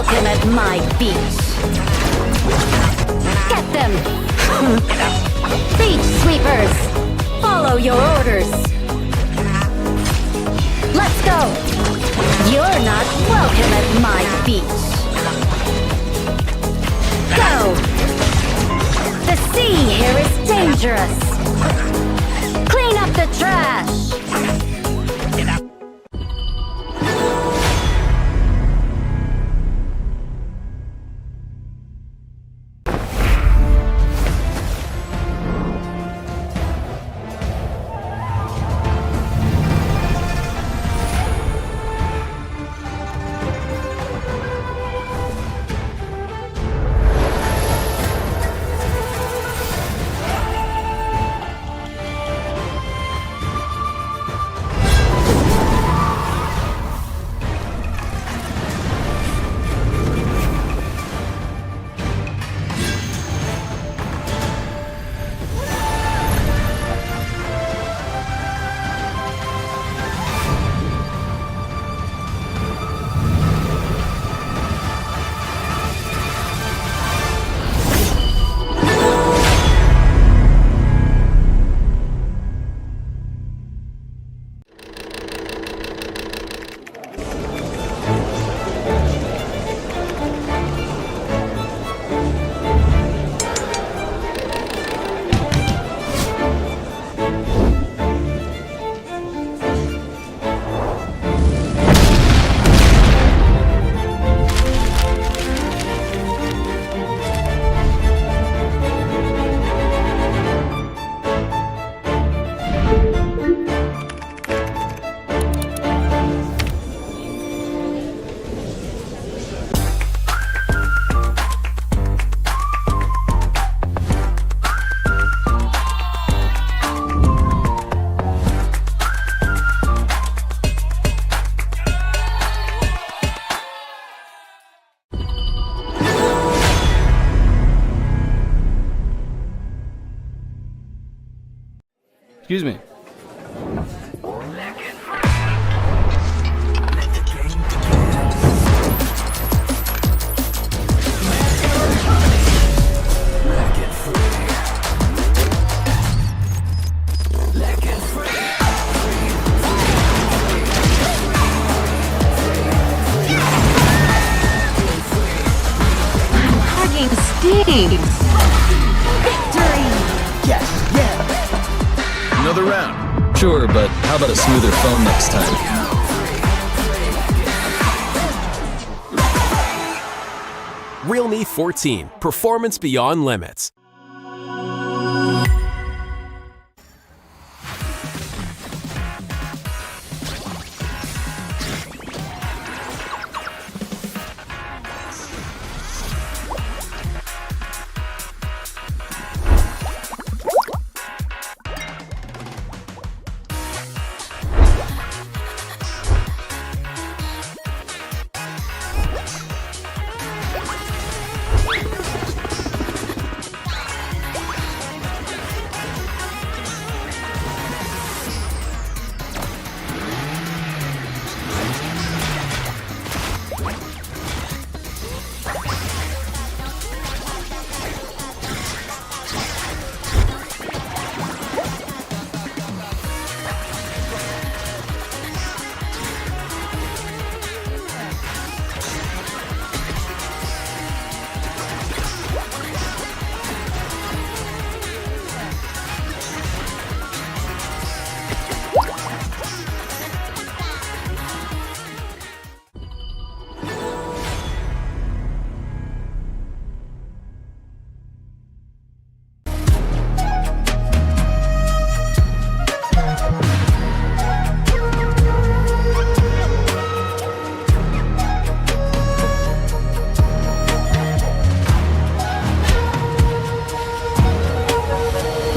welcome at my beach. Get them! Beach sweepers! Follow your orders! Let's go! You're not welcome at my beach. Go! The sea here is dangerous! Clean up the trash! Excuse me. Hugging steam! Victory! Yes, yeah. Another round. Sure, but how about a smoother phone next time? Realme 14. Performance beyond limits.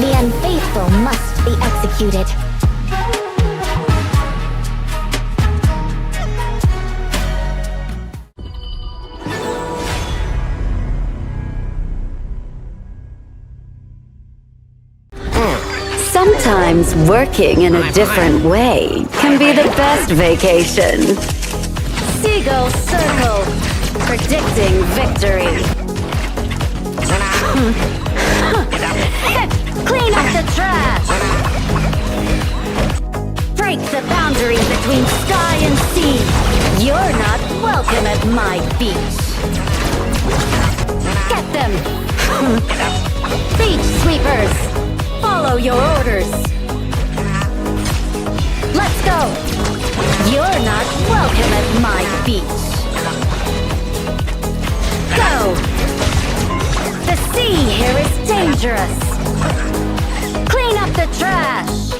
The Unfaithful must be executed. Sometimes working in a different way can be the best vacation. Seagull circle! Predicting victory. Clean up the trash. Break the boundaries between sky and sea. You're not welcome at my beach. Get them. Beach sweepers. Follow your orders. Let's go. You're not welcome at my beach. Go. The sea here is dangerous. Clean up the trash.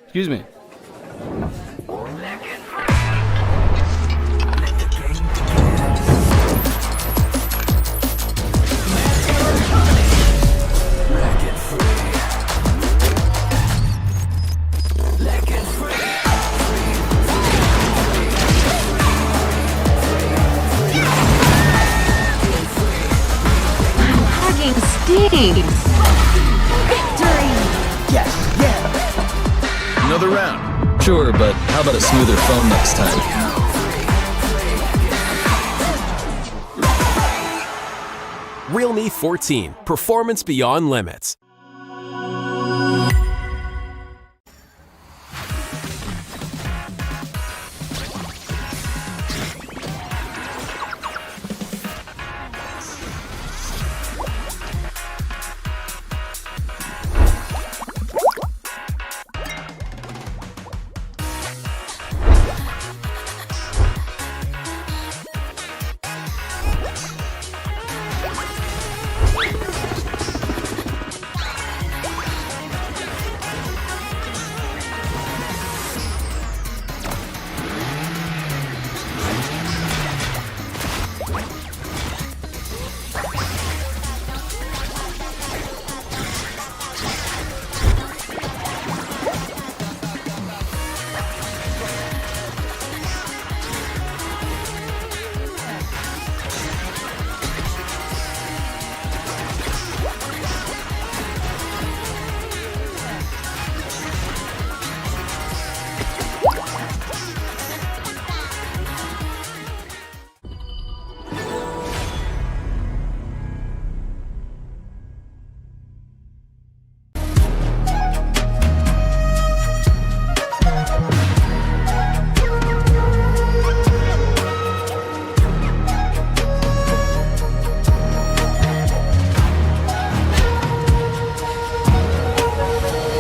Excuse me. Another round. Sure, but how about a smoother phone next time? Realme 14. Performance beyond limits.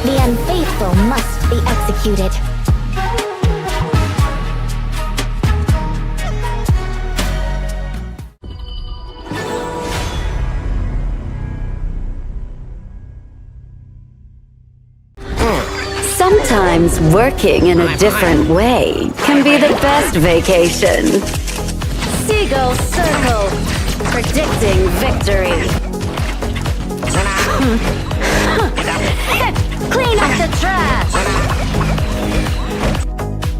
The Unfaithful must be executed. Sometimes working in a different way can be the best vacation. Seagull circle, predicting victory. Clean up the trash!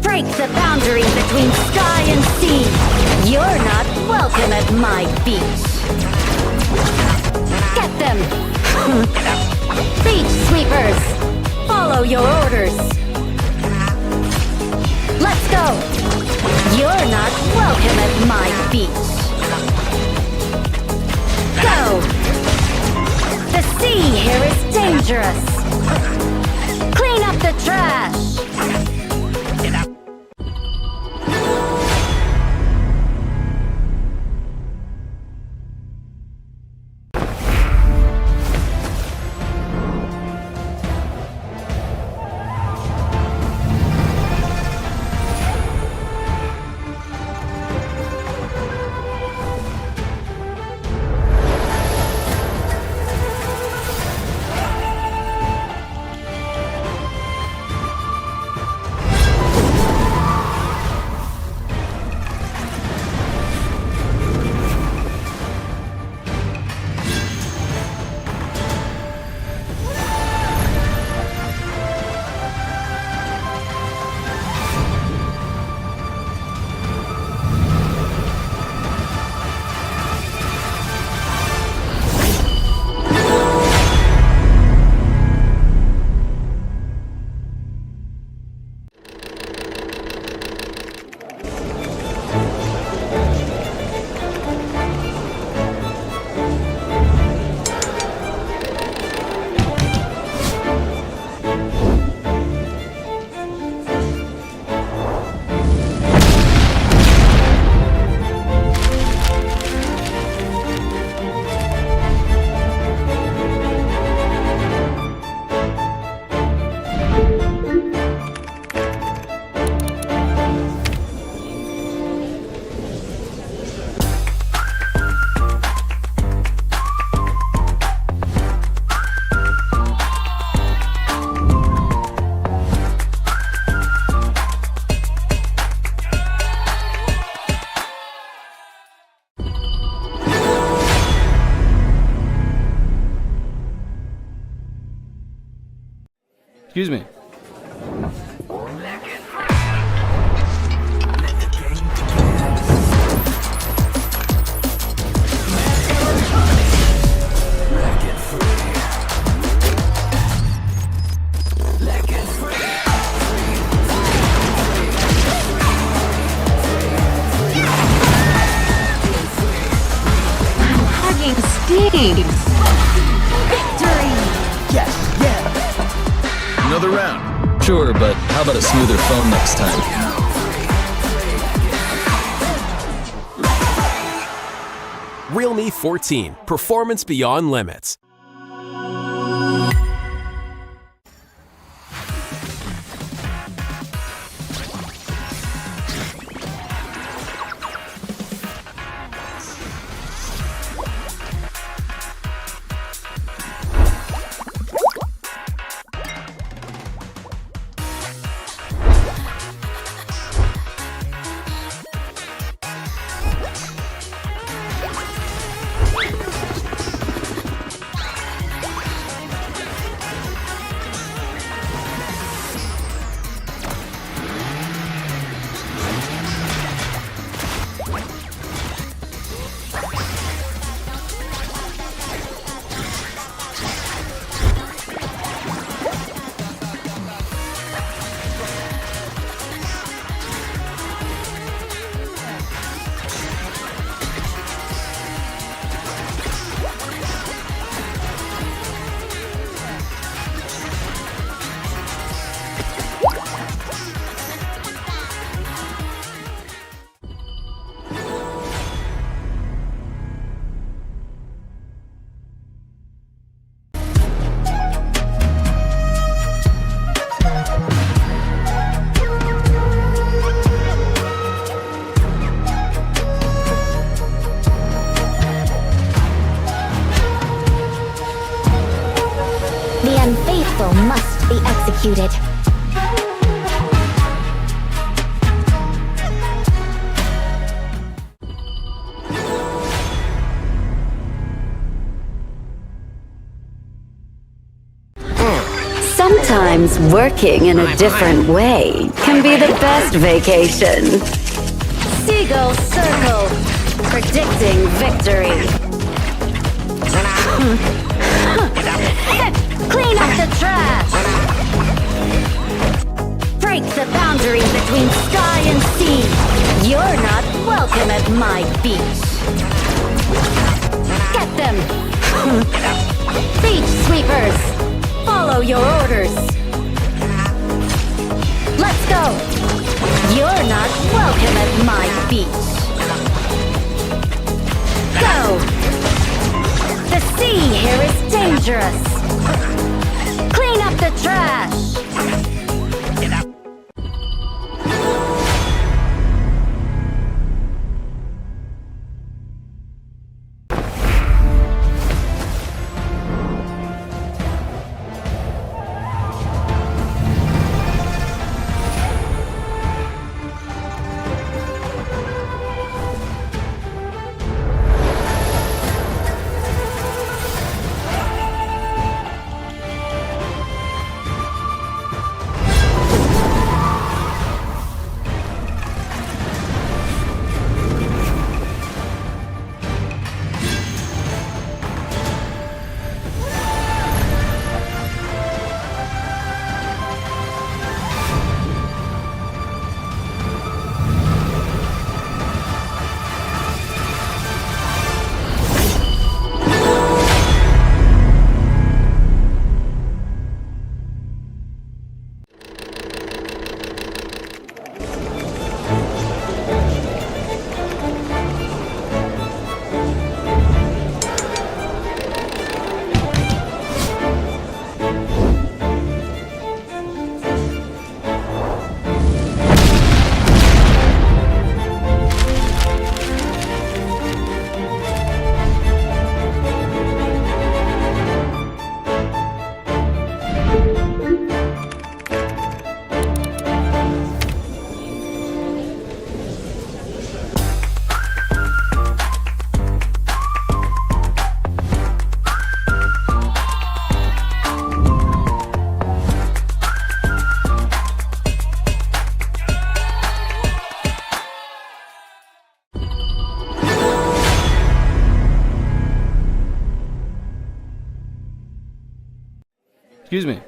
Break the boundary between sky and sea. You're not welcome at my beach. Get them! Beach sweepers! Follow your orders! Let's go! You're not welcome at my beach. Go! The sea here is dangerous! Clean up the trash! Excuse me. Another round. Sure, but how about a smoother phone next time? Realme 14. Performance beyond limits. The Unfaithful must be executed. Sometimes working in a different way can be the best vacation. Seagull circle, predicting victory. Clean up the trash. Break the boundary between sky and sea. You're not welcome at my beach. Get them. Beach sweepers, follow your orders. Let's go. You're not welcome at my beach. Go. The sea here is dangerous. Clean up the trash. Excuse me.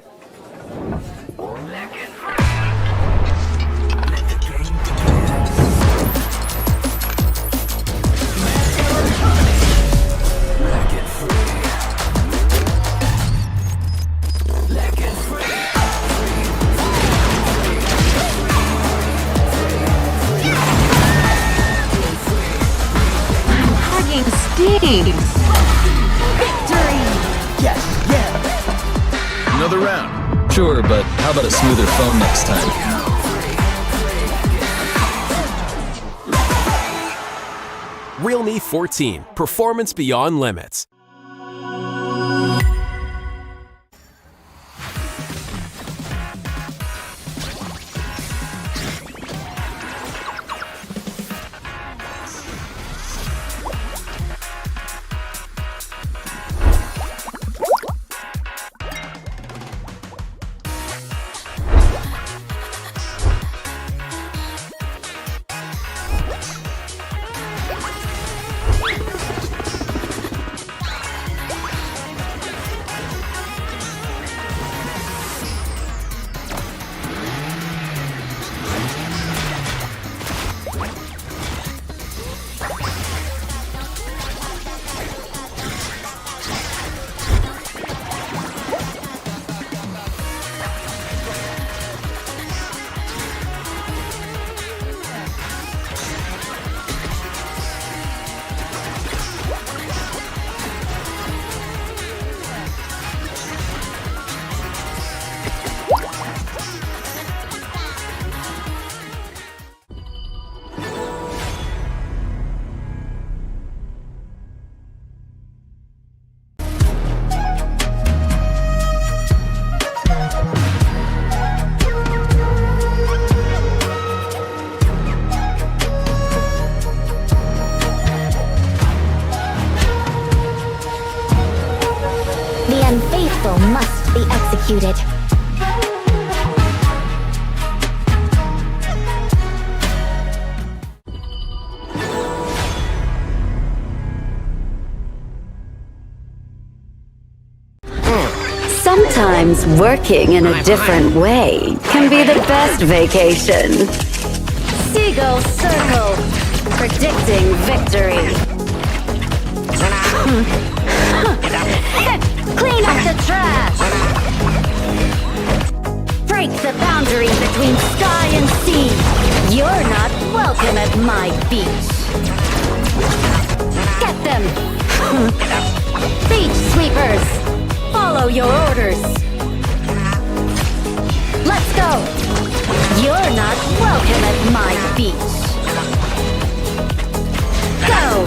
Hugging stings. Victory! Another round. Sure, but how about a smoother phone next time? Realme 14, performance beyond limits. The unfaithful must be executed. Sometimes working in a different way can be the best vacation. Seagull circle, predicting victory. Clean up the trash. Break the boundary between sky and sea. You're not welcome at my beach. Get them. Beach sweepers, follow your orders. Let's go. You're not welcome at my beach. Go.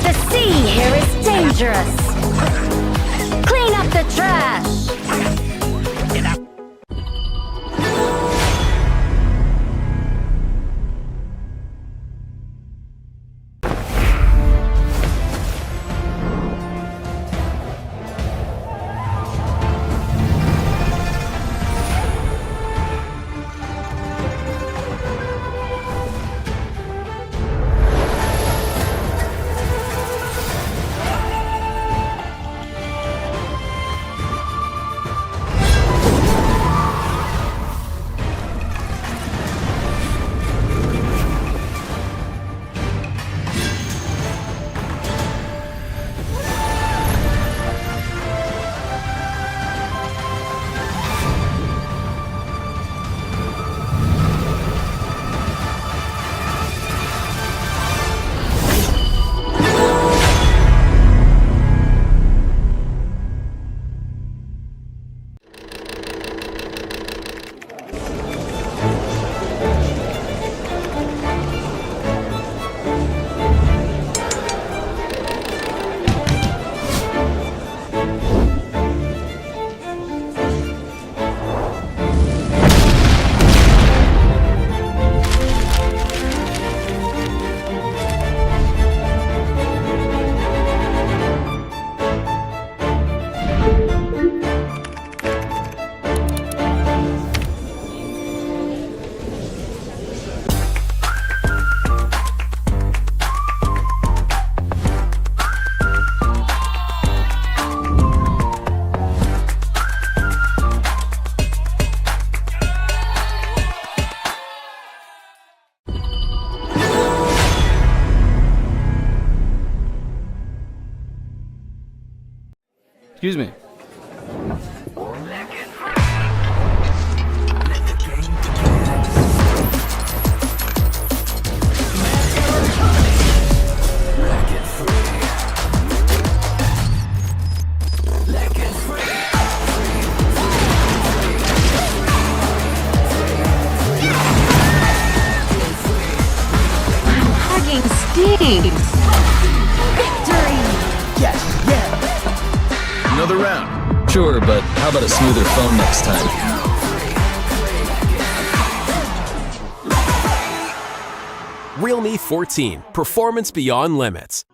The sea here is dangerous. Clean up the trash. Excuse me. Fucking stinks. Victory. Another round. Sure, but how about a smoother phone next time? Realme 14, performance beyond limits.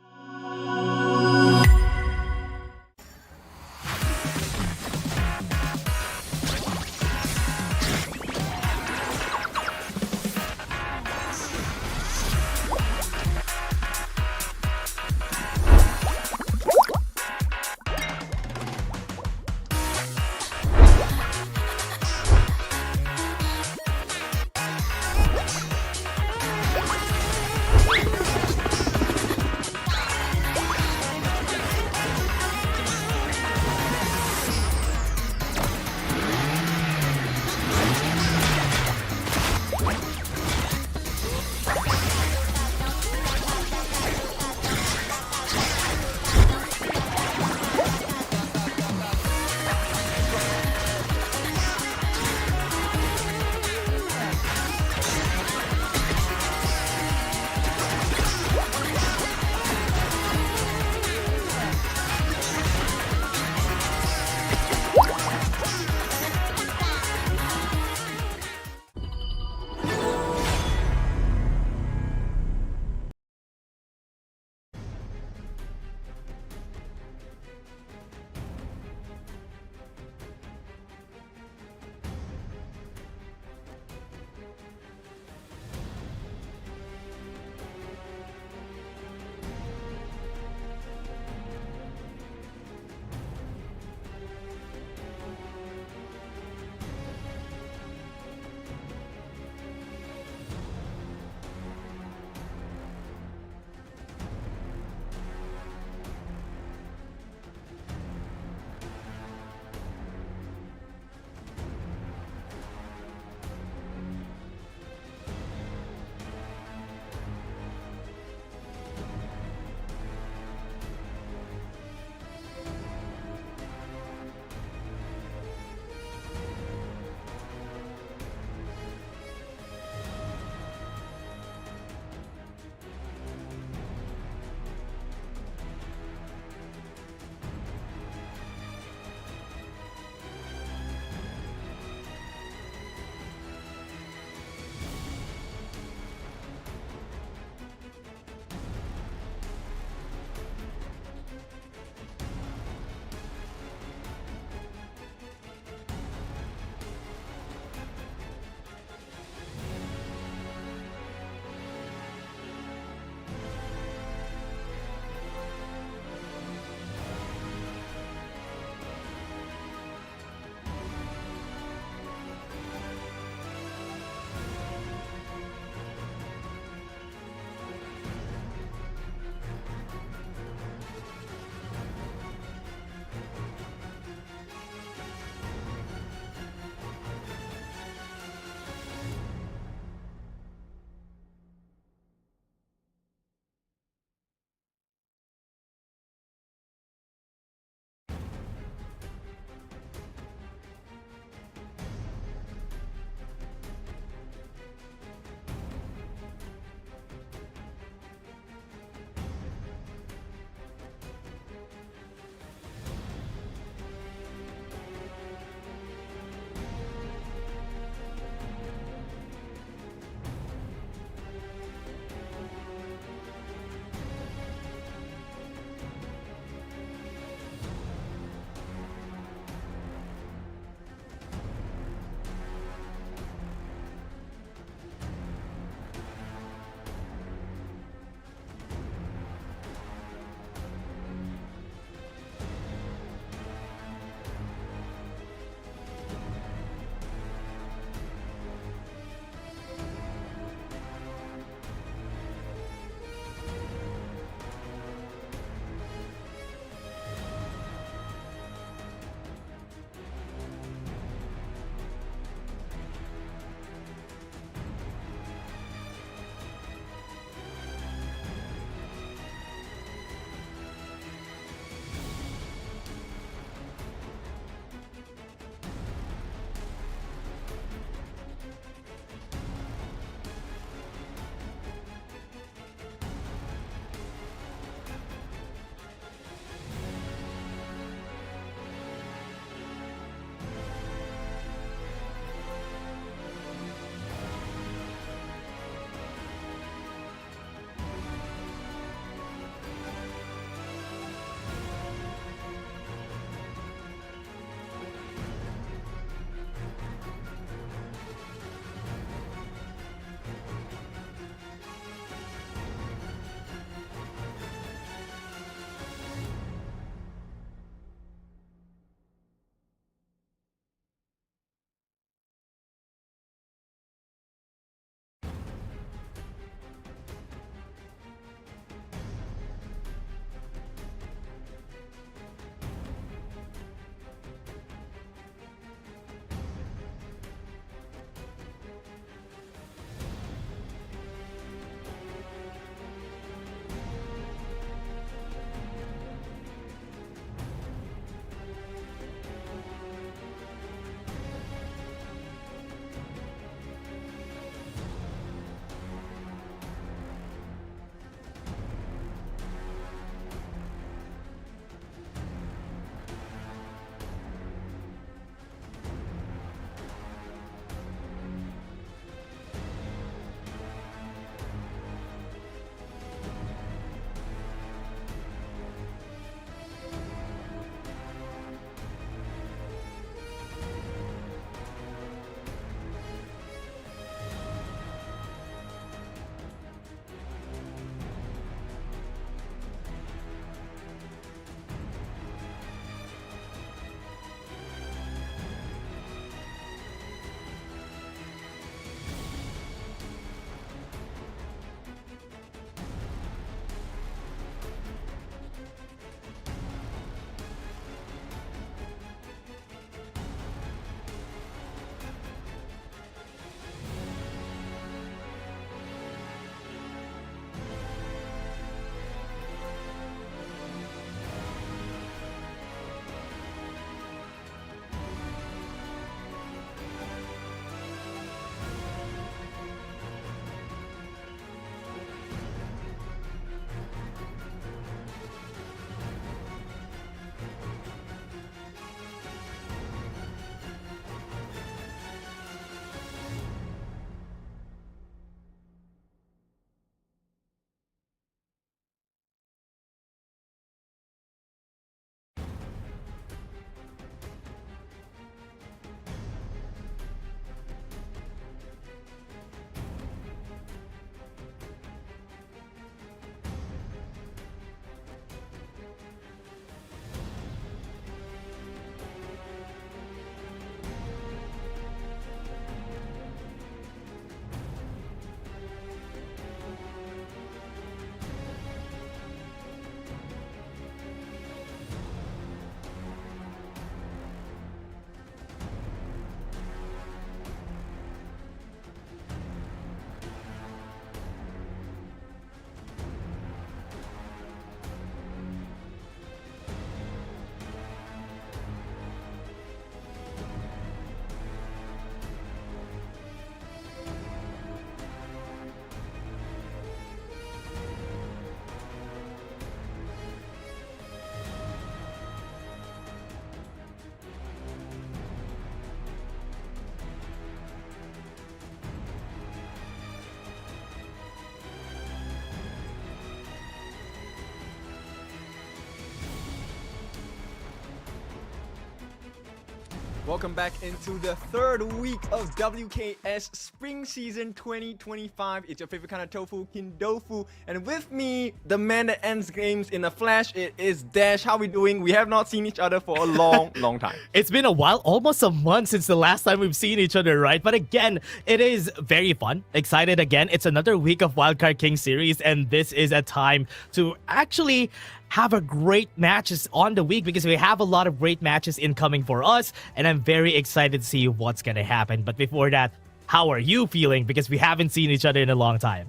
Welcome back into the third week of WKS Spring Season 2025. It's your favorite kind of tofu, Kindofu. And with me, the man that ends games in a flash, it is Dash. How we doing? We have not seen each other for a long time. It's been a while, almost a month since the last time we've seen each other, right? But again, it is very fun. Excited again. It's another week of Wildcard King series, and this is a time to actually have a great matches on the week because we have a lot of great matches incoming for us, and I'm very excited to see what's gonna happen. But before that, how are you feeling? Because we haven't seen each other in a long time.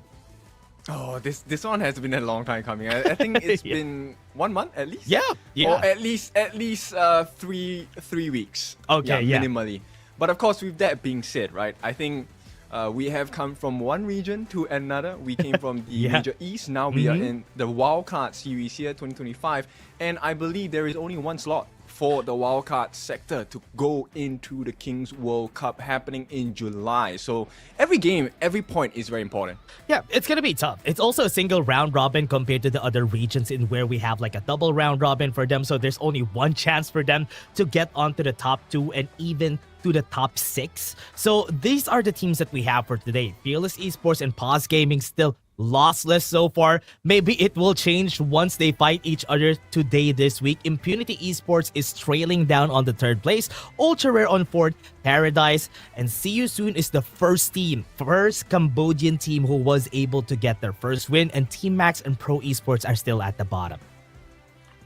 Oh, this one has been a long time coming. I think it's been 1 month at least. Yeah. Or at least three weeks. Okay, yeah. Minimally. But of course, with that being said, right, I think we have come from one region to another. We came from the Major East. Now we are in the Wildcard series here, 2025. And I believe there is only one slot for the Wildcard sector to go into the Kings World Cup happening in July. So every game, every point is very important. Yeah, it's gonna be tough. It's also a single round robin compared to the other regions in where we have like a double round robin for them. So there's only one chance for them to get onto the top 2 and even to the top 6. So these are the teams that we have for today. Fearless Esports and Paws Gaming still lossless so far. Maybe it will change once they fight each other today this week. Impunity Esports is trailing down on the 3rd place. Ultra Rare on 4th. Paradise and See You Soon is the first Cambodian team who was able to get their first win, and Team Max and Pro Esports are still at the bottom.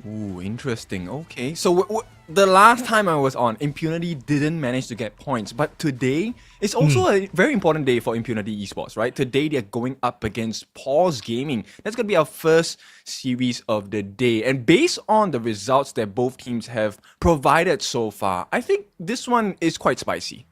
Ooh, interesting. Okay, so the last time I was on, Impunity didn't manage to get points, but today is also a very important day for Impunity Esports, right? Today they're going up against Paws Gaming. That's going to be our first series of the day, and based on the results that both teams have provided so far, I think this one is quite spicy.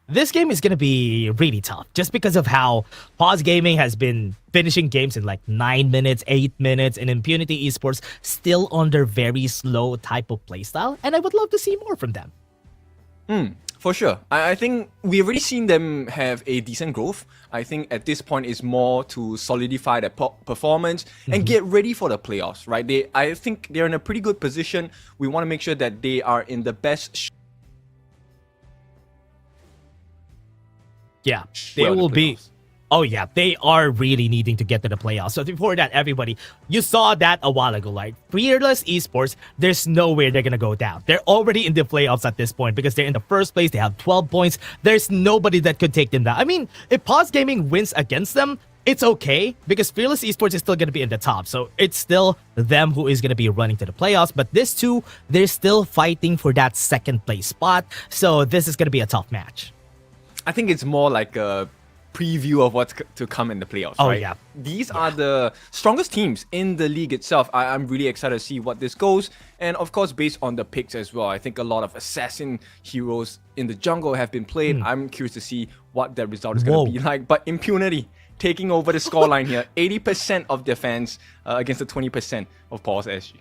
This game is going to be really tough just because of how Paws Gaming has been finishing games in like 9 minutes, 8 minutes, and Impunity Esports still on their very slow type of playstyle, and I would love to see more from them. For sure. I think we've already seen them have a decent growth. I think at this point it's more to solidify their performance and get ready for the playoffs, right? I think they're in a pretty good position. We want to make sure that they are in the best Yeah, they will be. Oh yeah, they are really needing to get to the playoffs. So before that, everybody, you saw that a while ago, like Fearless Esports, there's no way they're gonna go down. They're already in the playoffs at this point because they're in the first place. They have 12 points. There's nobody that could take them down. I mean, if Paws Gaming wins against them, it's okay because Fearless Esports is still gonna be in the top. So it's still them who is gonna be running to the playoffs. But this two, they're still fighting for that 2nd place spot. So this is gonna be a tough match. I think it's more like a preview of what's to come in the playoffs, right? Yeah. These are the strongest teams in the league itself. I'm really excited to see what this goes. And of course, based on the picks as well, I think a lot of assassin heroes in the jungle have been played. I'm curious to see what the result is going to be like. But Impunity taking over the scoreline here. 80% of defense against the 20% of Paws SG.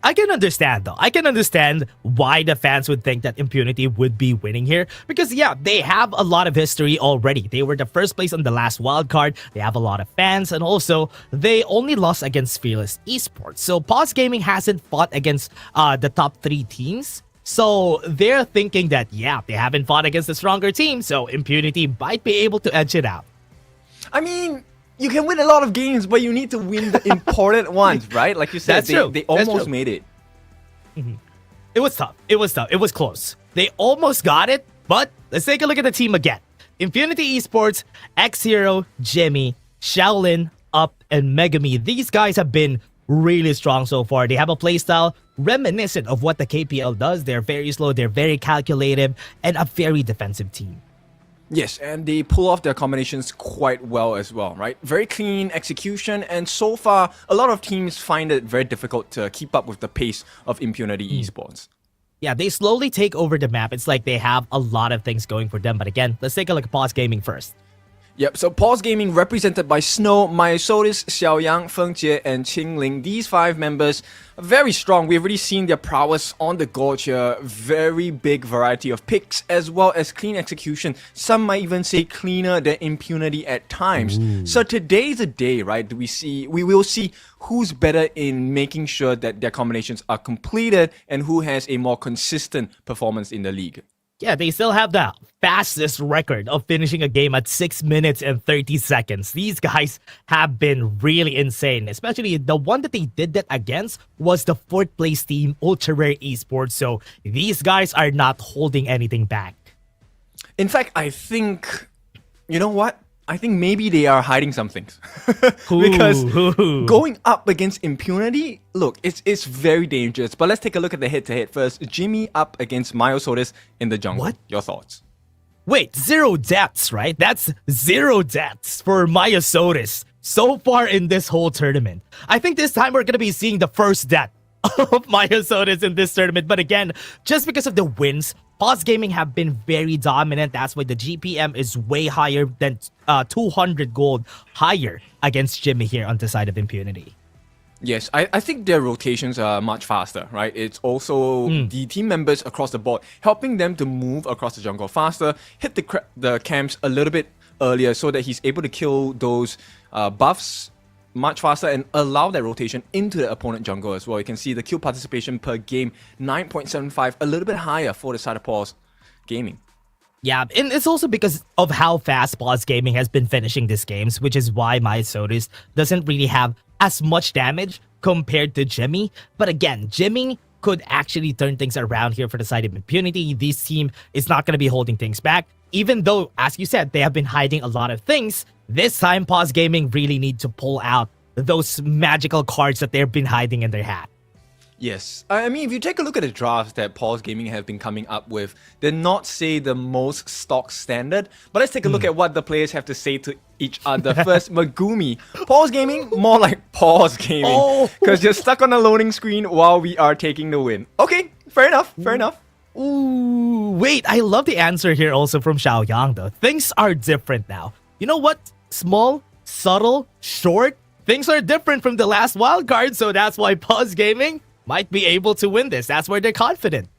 I can understand though. I can understand why the fans would think that Impunity would be winning here. Because yeah, they have a lot of history already. They were the 1st place on the last wildcard. They have a lot of fans. And also, they only lost against Fearless Esports. So Paws Gaming hasn't fought against the top 3 teams. So they're thinking that, yeah, they haven't fought against the stronger team. So Impunity might be able to edge it out. I mean, you can win a lot of games, but you need to win the important ones, right? Like you said, they almost made it. It was tough. It was tough. It was close. They almost got it, but let's take a look at the team again. Impunity Esports, X-Hero, Jimmy, Shaolin, Up, and Megami. These guys have been really strong so far. They have a playstyle reminiscent of what the KPL does. They're very slow, they're very calculative, and a very defensive team. Yes, and they pull off their combinations quite well as well, right? Very clean execution, and so far, a lot of teams find it very difficult to keep up with the pace of Impunity Esports. Yeah, they slowly take over the map. It's like they have a lot of things going for them. But again, let's take a look at Paws Gaming first. Yep, so Paws Gaming represented by Snow, Myosotis, Xiaoyang, Fengjie, and Qingling. These 5 members are very strong. We've already seen their prowess on the gorge here. Very big variety of picks as well as clean execution. Some might even say cleaner than Impunity at times. So today's a day, right? We will see who's better in making sure that their combinations are completed and who has a more consistent performance in the league. Yeah, they still have the fastest record of finishing a game at 6 minutes and 30 seconds. These guys have been really insane, especially the one that they did that against was the 4th place team, Ultra Rare Esports. So these guys are not holding anything back. In fact, I think, you know what? I think maybe they are hiding some things. Because going up against Impunity, look, it's very dangerous. But let's take a look at the head-to-head first. Jimmy up against Myosotis in the jungle. What? Your thoughts? Wait, 0 deaths, right? That's 0 deaths for Myosotis so far in this whole tournament. I think this time we're going to be seeing the first death of Myosotis in this tournament. But again, just because of the wins, Paws Gaming have been very dominant. That's why the GPM is way higher than 200 gold higher against Jimmy here on the side of Impunity. Yes, I think their rotations are much faster, right? It's also the team members across the board helping them to move across the jungle faster, hit the camps a little bit earlier so that he's able to kill those buffs much faster and allow that rotation into the opponent jungle as well. You can see the kill participation per game, 9.75, a little bit higher for the side of Paws Gaming. Yeah, and it's also because of how fast Paws Gaming has been finishing these games, which is why Myosotis doesn't really have as much damage compared to Jimmy. But again, Jimmy could actually turn things around here for the side of Impunity. This team is not going to be holding things back. Even though, as you said, they have been hiding a lot of things, this time Paws Gaming really need to pull out those magical cards that they've been hiding in their hat. Yes. I mean, if you take a look at the drafts that Paws Gaming have been coming up with, they're not, say, the most stock standard, but let's take a look at what the players have to say to each other. First, Megumi. Paws Gaming, more like Paws Gaming, because you're stuck on a loading screen while we are taking the win. Okay, fair enough, fair enough. Ooh, wait, I love the answer here also from Xiaoyang though. Things are different now. You know what? Small, subtle, short, things are different from the last wildcard, so that's why Paws Gaming might be able to win this. That's where they're confident.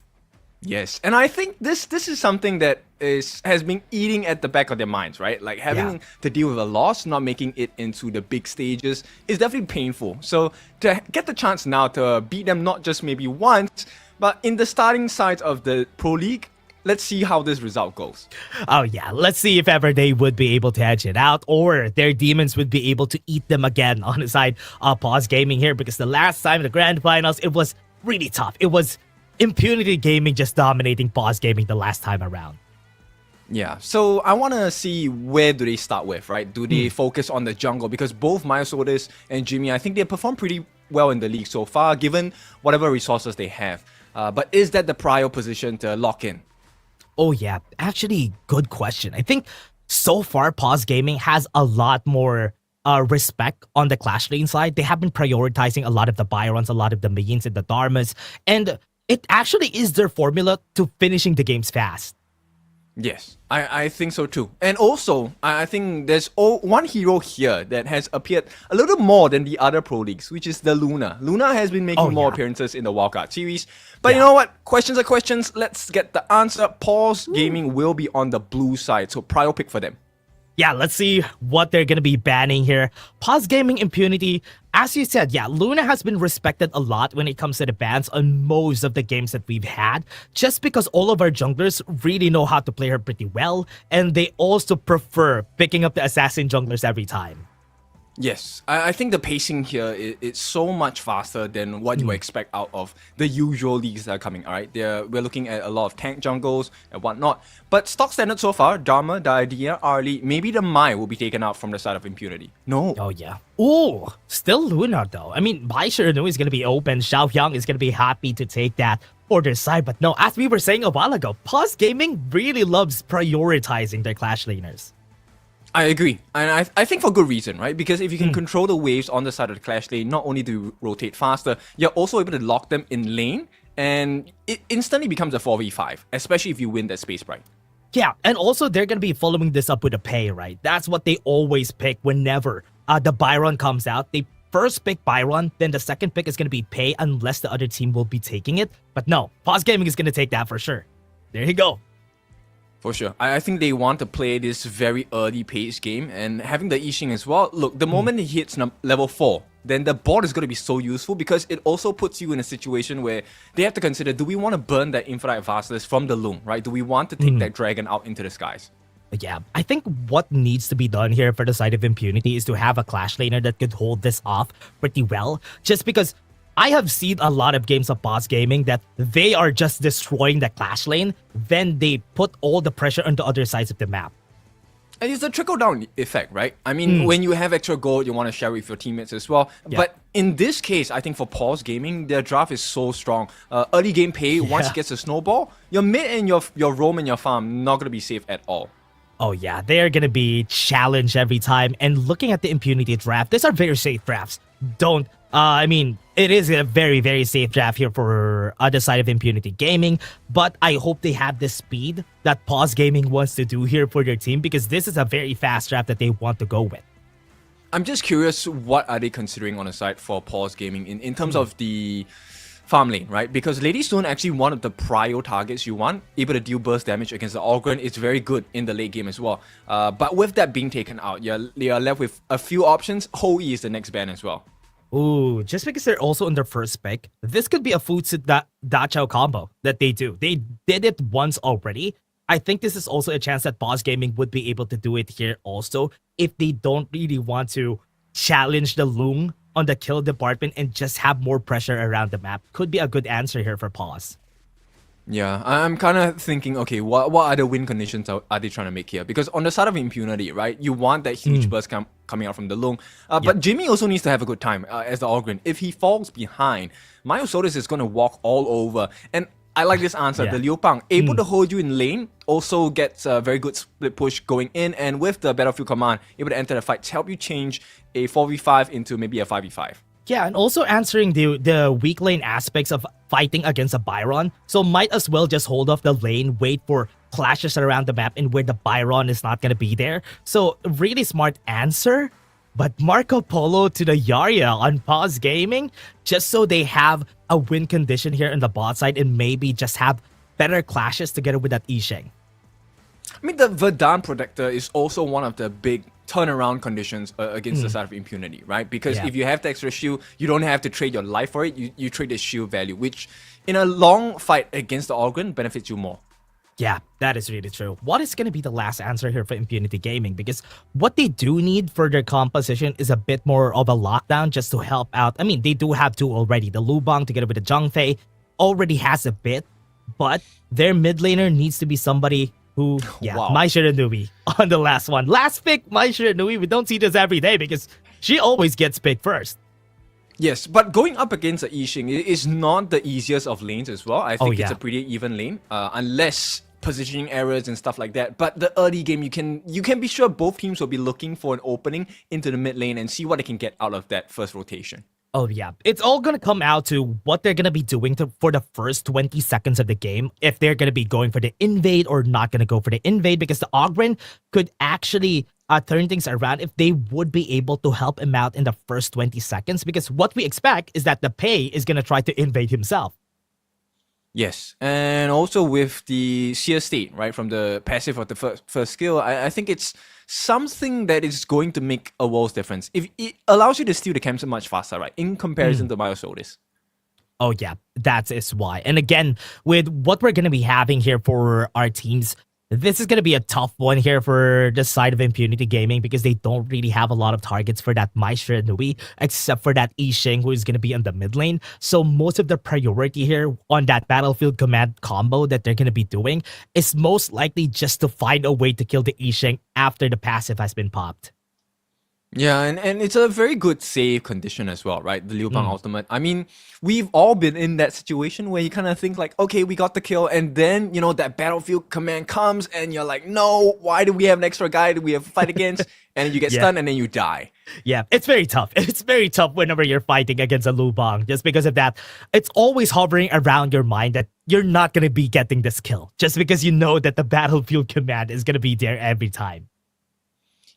Yes, and I think this is something that has been eating at the back of their minds, right? Like having to deal with a loss, not making it into the big stages is definitely painful. So to get the chance now to beat them not just maybe once, but in the starting sides of the Pro League, let's see how this result goes. Oh yeah, let's see if ever they would be able to edge it out or their demons would be able to eat them again on the side of Paws Gaming here, because the last time in the grand finals, it was really tough. It was Impunity Gaming just dominating Paws Gaming the last time around. Yeah, so I want to see where do they start with, right? Do they focus on the jungle? Because both Myosotis and Jimmy, I think they performed pretty well in the league so far, given whatever resources they have. But is that the prior position to lock in? Oh yeah, actually, good question. I think so far Paws Gaming has a lot more respect on the Clash Lane side. They have been prioritizing a lot of the Byrons, a lot of the Mains and the Dharmas, and it actually is their formula to finishing the games fast. Yes, I think so too. And also, I think there's one hero here that has appeared a little more than the other Pro Leagues, which is the Luna. Luna has been making more appearances in the Wildcard series. But you know what? Questions are questions. Let's get the answer. Paws Gaming will be on the blue side, so prior pick for them. Yeah, let's see what they're going to be banning here. Paws Gaming Impunity, as you said, yeah, Luna has been respected a lot when it comes to the bans on most of the games that we've had, just because all of our junglers really know how to play her pretty well, and they also prefer picking up the assassin junglers every time. Yes, I think the pacing here is so much faster than what you expect out of the usual leagues that are coming, alright? We're looking at a lot of tank jungles and whatnot. But stock standard so far, Dharma, Diadea, Arlie, maybe the Mai will be taken out from the side of Impunity. No. Oh yeah. Ooh, still Luna though. I mean, Bai Shiranu is going to be open. Xiaoyang is going to be happy to take that for their side. But no, as we were saying a while ago, Paws Gaming really loves prioritizing their Clash laners. I agree, and I think for good reason, right? Because if you can control the waves on the side of the Clash lane, not only do you rotate faster, you're also able to lock them in lane, and it instantly becomes a 4v5, especially if you win that space break. Yeah, and also they're going to be following this up with a pay, right? That's what they always pick whenever the Byron comes out. They first pick Byron, then the second pick is going to be pay unless the other team will be taking it. But no, Paws Gaming is going to take that for sure. There you go. For sure. I think they want to play this very early pace game, and having the Yixing as well. Look, the moment he hits level 4, then the board is going to be so useful because it also puts you in a situation where they have to consider, do we want to burn that Infinite Vastness from the Loom, right? Do we want to take that dragon out into the skies? Yeah, I think what needs to be done here for the side of Impunity is to have a Clash laner that could hold this off pretty well. Just because I have seen a lot of games of Paws Gaming that they are just destroying the Clash lane, then they put all the pressure on the other sides of the map. And it's a trickle-down effect, right? I mean, when you have extra gold, you want to share with your teammates as well. Yeah. But in this case, I think for Paws Gaming, their draft is so strong. Early game pay, once it gets a snowball, your mid and your roam and your farm not going to be safe at all. Oh yeah, they're gonna be challenged every time. And looking at the Impunity draft, these are very safe drafts. It is a very, very safe draft here for other side of Impunity Gaming, but I hope they have the speed that Paws Gaming wants to do here for their team, because this is a very fast draft that they want to go with. I'm just curious, what are they considering on the side for Paws Gaming in terms of the farm lane, right? Because Lady Stone actually one of the prio targets you want, able to deal burst damage against the Ogren. It's very good in the late game as well. But with that being taken out, you're left with a few options. Ho-E is the next ban as well. Ooh, just because they're also on their first pick, this could be a Futsu Dachao combo that they do. They did it once already. I think this is also a chance that Paws Gaming would be able to do it here also, if they don't really want to challenge the Loom on the kill department and just have more pressure around the map. Could be a good answer here for Paws. Yeah, I'm kind of thinking, okay, what other win conditions are they trying to make here? Because on the side of Impunity, right, you want that huge burst coming out from the Loom. But Jimmy also needs to have a good time as the Ogren. If he falls behind, Myosotis is going to walk all over. And I like this answer. The Liu Bang, able to hold you in lane, also gets a very good split push going in. And with the Battlefield Command, able to enter the fight to help you change a 4v5 into maybe a 5v5. Yeah, and also answering the weak lane aspects of fighting against a Byron. So might as well just hold off the lane, wait for clashes around the map and where the Byron is not going to be there. So really smart answer. But Marco Polo to the Yarya on Paws Gaming, just so they have a win condition here in the bot side and maybe just have better clashes together with that Yisheng. I mean, the Verdant Protector is also one of the big turnaround conditions against the side of Impunity, right? Because if you have the extra shield, you don't have to trade your life for it. You trade the shield value, which in a long fight against the Ogren benefits you more. Yeah, that is really true. What is going to be the last answer here for Impunity Gaming? Because what they do need for their composition is a bit more of a lockdown just to help out. I mean, they do have two already. The Lu Bang together with the Zhangfei already has a bit, but their mid laner needs to be somebody who, Mai Shiranui on the last one. Last pick, Mai Shiranui. We don't see this every day because she always gets picked first. Yes, but going up against the Yisheng is not the easiest of lanes as well. I think it's a pretty even lane, unless positioning errors and stuff like that. But the early game, you can be sure both teams will be looking for an opening into the mid lane and see what they can get out of that first rotation. Oh yeah, it's all gonna come out to what they're gonna be doing for the first 20 seconds of the game. If they're gonna be going for the invade or not gonna go for the invade, because the Ogren could actually turn things around if they would be able to help him out in the first 20 seconds. Because what we expect is that the Pei is gonna try to invade himself. Yes, and also with the sheer state, right, from the passive of the first skill, I think it's something that is going to make a world's difference. If it allows you to steal the camps much faster, right, in comparison to Myosotis. Oh yeah, that is why. And again, with what we're going to be having here for our teams, this is going to be a tough one here for the side of Impunity Gaming because they don't really have a lot of targets for that Mai Shiranui, except for that Yisheng who is going to be in the mid lane. So most of the priority here on that Battlefield Command combo that they're going to be doing is most likely just to find a way to kill the Yisheng after the passive has been popped. Yeah, and it's a very good save condition as well, right? The Liu Bang ultimate. I mean, we've all been in that situation where you kind of think like, okay, we got the kill, and then, you know, that Battlefield Command comes, and you're like, no, why do we have an extra guy that we have to fight against? And you get stunned, and then you die. Yeah, it's very tough. It's very tough whenever you're fighting against a Liu Bang. Just because of that, it's always hovering around your mind that you're not going to be getting this kill. Just because you know that the Battlefield Command is going to be there every time.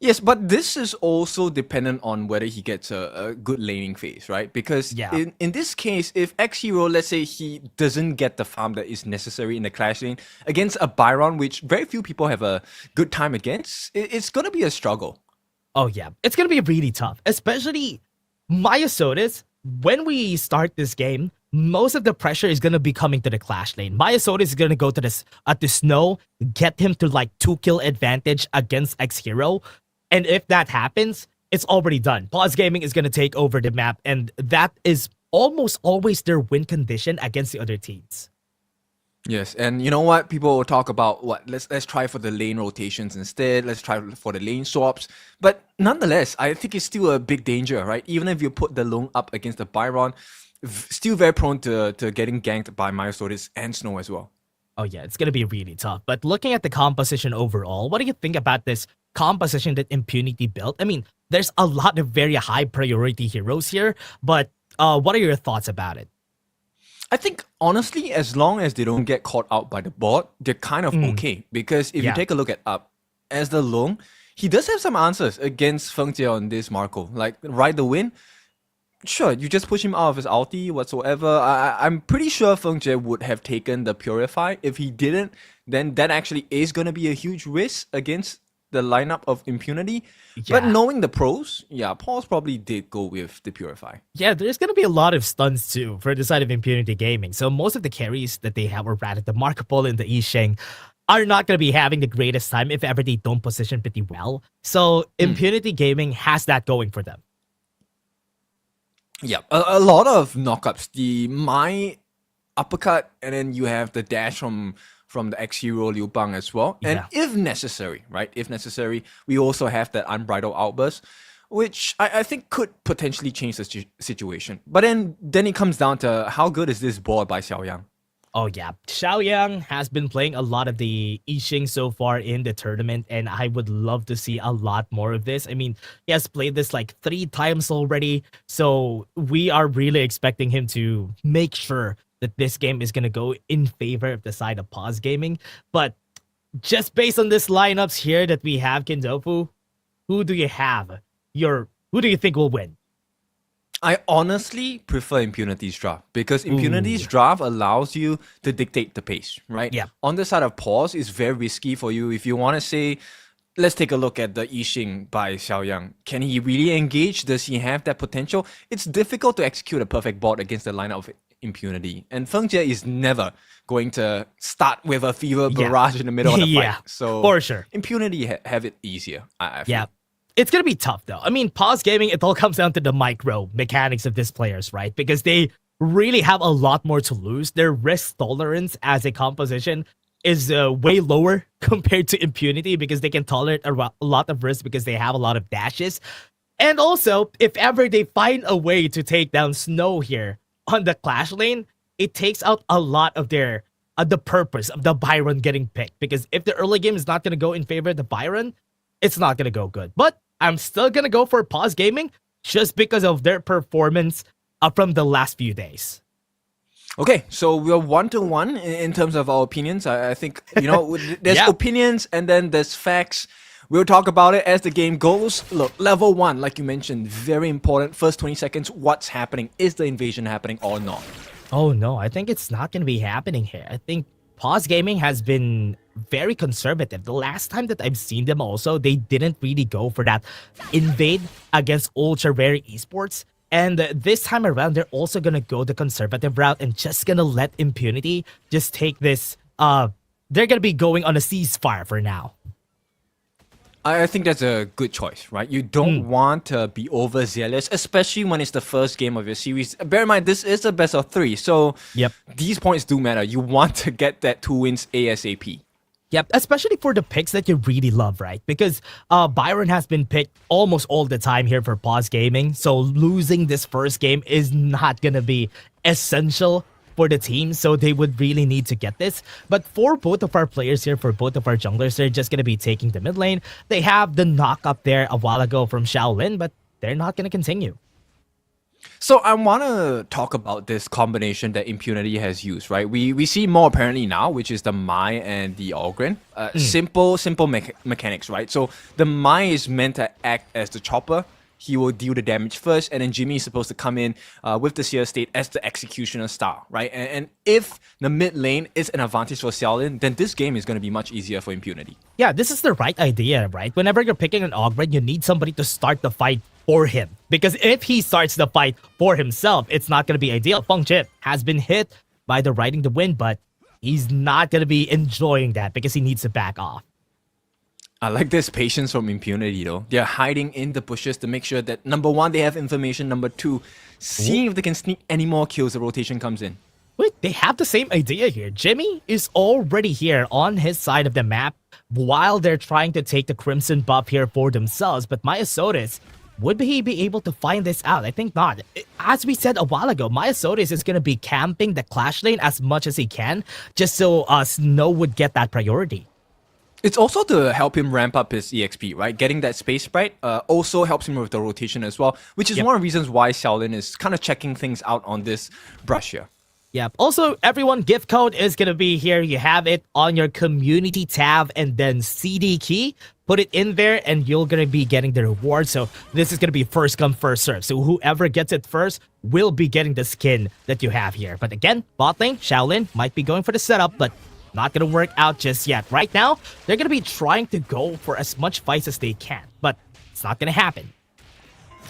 Yes, but this is also dependent on whether he gets a good laning phase, right? Because in this case, if X Hero, let's say he doesn't get the farm that is necessary in the Clash lane against a Byron, which very few people have a good time against, it's going to be a struggle. Oh yeah, it's going to be really tough, especially Myosotis, when we start this game, most of the pressure is going to be coming to the Clash lane. Myosotis is going to go to this to Snow, get him to like 2-kill advantage against X Hero. And if that happens, it's already done. Paws Gaming is going to take over the map, and that is almost always their win condition against the other teams. Yes, and you know what? People will talk about let's try for the lane rotations instead. Let's try for the lane swaps. But nonetheless, I think it's still a big danger, right? Even if you put the Long up against the Byron, still very prone to getting ganked by Myosotis and Snow as well. Oh yeah, it's going to be really tough. But looking at the composition overall, what do you think about this composition that Impunity built? I mean, there's a lot of very high priority heroes here, but what are your thoughts about it? I think, honestly, as long as they don't get caught out by the bot, they're kind of okay. Because if you take a look at Up, as the Long, he does have some answers against Feng Jie on this Marco. Like, ride the win. Sure, you just push him out of his ulti whatsoever. I'm pretty sure Feng Jie would have taken the Purify. If he didn't, then that actually is going to be a huge risk against the lineup of Impunity. Yeah. But knowing the pros, yeah, Paws probably did go with the Purify. Yeah, there's going to be a lot of stuns too for the side of Impunity Gaming. So most of the carries that they have, or rather the Marco Polo and the Yisheng, are not going to be having the greatest time if ever they don't position pretty well. So Impunity Gaming has that going for them. Yeah, a lot of knockups. The My uppercut, and then you have the dash from the X-Hero Liu Bang as well. And if necessary, right? If necessary, we also have that Unbridled Outburst, which I think could potentially change the situation. But then it comes down to how good is this board by Xiaoyang? Oh yeah, Xiaoyang has been playing a lot of the Yixing so far in the tournament, and I would love to see a lot more of this. I mean, he has played this like 3 times already, so we are really expecting him to make sure that this game is going to go in favor of the side of Paws Gaming. But just based on this lineups here that we have, Kindofu, who do you have? Who do you think will win? I honestly prefer Impunity's draft because Impunity's draft allows you to dictate the pace, right? Yeah. On the side of Paws, it's very risky for you. If you want to say, let's take a look at the Yixing by Xiaoyang. Can he really engage? Does he have that potential? It's difficult to execute a perfect board against the lineup of Impunity. And Feng Jie is never going to start with a fever barrage in the middle of the fight. So for sure. Impunity have it easier, I feel. Yeah. It's going to be tough, though. I mean, Paws Gaming, it all comes down to the micro mechanics of these players, right? Because they really have a lot more to lose. Their risk tolerance as a composition is way lower compared to Impunity because they can tolerate a lot of risk because they have a lot of dashes. And also, if ever they find a way to take down Snow here on the Clash lane, it takes out a lot of their the purpose of the Byron getting picked. Because if the early game is not going to go in favor of the Byron, it's not going to go good. But I'm still going to go for Paws Gaming just because of their performance from the last few days. Okay, so we're 1-1 in terms of our opinions. I think, there's opinions and then there's facts. We'll talk about it as the game goes. Look, level 1, like you mentioned, very important. First 20 seconds, what's happening? Is the invasion happening or not? Oh no, I think it's not going to be happening here. I think Paws Gaming has been very conservative. The last time that I've seen them also, they didn't really go for that invade against ultra rare esports. And this time around, they're also going to go the conservative route and just going to let Impunity just take this. They're going to be going on a ceasefire for now. I think that's a good choice, right? You don't want to be overzealous, especially when it's the first game of your series. Bear in mind, this is a best of 3, so these points do matter. You want to get that 2 wins ASAP. Yep, especially for the picks that you really love, right? Because Byron has been picked almost all the time here for Paws Gaming, so losing this first game is not going to be essential for the team, so they would really need to get this. But for both of our players here, for both of our junglers, they're just going to be taking the mid lane. They have the knock up there a while ago from Shaolin, but they're not going to continue. So I want to talk about this combination that Impunity has used, right? We see more apparently now, which is the Mai and the Ogren. Simple mechanics, right? So the Mai is meant to act as the chopper. He will deal the damage first, and then Jimmy is supposed to come in with the Seer State as the executioner star, right? And if the mid lane is an advantage for Xiaolin, then this game is going to be much easier for Impunity. Yeah, this is the right idea, right? Whenever you're picking an Ogren, you need somebody to start the fight for him. Because if he starts the fight for himself, it's not going to be ideal. Feng Jie has been hit by the riding the wind, but he's not going to be enjoying that because he needs to back off. I like this patience from Impunity though. They're hiding in the bushes to make sure that number one, they have information. Number two, seeing if they can sneak any more kills, the rotation comes in. Wait, they have the same idea here. Jimmy is already here on his side of the map while they're trying to take the Crimson buff here for themselves. But Myosotis, would he be able to find this out? I think not. As we said a while ago, Myosotis is going to be camping the Clash lane as much as he can just so Snow would get that priority. It's also to help him ramp up his EXP, right? Getting that space sprite also helps him with the rotation as well, which is one of the reasons why Xiaolin is kind of checking things out on this brush here. Yep. Also, everyone, gift code is going to be here. You have it on your community tab and then CD key. Put it in there and you're going to be getting the reward. So this is going to be first come, first serve. So whoever gets it first will be getting the skin that you have here. But again, bot lane, Xiaolin might be going for the setup, but not going to work out just yet. Right now, they're going to be trying to go for as much fights as they can, but it's not going to happen.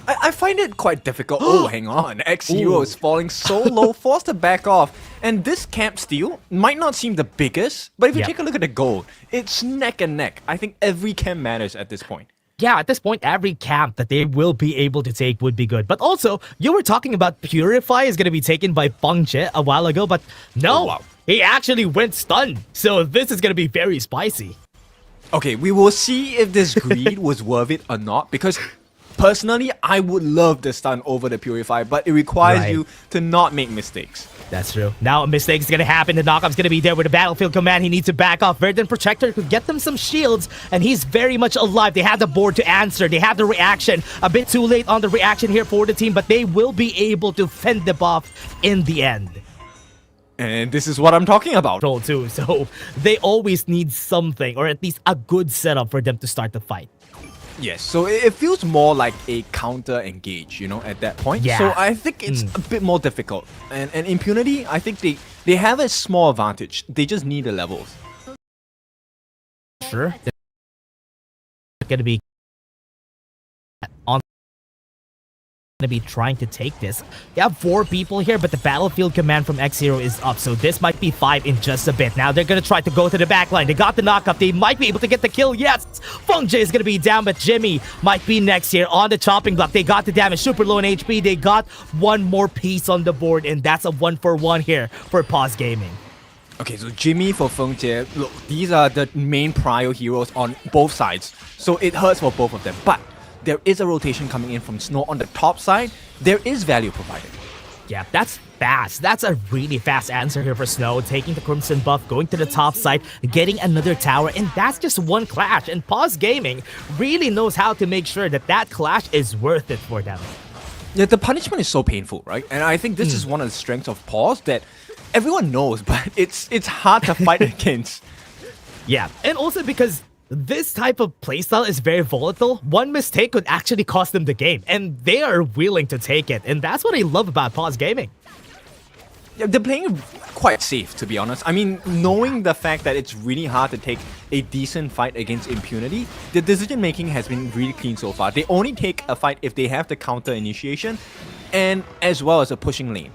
I find it quite difficult. Oh, hang on. X-Hero is falling so low, forced to back off. And this camp steal might not seem the biggest, but if you take a look at the gold, it's neck and neck. I think every camp matters at this point. Yeah, at this point, every camp that they will be able to take would be good. But also, you were talking about Purify is going to be taken by Feng Jie a while ago, but no, he actually went stunned. So this is going to be very spicy. Okay, we will see if this greed was worth it or not, because personally, I would love the stun over the Purify, but it requires you to not make mistakes. That's true. Now a mistake is going to happen. The knockup's going to be there with the Battlefield Command. He needs to back off. Verdant Protector could get them some shields, and he's very much alive. They have the board to answer. They have the reaction. A bit too late on the reaction here for the team, but they will be able to fend them off in the end. And this is what I'm talking about. Roll too, so they always need something, or at least a good setup for them to start the fight. Yes, so it feels more like a counter engage, you know, at that point. Yeah. So I think it's a bit more difficult. And Impunity, I think they have a small advantage. They just need the levels. Sure. They're going to be on. Going to be trying to take this. They have 4 people here, but the Battlefield Command from X-Hero is up, so this might be 5 in just a bit. Now they're going to try to go to the backline. They got the knockup. They might be able to get the kill. Yes! Feng Jie is going to be down, but Jimmy might be next here on the chopping block. They got the damage. Super low in HP. They got one more piece on the board, and that's a 1-for-1 here for Paws Gaming. Okay, so Jimmy for Feng Jie, look, these are the main prio heroes on both sides, so it hurts for both of them. But there is a rotation coming in from Snow on the top side. There is value provided. Yeah, that's fast. That's a really fast answer here for Snow, taking the Crimson buff, going to the top side, getting another tower, and that's just one clash. And Paws Gaming really knows how to make sure that that clash is worth it for them. Yeah, the punishment is so painful, right? And I think this is one of the strengths of Paws that everyone knows, but it's hard to fight against. Yeah, and also because this type of playstyle is very volatile. One mistake could actually cost them the game, and they are willing to take it. And that's what I love about Paws Gaming. Yeah, they're playing quite safe, to be honest. I mean, knowing the fact that it's really hard to take a decent fight against Impunity, the decision-making has been really clean so far. They only take a fight if they have the counter initiation, and as well as a pushing lane.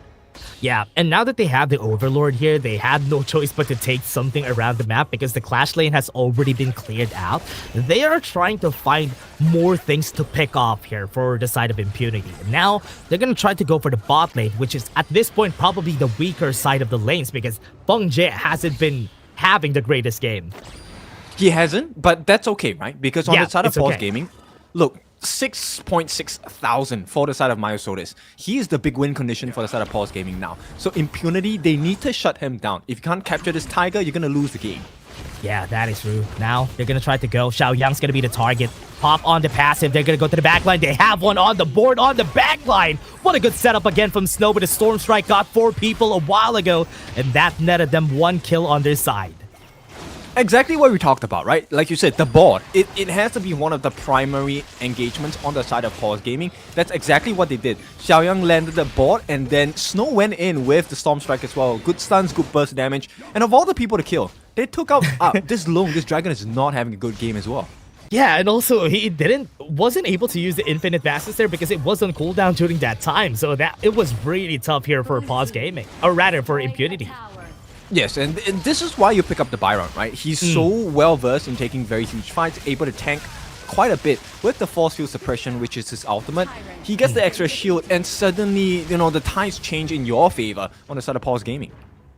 Yeah, and now that they have the Overlord here, they have no choice but to take something around the map because the Clash lane has already been cleared out. They are trying to find more things to pick off here for the side of Impunity. Now, they're going to try to go for the bot lane, which is at this point probably the weaker side of the lanes because Feng Jie hasn't been having the greatest game. He hasn't, but that's okay, right? Because on the side of Paws Gaming, look, 6.6 thousand for the side of Myosotis. He is the big win condition for the side of Paws Gaming now. So Impunity, they need to shut him down. If you can't capture this Tiger, you're going to lose the game. Yeah, that is true. Now, they're going to try to go. Xiaoyang's going to be the target. Pop on the passive. They're going to go to the backline. They have one on the board on the backline. What a good setup again from Snow, but the Storm Strike got 4 people a while ago, and that netted them 1 kill on their side. Exactly what we talked about, right? Like you said, the board. It has to be one of the primary engagements on the side of Paws Gaming. That's exactly what they did. Xiaoyang landed the board, and then Snow went in with the Storm Strike as well. Good stuns, good burst damage. And of all the people to kill, they took out this Long. This Dragon is not having a good game as well. Yeah, and also he wasn't able to use the infinite fastest there because it was on cooldown during that time. So that it was really tough here for Paws Gaming, or rather for Impunity. Yes, and this is why you pick up the Byron, right? He's so well versed in taking very huge fights, able to tank quite a bit with the force field suppression, which is his ultimate. He gets the extra shield, and suddenly, the tides change in your favor on the side of Paws Gaming.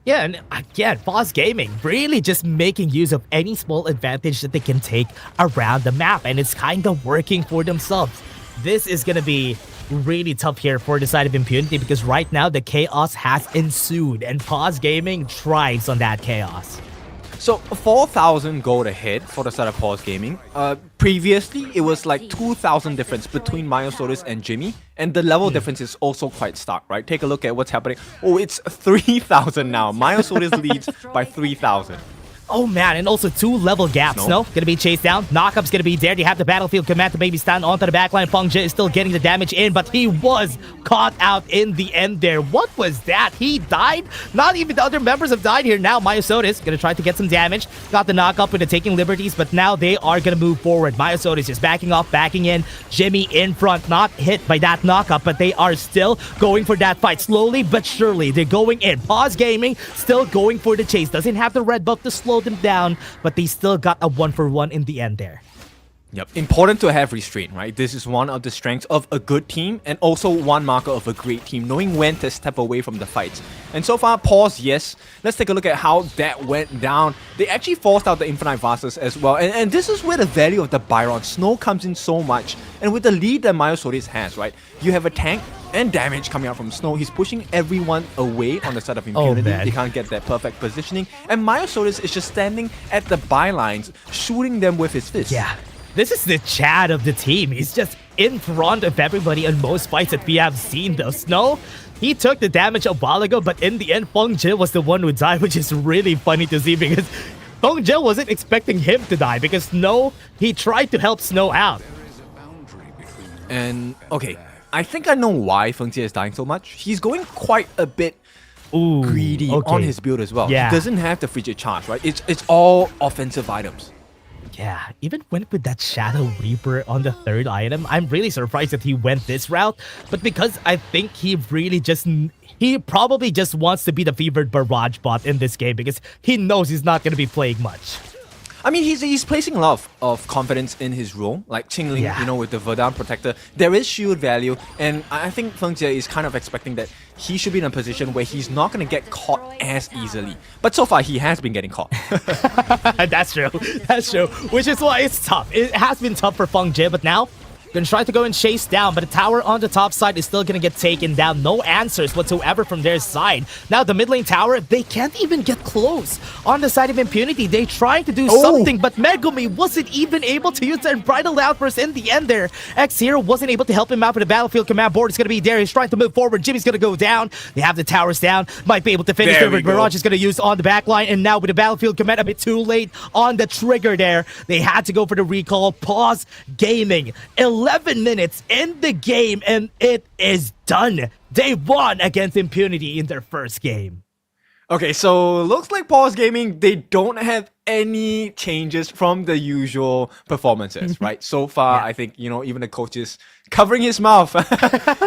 Yeah, and again, Paws Gaming really just making use of any small advantage that they can take around the map, and it's kind of working for themselves. This is going to be really tough here for the side of Impunity because right now the chaos has ensued, and Paws Gaming thrives on that chaos. So 4,000 gold ahead for the side of Paws Gaming. Previously, it was like 2,000 difference between Myosotis and Jimmy, and the level difference is also quite stark, right? Take a look at what's happening. Oh, it's 3,000 now. Myosotis leads by 3,000. Oh man, and also 2 level gaps, no? Gonna be chased down. Knockup's gonna be there. You have the battlefield command to maybe stand onto the backline. Feng Jie is still getting the damage in, but he was caught out in the end there. What was that? He died? Not even the other members have died here. Now Myosotis gonna try to get some damage. Got the knockup with the taking liberties, but now they are gonna move forward. Myosotis is backing off, backing in. Jimmy in front, not hit by that knockup, but they are still going for that fight. Slowly but surely, they're going in. Paws Gaming still going for the chase. Doesn't have the red buff to slow them down, but they still got a 1-for-1 in the end there. Yep, important to have restraint, right? This is one of the strengths of a good team and also one marker of a great team, knowing when to step away from the fights. And so far, Paws, yes. Let's take a look at how that went down. They actually forced out the Infinite Vases as well. And this is where the value of the Byron Snow comes in so much. And with the lead that Myosotis has, right? You have a tank and damage coming out from Snow. He's pushing everyone away on the side of Impunity. They can't get that perfect positioning. And Myosotis is just standing at the bylines, shooting them with his fist. Yeah. This is the Chad of the team. He's just in front of everybody in most fights that we have seen though. Snow, he took the damage a while ago, but in the end, Feng Jie was the one who died, which is really funny to see because Feng Jie wasn't expecting him to die because Snow, he tried to help Snow out. And, okay, I think I know why Feng Jie is dying so much. He's going quite a bit greedy on his build as well. Yeah. He doesn't have the frigid charge, right? It's all offensive items. Yeah, even went with that Shadow Reaper on the 3rd item. I'm really surprised that he went this route, but because I think he probably just wants to be the fevered barrage bot in this game because he knows he's not going to be playing much. I mean, he's placing a lot of confidence in his role, like Qingling, with the Verdun Protector. There is shield value, and I think Feng Jie is kind of expecting that he should be in a position where he's not going to get caught as easily. But so far, he has been getting caught. That's true. That's true. Which is why it's tough. It has been tough for Feng Jie, but now gonna try to go and chase down, but the tower on the top side is still gonna get taken down. No answers whatsoever from their side. Now the mid lane tower, they can't even get close. On the side of Impunity, they trying to do something, but Megumi wasn't even able to use their bridal outburst in the end there. X-Hero wasn't able to help him out with the battlefield command board. It's gonna be there. He's trying to move forward. Jimmy's gonna go down. They have the towers down. Might be able to finish there. Mirage is gonna use on the back line, and now with the battlefield command a bit too late on the trigger there. They had to go for the recall. Paws Gaming. 11 minutes in the game, and it is done. They won against Impunity in their first game. Okay, so looks like Paws Gaming, they don't have any changes from the usual performances, right? So far, I think, even the coach is covering his mouth.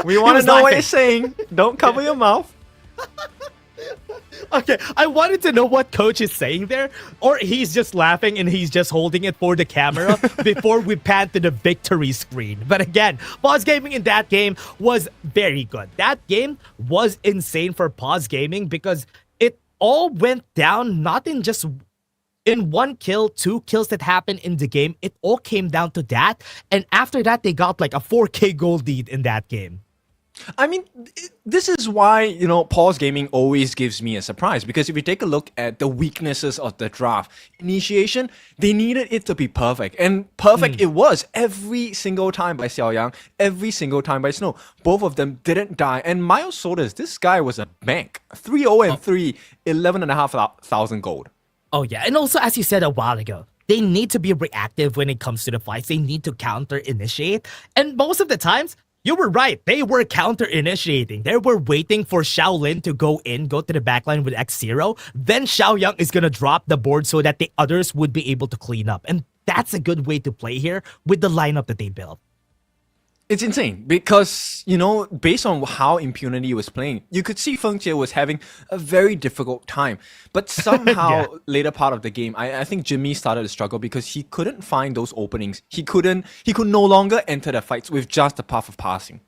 We want to know what he's saying. Don't cover your mouth. Okay, I wanted to know what coach is saying there, or he's just laughing and he's just holding it for the camera before we pan to the victory screen. But again, Paws Gaming in that game was very good. That game was insane for Paws Gaming because it all went down not in just in 1 kill, 2 kills that happened in the game. It all came down to that, and after that, they got like a 4K gold lead in that game. I mean, this is why, Paws Gaming always gives me a surprise. Because if you take a look at the weaknesses of the draft, initiation, they needed it to be perfect. And perfect it was every single time by Xiaoyang, every single time by Snow. Both of them didn't die. And Myosotis, this guy was a bank. 3-0-3, 11,500 gold. Oh yeah, and also as you said a while ago, they need to be reactive when it comes to the fights. They need to counter-initiate. And most of the times, you were right. They were counter-initiating. They were waiting for Shaolin to go to the backline with X0. Then Xiaoyang is going to drop the board so that the others would be able to clean up. And that's a good way to play here with the lineup that they built. It's insane because, you know, based on how Impunity was playing, you could see Feng Jie was having a very difficult time. But somehow, later part of the game, I think Jimmy started to struggle because he couldn't find those openings. He could no longer enter the fights with just the path of passing.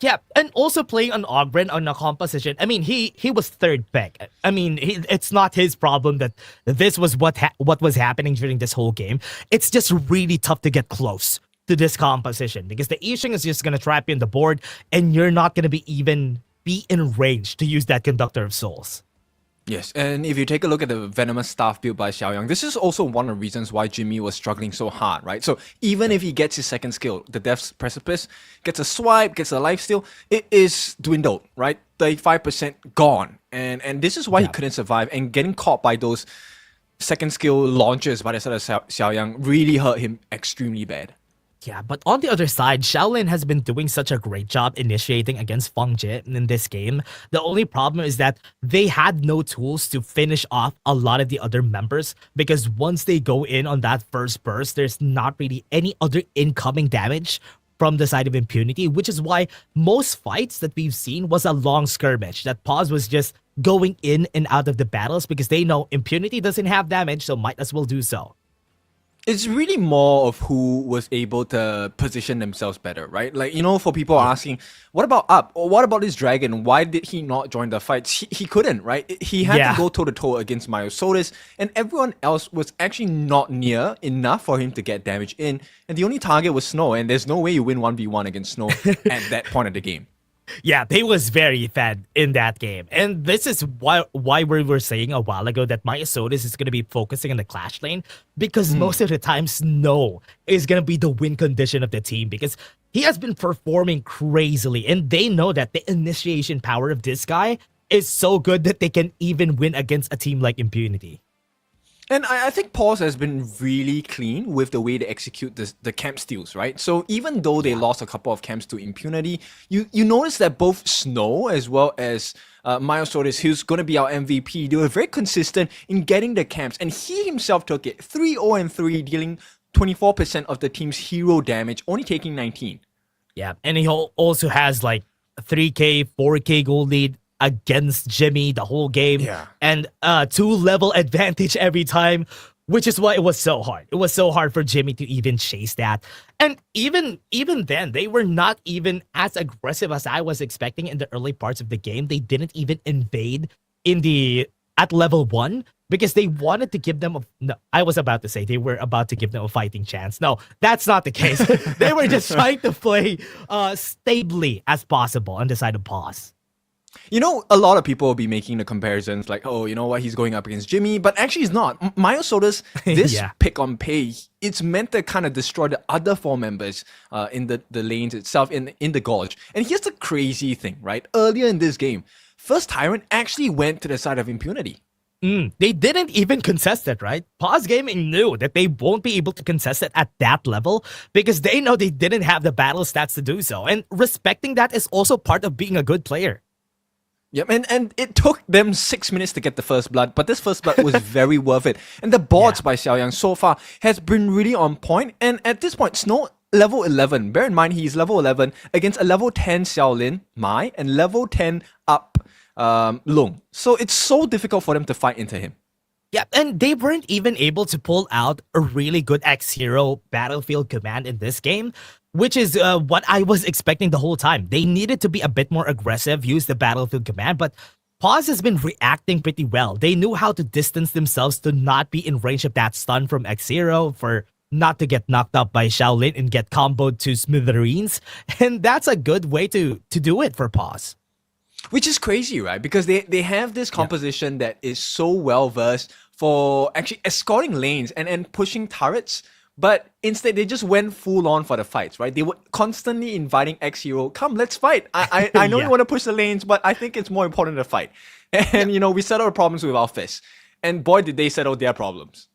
Yeah, and also playing on Ogren on a composition. I mean, he was third pick. I mean, it's not his problem that this was what was happening during this whole game. It's just really tough to get close to this composition because the Yixing is just going to trap you on the board and you're not going to even be in range to use that Conductor of Souls. Yes, and if you take a look at the Venomous Staff built by Xiaoyang, this is also one of the reasons why Jimmy was struggling so hard, right? So even if he gets his second skill, the Death's Precipice, gets a swipe, gets a lifesteal, it is dwindled, right? 35% gone. And this is why he couldn't survive, and getting caught by those second skill launches by the side of Xiaoyang really hurt him extremely bad. Yeah, but on the other side, Shaolin has been doing such a great job initiating against Feng Jie in this game. The only problem is that they had no tools to finish off a lot of the other members because once they go in on that first burst, there's not really any other incoming damage from the side of Impunity, which is why most fights that we've seen was a long skirmish, that Paws was just going in and out of the battles because they know Impunity doesn't have damage, so might as well do so. It's really more of who was able to position themselves better, right? Like, you know, for people asking, what about Up? Or what about this dragon? Why did he not join the fights? He couldn't, right? He had to go toe-to-toe against Myosotis, and everyone else was actually not near enough for him to get damage in. And the only target was Snow, and there's no way you win 1v1 against Snow at that point of the game. Yeah, they was very fed in that game. And this is why we were saying a while ago that Myosotis is going to be focusing on the Clash lane because most of the time Snow is going to be the win condition of the team because he has been performing crazily and they know that the initiation power of this guy is so good that they can even win against a team like Impunity. And I think Paws has been really clean with the way they execute the camp steals, right? So even though they lost a couple of camps to Impunity, you notice that both Snow as well as Myosotis, who's going to be our MVP, they were very consistent in getting the camps. And he himself took it 3-0-3, dealing 24% of the team's hero damage, only taking 19. Yeah, and he also has like 3k, 4k gold lead against Jimmy the whole game, and 2-level advantage every time, which is why it was so hard. It was so hard for Jimmy to even chase that. And even then, they were not even as aggressive as I was expecting in the early parts of the game. They didn't even invade at level 1 because they wanted to give them I was about to say they were about to give them a fighting chance. No, that's not the case. They were just trying to play stably as possible on the side of Paws. You know, a lot of people will be making the comparisons like, oh, you know what, he's going up against Jimmy, but actually he's not. Myosotis, this pick on pay, it's meant to kind of destroy the other 4 members in the lanes itself, in the Gorge. And here's the crazy thing, right? Earlier in this game, First Tyrant actually went to the side of Impunity. They didn't even contest it, right? Paws Gaming knew that they won't be able to contest it at that level because they know they didn't have the battle stats to do so. And respecting that is also part of being a good player. Yep, and it took them 6 minutes to get the first blood, but this first blood was very worth it. And the boards by Xiaoyang so far has been really on point. And at this point, Snow, level 11. Bear in mind, he's level 11 against a level 10 Xiaolin, Mai, and level 10 Up, Lung. So it's so difficult for them to fight into him. Yeah, and they weren't even able to pull out a really good X-Hero battlefield command in this game, which is what I was expecting the whole time. They needed to be a bit more aggressive, use the battlefield command, but Paws has been reacting pretty well. They knew how to distance themselves to not be in range of that stun from X-Hero, for not to get knocked up by Shaolin and get comboed to smithereens, and that's a good way to do it for Paws. Which is crazy, right? Because they have this composition that is so well versed for actually escorting lanes and pushing turrets, but instead they just went full on for the fights, right? They were constantly inviting X-Hero, come, let's fight. I know you want to push the lanes, but I think it's more important to fight. And, you know, we settle the problems with our fists. And boy, did they settle their problems.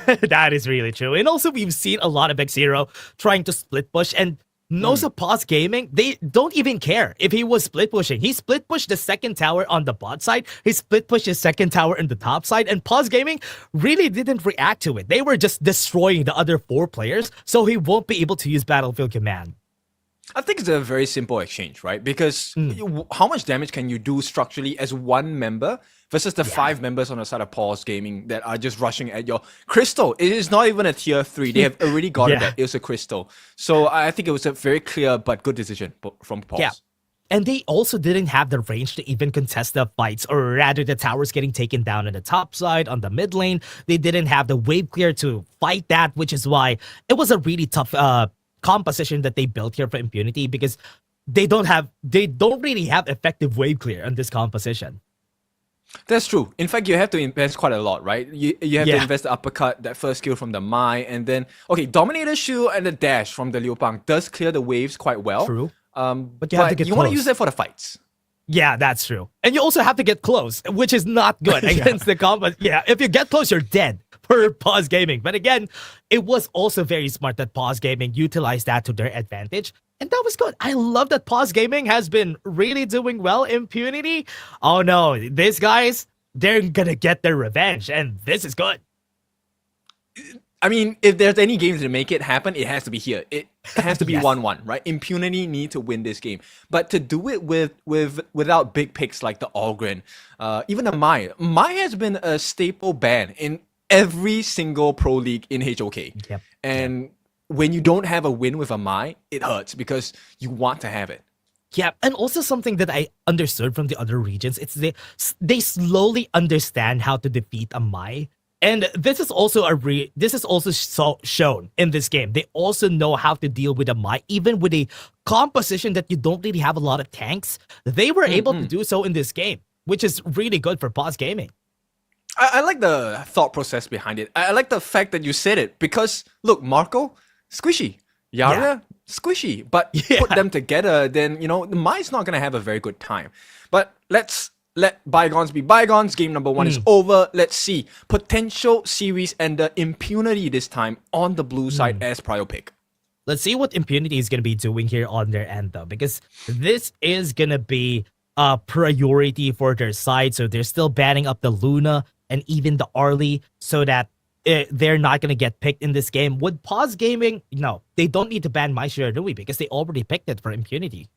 That is really true. And also, we've seen a lot of X-Hero trying to split push, and Nosa Paws Gaming, they don't even care if he was split pushing. He split pushed the second tower on the bot side. He split pushed his second tower in the top side. And Paws Gaming really didn't react to it. They were just destroying the other 4 players, so he won't be able to use Battlefield Command. I think it's a very simple exchange, right? Because how much damage can you do structurally as one member versus the 5 members on the side of Paws Gaming that are just rushing at your crystal? It is not even a tier 3. They have already got it. It was a crystal. So I think it was a very clear but good decision from Paws. Yeah. And they also didn't have the range to even contest the fights, or rather the towers getting taken down on the top side, on the mid lane. They didn't have the wave clear to fight that, which is why it was a really tough composition that they built here for Impunity, because they don't really have effective wave clear on this composition. That's true. In fact, you have to invest quite a lot, right? You have to invest the uppercut, that first skill from the Mai, and then Dominator Shield and the dash from the Liu Bang does clear the waves quite well. True. But you have to get want to close. use that for the fights. Yeah, that's true. And you also have to get close, which is not good against the combat. Yeah, if you get close, you're dead for Paws Gaming. But again, it was also very smart that Paws Gaming utilized that to their advantage. And that was good. I love that Paws Gaming has been really doing well. Impunity. Oh no, these guys, they're gonna get their revenge. And this is good. I mean, if there's any games to make it happen, it has to be here. It has to be Yes. 1-1, right? Impunity need to win this game. But to do it without big picks like the Algren, even the Mai. Mai has been a staple ban in every single pro league in HOK. Yep. And when you don't have a win with a Mai, it hurts because you want to have it. Yeah, and also something that I understood from the other regions, it's they slowly understand how to defeat a Mai. And this is also shown in this game. They also know how to deal with a Mai, even with a composition that you don't really have a lot of tanks. They were able to do so in this game, which is really good for Paws Gaming. I like the thought process behind it. I like the fact that you said it because, look, Marco, squishy. Yara, squishy. But put them together, then, the Mai's not going to have a very good time. But let's let bygones be bygones. Game number 1 is over. Let's see. Potential series and the Impunity this time on the blue side as prior pick. Let's see what Impunity is going to be doing here on their end, though, because this is going to be a priority for their side. So they're still banning up the Luna and even the Arlie so that they're not going to get picked in this game. With Paws Gaming, no, they don't need to ban My Shiranui because they already picked it for Impunity.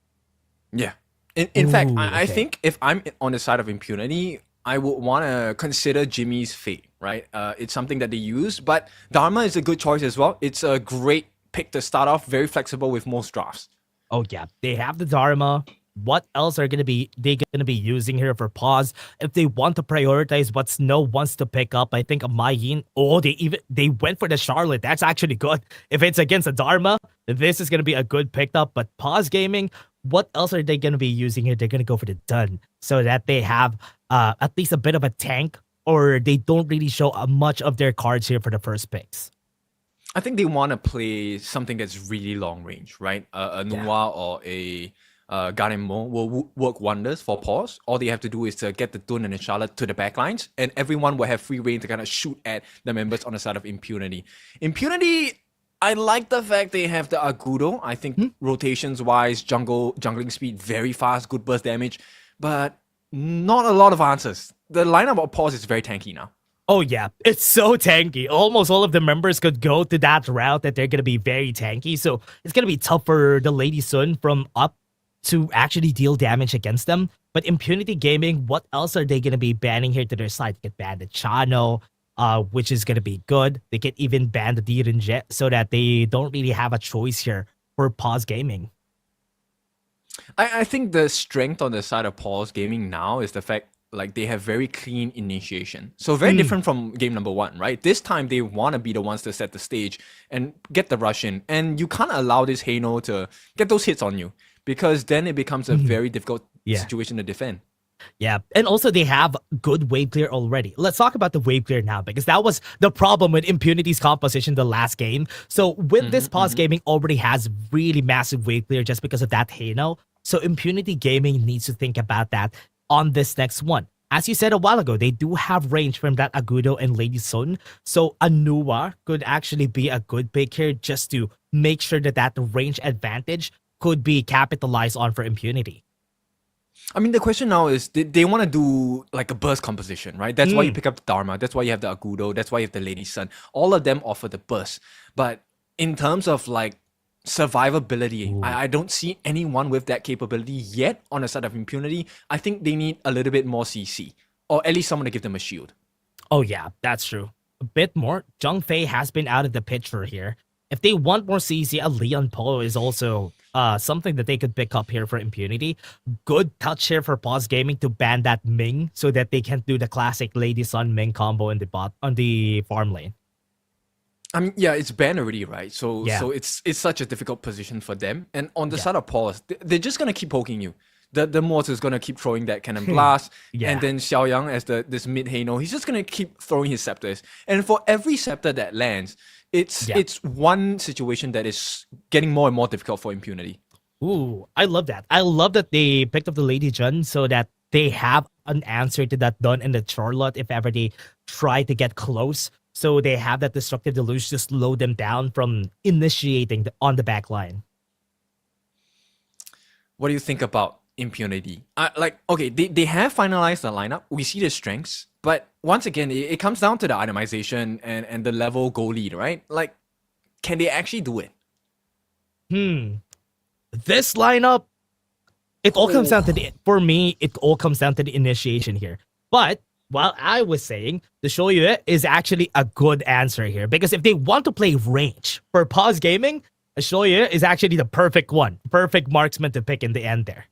Yeah. In fact, I think if I'm on the side of Impunity, I would want to consider Jimmy's Fate, right? It's something that they use, but Dharma is a good choice as well. It's a great pick to start off, very flexible with most drafts. Oh yeah, they have the Dharma. What else are they gonna be using here for Paws? If they want to prioritize what Snow wants to pick up, I think a Yin. Oh, they went for the Charlotte. That's actually good. If it's against a Dharma, this is gonna be a good pick up. But Paws Gaming, what else are they gonna be using here? They're gonna go for the Dun so that they have at least a bit of a tank, or they don't really show much of their cards here for the first picks. I think they want to play something that's really long range, right? A Noir or a Garemo will work wonders for Paws. All they have to do is to get the Dun and the Charlotte to the backlines, and everyone will have free reign to kind of shoot at the members on the side of Impunity. Impunity, I like the fact they have the Agudo. I think rotations-wise, jungling speed, very fast, good burst damage, but not a lot of answers. The lineup of Paws is very tanky now. Oh yeah, it's so tanky. Almost all of the members could go to that route that they're going to be very tanky. So it's going to be tough for the Lady Sun from up to actually deal damage against them. But Impunity Gaming, what else are they going to be banning here to their side? They could ban the Chano, which is going to be good. They could even ban the Direnjet so that they don't really have a choice here for Paws Gaming. I think the strength on the side of Paws Gaming now is the fact like they have very clean initiation. So very different from game number 1, right? This time they want to be the ones to set the stage and get the rush in. And you can't allow this Hano to get those hits on you because then it becomes a very difficult situation to defend. Yeah, and also they have good wave clear already. Let's talk about the wave clear now because that was the problem with Impunity's composition the last game. So with this Paws Gaming already has really massive wave clear just because of that Hano. So Impunity Gaming needs to think about that on this next one. As you said a while ago, they do have range from that Agudo and Lady Sun. So Anua could actually be a good pick here just to make sure that that range advantage could be capitalized on for Impunity. I mean, the question now is, they want to do like a burst composition, right? That's why you pick up the Dharma. That's why you have the Agudo. That's why you have the Lady Sun. All of them offer the burst. But in terms of like survivability, I don't see anyone with that capability yet on the side of Impunity. I think they need a little bit more CC, or at least someone to give them a shield. Oh yeah, that's true. A bit more. Zhang Fei has been out of the picture here. If they want more CC, a Leon Po is also something that they could pick up here for Impunity. Good touch here for Paws Gaming to ban that Ming so that they can't do the classic Lady Sun Ming combo in the bot on the farm lane. I mean, yeah, it's banned already, right? So Yeah. so it's such a difficult position for them. And on the side of Paws, they're just gonna keep poking you. The Morse is gonna keep throwing that cannon blast, Yeah. and then Xiaoyang as this mid Hano, he's just gonna keep throwing his scepters. And for every scepter that lands, it's one situation that is getting more and more difficult for Impunity. Ooh, I love that. I love that they picked up the Lady Jun so that they have an answer to that Dun and the Charlotte if ever they try to get close. So they have that Destructive Deluge to slow them down from initiating on the back line. What do you think about Impunity? Okay, they have finalized the lineup. We see the strengths, but once again, it comes down to the itemization and the level goal lead, right? Like, can they actually do it? This lineup, it all comes down to for me, it all comes down to the initiation here. But while I was saying, the Shoyu is actually a good answer here, because if they want to play range for Paws Gaming, a Shoyu is actually the perfect one, perfect marksman to pick in the end there.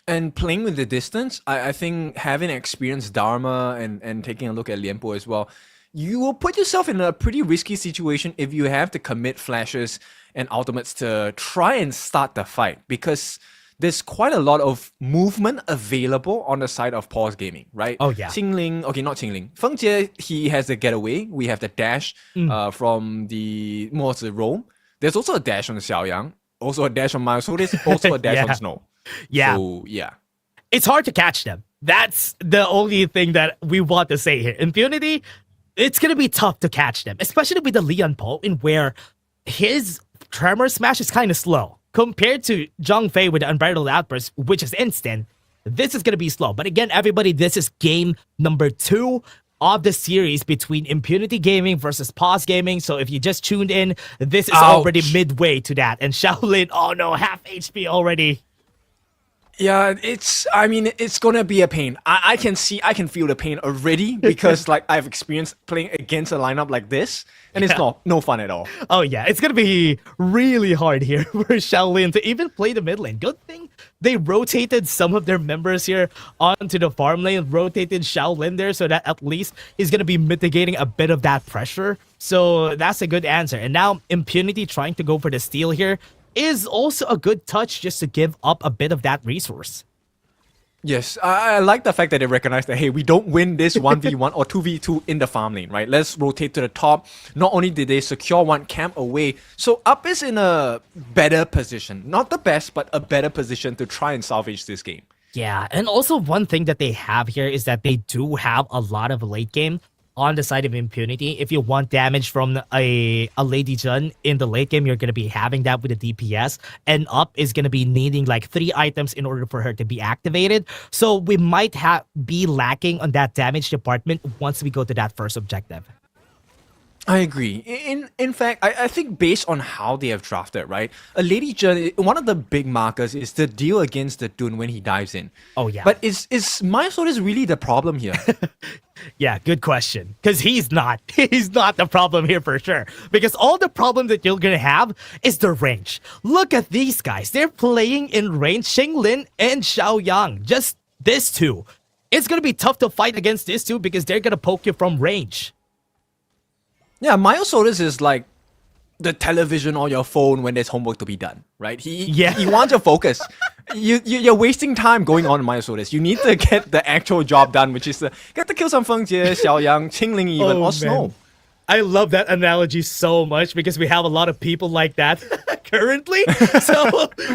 And playing with the distance, I think having experienced Dharma and taking a look at Lianpo as well, you will put yourself in a pretty risky situation if you have to commit flashes and ultimates to try and start the fight, because there's quite a lot of movement available on the side of Paws Gaming, right? Oh, yeah. Qingling, okay, not Qingling. Feng Jie, he has the getaway. We have the dash from the Mozi roam. There's also a dash on Xiaoyang, also a dash on Myosotis, also a dash on Snow. Yeah. So, yeah. It's hard to catch them. That's the only thing that we want to say here. Impunity, it's going to be tough to catch them, especially with the Leon Po, in where his Tremor Smash is kind of slow. Compared to Zhang Fei with the Unbridled Outburst, which is instant, this is going to be slow. But again, everybody, this is game number 2 of the series between Impunity Gaming versus Paws Gaming. So if you just tuned in, this is already midway to that. And Shaolin, oh no, half HP already. Yeah, it's gonna be a pain. I can feel the pain already, because like I've experienced playing against a lineup like this, and it's no fun at all. Oh yeah, it's gonna be really hard here for Shaolin to even play the mid lane. Good thing they rotated some of their members here onto the farm lane, rotated Shaolin there, so that at least he's gonna be mitigating a bit of that pressure. So that's a good answer. And now Impunity trying to go for the steal here is also a good touch, just to give up a bit of that resource. Yes, I like the fact that they recognize that, hey, we don't win this 1v1 or 2v2 in the farm lane, right? Let's rotate to the top. Not only did they secure one camp away, so Up is in a better position. Not the best, but a better position to try and salvage this game. Yeah, and also one thing that they have here is that they do have a lot of late game on the side of Impunity. If you want damage from a Lady Jun in the late game, you're going to be having that with the DPS. And Up is going to be needing like 3 items in order for her to be activated. So we might be lacking on that damage department once we go to that first objective. I agree. In fact, I think based on how they have drafted, right? A Lady Jun, one of the big markers is the deal against the Dun when he dives in. Oh, yeah. But is Myosotis really the problem here? Yeah, good question. Because he's not. He's not the problem here for sure. Because all the problem that you're going to have is the range. Look at these guys. They're playing in range. Xinglin and Xiaoyang. Just these two. It's going to be tough to fight against these two because they're going to poke you from range. Yeah, Myosotis is like the television on your phone when there's homework to be done, right? He wants your focus. You're wasting time going on Myosotis. You need to get the actual job done, which is to get to kill some Feng Jie, Xiaoyang, Qingling even, or Snow. I love that analogy so much because we have a lot of people like that currently.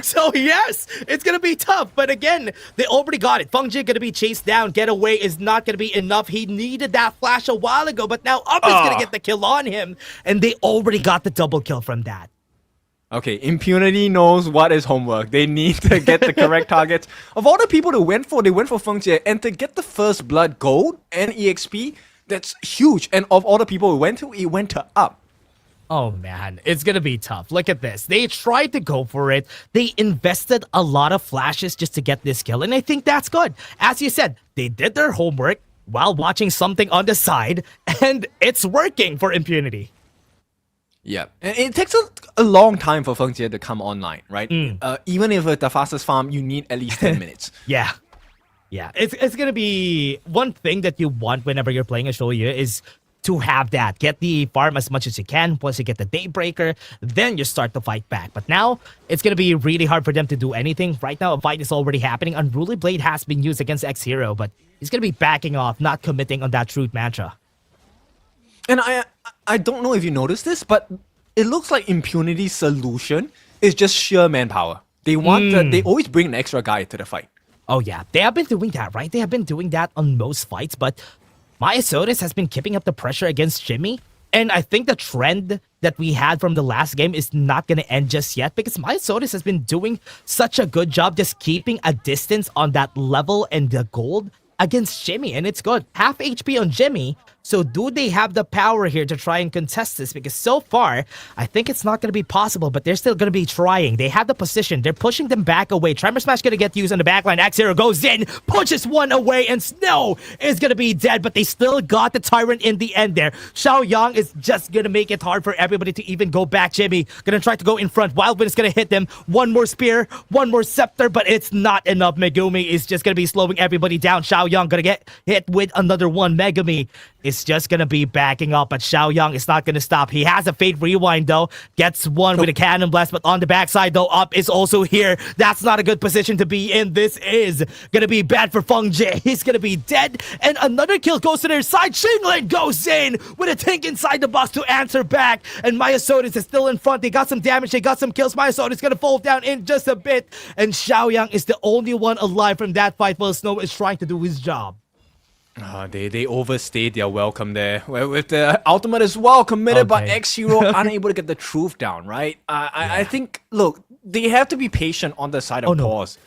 So yes, it's going to be tough. But again, they already got it. Feng Jie going to be chased down. Getaway is not going to be enough. He needed that flash a while ago, but now Up is going to get the kill on him. And they already got the double kill from that. Okay, Impunity knows what is homework. They need to get the correct targets. Of all the people they went for Feng Jie, and to get the first blood gold and EXP, that's huge. And of all the people we went to, it went to up. Oh man, it's gonna be tough. Look at this. They tried to go for it. They invested a lot of flashes just to get this kill, and I think that's good. As you said, they did their homework while watching something on the side, and it's working for Impunity. Yeah, and it takes a long time for Feng Jie to come online, right? Even if it's the fastest farm, you need at least 10 minutes. Yeah. Yeah, it's gonna be one thing that you want whenever you're playing a Shoyu is to have that. Get the farm as much as you can. Once you get the Daybreaker, then you start to fight back. But now, it's gonna be really hard for them to do anything. Right now, a fight is already happening. Unruly Blade has been used against X-Hero, but he's gonna be backing off, not committing on that Truth Mantra. And I don't know if you noticed this, but it looks like Impunity's solution is just sheer manpower. They want they always bring an extra guy to the fight. Oh yeah, they have been doing that, right? They have been doing that on most fights, but Maya Sotis has been keeping up the pressure against Jimmy. And I think the trend that we had from the last game is not going to end just yet because Maya Sotis has been doing such a good job just keeping a distance on that level and the gold against Jimmy. And it's good. Half HP on Jimmy. So do they have the power here to try and contest this? Because so far, I think it's not going to be possible, but they're still going to be trying. They have the position. They're pushing them back away. Tremor Smash going to get used on the backline. X-Hero goes in, pushes one away, and Snow is going to be dead, but they still got the Tyrant in the end there. Xiaoyang is just going to make it hard for everybody to even go back. Jimmy going to try to go in front. Wildwind is going to hit them. One more spear, one more scepter, but it's not enough. Megumi is just going to be slowing everybody down. Xiaoyang going to get hit with another one. Megumi is just going to be backing up, but Xiaoyang is not going to stop. He has a Fate Rewind, though. Gets one with a Cannon Blast, but on the backside, though, Up is also here. That's not a good position to be in. This is going to be bad for Feng Jie. He's going to be dead, and another kill goes to their side. Xingling goes in with a tank inside the box to answer back, and Maya Sotis is still in front. They got some damage. They got some kills. Maya Sotis is going to fall down in just a bit, and Xiaoyang is the only one alive from that fight while Snow is trying to do his job. They overstayed their welcome there. With the ultimate as well committed by X-Hero, unable to get the truth down, right? I think, look, they have to be patient on the side of Paws.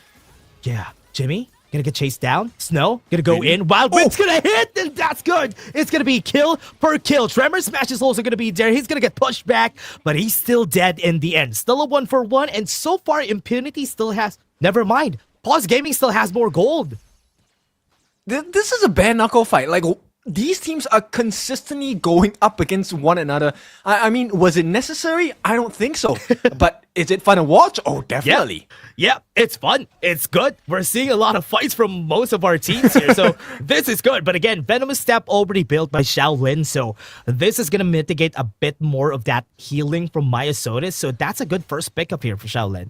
Yeah, Jimmy gonna get chased down. Snow gonna go in. Wildwind's gonna hit, and that's good. It's gonna be kill per kill. Tremor Smash is also gonna be there. He's gonna get pushed back, but he's still dead in the end. Still a 1-for-1, and so far Impunity still has. Never mind. Paws Gaming still has more gold. This is a bare knuckle fight. Like, these teams are consistently going up against one another. I mean, was it necessary? I don't think so. But is it fun to watch? Oh, definitely. Yeah, it's fun. It's good. We're seeing a lot of fights from most of our teams here, so this is good. But again, Venomous Step already built by Shaolin, so this is going to mitigate a bit more of that healing from Maya Sotis, so that's a good first pickup here for Shaolin.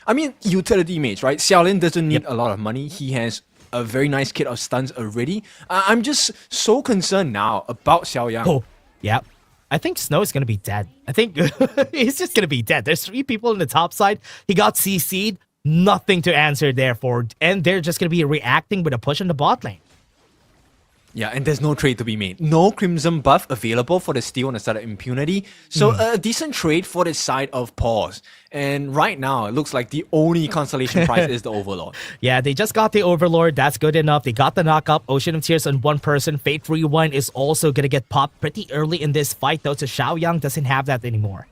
I mean, utility mage, right? Xiaolin doesn't need a lot of money. He has a very nice kit of stuns already. I'm just so concerned now about Xiaoyang. Oh, yeah. I think Snow is going to be dead. I think he's just going to be dead. There's 3 people on the top side. He got CC'd. Nothing to answer there for. And they're just going to be reacting with a push in the bot lane. Yeah, and there's no trade to be made. No Crimson buff available for the steal on the side of Impunity. So a decent trade for the side of Paws. And right now, it looks like the only consolation prize is the Overlord. Yeah, they just got the Overlord. That's good enough. They got the knockup. Ocean of Tears on one person. Fate Rewind is also going to get popped pretty early in this fight, though. So Xiaoyang doesn't have that anymore.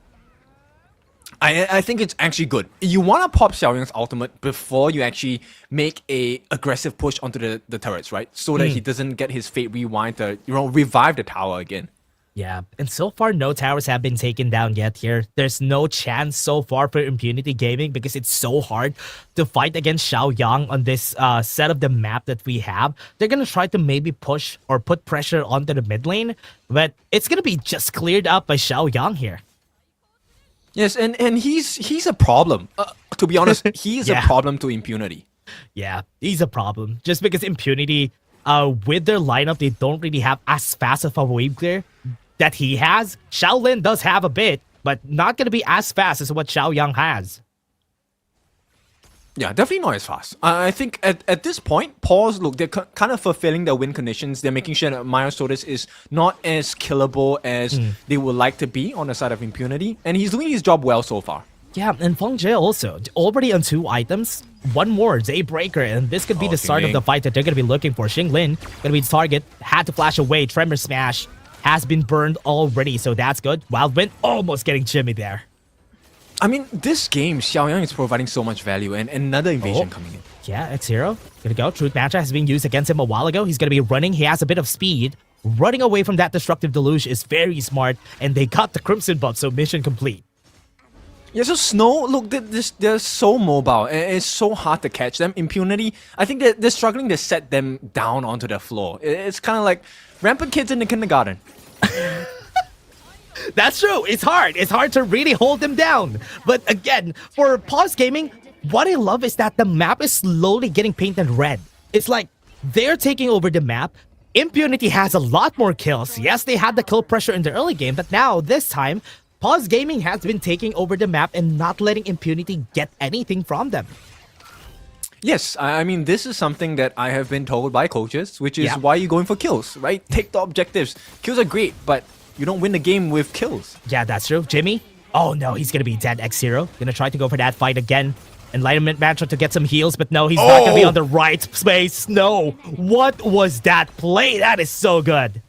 I think it's actually good. You want to pop Xiaoyang's ultimate before you actually make a aggressive push onto the turrets, right? So that he doesn't get his Fate Rewind to, revive the tower again. Yeah, and so far no towers have been taken down yet here. There's no chance so far for Impunity Gaming because it's so hard to fight against Xiaoyang on this set of the map that we have. They're going to try to maybe push or put pressure onto the mid lane, but it's going to be just cleared up by Xiaoyang here. Yes, and he's a problem. To be honest, he is a problem to Impunity. Yeah, he's a problem. Just because Impunity, with their lineup, they don't really have as fast of a wave clear that he has. Shaolin does have a bit, but not going to be as fast as what Xiaoyang has. Yeah, definitely not as fast. I think at this point, Paws, look, they're kind of fulfilling their win conditions. They're making sure that Myosotis is not as killable as they would like to be on the side of Impunity. And he's doing his job well so far. Yeah, and Feng Jie also, already on 2 items. One more, Daybreaker, and this could be the start of the fight that they're going to be looking for. Xinglin going to be the target, had to flash away. Tremor Smash has been burned already, so that's good. Wild Wind almost getting Jimmy there. I mean, this game, Xiaoyang is providing so much value, and another invasion coming in. Yeah, X0, gonna go. Truth Mantra has been used against him a while ago. He's gonna be running. He has a bit of speed. Running away from that Destructive Deluge is very smart, and they got the Crimson buff, so mission complete. Yeah, so Snow, look, they're so mobile, and it's so hard to catch them. Impunity, I think they're struggling to set them down onto the floor. It's kind of like rampant kids in the kindergarten. That's true. It's hard. It's hard to really hold them down. But again, for Paws Gaming, what I love is that the map is slowly getting painted red. It's like they're taking over the map. Impunity has a lot more kills. Yes, they had the kill pressure in the early game, but now, this time, Paws Gaming has been taking over the map and not letting Impunity get anything from them. Yes, I mean, this is something that I have been told by coaches, which is why you're going for kills, right? Take the objectives. Kills are great, but you don't win the game with kills. Yeah, that's true. Jimmy? Oh no, he's gonna be dead. X0 gonna try to go for that fight again. Enlightenment Mantra to get some heals, but no, he's not gonna be on the right space. No. What was that play? That is so good.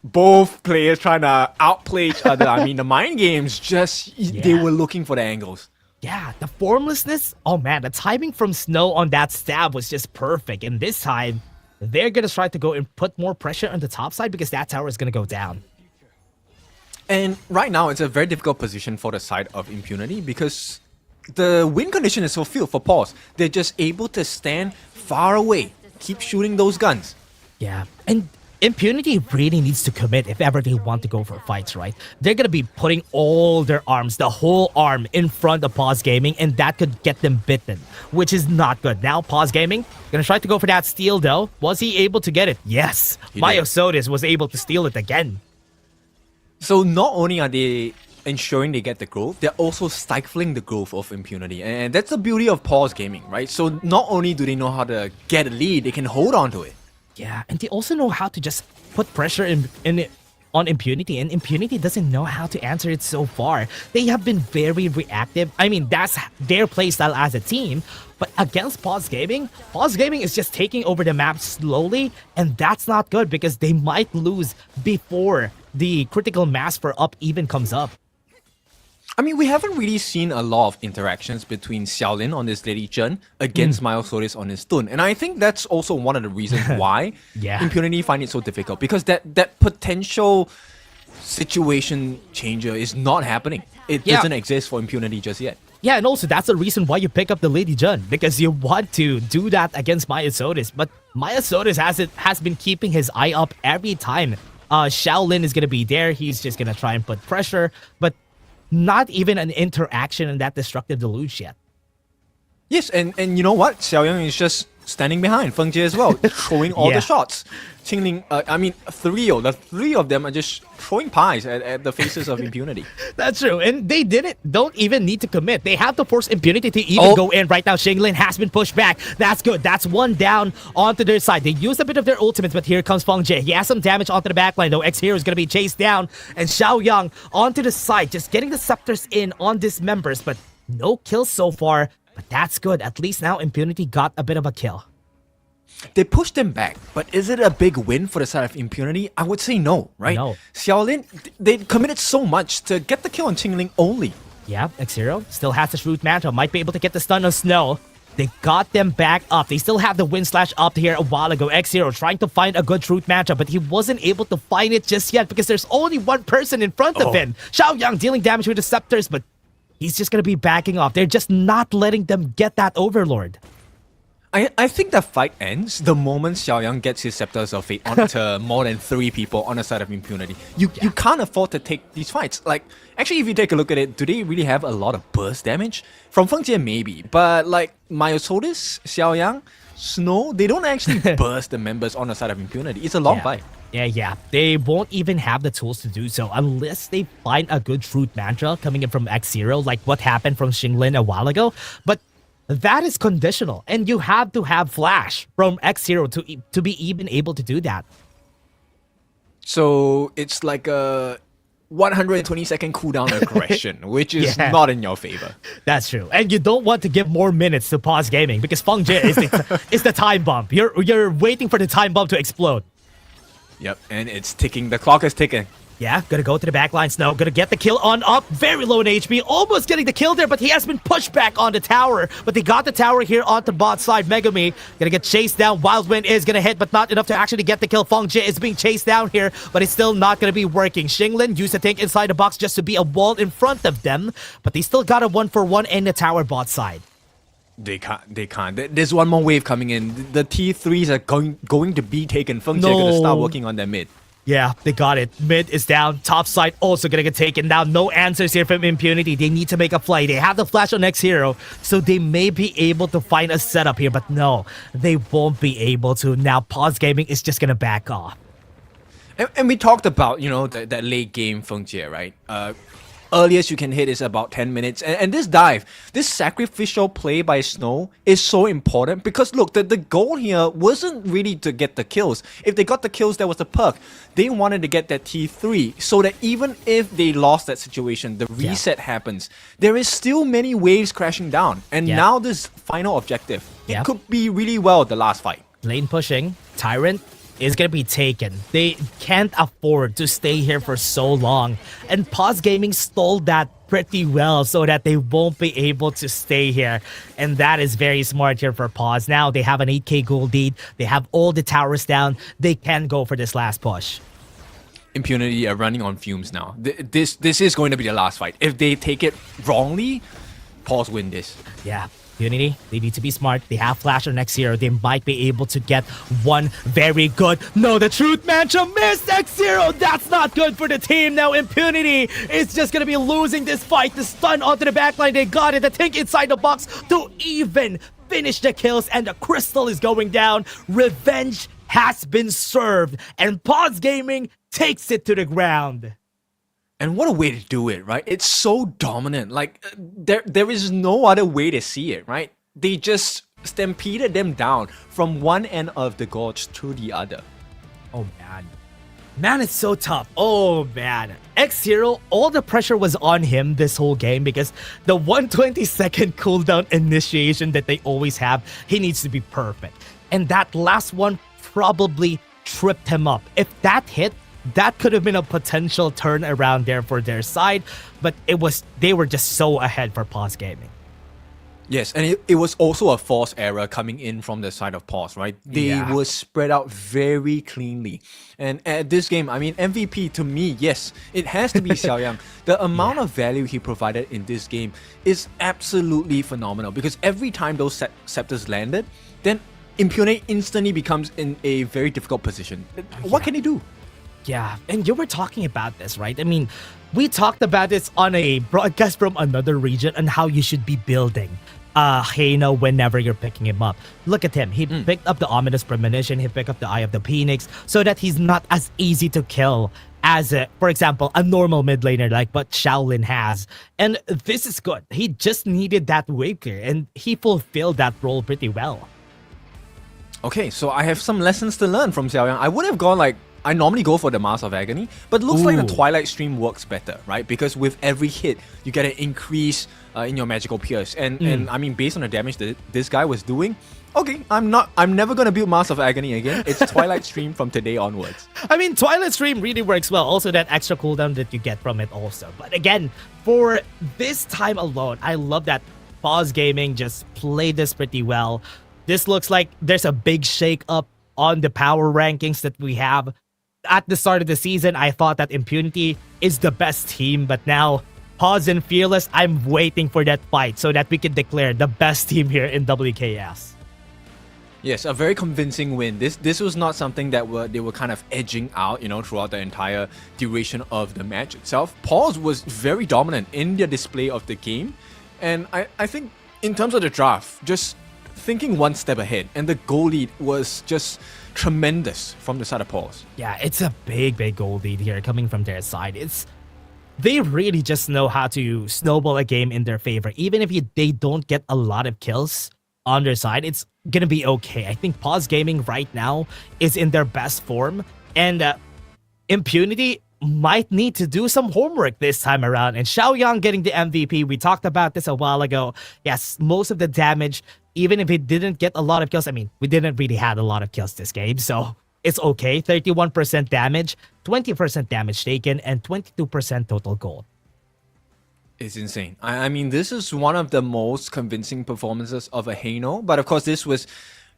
Both players trying to outplay each other. I mean, the mind games just, they were looking for the angles. Yeah, the formlessness. Oh man, the timing from Snow on that stab was just perfect. And this time, they're gonna try to go and put more pressure on the top side because that tower is gonna go down. And right now, it's a very difficult position for the side of Impunity because the win condition is fulfilled for Paws. They're just able to stand far away, keep shooting those guns. Yeah, and Impunity really needs to commit if ever they want to go for fights, right? They're gonna be putting all their arms, the whole arm, in front of Paws Gaming, and that could get them bitten, which is not good. Now, Paws Gaming gonna try to go for that steal, though. Was he able to get it? Yes. Myosotis was able to steal it again. So not only are they ensuring they get the growth, they're also stifling the growth of Impunity. And that's the beauty of Paws Gaming, right? So not only do they know how to get a lead, they can hold on to it. Yeah, and they also know how to just put pressure on Impunity, and Impunity doesn't know how to answer it so far. They have been very reactive. I mean, that's their playstyle as a team, but against Paws Gaming is just taking over the map slowly, and that's not good because they might lose before the critical mass for up even comes up. I mean, we haven't really seen a lot of interactions between Xiaolin on this Lady Zhen against Myosotis on his Tun. And I think that's also one of the reasons why Impunity find it so difficult. Because that potential situation changer is not happening. It doesn't exist for Impunity just yet. Yeah, and also that's the reason why you pick up the Lady Zhen, because you want to do that against Myosotis. But Myosotis has been keeping his eye up every time. Xiaolin is going to be there. He's just going to try and put pressure. But not even an interaction in that Destructive Deluge yet. Yes, and you know what? Xiaoyang is just standing behind Feng Jie as well, throwing all the shots. Qingling, I mean, the three of them are just throwing pies at the faces of Impunity. That's true, and they don't even need to commit. They have to force Impunity to even go in right now. Xinglin has been pushed back. That's good. That's one down onto their side. They used a bit of their ultimates, but here comes Feng Jie. He has some damage onto the backline, though. X-Hero is going to be chased down, and Xiaoyang onto the side, just getting the scepters in on dismembers, but no kills so far. But that's good. At least now Impunity got a bit of a kill. They pushed them back, but is it a big win for the side of Impunity? I would say no, right? No. Xiaolin, they committed so much to get the kill on Qingling only. Yeah, X-Hero still has the Shrewd Mantle. Might be able to get the stun on Snow. They got them back up. They still have the Wind Slash up here a while ago. X-Hero trying to find a good Truth Mantra, but he wasn't able to find it just yet because there's only one person in front of him. Xiaoyang dealing damage with the Scepters, but he's just going to be backing off. They're just not letting them get that Overlord. I think that fight ends the moment Xiaoyang gets his Scepters of Fate onto more than 3 people on the side of Impunity. You can't afford to take these fights. Like, actually, if you take a look at it, do they really have a lot of burst damage? From Feng Jie, maybe. But like, Myosotis, Xiaoyang, Snow, they don't actually burst the members on the side of Impunity. It's a long fight. Yeah. They won't even have the tools to do so unless they find a good Truth Mantra coming in from X-Zero, like what happened from Xinglin a while ago. But that is conditional, and you have to have flash from X0 to be even able to do that. So it's like a 120-second cooldown aggression, which is Yeah. not in your favor. That's true, and you don't want to give more minutes to Paws Gaming because Feng Jie is the time bomb. You're waiting for the time bomb to explode. Yep, and it's ticking. The clock is ticking. Yeah, gonna go to the back line. Snow gonna get the kill on up. Very low in HP. Almost getting the kill there, but he has been pushed back on the tower. But they got the tower here on the bot side. Megami gonna get chased down. Wildwind is gonna hit, but not enough to actually get the kill. Feng Jie is being chased down here, but it's still not gonna be working. Xinglin used a tank inside the box just to be a wall in front of them, but they still got a 1-for-1 in the tower bot side. They can't. There's one more wave coming in. The T3s are going to be taken. Feng Jie gonna start working on their mid. Yeah, they got it. Mid is down. Top side also gonna get taken down. No answers here from Impunity. They need to make a play. They have the flash on X Hero, so they may be able to find a setup here, but no, they won't be able to. Now, Paws Gaming is just gonna back off. And we talked about, that late game Feng Jie, right? Earliest you can hit is about 10 minutes. And this dive, this sacrificial play by Snow is so important because look, the goal here wasn't really to get the kills. If they got the kills, that was the perk. They wanted to get that T3 so that even if they lost that situation, the reset happens. There is still many waves crashing down. And now this final objective, it could be really well the last fight. Lane pushing, Tyrant is gonna be taken. They can't afford to stay here for so long. And Paws Gaming stole that pretty well so that they won't be able to stay here. And that is very smart here for Paws. Now they have an 8k gold lead. They have all the towers down. They can go for this last push. Impunity are running on fumes now. This is going to be the last fight. If they take it wrongly, Paws win this. Yeah. Unity, they need to be smart. They have Flash on X-Zero. They might be able to get one very good. No, the Truth Mantra missed X-Zero. That's not good for the team. Now Impunity is just going to be losing this fight. The stun onto the backline. They got it. The tank inside the box to even finish the kills. And the crystal is going down. Revenge has been served. And Paws Gaming takes it to the ground. And what a way to do it, right? It's so dominant. Like, there is no other way to see it, right? They just stampeded them down from one end of the gorge to the other. Oh, man. Man, it's so tough. Oh, man. X-Zero, all the pressure was on him this whole game because the 120-second cooldown initiation that they always have, he needs to be perfect. And that last one probably tripped him up. If that hit, that could have been a potential turnaround there for their side, but they were just so ahead for Paws Gaming. Yes, and it was also a force error coming in from the side of Paws, right? They were spread out very cleanly. And at this game, I mean, MVP to me, yes, it has to be Xiaoyang. The amount of value he provided in this game is absolutely phenomenal because every time those scepters landed, then Impunity instantly becomes in a very difficult position. What can he do? Yeah, and you were talking about this, right? I mean, we talked about this on a broadcast from another region and how you should be building Hano whenever you're picking him up. Look at him. He picked up the Ominous Premonition. He picked up the Eye of the Phoenix so that he's not as easy to kill as, for example, a normal mid laner like what Shaolin has. And this is good. He just needed that wave clear, and he fulfilled that role pretty well. Okay, so I have some lessons to learn from Xiaoyang. I would have gone like, I normally go for the Mask of Agony, but it looks like the Twilight Stream works better, right? Because with every hit, you get an increase in your magical pierce. And I mean, based on the damage that this guy was doing, okay, I'm never gonna build Mask of Agony again. It's Twilight Stream from today onwards. I mean, Twilight Stream really works well. Also, that extra cooldown that you get from it also. But again, for this time alone, I love that Paws Gaming just played this pretty well. This looks like there's a big shake up on the power rankings that we have. At the start of the season, I thought that Impunity is the best team, but now Paws and Fearless, I'm waiting for that fight so that we can declare the best team here in WKS. Yes, a very convincing win. This was not something that they were kind of edging out, throughout the entire duration of the match itself. Paws was very dominant in their display of the game, and I think in terms of the draft, just thinking one step ahead, and the goal lead was just tremendous from the side of Paws. Yeah, it's a big goal lead here coming from their side. they really just know how to snowball a game in their favor. Even if they don't get a lot of kills on their side, it's gonna be okay. I think Paws Gaming right now is in their best form, and Impunity might need to do some homework this time around. And Xiaoyang getting the MVP, we talked about this a while ago. Yes, most of the damage, even if he didn't get a lot of kills, I mean, we didn't really have a lot of kills this game, so it's okay. 31% damage, 20% damage taken, and 22% total gold. It's insane. I mean, this is one of the most convincing performances of a Hano, but of course this was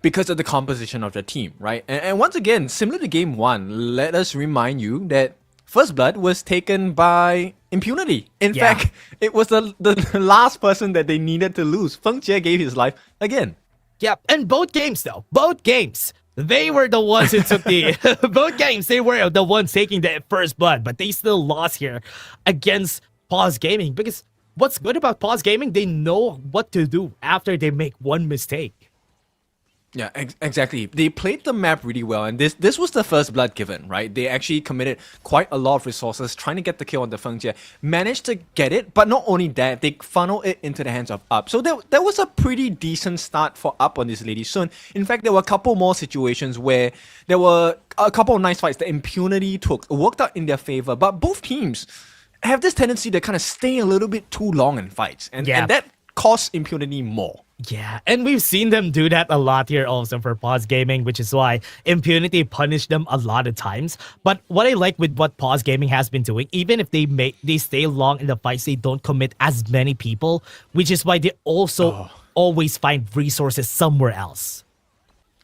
because of the composition of the team, right? And once again, similar to game 1, let us remind you that First Blood was taken by Impunity. In fact, it was the last person that they needed to lose. Feng Jie gave his life again. Yeah, and both games though, both games, they were the ones who took the both games. They were the ones taking the First Blood, but they still lost here against Paws Gaming, because what's good about Paws Gaming, they know what to do after they make one mistake. Yeah, exactly. They played the map really well, and this was the first blood given, right? They actually committed quite a lot of resources trying to get the kill on the Feng Jie. Managed to get it, but not only that, they funneled it into the hands of Up. So that was a pretty decent start for Up on this Lady Sun. In fact, there were a couple more situations where there were a couple of nice fights that Impunity took, worked out in their favor, but both teams have this tendency to kind of stay a little bit too long in fights, and that costs Impunity more. Yeah, and we've seen them do that a lot here also for Paws Gaming, which is why Impunity punished them a lot of times. But what I like with what Paws Gaming has been doing, even if they stay long in the fights, they don't commit as many people, which is why they also always find resources somewhere else.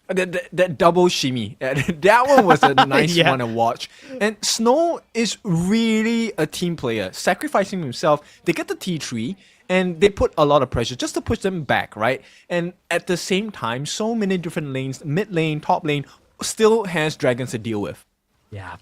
That double shimmy, that one was a nice one to watch. And Snow is really a team player, sacrificing himself. They get the T3, and they put a lot of pressure just to push them back, right? And at the same time, so many different lanes, mid lane, top lane, still has dragons to deal with. Yeah.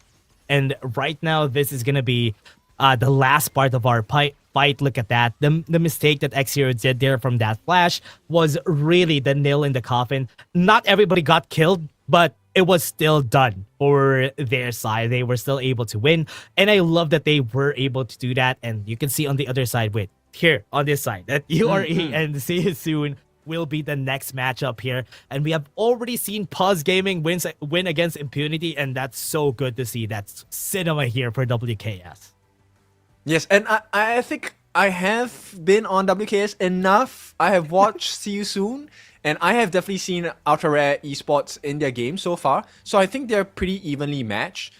And right now, this is going to be the last part of our fight. Look at that. The mistake that X-Hero did there from that flash was really the nail in the coffin. Not everybody got killed, but it was still done for their side. They were still able to win. And I love that they were able to do that. And you can see on the other side, wait, here on this side, that URE and See You Soon will be the next matchup here. And we have already seen Paws Gaming win against Impunity, and that's so good to see. That's cinema here for WKS. Yes, and I think I have been on WKS enough. I have watched See You Soon, and I have definitely seen Ultra Rare Esports in their game so far. So I think they're pretty evenly matched.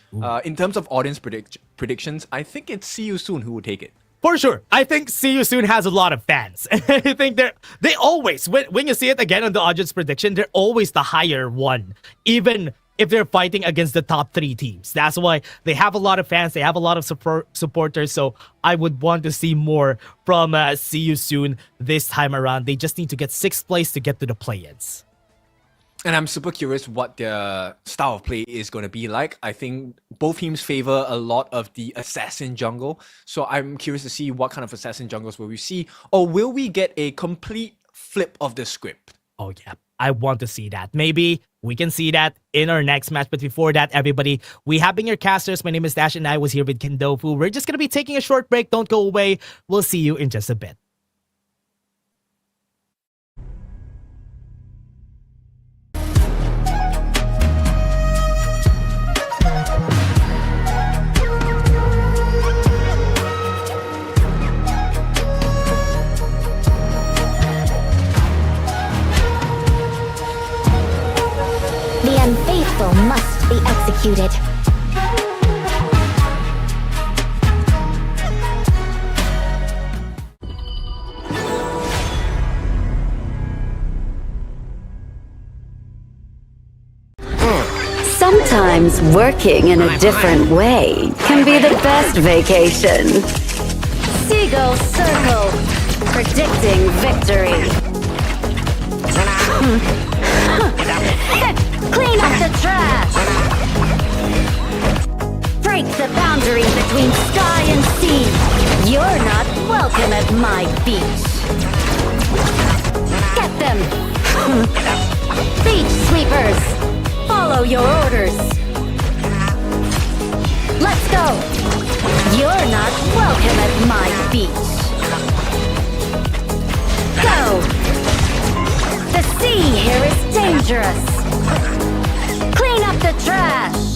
In terms of audience predictions, I think it's See You Soon who will take it. For sure. I think See You Soon has a lot of fans. I think they always, when you see it again on the audience prediction, they're always the higher one, even if they're fighting against the top 3 teams. That's why they have a lot of fans, they have a lot of supporters, so I would want to see more from See You Soon this time around. They just need to get 6th place to get to the play-ins. And I'm super curious what their style of play is going to be like. I think both teams favor a lot of the assassin jungle. So I'm curious to see what kind of assassin jungles will we see. Or will we get a complete flip of the script? Oh yeah, I want to see that. Maybe we can see that in our next match. But before that, everybody, we have been your casters. My name is Dash and I was here with Kendofu. We're just going to be taking a short break. Don't go away. We'll see you in just a bit. The Unfaithful must be executed. Sometimes working in a different way can be the best vacation. Seagull Circle, predicting victory. Clean up the trash! Break the boundary between sky and sea. You're not welcome at my beach. Get them! Beach sweepers! Follow your orders. Let's go! You're not welcome. Welcome at my beach. Go! The sea here is dangerous. Clean up the trash.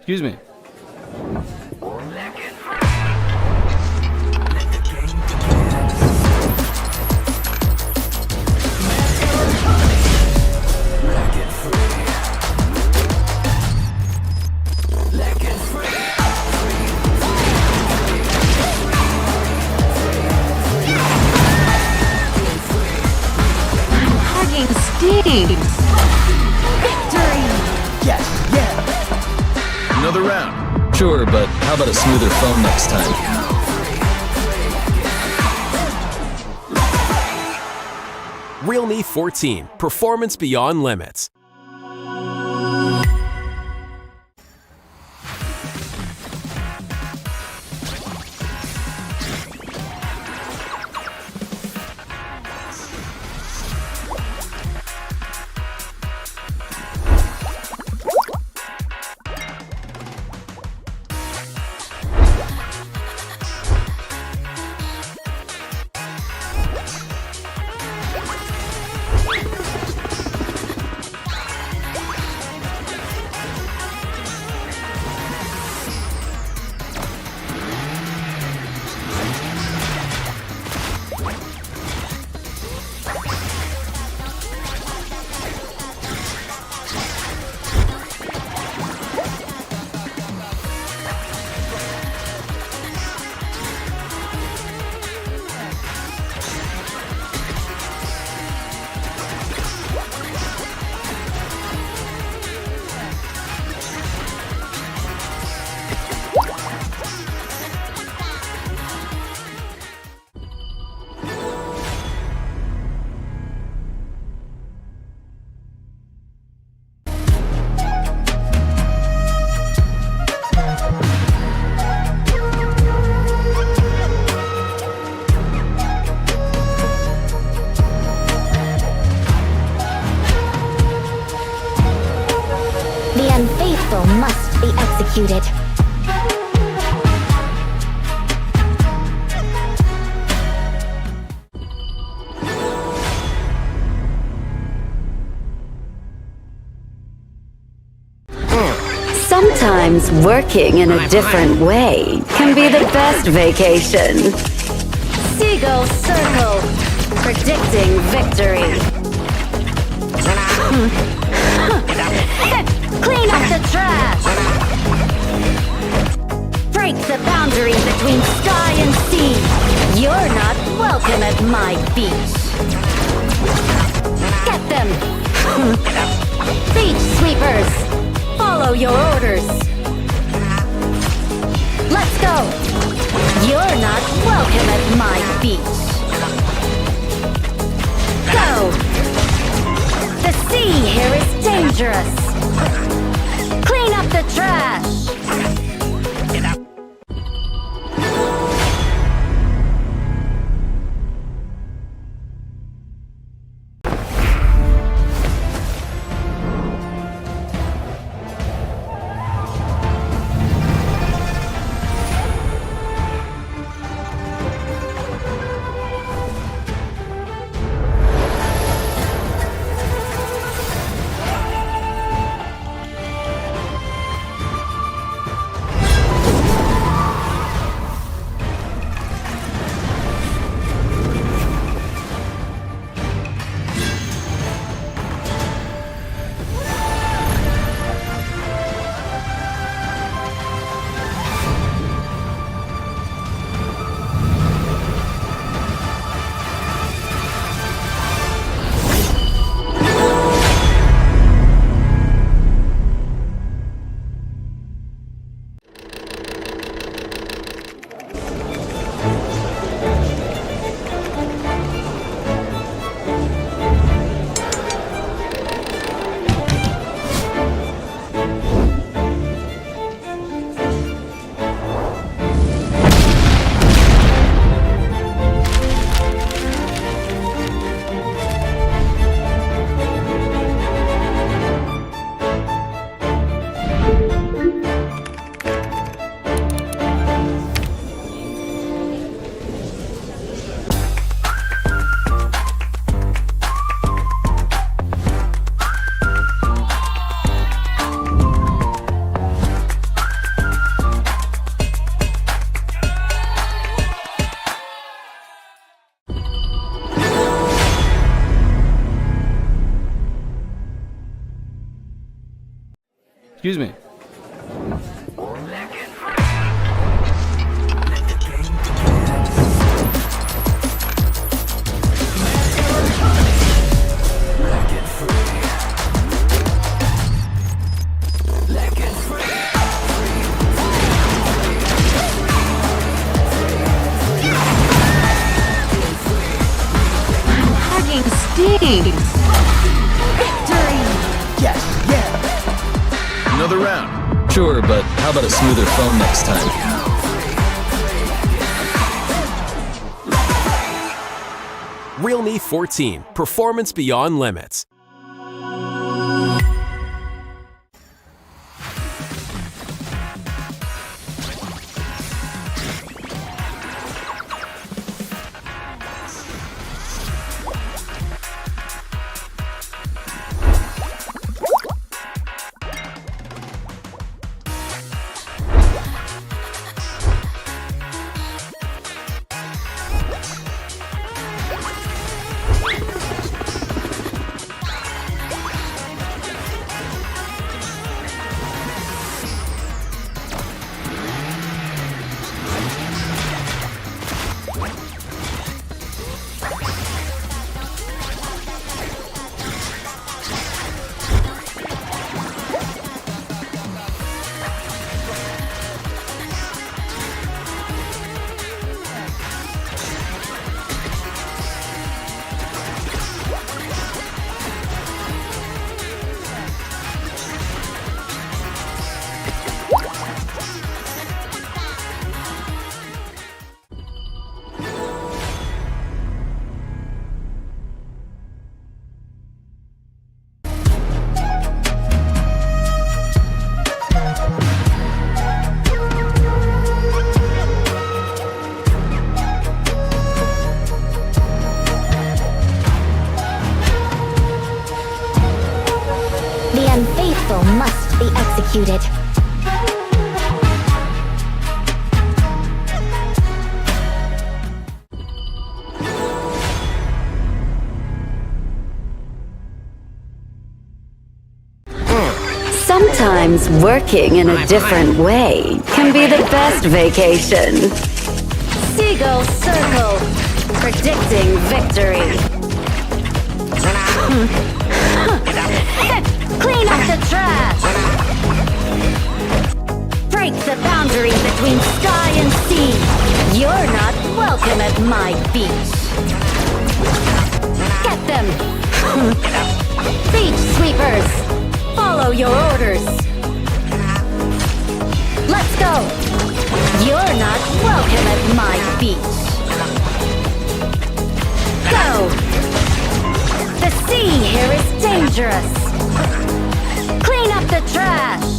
Excuse me. Hugging stings. Victory! Another round. Sure, but how about a smoother phone next time? Realme 14. Performance beyond limits. The unfaithful must be executed. Sometimes working in a different way can be the best vacation. Seagull circle, predicting victory. Clean up the trash! Break the boundary between sky and sea. You're not welcome. welcome at my beach. Get them! Beach sweepers! Follow your orders! Let's go! You're not welcome at my beach. Go! The sea here is dangerous! Clean up the trash! Excuse me. Hugging stings. Victory! Another round. Sure, but how about a smoother phone next time? Realme 14, performance beyond limits. The unfaithful must be executed. Sometimes working in a different way can be the best vacation. Seagull circle, predicting victory. Clean up the trash. Break the boundary between sky and sea. You're not welcome at my beach. Get them. Beach sweepers, follow your orders. Let's go. You're not welcome at my beach. Go. The sea here is dangerous. Clean up the trash.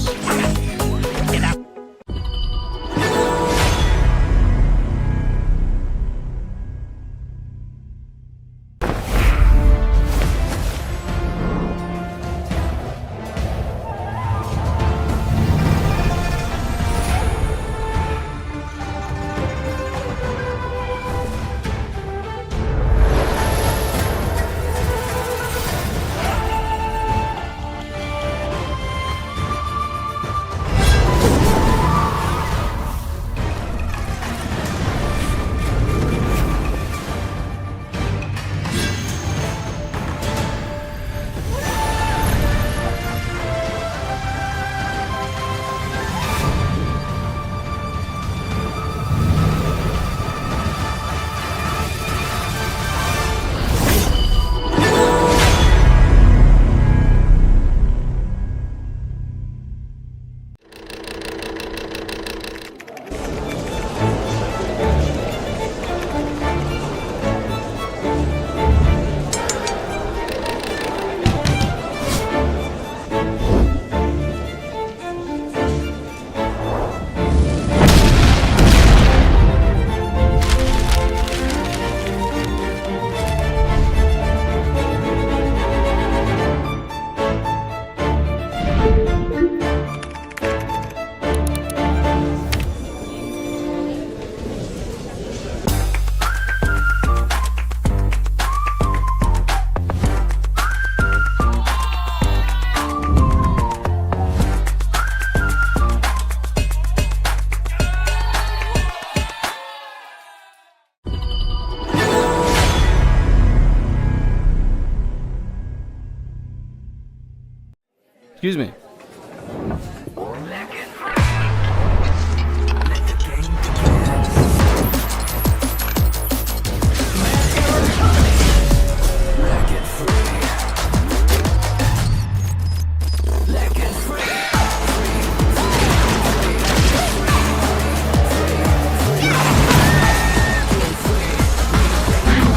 Excuse me.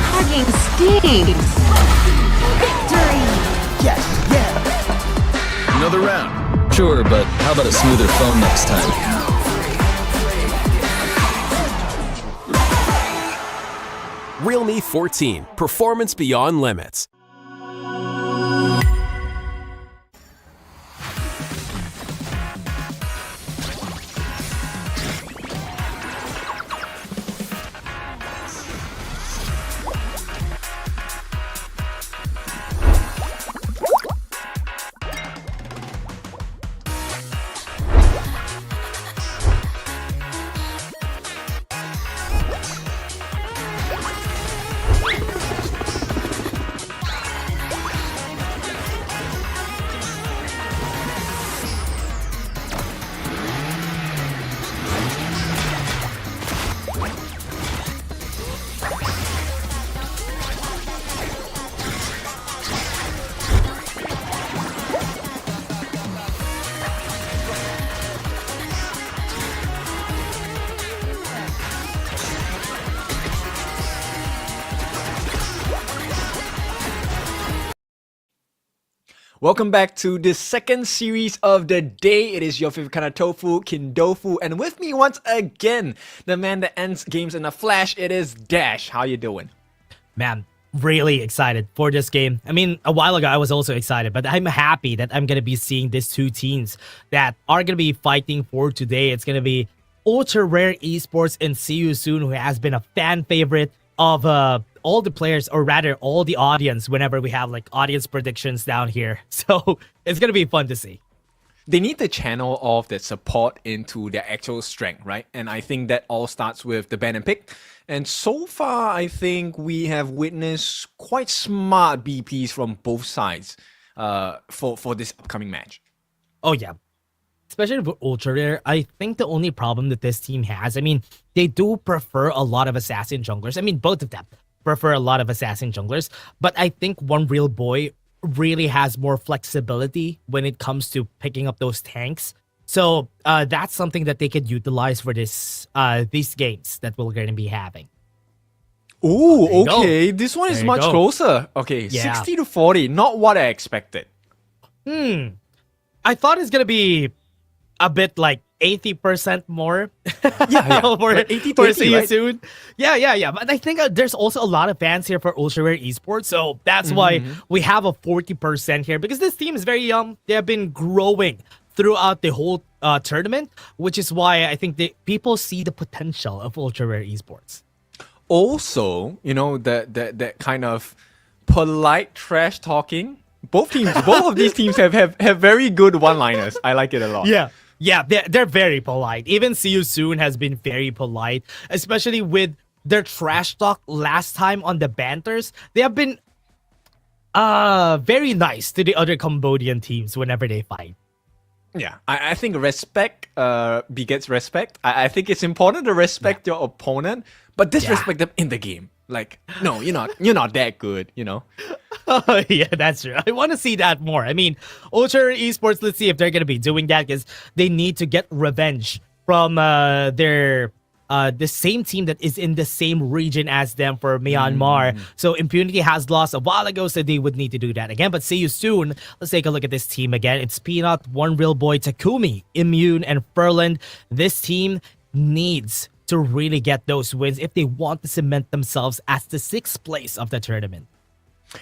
Hugging stings. Victory. Another round. Sure, but how about a smoother phone next time? Realme 14, performance beyond limits. Welcome back to the second series of the day. It is your favorite kind of tofu, Kindofu, and with me once again, the man that ends games in a flash. It is Dash. How you doing? Man, really excited for this game. I mean, a while ago I was also excited, but I'm happy that I'm gonna be seeing these two teams that are gonna be fighting for today. It's gonna be Ultra Rare Esports and See You Soon, who has been a fan favorite of all the players, or rather all the audience, whenever we have like audience predictions down here. So it's gonna be fun to see. They need to channel off that support into their actual strength, right? And I think that all starts with the ban and pick. And so far, I think we have witnessed quite smart BPs from both sides for this upcoming match. Oh yeah. Especially with Ultra Rare, I think the only problem that this team has, I mean, they do prefer a lot of assassin junglers. I mean, both of them prefer a lot of assassin junglers, but I think One Real Boy really has more flexibility when it comes to picking up those tanks. So that's something that they could utilize for these games that we're going to be having. Oh, okay. This one is much closer. Okay, Yeah. 60 to 40. Not what I expected. I thought it's going to be a bit like 80% more. Yeah. for, Like 80 for 20, See You right? Soon. Yeah. But I think there's also a lot of fans here for Ultra Rare Esports. So that's why we have a 40% here, because this team is very young. They have been growing throughout the whole tournament, which is why I think people see the potential of Ultra Rare Esports. Also, you know, that kind of polite trash talking. Both of these teams have very good one-liners. I like it a lot. Yeah, they're very polite. Even See You Soon has been very polite, especially with their trash talk last time on the banters. They have been very nice to the other Cambodian teams whenever they fight. Yeah, I think respect begets respect. I think it's important to respect your opponent, but disrespect them in the game. Like, no, you're not that good, you know? Yeah, that's true. I want to see that more. I mean, Ultra Rare Esports, let's see if they're going to be doing that, because they need to get revenge from the same team that is in the same region as them for Myanmar. So Impunity has lost a while ago, so they would need to do that again. But See You Soon. Let's take a look at this team again. It's Peanut, One Real Boy, Takumi, Immune, and Furland. This team needs to really get those wins if they want to cement themselves as the 6th place of the tournament.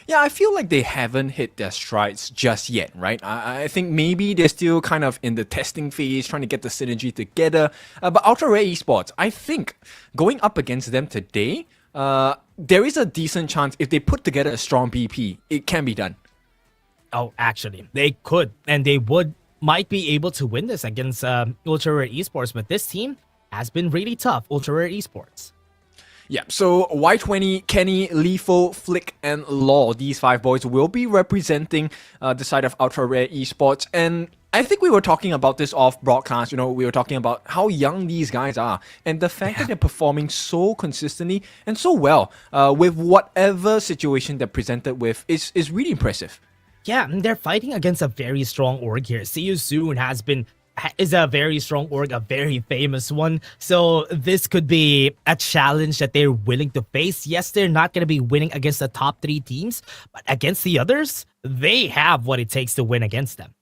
Yeah, I feel like they haven't hit their strides just yet, right? I think maybe they're still kind of in the testing phase, trying to get the synergy together. But Ultra Rare Esports, I think going up against them today, there is a decent chance if they put together a strong BP, it can be done. Oh, actually, they could, and they might be able to win this against Ultra Rare Esports, but this team has been really tough, Ultra Rare Esports. Yeah, so Y20, Kenny, Lethal, Flick, and Law, these 5 boys will be representing the side of Ultra Rare Esports. And I think we were talking about this off broadcast, you know, we were talking about how young these guys are. And the fact that they're performing so consistently and so well with whatever situation they're presented with is really impressive. Yeah, and they're fighting against a very strong org here. See You Soon is a very strong org, a very famous one. So this could be a challenge that they're willing to face. Yes, they're not going to be winning against the top 3 teams, but against the others, they have what it takes to win against them.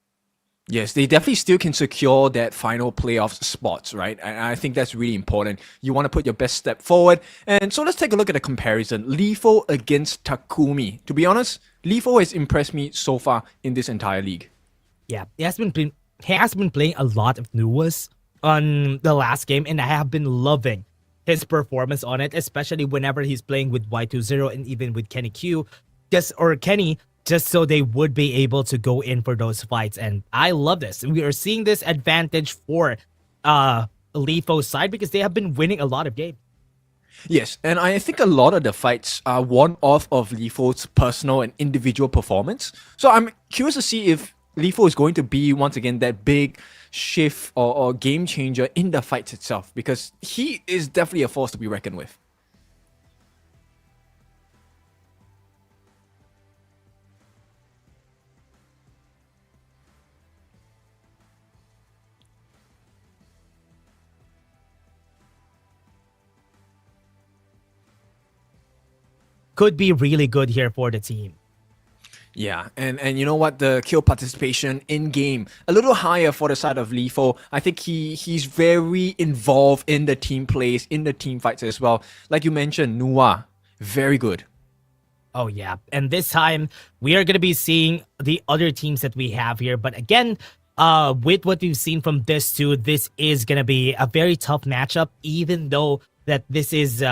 Yes, they definitely still can secure that final playoff spots, right? And I think that's really important. You want to put your best step forward. And so let's take a look at the comparison. Lethal against Takumi. To be honest, Lethal has impressed me so far in this entire league. Yeah, he has been playing a lot of Nuwas on the last game, and I have been loving his performance on it, especially whenever he's playing with Y20 and even with Kenny Q, just so they would be able to go in for those fights. And I love this. We are seeing this advantage for Lefo's side because they have been winning a lot of games. Yes, and I think a lot of the fights are one off of Lethal's personal and individual performance. So I'm curious to see if Lethal is going to be, once again, that big shift or game changer in the fights itself, because he is definitely a force to be reckoned with. Could be really good here for the team. Yeah, and you know what? The kill participation in game a little higher for the side of Lethal. I think he's very involved in the team plays, in the team fights as well. Like you mentioned, Nua, very good. Oh yeah, and this time we are gonna be seeing the other teams that we have here. But again, with what we've seen from this two, this is gonna be a very tough matchup. Even though that this is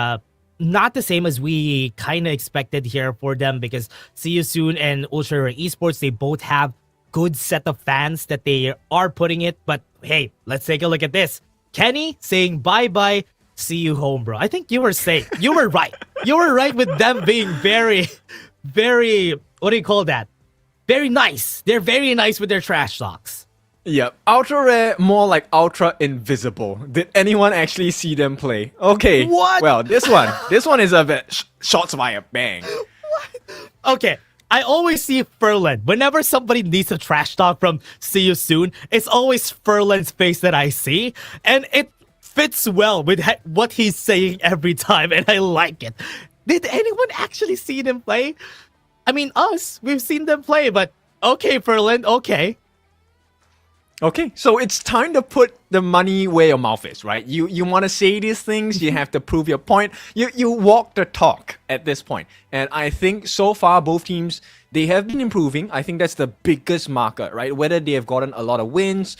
not the same as we kind of expected here for them, because See You Soon and Ultra Rare Esports, they both have good set of fans that they are putting it. But hey, let's take a look at this. Kenny saying bye-bye see you home, bro. I think you were safe. You were right. You were right with them being very, very, what do you call that? Very nice. They're very nice with their trash talks. Yep. Ultra rare, more like ultra invisible. Did anyone actually see them play? Okay. What? Well, this one is a bit shots via bang. Okay. I always see Furlan. Whenever somebody needs a trash talk from See You Soon, it's always Furlan's face that I see. And it fits well with what he's saying every time. And I like it. Did anyone actually see them play? I mean, we've seen them play, but okay, Furlan, okay. Okay, so it's time to put the money where your mouth is, right? You want to say these things, you have to prove your point. You walk the talk at this point. And I think so far both teams, they have been improving. I think that's the biggest marker, right? Whether they have gotten a lot of wins,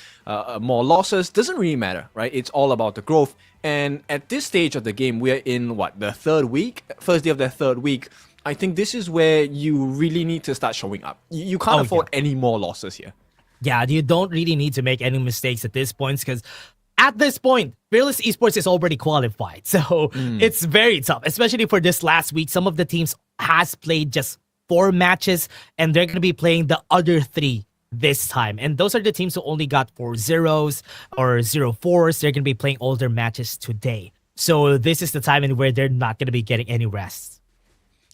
more losses, doesn't really matter, right? It's all about the growth. And at this stage of the game, we're in the third week, first day of the third week. I think this is where you really need to start showing up. You can't afford any more losses here. Yeah, you don't really need to make any mistakes at this point because at this point, Fearless Esports is already qualified. So it's very tough, especially for this last week. Some of the teams has played just 4 matches and they're going to be playing the other 3 this time. And those are the teams who only got 4-0s or 0-4s. They're going to be playing all their matches today. So this is the time in where they're not going to be getting any rest.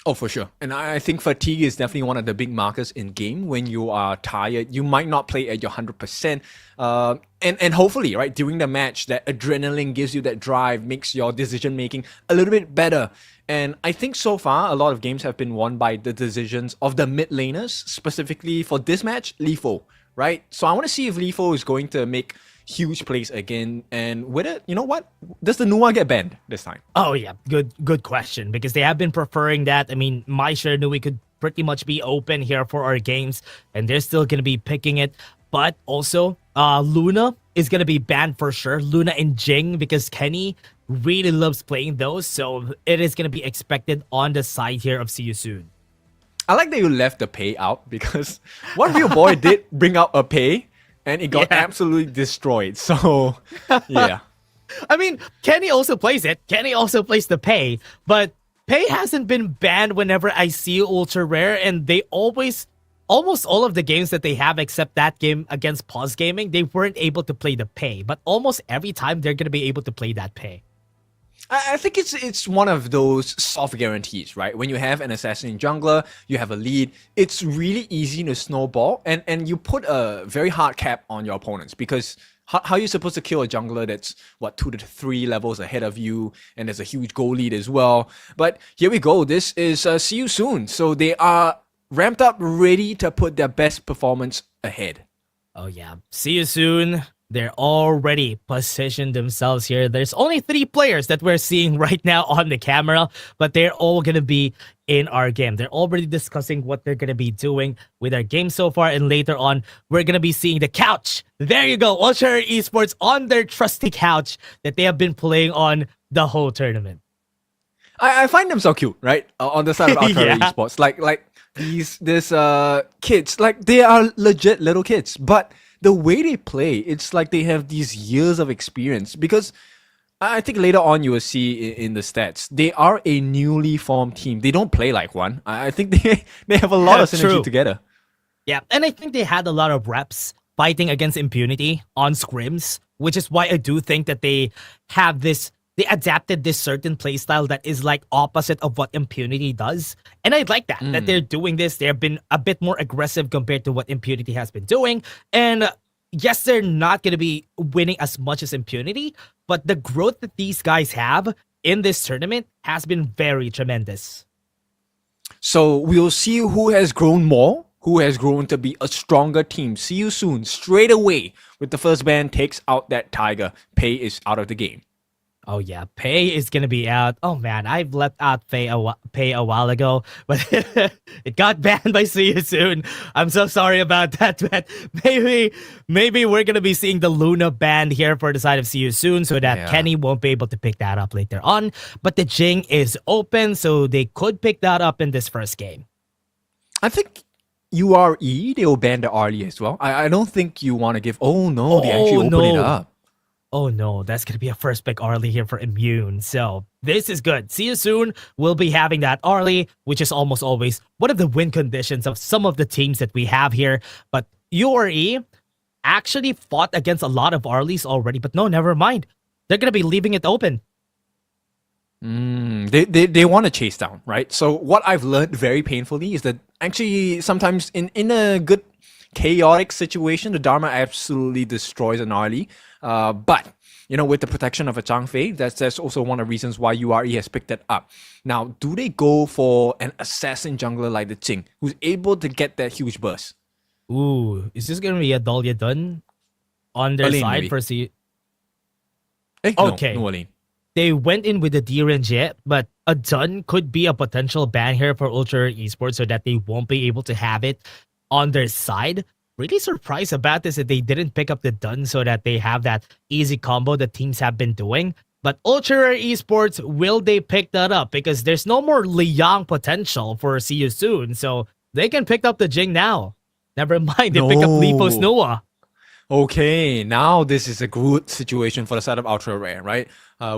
Oh, for sure. And I think fatigue is definitely one of the big markers in game. When you are tired, you might not play at your 100%. And hopefully, right, during the match, that adrenaline gives you that drive, makes your decision making a little bit better. And I think so far, a lot of games have been won by the decisions of the mid laners, specifically for this match, Lifo, right? So I want to see if Lifo is going to make huge plays again, and whether, you know what, does the Nua get banned this time? Oh yeah, good question, because they have been preferring that. I mean, my sure Nui could pretty much be open here for our games, and they're still gonna be picking it. But also, Luna is gonna be banned for sure. Luna and Jing, because Kenny really loves playing those, so it is gonna be expected on the side here of See You Soon. I like that you left the pay out, because one real boy did bring out a pay, and it got absolutely destroyed. So, yeah. I mean, Kenny also plays it. Kenny also plays the pay. But pay hasn't been banned whenever I see Ultra Rare. And they almost all of the games that they have, except that game against Paws Gaming, they weren't able to play the pay. But almost every time, they're going to be able to play that pay. I think it's one of those soft guarantees, right? When you have an assassin jungler, you have a lead, it's really easy to snowball, and you put a very hard cap on your opponents, because how are you supposed to kill a jungler that's 2 to 3 levels ahead of you, and there's a huge goal lead as well. But here we go. This is See You Soon, so they are ramped up, ready to put their best performance ahead. Oh yeah, See You Soon. They're already positioned themselves here. There's only 3 players that we're seeing right now on the camera, but they're all going to be in our game. They're already discussing what they're going to be doing with our game so far, and later on, we're going to be seeing the couch. There you go, Ultra Rare Esports on their trusty couch that they have been playing on the whole tournament. I find them so cute, right? On the side of Ultra Rare Esports. Like these kids, like they are legit little kids, but the way they play, it's like they have these years of experience, because I think later on you will see in the stats, they are a newly formed team. They don't play like one. I think they have a lot of synergy together. Yeah, and I think they had a lot of reps fighting against Impunity on scrims, which is why I do think that they have this. They adapted this certain playstyle that is like opposite of what Impunity does. And I like that, that they're doing this. They've been a bit more aggressive compared to what Impunity has been doing. And yes, they're not going to be winning as much as Impunity, but the growth that these guys have in this tournament has been very tremendous. So we'll see who has grown more, who has grown to be a stronger team. See You Soon, straight away with the first ban, takes out that Tiger. Pei is out of the game. Oh yeah, Pei is gonna be out. Oh man, I've left out Pei a while ago, but it got banned by See You Soon. I'm so sorry about that, but maybe we're gonna be seeing the Luna ban here for the side of See You Soon, so that Kenny won't be able to pick that up later on. But the Jing is open, so they could pick that up in this first game. I think URE, they will ban the Arlie as well. I don't think you want to give... Oh no, they actually open it up. Oh no, that's gonna be a first pick Arlie here for Immune. So this is good. See you soon. We'll be having that Arlie, which is almost always one of the win conditions of some of the teams that we have here. But URE actually fought against a lot of Arlies already, but no, never mind. They're gonna be leaving it open. They want to chase down, right? So what I've learned very painfully is that actually sometimes in a good chaotic situation, the Dharma absolutely destroys an early. But with the protection of a Zhang Fei, that's also one of the reasons why URE has picked that up. Now, do they go for an assassin jungler like the Jing, who's able to get that huge burst? Ooh, is this gonna be a Dahlia Dun on their Alin, side maybe. for C? Okay. No, Alin. They went in with the D-Range Jet, but a Dun could be a potential ban here for Ultra Esports so that they won't be able to have it on their side. Really surprised about this that they didn't pick up the Dun so that they have that easy combo that teams have been doing. But Ultra Esports, will they pick that up? Because there's no more Liang potential for See You Soon, so they can pick up the Jing now. Never mind, they pick up Lipo's Noah. Okay, now this is a good situation for the side of Ultra Rare, right?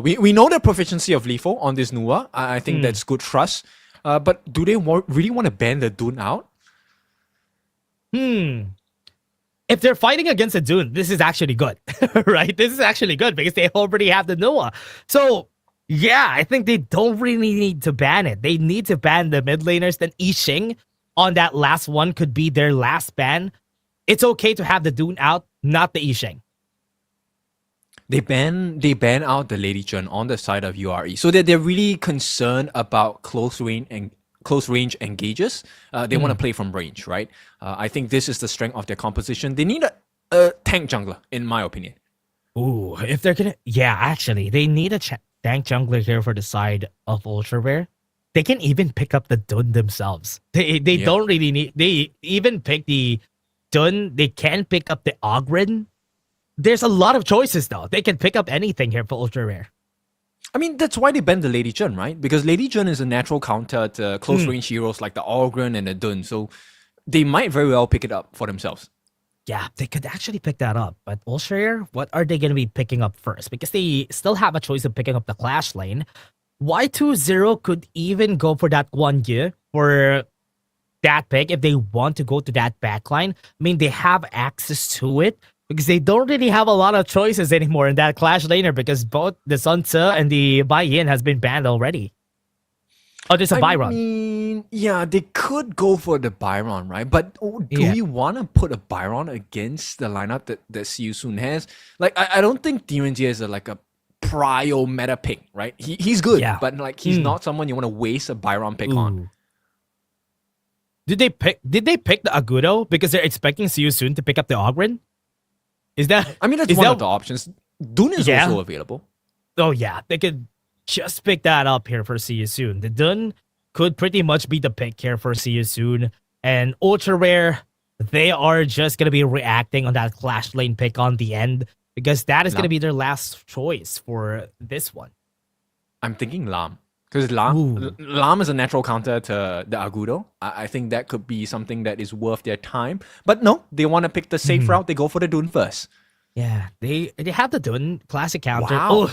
We know the proficiency of Lifo on this Nua. I think that's good trust. But do they really want to ban the Dune out? If they're fighting against a Dune, this is actually good, right? This is actually good because they already have the Noah. So, yeah, I think they don't really need to ban it. They need to ban the mid laners. Then Yixing on that last one could be their last ban. It's okay to have the Dune out, not the Yixing. They ban out the Lady Chun on the side of URE, so that they're really concerned about close range engages. They want to play from range, right? I think this is the strength of their composition. They need a tank jungler, in my opinion. Ooh, if they're gonna, yeah, actually, they need a tank jungler here for the side of Ultra Rare. They can even pick up the Dun themselves. They don't really need. They even pick the Dun. They can pick up the Ogren. There's a lot of choices though. They can pick up anything here for Ultra Rare. I mean, that's why they banned the Lady Chun, right? Because Lady Chun is a natural counter to close range heroes like the Ogren and the Dun. So they might very well pick it up for themselves. Yeah, they could actually pick that up. But Ultra Rare, what are they going to be picking up first? Because they still have a choice of picking up the Clash lane. Y20 could even go for that Guan Yu for that pick if they want to go to that backline. I mean, they have access to it because they don't really have a lot of choices anymore in that Clash laner because both the Sun Tzu and the Bai Yin has been banned already. Oh, there's a Byron. I mean, yeah, they could go for the Byron, right? But do we want to put a Byron against the lineup that See You Soon has? Like, I don't think DMG is like a prio meta pick, right? He's good, but like he's not someone you want to waste a Byron pick on. Did they pick the Agudo because they're expecting See You Soon to pick up the Ogren? Is that? I mean, that's one of the options. Dune is also available. Oh yeah, they could just pick that up here for See You Soon. The Dun could pretty much be the pick here for See You Soon. And Ultra Rare, they are just going to be reacting on that Clash lane pick on the end because that is going to be their last choice for this one. I'm thinking Lam. Because Lam is a natural counter to the Agudo. I think that could be something that is worth their time. But no, they want to pick the safe route. They go for the Dune first. Yeah, they have the Dune classic counter. Wow.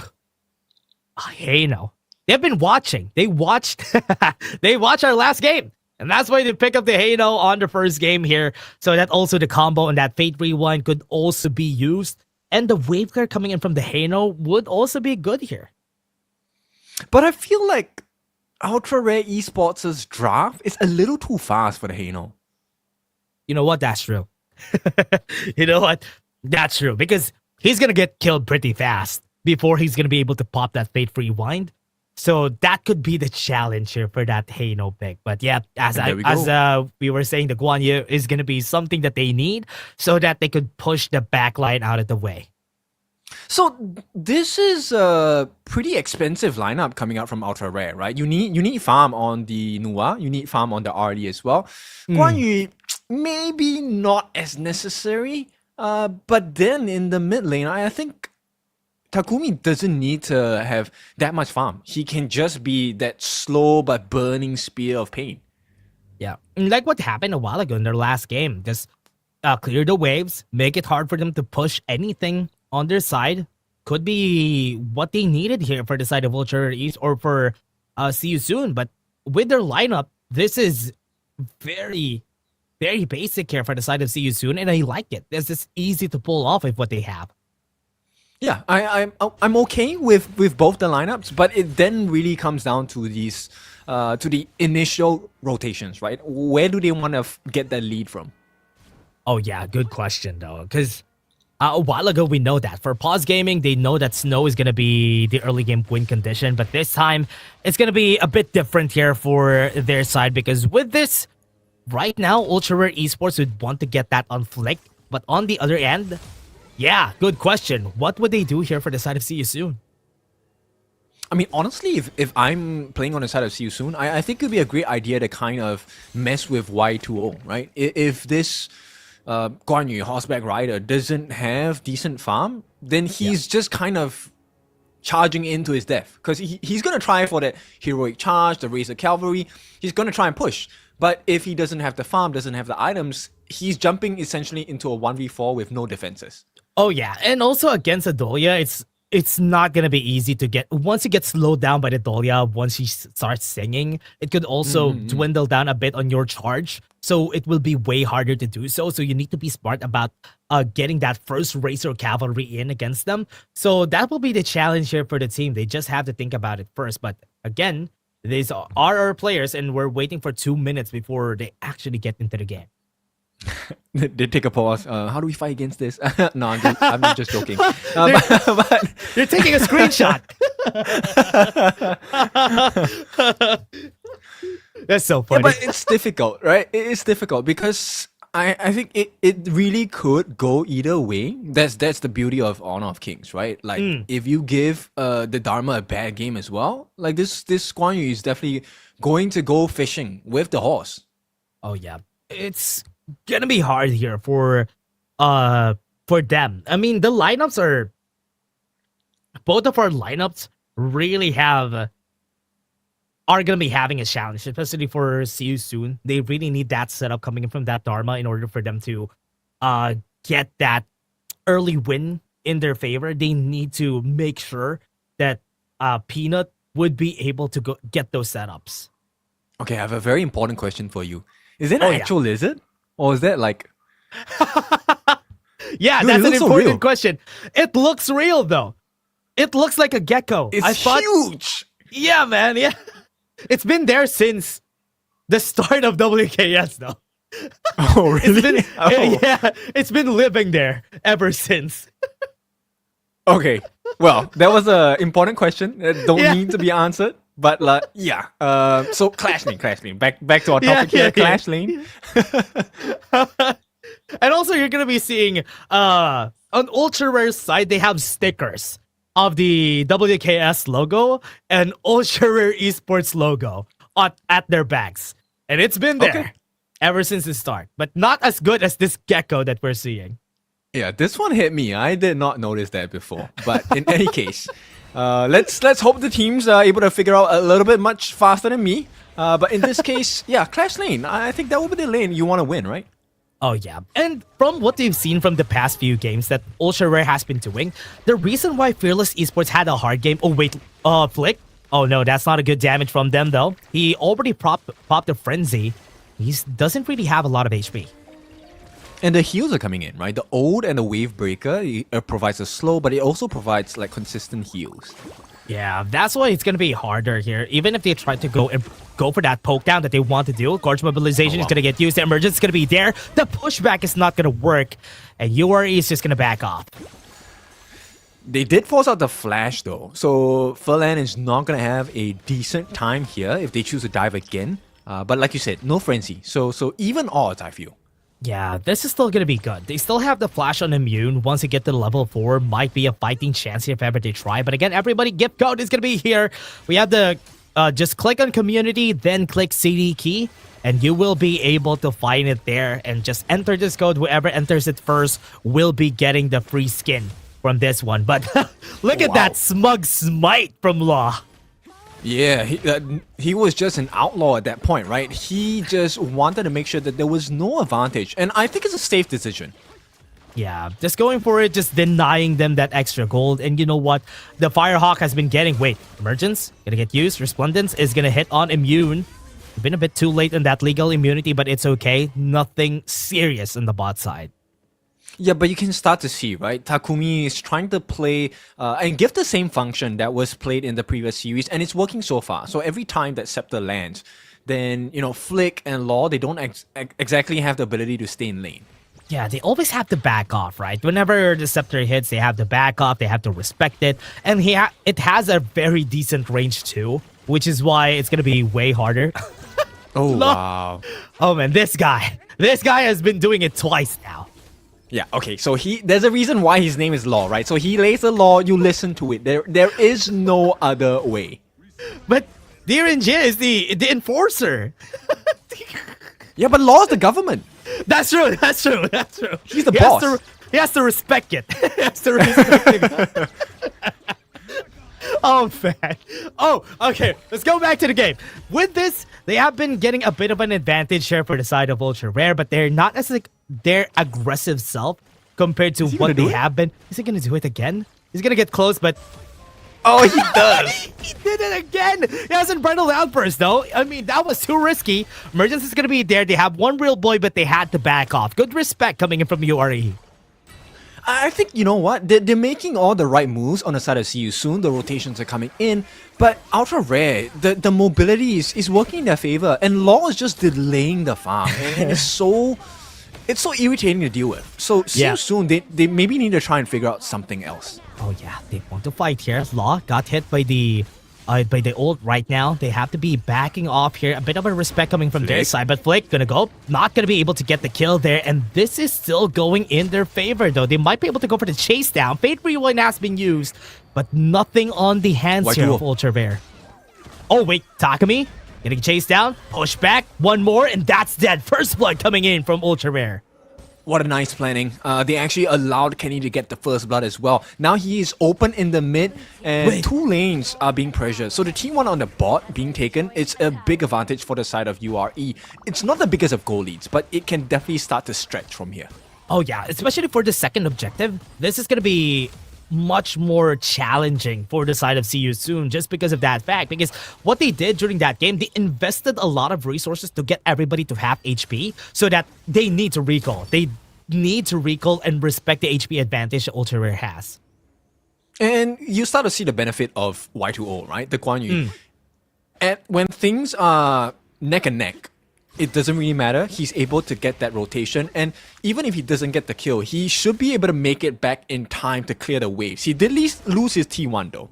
Hey, no. They've been watching. They watched our last game. And that's why they pick up the Hano on the first game here. So that also the combo and that Fate Rewind could also be used. And the wave clear coming in from the Hano would also be good here. But I feel like Ultra Rare Esports' draft is a little too fast for the Hano. You know what? That's true. You know what? That's true. Because he's going to get killed pretty fast before he's going to be able to pop that Fate Rewind. So that could be the challenge here for that Hano pick. But yeah, as we were saying, the Guan Yu is going to be something that they need so that they could push the backline out of the way. So this is a pretty expensive lineup coming out from Ultra Rare, right? You need farm on the Nua, you need farm on the RD as well. Guan Yu, maybe not as necessary, but then in the mid lane, I think Takumi doesn't need to have that much farm. He can just be that slow but burning spear of pain. Yeah, like what happened a while ago in their last game. Just clear the waves, make it hard for them to push anything on their side, could be what they needed here for the side of Ultra East or for See You Soon. But with their lineup, this is very, very basic here for the side of See You Soon, and I like it. This is easy to pull off with what they have. Yeah, I'm okay with both the lineups, but it then really comes down to these to the initial rotations, right? Where do they want to get that lead from? Oh yeah, good question though, because a while ago we know that for Paws Gaming they know that Snow is gonna be the early game win condition, but this time it's gonna be a bit different here for their side because with this, right now Ultra Rare Esports would want to get that on Flick, but on the other end. Yeah, good question. What would they do here for the side of See You Soon? I mean, honestly, if I'm playing on the side of See You Soon, I think it would be a great idea to kind of mess with Y2O, right? If this Guan Yu horseback rider doesn't have decent farm, then he's just kind of charging into his death. Because he's going to try for that heroic charge, the Razor Cavalry. He's going to try and push. But if he doesn't have the farm, doesn't have the items, he's jumping essentially into a 1v4 with no defenses. Oh yeah, and also against Adolia, it's not gonna be easy to get once you get slowed down by the Adolia. Once he starts singing, it could also dwindle down a bit on your charge, so it will be way harder to do so. So you need to be smart about getting that first Razor Cavalry in against them. So that will be the challenge here for the team. They just have to think about it first. But again, these are our players, and we're waiting for 2 minutes before they actually get into the game. They take a pause. How do we fight against this? No, I'm just joking. But you're taking a screenshot. That's so funny. Yeah, but it's difficult, right? It's difficult because I think it really could go either way. That's the beauty of Honor of Kings, right? Like if you give the Dharma a bad game as well, like this Guan Yu is definitely going to go fishing with the horse. Oh yeah, it's gonna be hard here for them. I mean, the lineups are both of our lineups really are gonna be having a challenge, especially for See You Soon. They really need that setup coming in from that Dharma in order for them to get that early win in their favor. They need to make sure that Peanut would be able to get those setups. Okay, I have a very important question for you. Is it an actual lizard? Or is that like... Yeah, Dude, that's an important real. question. It looks real, though. It looks like a gecko. It's huge! Yeah, man, yeah. It's been there since the start of WKS, though. Oh, really? Yeah, it's been living there ever since. Okay, well, that was an important question that don't need to be answered. But so Clash Lane. Back to our topic here, Clash Lane. And also you're gonna be seeing on Ultra Rare's side, they have stickers of the WKS logo and Ultra Rare Esports logo at their backs. And it's been there ever since the start. But not as good as this gecko that we're seeing. Yeah, this one hit me. I did not notice that before. But in any case, let's hope the teams are able to figure out a little bit much faster than me. But in this case, Clash Lane. I think that will be the lane you want to win, right? Oh yeah, and from what we've seen from the past few games that Ultra Rare has been doing, the reason why Fearless Esports had a hard game... Oh wait, Flick? Oh no, that's not a good damage from them though. He already popped the Frenzy. He doesn't really have a lot of HP. And the heals are coming in, right? The Ode and the Wave Breaker provides a slow, but it also provides like consistent heals. Yeah, that's why it's gonna be harder here. Even if they try to go for that poke down that they want to do, Gorge Mobilization is gonna get used, the Emergence is gonna be there, the pushback is not gonna work, and URE is just gonna back off. They did force out the Flash though, so Furlan is not gonna have a decent time here if they choose to dive again. But like you said, no Frenzy, so even odds, I feel. Yeah, this is still gonna be good. They still have the flash on immune. Once they get to level 4, might be a fighting chance here if ever they try. But again, everybody, gift code is gonna be here. We have the just click on community, then click CD key, and you will be able to find it there. And just enter this code. Whoever enters it first will be getting the free skin from this one. But look at that smug smite from Law. Yeah, he was just an outlaw at that point, right? He just wanted to make sure that there was no advantage. And I think it's a safe decision. Yeah, just going for it, just denying them that extra gold. And you know what? The Firehawk has been getting... Wait, Emergence? Gonna get used. Resplendence is gonna hit on Immune. Been a bit too late in that legal immunity, but it's okay. Nothing serious on the bot side. Yeah, but you can start to see, right? Takumi is trying to play and give the same function that was played in the previous series, and it's working so far. So every time that Scepter lands, then, you know, Flick and Law, they don't exactly have the ability to stay in lane. Yeah, they always have to back off, right? Whenever the Scepter hits, they have to back off, they have to respect it. And it has a very decent range too, which is why it's going to be way harder. Oh, wow. Oh man, this guy has been doing it twice now. Yeah, okay, so there's a reason why his name is Law, right? So he lays the law, you listen to it. There is no other way. But Diren Jin is the enforcer. Yeah, but Law is the government. That's true. He's the boss. He has to respect it. He has to respect it. Oh, man. Oh, okay. Let's go back to the game. With this, they have been getting a bit of an advantage here for the side of Ultra Rare, but they're not as like their aggressive self compared to what they have been. Is he going to do it again? He's going to get close, but... Oh, he does. He did it again. He hasn't bridled outburst, though. I mean, that was too risky. Emergence is going to be there. They have one real boy, but they had to back off. Good respect coming in from URE. I think, you know what, they're making all the right moves on the side of CU soon. The rotations are coming in, but Ultra Rare, the mobility is working in their favor, and Law is just delaying the farm, and it's so irritating to deal with. So CU soon, they maybe need to try and figure out something else. Oh yeah, they want to fight here. Law got hit by the ult right now. They have to be backing off here. A bit of a respect coming from their side, but Flick gonna go. Not gonna be able to get the kill there, and this is still going in their favor though. They might be able to go for the chase down. Fate Rewind has been used, but nothing on the hands here of Ultra Rare. Oh wait, Takumi getting chased down. Push back, one more, and that's dead. First blood coming in from Ultra Rare. What a nice planning. They actually allowed Kenny to get the first blood as well. Now he is open in the mid, and two lanes are being pressured. So the T1 on the bot being taken, it's a big advantage for the side of URE. It's not the biggest of goal leads, but it can definitely start to stretch from here. Oh yeah, especially for the second objective. This is going to be much more challenging for the side of CU soon, just because of that fact. Because what they did during that game, they invested a lot of resources to get everybody to have HP, so that they need to recall. They need to recall and respect the HP advantage that Ultra Rare has. And you start to see the benefit of Y2O, right? The Guan Yu. And when things are neck and neck, it doesn't really matter. He's able to get that rotation, and even if he doesn't get the kill, he should be able to make it back in time to clear the waves. He did at least lose his T1 though.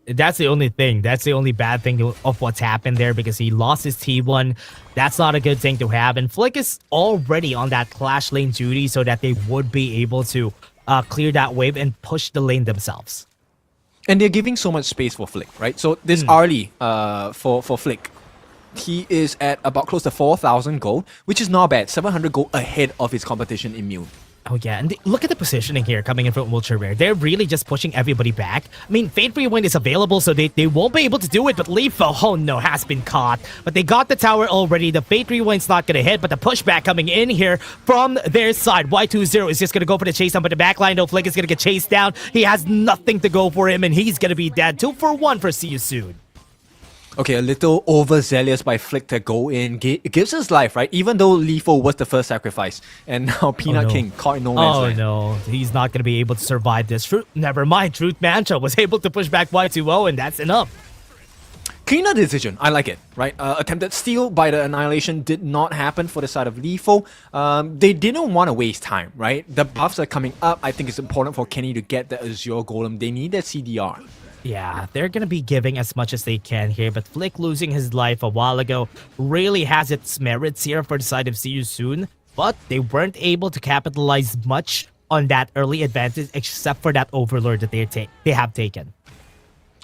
That's the only thing. That's the only bad thing of what's happened there, because he lost his T1. That's not a good thing to have. And Flick is already on that clash lane duty, so that they would be able to clear that wave and push the lane themselves. And they're giving so much space for Flick, right? So this early for Flick, he is at about close to 4,000 gold, which is not bad. 700 gold ahead of his competition Immune. Oh yeah, and look at the positioning here coming in from Ultra Rare. They're really just pushing everybody back. I mean, Fate Rewind is available, so they won't be able to do it, but Lethal, oh no, has been caught. But they got the tower already. The Fate Rewind's not gonna hit, but the pushback coming in here from their side. Y20 is just gonna go for the chase down, but the backline, though, Flick is gonna get chased down. He has nothing to go for him, and he's gonna be dead. 2 for 1 for See You Soon. Okay, a little overzealous by Flick to go in. It gives his life, right? Even though Lethal was the first sacrifice. And now Peanut King caught in no man's land. Oh no, he's not going to be able to survive this. Never mind, Truth Mantra was able to push back Y2O, and that's enough. Cleaner decision. I like it, right? Attempted steal by the Annihilation did not happen for the side of Lethal. They didn't want to waste time, right? The buffs are coming up. I think it's important for Kenny to get the Azure Golem. They need that CDR. Yeah, they're going to be giving as much as they can here, but Flick losing his life a while ago really has its merits here for the side of See You Soon, but they weren't able to capitalize much on that early advantage except for that Overlord that they have taken.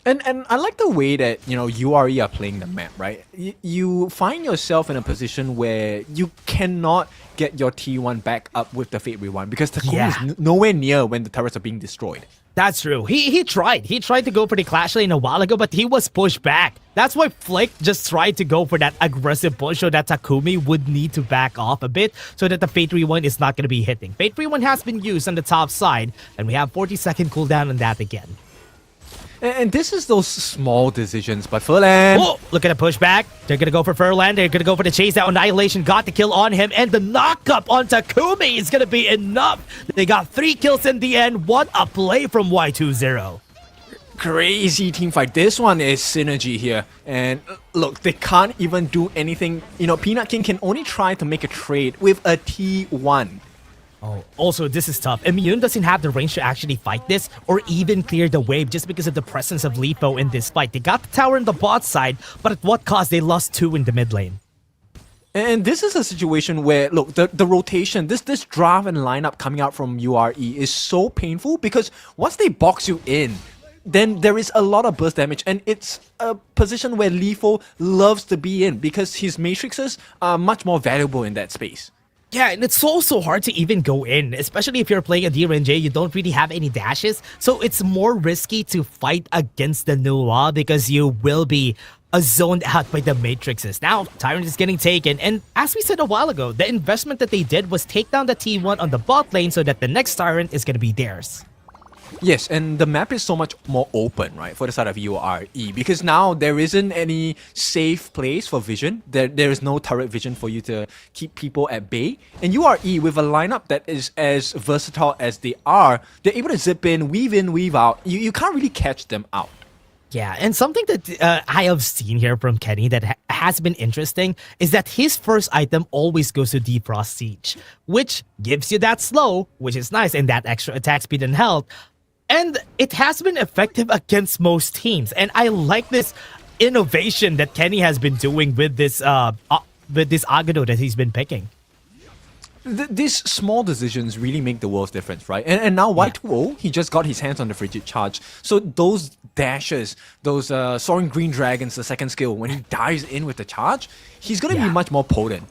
And I like the way that, URE are playing the map, right? You find yourself in a position where you cannot get your T1 back up with the Fate Rewind because Takumi is nowhere near when the turrets are being destroyed. That's true. He tried. He tried to go for the Clash Lane a while ago, but he was pushed back. That's why Flick just tried to go for that aggressive push so that Takumi would need to back off a bit so that the Fate Rewind is not going to be hitting. Fate Rewind has been used on the top side, and we have 40-second cooldown on that again. And this is those small decisions, but Furlan... Oh, look at the pushback. They're going to go for Furlan. They're going to go for the chase down. Annihilation got the kill on him, and the knock-up on Takumi is going to be enough. They got 3 kills in the end. What a play from Y20. Crazy team fight. This one is synergy here. And look, they can't even do anything. Peanut King can only try to make a trade with a T1. Oh, also, this is tough. Immune doesn't have the range to actually fight this or even clear the wave just because of the presence of Lipo in this fight. They got the tower in the bot side, but at what cost? They lost 2 in the mid lane. And this is a situation where, look, the rotation, this draft and lineup coming out from URE is so painful because once they box you in, then there is a lot of burst damage, and it's a position where Lifo loves to be in because his matrices are much more valuable in that space. Yeah, and it's so hard to even go in, especially if you're playing a DRNJ, you don't really have any dashes, so it's more risky to fight against the Nuwa because you will be zoned out by the matrices. Now, Tyrant is getting taken, and as we said a while ago, the investment that they did was take down the T1 on the bot lane so that the next Tyrant is going to be theirs. Yes, and the map is so much more open, right, for the side of URE, because now there isn't any safe place for vision. There is no turret vision for you to keep people at bay. And URE, with a lineup that is as versatile as they are, they're able to zip in, weave out. You can't really catch them out. Yeah, and something that I have seen here from Kenny that has been interesting is that his first item always goes to Defrost Siege, which gives you that slow, which is nice, and that extra attack speed and health. And it has been effective against most teams. And I like this innovation that Kenny has been doing with this Agado that he's been picking. These small decisions really make the world's difference, right? And now Y2O, he just got his hands on the Frigid Charge. So those dashes, those Soaring Green Dragons, the second skill, when he dives in with the charge, he's going to be much more potent.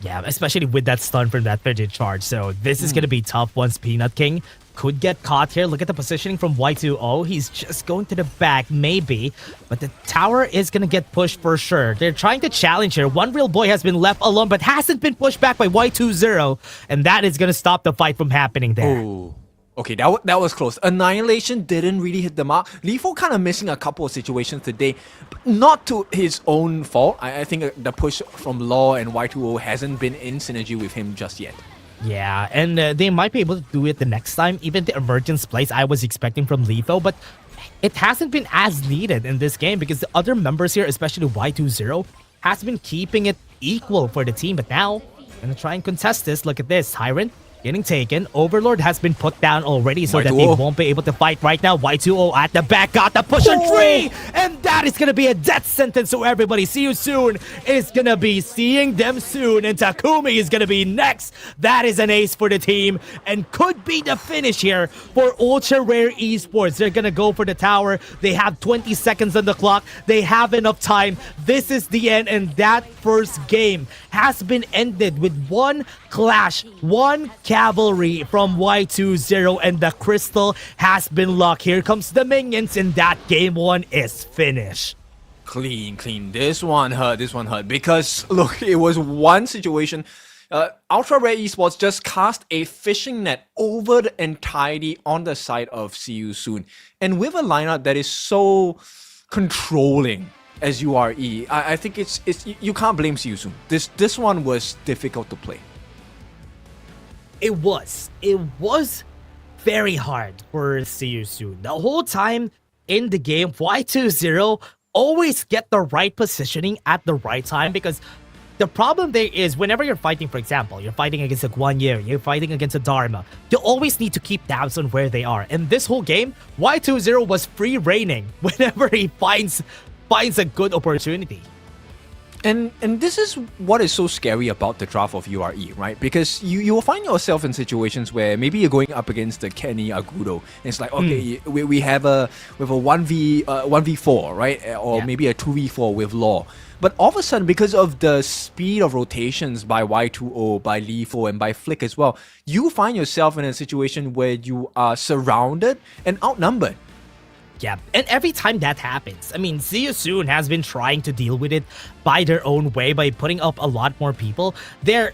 Yeah, especially with that stun from that Frigid Charge. So this is going to be tough once Peanut King could get caught here. Look at the positioning from Y2O. He's just going to the back, maybe. But the tower is going to get pushed for sure. They're trying to challenge here. One Real Boy has been left alone, but hasn't been pushed back by Y20. And that is going to stop the fight from happening there. Ooh. Okay, that was close. Annihilation didn't really hit the mark. Lifo kind of missing a couple of situations today. But not to his own fault. I think the push from Law and Y2O hasn't been in synergy with him just yet. Yeah, and they might be able to do it the next time. Even the emergence plays I was expecting from Lifo, but it hasn't been as needed in this game because the other members here, especially Y20, has been keeping it equal for the team. But now, gonna try and contest this. Look at this, Tyrant getting taken. Overlord has been put down already so that they won't be able to fight right now. Y2O at the back got the push on 3, and that is gonna be a death sentence. So everybody, see you soon is gonna be seeing them soon, and Takumi is gonna be next. That is an ace for the team and could be the finish here for Ultra Rare Esports. They're gonna go for the tower. They have 20 seconds on the clock. They have enough time. This is the end, and that first game has been ended with one clash, one cavalry from Y20, and the crystal has been locked. Here comes the minions, and that game 1 is finished. Clean. This one hurt. Because, look, it was one situation. Ultra Rare Esports just cast a fishing net over the entirety on the side of See You Soon. And with a lineup that is so controlling as URE, I think it's you can't blame See You Soon. This one was difficult to play. It was very hard for See You Soon. The whole time in the game, Y20 always get the right positioning at the right time, because the problem there is whenever you're fighting, for example, you're fighting against a Guan Yu, you're fighting against a Dharma, you always need to keep tabs on where they are. And this whole game, Y20 was free reigning whenever he finds a good opportunity. And this is what is so scary about the draft of URE, right? Because you will find yourself in situations where maybe you're going up against the Kenny Agudo, and it's like, okay, we have a 1v4, right? Or maybe a 2v4 with Law. But all of a sudden, because of the speed of rotations by Y2O, by Lethal, and by Flick as well, you find yourself in a situation where you are surrounded and outnumbered. Yeah, and every time that happens, I mean, See You Soon has been trying to deal with it by their own way by putting up a lot more people. They're,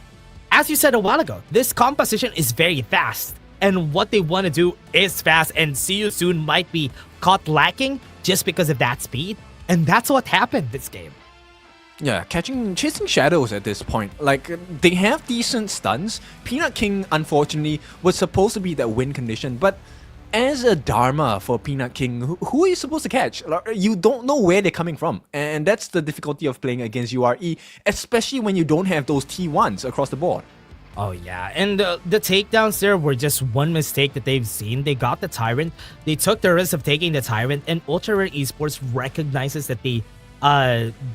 as you said a while ago, this composition is very fast. And what they want to do is fast, and See You Soon might be caught lacking just because of that speed. And that's what happened this game. Yeah, chasing shadows at this point. Like, they have decent stuns. Peanut King, unfortunately, was supposed to be that win condition, but as a Dharma for Peanut King, who are you supposed to catch? You don't know where they're coming from. And that's the difficulty of playing against URE, especially when you don't have those T1s across the board. Oh yeah, and the takedowns there were just one mistake that they've seen. They got the Tyrant, they took the risk of taking the Tyrant, and Ultra Rare Esports recognizes that they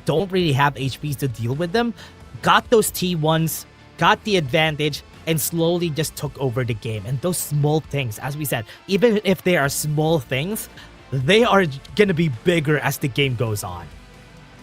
don't really have HPs to deal with them, got those T1s, got the advantage, and slowly just took over the game. And those small things, as we said, even if they are small things, they are gonna be bigger as the game goes on.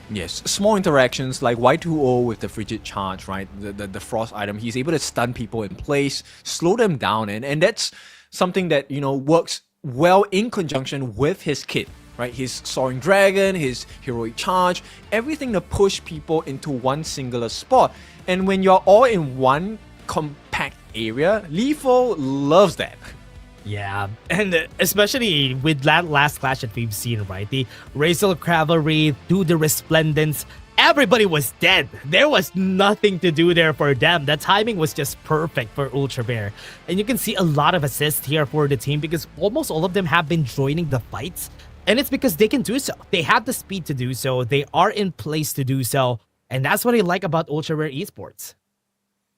Yes, small interactions like Y2O with the Frigid Charge, right? The Frost item, he's able to stun people in place, slow them down, and that's something that, you know, works well in conjunction with his kit, right? His Soaring Dragon, his Heroic Charge, everything to push people into one singular spot. And when you're all in one compact area, Lethal loves that. Yeah, and especially with that last clash that we've seen, right? The Racial Cavalry, do the Resplendence, everybody was dead. There was nothing to do there for them. The timing was just perfect for Ultra Bear. And you can see a lot of assists here for the team because almost all of them have been joining the fights. And it's because they can do so. They have the speed to do so. They are in place to do so. And that's what I like about Ultra Rare Esports.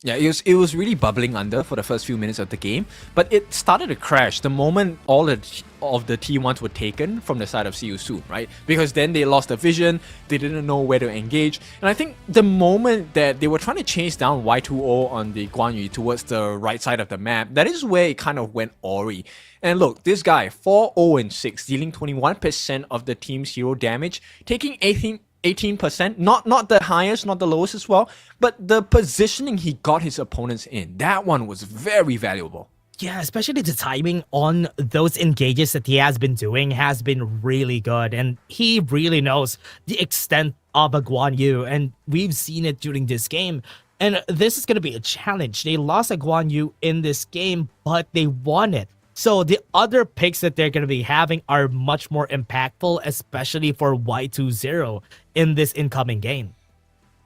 Yeah, it was really bubbling under for the first few minutes of the game, but it started to crash the moment all of the T1s were taken from the side of See You Soon, right? Because then they lost the vision, they didn't know where to engage, and I think the moment that they were trying to chase down Y2O on the Guan Yu towards the right side of the map, that is where it kind of went awry. And look, this guy, 4-0-6, dealing 21% of the team's hero damage, taking 18%, not the highest, not the lowest as well, but the positioning he got his opponents in, that one was very valuable. Yeah, especially the timing on those engages that he has been doing has been really good, and he really knows the extent of a Guan Yu, and we've seen it during this game. And this is going to be a challenge. They lost a Guan Yu in this game, but they won it. So the other picks that they're going to be having are much more impactful, especially for Y20 in this incoming game.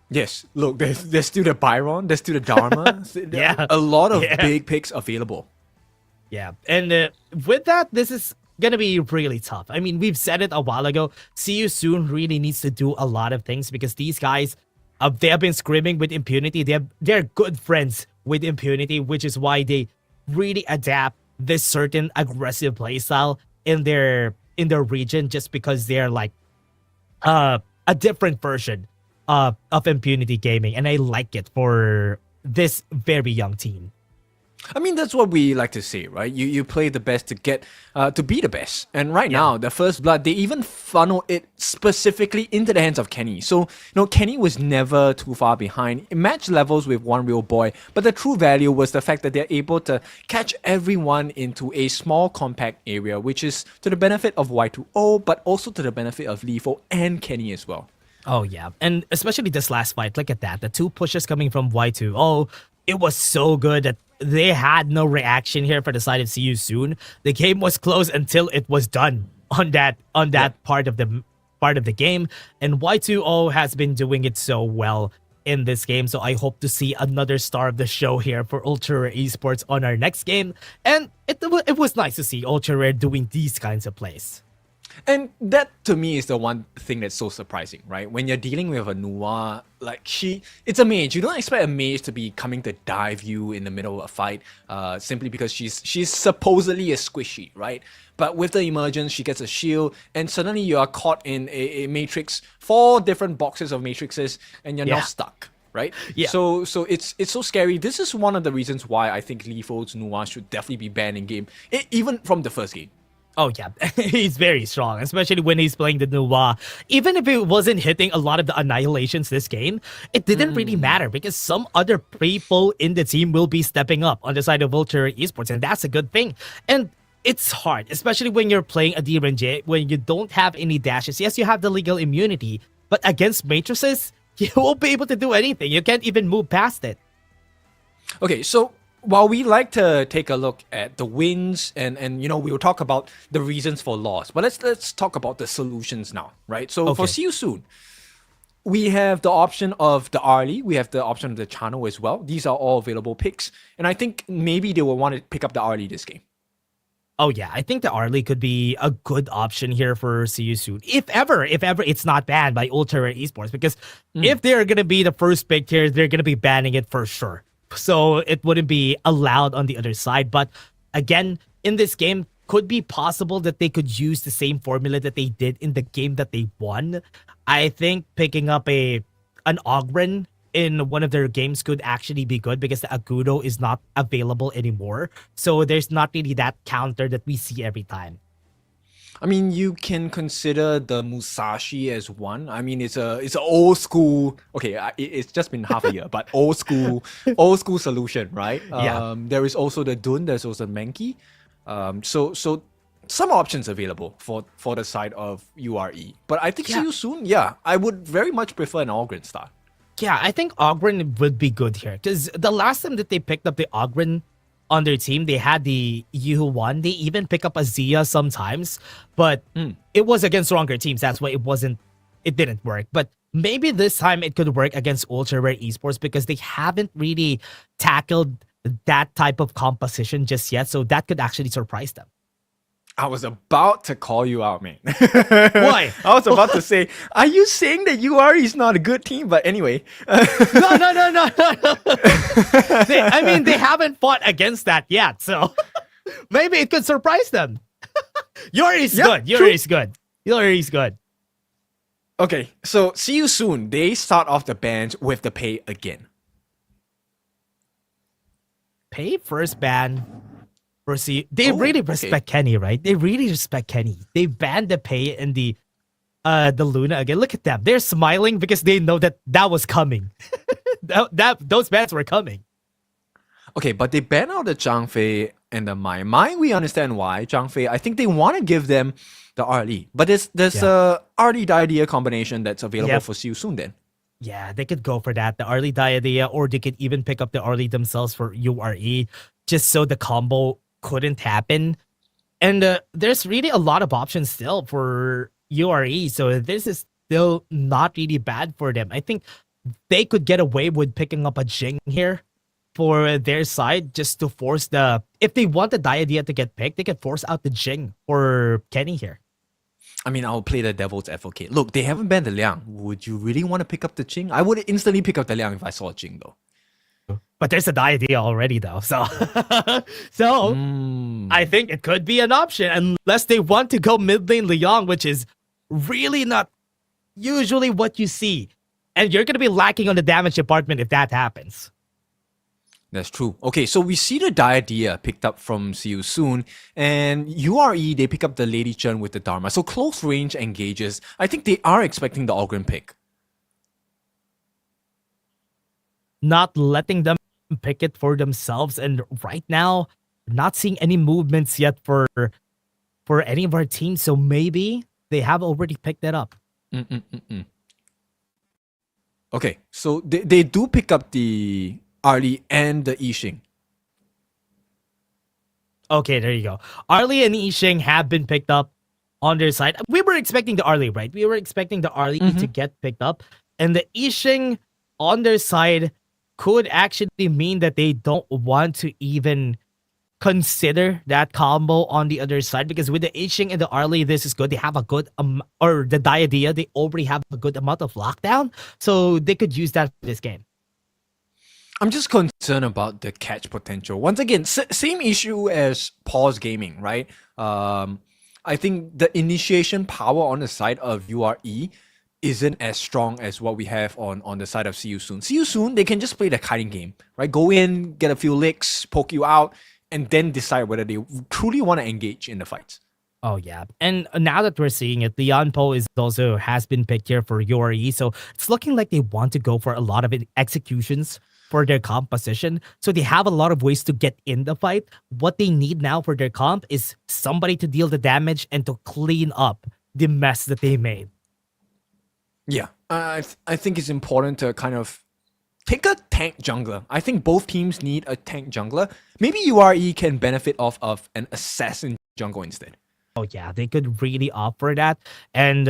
Yes, look, there's still the Byron, there's still the Dharma. Yeah. A lot of big picks available. Yeah, and with that, this is going to be really tough. I mean, we've said it a while ago. See You Soon really needs to do a lot of things because these guys, they have been scrimming with Impunity. They're good friends with Impunity, which is why they really adapt this certain aggressive playstyle in their region, just because they're like a different version of Impunity gaming, and I like it for this very young team. I mean, that's what we like to say, right? You play the best to get to be the best. And right now, the First Blood, they even funnel it specifically into the hands of Kenny. So, you know, Kenny was never too far behind. It matched levels with One Real Boy, but the true value was the fact that they're able to catch everyone into a small compact area, which is to the benefit of Y2O, but also to the benefit of Lethal and Kenny as well. Oh yeah, and especially this last fight, look at that. The two pushes coming from Y2O, it was so good that they had no reaction here for the side of See You Soon. The game was close until it was done on that part of the game, and Y2O has been doing it so well in this game. So I hope to see another star of the show here for Ultra Rare Esports on our next game. And it was nice to see Ultra Rare doing these kinds of plays. And that to me is the one thing that's so surprising, right? When you're dealing with a Nuwa, like it's a mage. You don't expect a mage to be coming to dive you in the middle of a fight, simply because she's supposedly a squishy, right? But with the emergence, she gets a shield, and suddenly you are caught in a matrix, 4 different boxes of matrices, and you're now stuck. Right? Yeah. So it's so scary. This is one of the reasons why I think Leafo's Nuwa should definitely be banned in game, even from the first game. Oh yeah, he's very strong, especially when he's playing the Nuwa. Even if it wasn't hitting a lot of the annihilations this game, it didn't really matter because some other people in the team will be stepping up on the side of Vulture Esports, and that's a good thing. And it's hard, especially when you're playing a D-Ranger, when you don't have any dashes. Yes, you have the legal immunity, but against matrices, you won't be able to do anything. You can't even move past it. Okay, so while we like to take a look at the wins and we'll talk about the reasons for loss, but let's talk about the solutions now, right? So for See You Soon, we have the option of the Arlie, we have the option of the channel as well. These are all available picks, and I think maybe they will want to pick up the Arlie this game. Oh yeah, I think the Arlie could be a good option here for See You Soon. If ever it's not banned by Ultra Esports, because if they're gonna be the first pick here, they're gonna be banning it for sure. So it wouldn't be allowed on the other side. But again, in this game, could be possible that they could use the same formula that they did in the game that they won. I think picking up an Ogren in one of their games could actually be good because the Agudo is not available anymore. So there's not really that counter that we see every time. I mean, you can consider the Musashi as one. I mean, it's an old school. Okay, it's just been half a year, but old school solution, right? Yeah. There is also the Dun. There's also Menki. So some options available for the side of URE. But I think See You Soon. Yeah, I would very much prefer an Ogren start. Yeah, I think Ogren would be good here because the last time that they picked up the Ogren on their team, they had the Yuhu one. They even pick up a Zia sometimes, but it was against stronger teams. That's why it didn't work. But maybe this time it could work against Ultra Rare Esports because they haven't really tackled that type of composition just yet. So that could actually surprise them. I was about to call you out, man. Why? I was about to say, are you saying that URE is not a good team? But anyway. No. I mean, they haven't fought against that yet. So maybe it could surprise them. URE is good. URE is good. URE is good. Okay, so See You Soon. They start off the bench with the pay again. Pay first ban. They really respect Kenny, right? They really respect Kenny. They banned the pay and the Luna again. Look at them. They're smiling because they know that was coming. Those bans were coming. Okay, but they banned out the Zhang Fei and the Mai. Mai, we understand why. Zhang Fei, I think they want to give them the Arlie. But there's a Arlie Diadea combination that's available for See You Soon then. Yeah, they could go for that. The Arlie Diadea, or they could even pick up the Arlie themselves for URE, just so the combo couldn't happen. And there's really a lot of options still for URE, so this is still not really bad for them. I think they could get away with picking up a Jing here for their side just to force if they want the Diadea to get picked, they can force out the Jing for Kenny here. I mean, I'll play the devil's advocate. Look, they haven't banned the Liang. Would you really want to pick up the Jing? I would instantly pick up the Liang if I saw a Jing though. But there's a Diadea already though, so I think it could be an option unless they want to go mid lane Liang, which is really not usually what you see. And you're going to be lacking on the damage department if that happens. That's true. Okay, so we see the Diadea picked up from See You Soon, and URE, they pick up the Lady Chen with the Dharma. So close range engages. I think they are expecting the Ogren pick. Not letting them pick it for themselves, and right now, not seeing any movements yet for any of our teams, so maybe they have already picked it up. Okay, so they do pick up the Arlie and the Yixing. Okay, there you go. Arlie and Yixing have been picked up on their side. We were expecting the Arlie, right? We were expecting the Arlie to get picked up, and the Yixing on their side could actually mean that they don't want to even consider that combo on the other side, because with the Iching and the Arlie, this is good. They have a good or the Diadea, they already have a good amount of lockdown, so they could use that for this game. I'm just concerned about the catch potential. Once again, same issue as Paws Gaming, right? I think the initiation power on the side of URE isn't as strong as what we have on the side of See You Soon. See You Soon, they can just play the kiting game, right? Go in, get a few licks, poke you out, and then decide whether they truly want to engage in the fights. Oh yeah, and now that we're seeing it, Leon Po has been picked here for URE, so it's looking like they want to go for a lot of executions for their comp position. So they have a lot of ways to get in the fight. What they need now for their comp is somebody to deal the damage and to clean up the mess that they made. Yeah, I think it's important to kind of pick a tank jungler. I think both teams need a tank jungler. Maybe URE can benefit off of an assassin jungle instead. Oh yeah, they could really offer that. And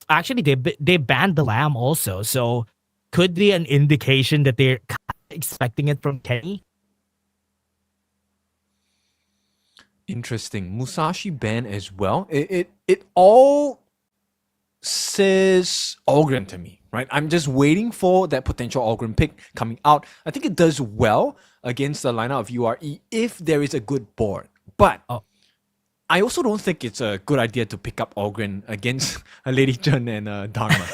actually, they banned the Lamb also, so could be an indication that they're expecting it from Kenny. Interesting. Musashi ban as well. It all says Ogren to me, right? I'm just waiting for that potential Ogren pick coming out. I think it does well against the lineup of URE if there is a good board. But I also don't think it's a good idea to pick up Ogren against a Lady Chen and Dharma.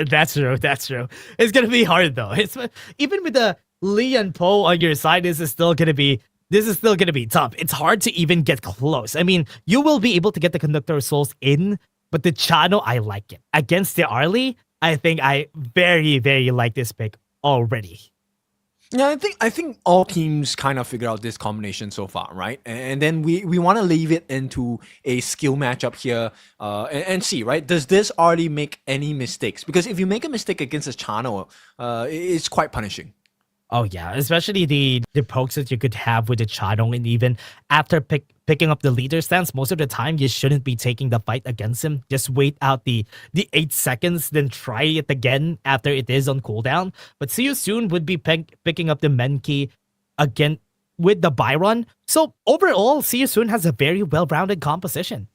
That's true. It's gonna be hard though. It's even with the Lee and Po on your side, this is still gonna be tough. It's hard to even get close. I mean, you will be able to get the Conductor of Souls in, but the Chano, I like it. Against the Arlie, I think I very, very like this pick already. Yeah, I think all teams kind of figure out this combination so far, right? And then we want to leave it into a skill matchup here and see, right? Does this already make any mistakes? Because if you make a mistake against a channel, it's quite punishing. Oh yeah, especially the pokes that you could have with the Chadong, and even after picking up the leader stance, most of the time you shouldn't be taking the fight against him. Just wait out the 8 seconds, then try it again after it is on cooldown. But See You Soon would be picking up the Menki again with the Byron. So overall, See You Soon has a very well-rounded composition.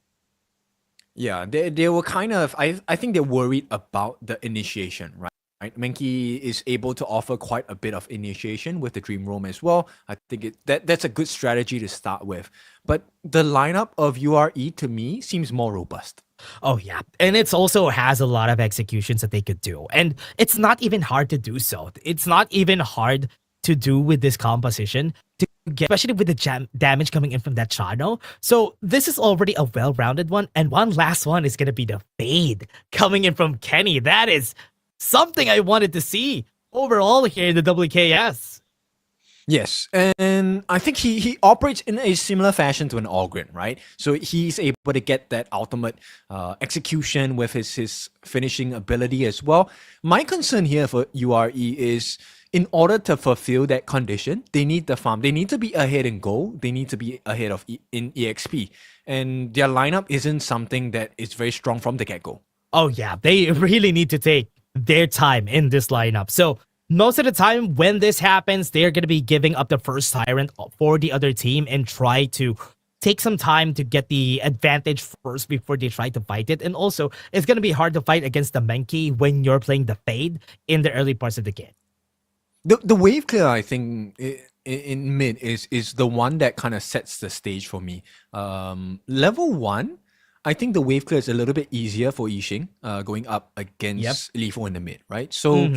Yeah, they were kind of, I think they're worried about the initiation, right? Right, Menki is able to offer quite a bit of initiation with the Dream Roam as well. I think that's a good strategy to start with. But the lineup of URE to me seems more robust. Oh yeah, and it also has a lot of executions that they could do. And it's not even hard to do so. It's not even hard to do with this composition, to get, especially with the damage coming in from that Chano. So this is already a well-rounded one. And one last one is going to be the Fade coming in from Kenny. That is something I wanted to see overall here in the WKS. Yes, and I think he operates in a similar fashion to an Ogren, right? So he's able to get that ultimate execution with his finishing ability as well. My concern here for URE is, in order to fulfill that condition, they need the farm. They need to be ahead in gold. They need to be ahead of in EXP. And their lineup isn't something that is very strong from the get-go. Oh yeah, they really need to take their time in this lineup. So most of the time when this happens, they're going to be giving up the first Tyrant for the other team and try to take some time to get the advantage first before they try to fight it. And also, it's going to be hard to fight against the Menki when you're playing the Fade in the early parts of the game. The wave clear, I think, in mid is the one that kind of sets the stage for me. Level 1, I think the wave clear is a little bit easier for Yixing going up against Lifo in the mid, right? So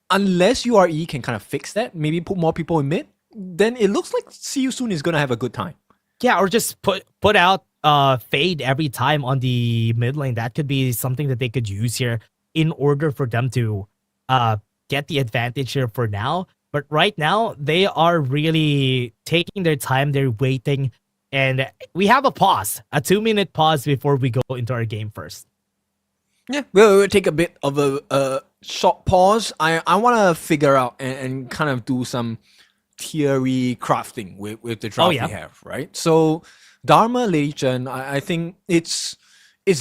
unless URE can kind of fix that, maybe put more people in mid, then it looks like See You Soon is going to have a good time. Yeah, or just put out Fade every time on the mid lane. That could be something that they could use here in order for them to get the advantage here for now. But right now, they are really taking their time. They're waiting. And we have a pause, a 2-minute pause before we go into our game first. Yeah, we'll take a bit of a short pause. I want to figure out and kind of do some theory crafting with the draft we have, right? So Dharma, Lady Chen, I think it's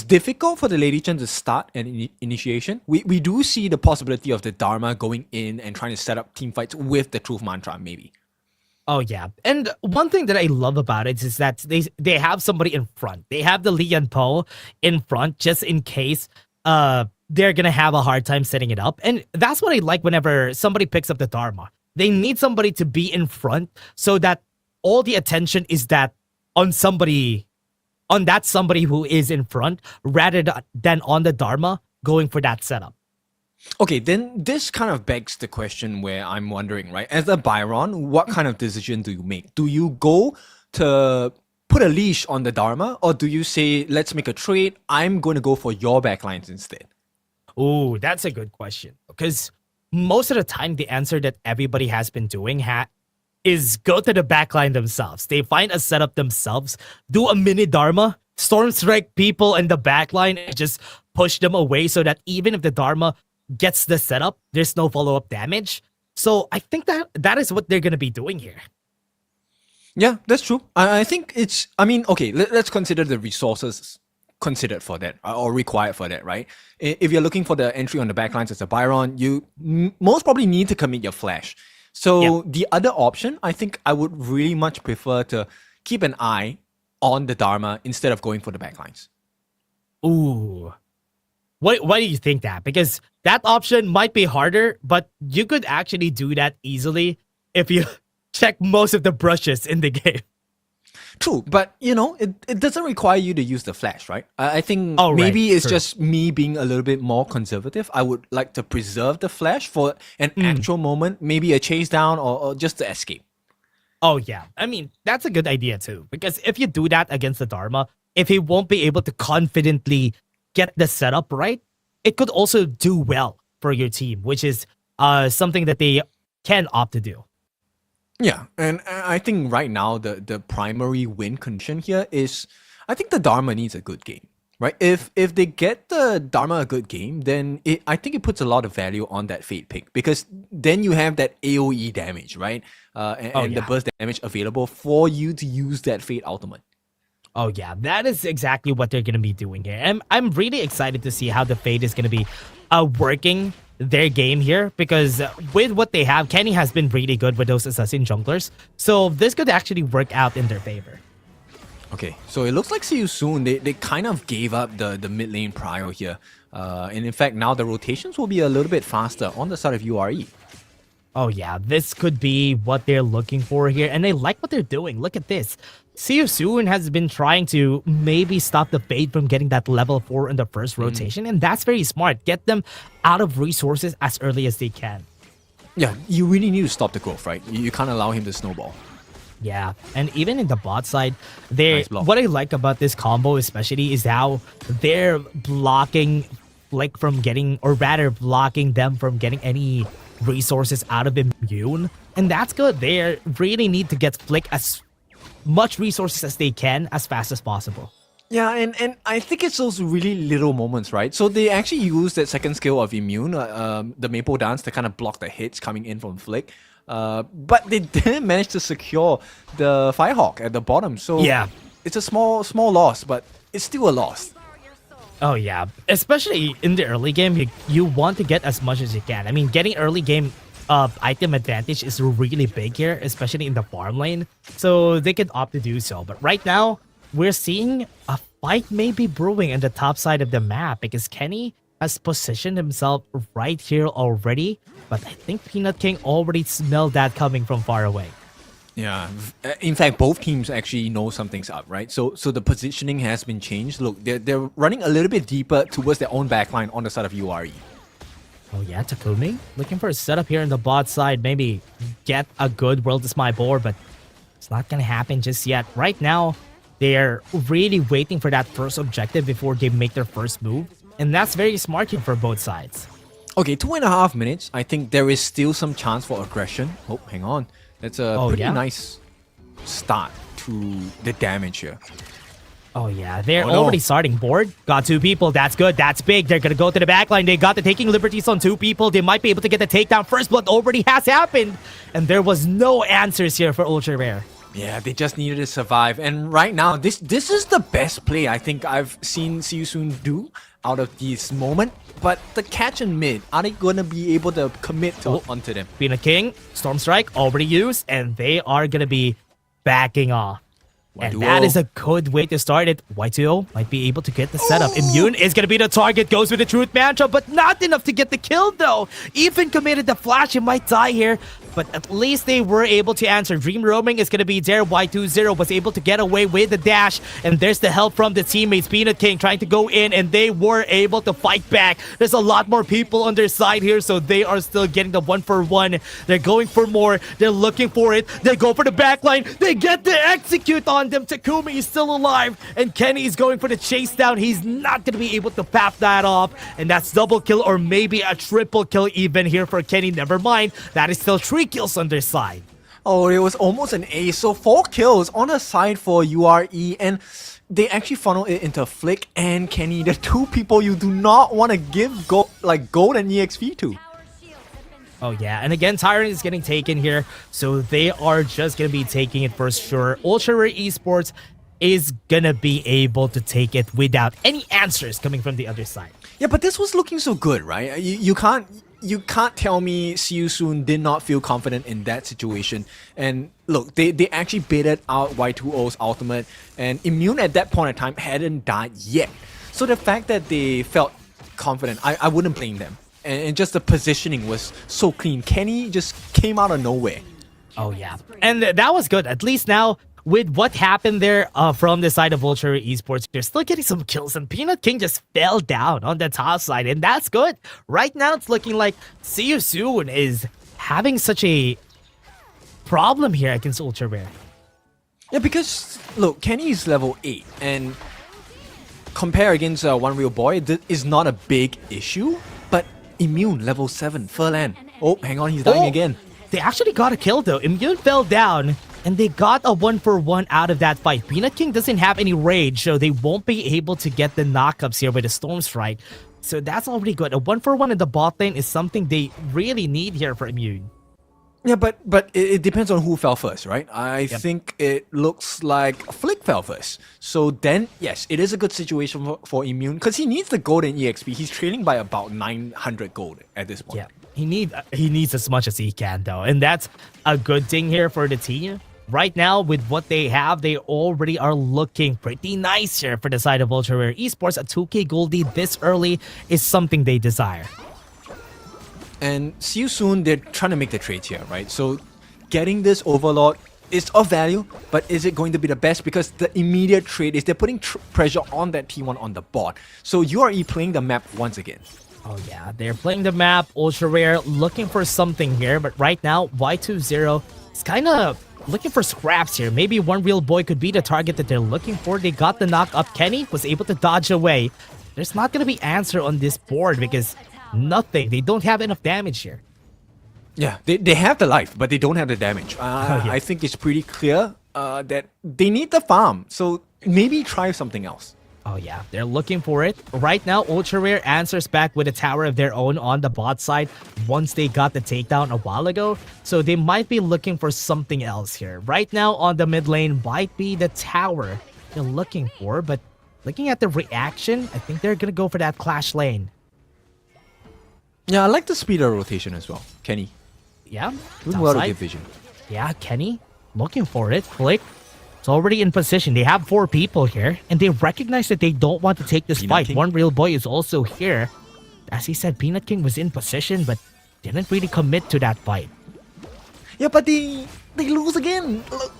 difficult for the Lady Chen to start an initiation. We do see the possibility of the Dharma going in and trying to set up team fights with the Truth Mantra, maybe. Oh yeah, and one thing that I love about it is that they have somebody in front. They have the Lee and Poe in front just in case they're gonna have a hard time setting it up. And that's what I like whenever somebody picks up the Dharma. They need somebody to be in front so that all the attention is that on that somebody who is in front rather than on the Dharma going for that setup. Okay, then this kind of begs the question where I'm wondering, right? As a Byron, what kind of decision do you make? Do you go to put a leash on the Dharma, or do you say, let's make a trade, I'm going to go for your backlines instead? Oh, that's a good question. Because most of the time, the answer that everybody has been doing is go to the backline themselves. They find a setup themselves, do a mini Dharma, storm strike people in the backline, and just push them away so that even if the Dharma gets the setup, there's no follow-up damage. So I think that is what they're going to be doing here. Yeah, that's true. I think it's, I mean, okay, let's consider the resources considered for that or required for that, right? If you're looking for the entry on the backlines as a Byron, you most probably need to commit your flash. So the other option, I think I would really much prefer to keep an eye on the Dharma instead of going for the backlines. Ooh. Why do you think that? Because that option might be harder, but you could actually do that easily if you check most of the brushes in the game. True, but you know, it doesn't require you to use the flash, right? I think Oh, right, maybe it's true. just me being a little bit more conservative. I would like to preserve the flash for an actual moment, maybe a chase down or just to escape. Oh, yeah. I mean, that's a good idea too. Because if you do that against the Dharma, if he won't be able to confidently get the setup right, it could also do well for your team, which is something that they can opt to do. Yeah, and I think right now the primary win condition here is, I think the Dharma needs a good game, right? If they get the Dharma a good game, then I think it puts a lot of value on that Fate pick, because then you have that AoE damage, right? And the burst damage available for you to use that Fate ultimate. Oh yeah, that is exactly what they're going to be doing here. And I'm really excited to see how the Fate is going to be working their game here, because with what they have, Kenny has been really good with those assassin junglers. So this could actually work out in their favor. Okay, so it looks like See You Soon, they kind of gave up the mid lane prio here. And in fact, now the rotations will be a little bit faster on the side of URE. Oh yeah, this could be what they're looking for here. And I like what they're doing. Look at this. See You Soon has been trying to maybe stop the Fate from getting that level 4 in the first rotation. And that's very smart. Get them out of resources as early as they can. Yeah, you really need to stop the growth, right? You can't allow him to snowball. Yeah, and even in the bot side, they Nice block. what I like about this combo especially is how they're blocking Flick from getting, or rather blocking them from getting any resources out of Immune. And that's good. They really need to get Flick as much resources as they can as fast as possible. Yeah, and I think it's those really little moments, right? So they actually use that second skill of Immune, the Maple Dance, to kind of block the hits coming in from Flick. But they didn't manage to secure the Firehawk at the bottom. So Yeah. it's a small loss, but it's still a loss. Oh yeah, especially in the early game, you want to get as much as you can. I mean, getting early game item advantage is really big here, especially in the farm lane. So they could opt to do so. But right now, we're seeing a fight maybe brewing in the top side of the map, because Kenny has positioned himself right here already. But I think Peanut King already smelled that coming from far away. Yeah, in fact, both teams actually know something's up, right? So the positioning has been changed. Look, they're running a little bit deeper towards their own backline on the side of URE. Oh yeah, Takumi looking for a setup here in the bot side. Maybe get a good World is My board, but it's not gonna happen just yet. Right now, they're really waiting for that first objective before they make their first move. And that's very smart here for both sides. Okay, 2.5 minutes. I think there is still some chance for aggression. Oh, hang on. That's a pretty yeah? nice start to the damage here. Oh yeah, they're Oh, no. already starting board. Got 2 people, that's good, that's big. They're gonna go to the backline. They got the taking liberties on 2 people. They might be able to get the takedown. First blood already has happened. And there was no answers here for Ultra Rare. Yeah, they just needed to survive. And right now, this is the best play I think I've seen See You Soon do. out of this moment. But the catch and mid, are they gonna be able to commit onto them? Peanut King, Storm Strike already used, and they are gonna be backing off. And Y2O. that is a good way to start it. Y2O might be able to get the setup. Immune is going to be the target. Goes with the Truth Mantra, but not enough to get the kill, though. Even committed the flash. He might die here, but at least they were able to answer. Dream Roaming is going to be there. Y20 was able to get away with the dash, and there's the help from the teammates. Peanut King trying to go in, and they were able to fight back. There's a lot more people on their side here, so they are still getting the 1-for-1. They're going for more. They're looking for it. They go for the backline. They get the execute on them. Takumi is still alive, and Kenny is going for the chase down. He's not going to be able to pap that off, and that's double kill or maybe a triple kill even here for Kenny. Never mind, that is still 3 kills on their side. Oh, it was almost an ace. So 4 kills on the side for URE, and they actually funnel it into Flick and Kenny, the 2 people you do not want to give gold and EXP to. Oh yeah, and again, Tyrant is getting taken here, so they are just going to be taking it for sure. Ultra Rare Esports is going to be able to take it without any answers coming from the other side. Yeah, but this was looking so good, right? You can't tell me See You Soon did not feel confident in that situation. And look, they actually baited out Y2O's ultimate, and Immune at that point in time hadn't died yet. So the fact that they felt confident, I wouldn't blame them. And just the positioning was so clean. Kenny just came out of nowhere. Oh yeah, and that was good. At least now, with what happened there from the side of Ultra Rare Esports, they're still getting some kills, and Peanut King just fell down on the top side, and that's good. Right now, it's looking like See You Soon is having such a problem here against Ultra Rare. Yeah, because look, Kenny is level 8, and compare against One Real Boy, this is not a big issue, but Immune level 7, Furlan. Oh, hang on, he's dying again. They actually got a kill though. Immune fell down, and they got a 1-for-1 out of that fight. Peanut King doesn't have any rage, so they won't be able to get the knockups here with the Storm Strike. So that's already good. A 1-for-1 in the bot lane is something they really need here for Immune. Yeah, but it depends on who fell first, right? I think it looks like Flick fell first. So then, yes, it is a good situation for Immune because he needs the gold in EXP. He's trailing by about 900 gold at this point. Yeah, he needs as much as he can though, and that's a good thing here for the team. Right now, with what they have, they already are looking pretty nice here for the side of Ultra Rare Esports. A 2k gold lead this early is something they desire. And See You Soon, they're trying to make the trades here, right? So getting this Overlord is of value, but is it going to be the best? Because the immediate trade is they're putting pressure on that T1 on the board. So URE playing the map once again. Oh yeah, they're playing the map. Ultra Rare looking for something here, but right now, Y20 is kind of looking for scraps here. Maybe One Real Boy could be the target that they're looking for. They got the knock up. Kenny was able to dodge away. There's not going to be answer on this board because nothing. They don't have enough damage here. Yeah, they have the life, but they don't have the damage. I think it's pretty clear that they need the farm. So maybe try something else. Oh yeah, they're looking for it. Right now, Ultra Rare answers back with a tower of their own on the bot side once they got the takedown a while ago. So they might be looking for something else here. Right now on the mid lane might be the tower they're looking for, but looking at the reaction, I think they're going to go for that Clash lane. Yeah, I like the speed of rotation as well. Kenny. Yeah, doing well to get vision. Yeah, Kenny looking for it. Flick. It's already in position. They have 4 people here, and they recognize that they don't want to take this fight. King. One Real Boy is also here. As he said, Peanut King was in position, but didn't really commit to that fight. Yeah, but they lose again. Look,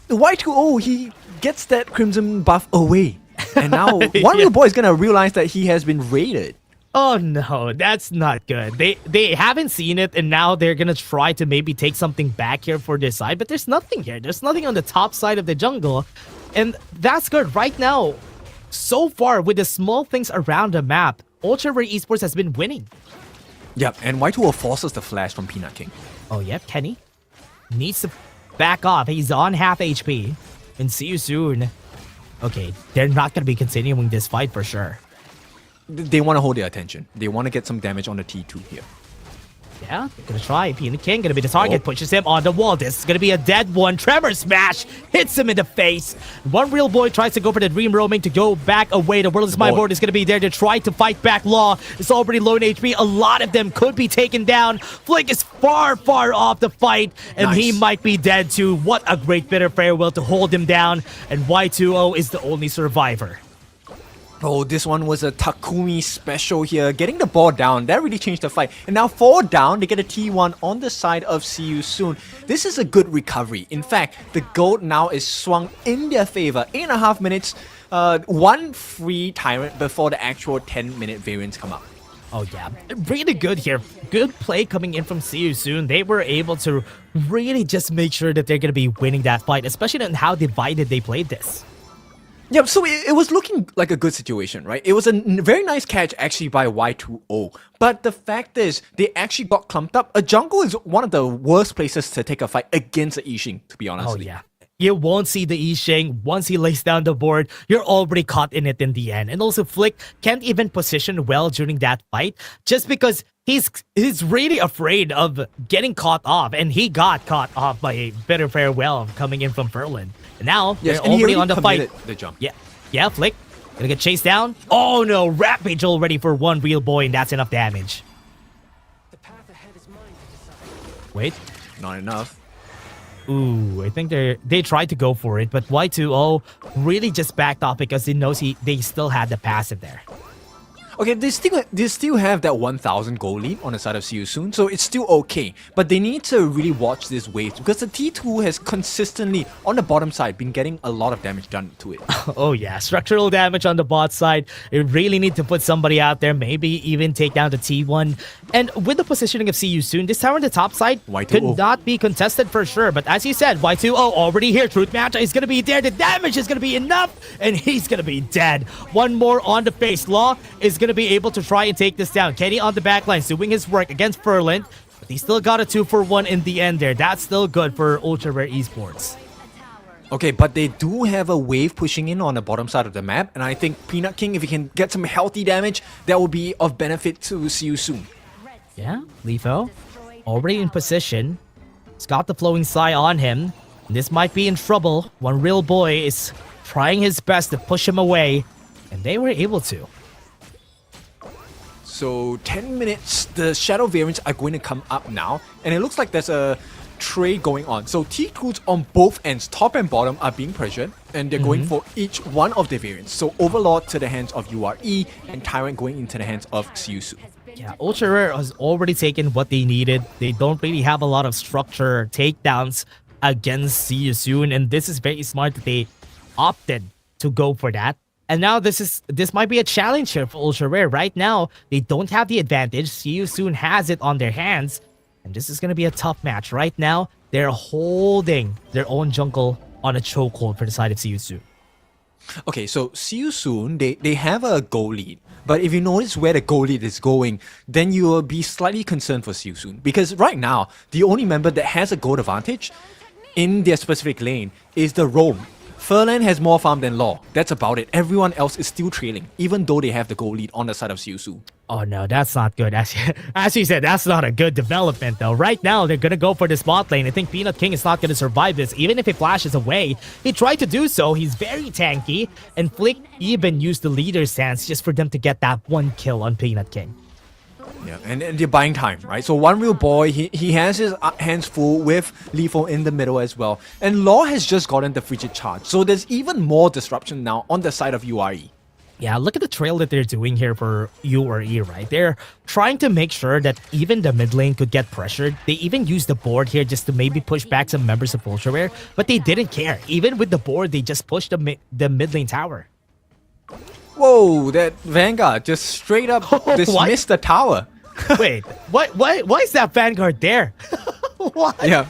Y2O, he gets that Crimson buff away. And now One Real Boy is going to realize that he has been raided. Oh no, that's not good. They haven't seen it, and now they're gonna try to maybe take something back here for their side, but there's nothing here. There's nothing on the top side of the jungle, and that's good. Right now, so far, with the small things around the map, Ultra Rare Esports has been winning. Yep, and Y2O forces the flash from Peanut King. Oh yep, Kenny needs to back off. He's on half HP, and See You Soon. Okay, they're not gonna be continuing this fight for sure. They want to hold their attention. They want to get some damage on the T2 here. Yeah, gonna try. Peanut King gonna be the target. Pushes him on the wall. This is gonna be a dead one. Tremor smash hits him in the face. One real boy tries to go for the dream roaming to go back away. The world is my board is gonna be there to try to fight back. Law is already low in HP. A lot of them could be taken down. Flick is far off the fight, and he might be dead too. What a great bitter farewell to hold him down. And Y2O is the only survivor. Oh, this one was a Takumi special here. Getting the ball down, that really changed the fight. And now 4 down, they get a T1 on the side of See You Soon. This is a good recovery. In fact, the gold now is swung in their favor. 8.5 minutes, one free tyrant before the actual 10-minute variants come up. Oh yeah, really good here. Good play coming in from See You Soon. They were able to really just make sure that they're going to be winning that fight, especially on how divided they played this. Yeah, so it was looking like a good situation, right? It was a very nice catch actually by Y2O. But the fact is, they actually got clumped up. A jungle is one of the worst places to take a fight against a Yixing, to be honest. Oh yeah. You won't see the Yixing. Once he lays down the board, you're already caught in it in the end. And also Flick can't even position well during that fight just because he's really afraid of getting caught off. And he got caught off by a bitter farewell coming in from Ferlin. And now they're already on the fight. The jump. Yeah, Flick gonna get chased down. Oh no, Rampage already for one real boy, and that's enough damage. Wait, not enough. Ooh, I think they tried to go for it, but Y2O really just backed off because he knows they still had the passive there. Okay, they still have that 1,000 gold lead on the side of See You Soon, so it's still okay. But they need to really watch this wave because the T2 has consistently, on the bottom side, been getting a lot of damage done to it. Oh yeah, structural damage on the bot side. They really need to put somebody out there, maybe even take down the T1. And with the positioning of See You Soon, this tower on the top side could not be contested for sure. But as you said, Y2O already here. Truth Match is going to be there. The damage is going to be enough, and he's going to be dead. One more on the face. Law is going to be able to try and take this down. Kenny on the backline doing his work against Ferlin, but he still got a 2-for-1 in the end there. That's still good for Ultra Rare Esports. Okay, but they do have a wave pushing in on the bottom side of the map, and I think Peanut King, if he can get some healthy damage, that will be of benefit to See You Soon. Yeah, Lifo already in position. He's got the flowing Psy on him. This might be in trouble. One real boy is trying his best to push him away, and they were able to. So 10 minutes, the shadow variants are going to come up now, and it looks like there's a trade going on. So T2s on both ends, top and bottom, are being pressured, and they're going for each one of the variants. So Overlord to the hands of URE, and Tyrant going into the hands of See You Soon. Yeah, Ultra Rare has already taken what they needed. They don't really have a lot of structure takedowns against See You Soon, and this is very smart that they opted to go for that. And now this might be a challenge here for Ultra Rare. Right now, they don't have the advantage. See You Soon has it on their hands, and this is going to be a tough match. Right now, they're holding their own jungle on a chokehold for the side of See You Soon. Okay, so See You Soon, they have a goal lead. But if you notice where the goal lead is going, then you will be slightly concerned for See You Soon. Because right now, the only member that has a gold advantage in their specific lane is the Roam. Ferland has more farm than Law. That's about it. Everyone else is still trailing, even though they have the goal lead on the side of See You Soon. Oh no, that's not good. As you said, that's not a good development though. Right now, they're gonna go for the spot lane. I think Peanut King is not gonna survive this, even if he flashes away. He tried to do so. He's very tanky, and Flick even used the leader's stance just for them to get that one kill on Peanut King. Yeah, and they're buying time, right? So one real boy, he has his hands full with Lethal in the middle as well. And Law has just gotten the frigid charge. So there's even more disruption now on the side of URE. Yeah, look at the trail that they're doing here for URE, right? They're trying to make sure that even the mid lane could get pressured. They even used the board here just to maybe push back some members of Ultra Rare, but they didn't care. Even with the board, they just pushed the mid lane tower. Whoa, that Vanguard just straight up dismissed the tower. Wait, why is that Vanguard there? What? Yeah.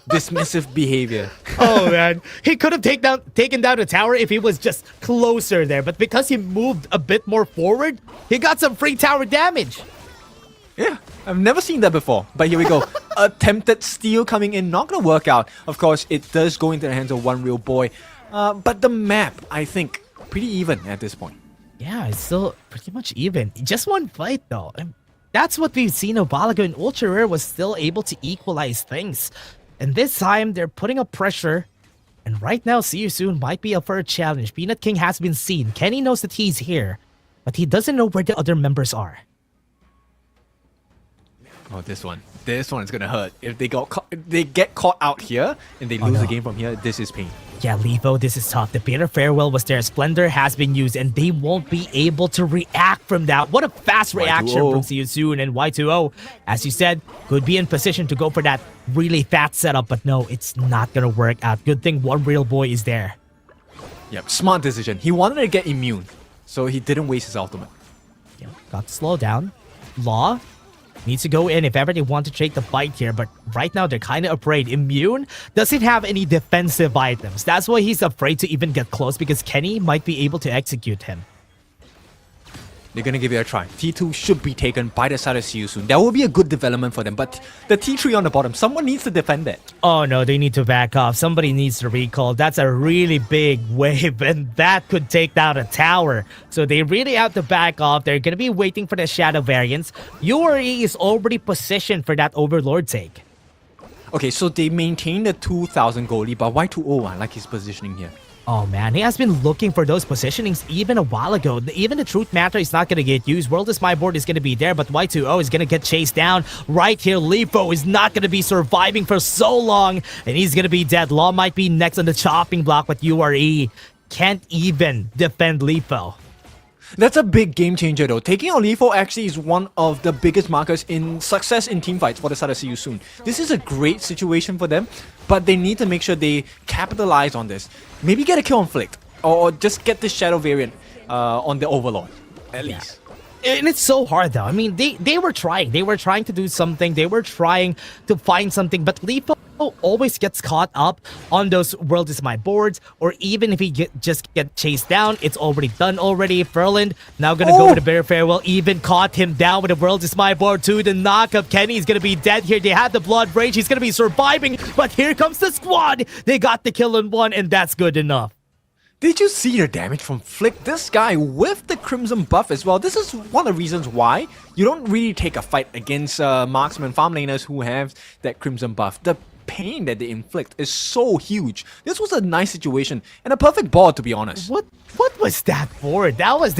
Dismissive behavior. Oh man, he could have taken down the tower if he was just closer there, but because he moved a bit more forward, he got some free tower damage. Yeah, I've never seen that before. But here we go. Attempted steal coming in, not gonna work out. Of course, it does go into the hands of one real boy. But the map, I think, pretty even at this point. Yeah, it's still pretty much even. Just one fight though. That's what we've seen a while ago, and Ultra Rare was still able to equalize things. And this time, they're putting up pressure. And right now, See You Soon might be up for a challenge. Peanut King has been seen. Kenny knows that he's here, but he doesn't know where the other members are. Oh, this one is gonna hurt. If they get caught out here and they lose the game from here, this is pain. Yeah, Levo, this is tough. The Bitter Farewell was there. Splendor has been used, and they won't be able to react from that. What a fast reaction Y2O. from See You Soon, and Y2O, as you said, could be in position to go for that really fat setup, but no, it's not gonna work out. Good thing one real boy is there. Yep, smart decision. He wanted to get immune, so he didn't waste his ultimate. Yeah, got to slow down. Law needs to go in if ever they want to take the fight here, but right now they're kind of afraid. Immune doesn't have any defensive items. That's why he's afraid to even get close, because Kenny might be able to execute him. They're gonna give it a try. T2 should be taken by the side of See You Soon. That will be a good development for them, but the T3 on the bottom, someone needs to defend that. Oh no, they need to back off. Somebody needs to recall. That's a really big wave, and that could take down a tower. So they really have to back off. They're gonna be waiting for the shadow variants. URE is already positioned for that Overlord take. Okay, so they maintain the 2,000 goalie, but Y2O, I like his positioning here. Oh man, he has been looking for those positionings even a while ago. Even the Truth Matter is not going to get used. World is My Board is going to be there, but Y2O is going to get chased down. Right here, Lifo is not going to be surviving for so long, and he's going to be dead. Law might be next on the chopping block, but URE can't even defend Lifo. That's a big game changer though. Taking out Lifo actually is one of the biggest markers in success in teamfights for the side of See You Soon. This is a great situation for them, but they need to make sure they capitalize on this. Maybe get a kill on Flick, or just get the Shadow variant on the Overlord, at least. And it's so hard though. I mean, they were trying. They were trying to do something. They were trying to find something, but Lifo always gets caught up on those World is My Boards, or even if he just get chased down, it's already done already. Ferland now gonna go with a Bitter Farewell, even caught him down with the World is My Board too. The knockup, Kenny's gonna be dead here. They had the Blood Rage, he's gonna be surviving, but here comes the squad. They got the kill on one, and that's good enough. Did you see the damage from Flick? This guy with the Crimson buff as well. This is one of the reasons why you don't really take a fight against marksman farm laners who have that Crimson buff. The pain that they inflict is so huge. This was a nice situation and a perfect board, to be honest. What was that board? That was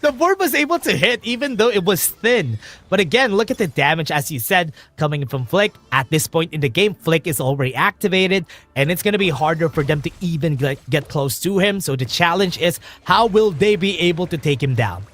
the board was able to hit even though it was thin. But again, look at the damage, as you said, coming from Flick. At this point in the game, Flick is already activated, and it's going to be harder for them to even get close to him. So the challenge is, how will they be able to take him down?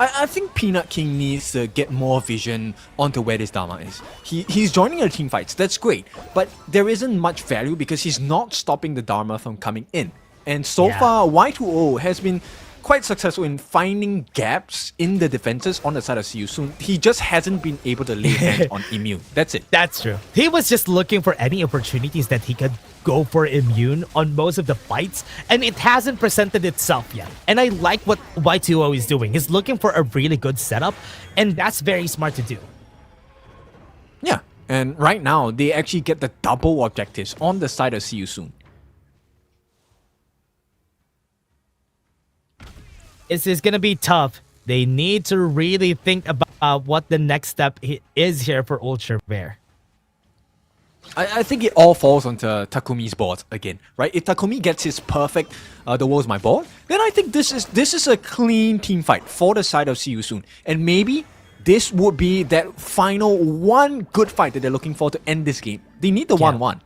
I think Peanut King needs to get more vision onto where this Dharma is. He's joining the team fights, that's great, but there isn't much value because he's not stopping the Dharma from coming in. And so far, Y2O has been quite successful in finding gaps in the defenses on the side of See You Soon. He just hasn't been able to lay hands on Immune. That's it. That's true. He was just looking for any opportunities that he could go for Immune on most of the fights, and it hasn't presented itself yet. And I like what Y2O is doing. He's looking for a really good setup, and that's very smart to do. Yeah, and right now, they actually get the double objectives on the side of See You Soon. This is going to be tough. They need to really think about what the next step is here for Ultra Rare. I think it all falls onto Takumi's board again, right? If Takumi gets his perfect the world's my board, then I think this is a clean team fight for the side of See You Soon. And maybe this would be that final one good fight that they're looking for to end this game. They need the 1-1.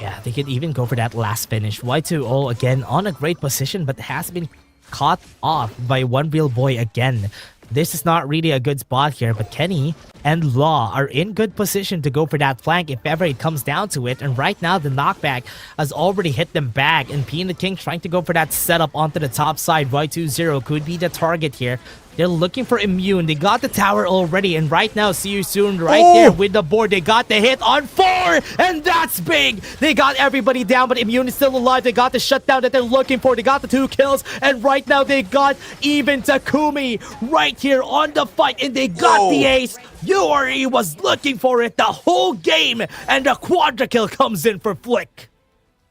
Yeah, they could even go for that last finish. Y2O again on a great position, but has been caught off by one real boy again. This is not really a good spot here, but Kenny and Law are in good position to go for that flank if ever it comes down to it. And right now, the knockback has already hit them back, and Peanut King trying to go for that setup onto the top side. Y20 could be the target here. They're looking for Immune. They got the tower already, and right now, See You Soon right there with the board. They got the hit on 4, and that's big. They got everybody down, but Immune is still alive. They got the shutdown that they're looking for. They got the 2 kills, and right now they got even Takumi right here on the fight, and they got the ace. URE was looking for it the whole game, and the quadra kill comes in for Flick.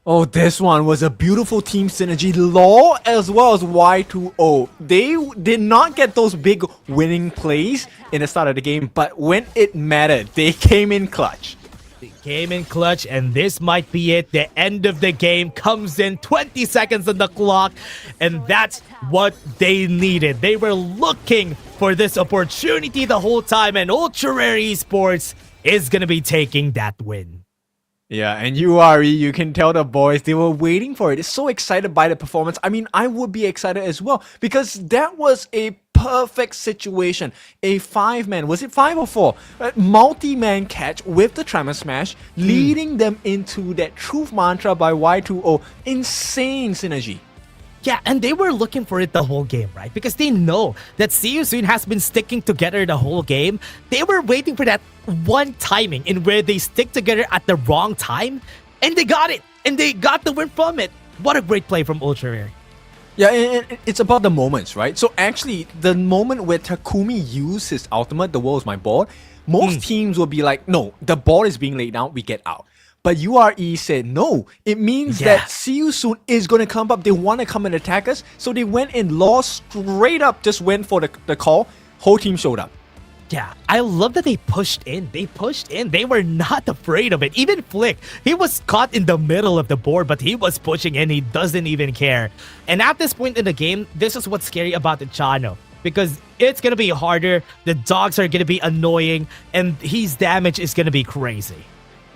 Oh, this one was a beautiful team synergy. Law as well as Y2O. They did not get those big winning plays in the start of the game, but when it mattered, they came in clutch. They came in clutch, and this might be it. The end of the game comes in 20 seconds on the clock, and that's what they needed. They were looking for this opportunity the whole time, and Ultra Rare Esports is going to be taking that win. Yeah, and URE, you can tell the boys, they were waiting for it. They're so excited by the performance. I mean, I would be excited as well because that was a perfect situation. A 5-man, was it 5 or 4? Multi-man catch with the Tremor Smash, leading them into that Truth Mantra by Y2O. Insane synergy. Yeah, and they were looking for it the whole game, right? Because they know that See You Soon has been sticking together the whole game. They were waiting for that one timing in where they stick together at the wrong time, and they got it, and they got the win from it. What a great play from Ultra Rare. Yeah, and it's about the moments, right? So actually, the moment where Takumi used his ultimate, the world is my board, most teams will be like, no, the ball is being laid down, we get out. But URE said, no, it means that See You Soon is going to come up. They want to come and attack us. So they went in, lost straight up, just went for the call. Whole team showed up. Yeah, I love that they pushed in. They pushed in. They were not afraid of it. Even Flick, he was caught in the middle of the board, but he was pushing in. He doesn't even care. And at this point in the game, this is what's scary about the Chano. Because it's going to be harder. The dogs are going to be annoying. And his damage is going to be crazy.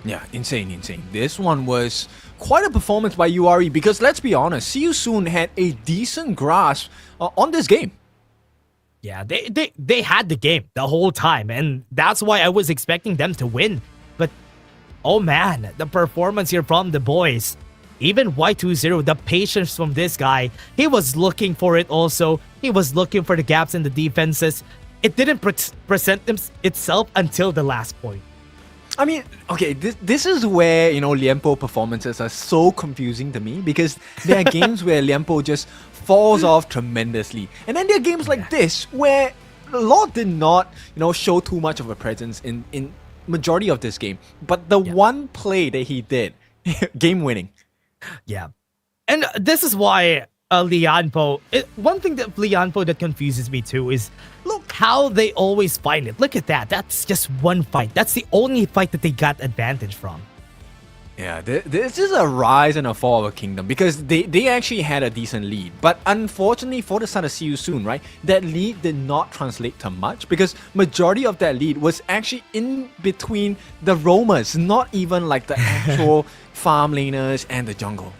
Yeah, insane. This one was quite a performance by URE because let's be honest, See You Soon had a decent grasp on this game. Yeah, they had the game the whole time, and that's why I was expecting them to win. But, oh man, the performance here from the boys. Even Y20, the patience from this guy, he was looking for it also. He was looking for the gaps in the defenses. It didn't present itself until the last point. I mean, okay, this is where, Liempo performances are so confusing to me because there are games where Liempo just falls off tremendously. And then there are games like this where Law did not, show too much of a presence in majority of this game. But the one play that he did, game winning. Yeah. And this is why Lianpo, one thing that Lianpo that confuses me too is look how they always find it. Look at that. That's just one fight. That's the only fight that they got advantage from. Yeah, this is a rise and a fall of a kingdom because they actually had a decent lead. But unfortunately for the start of See You Soon, right, that lead did not translate to much because majority of that lead was actually in between the roamers, not even like the actual farm laners and the jungle.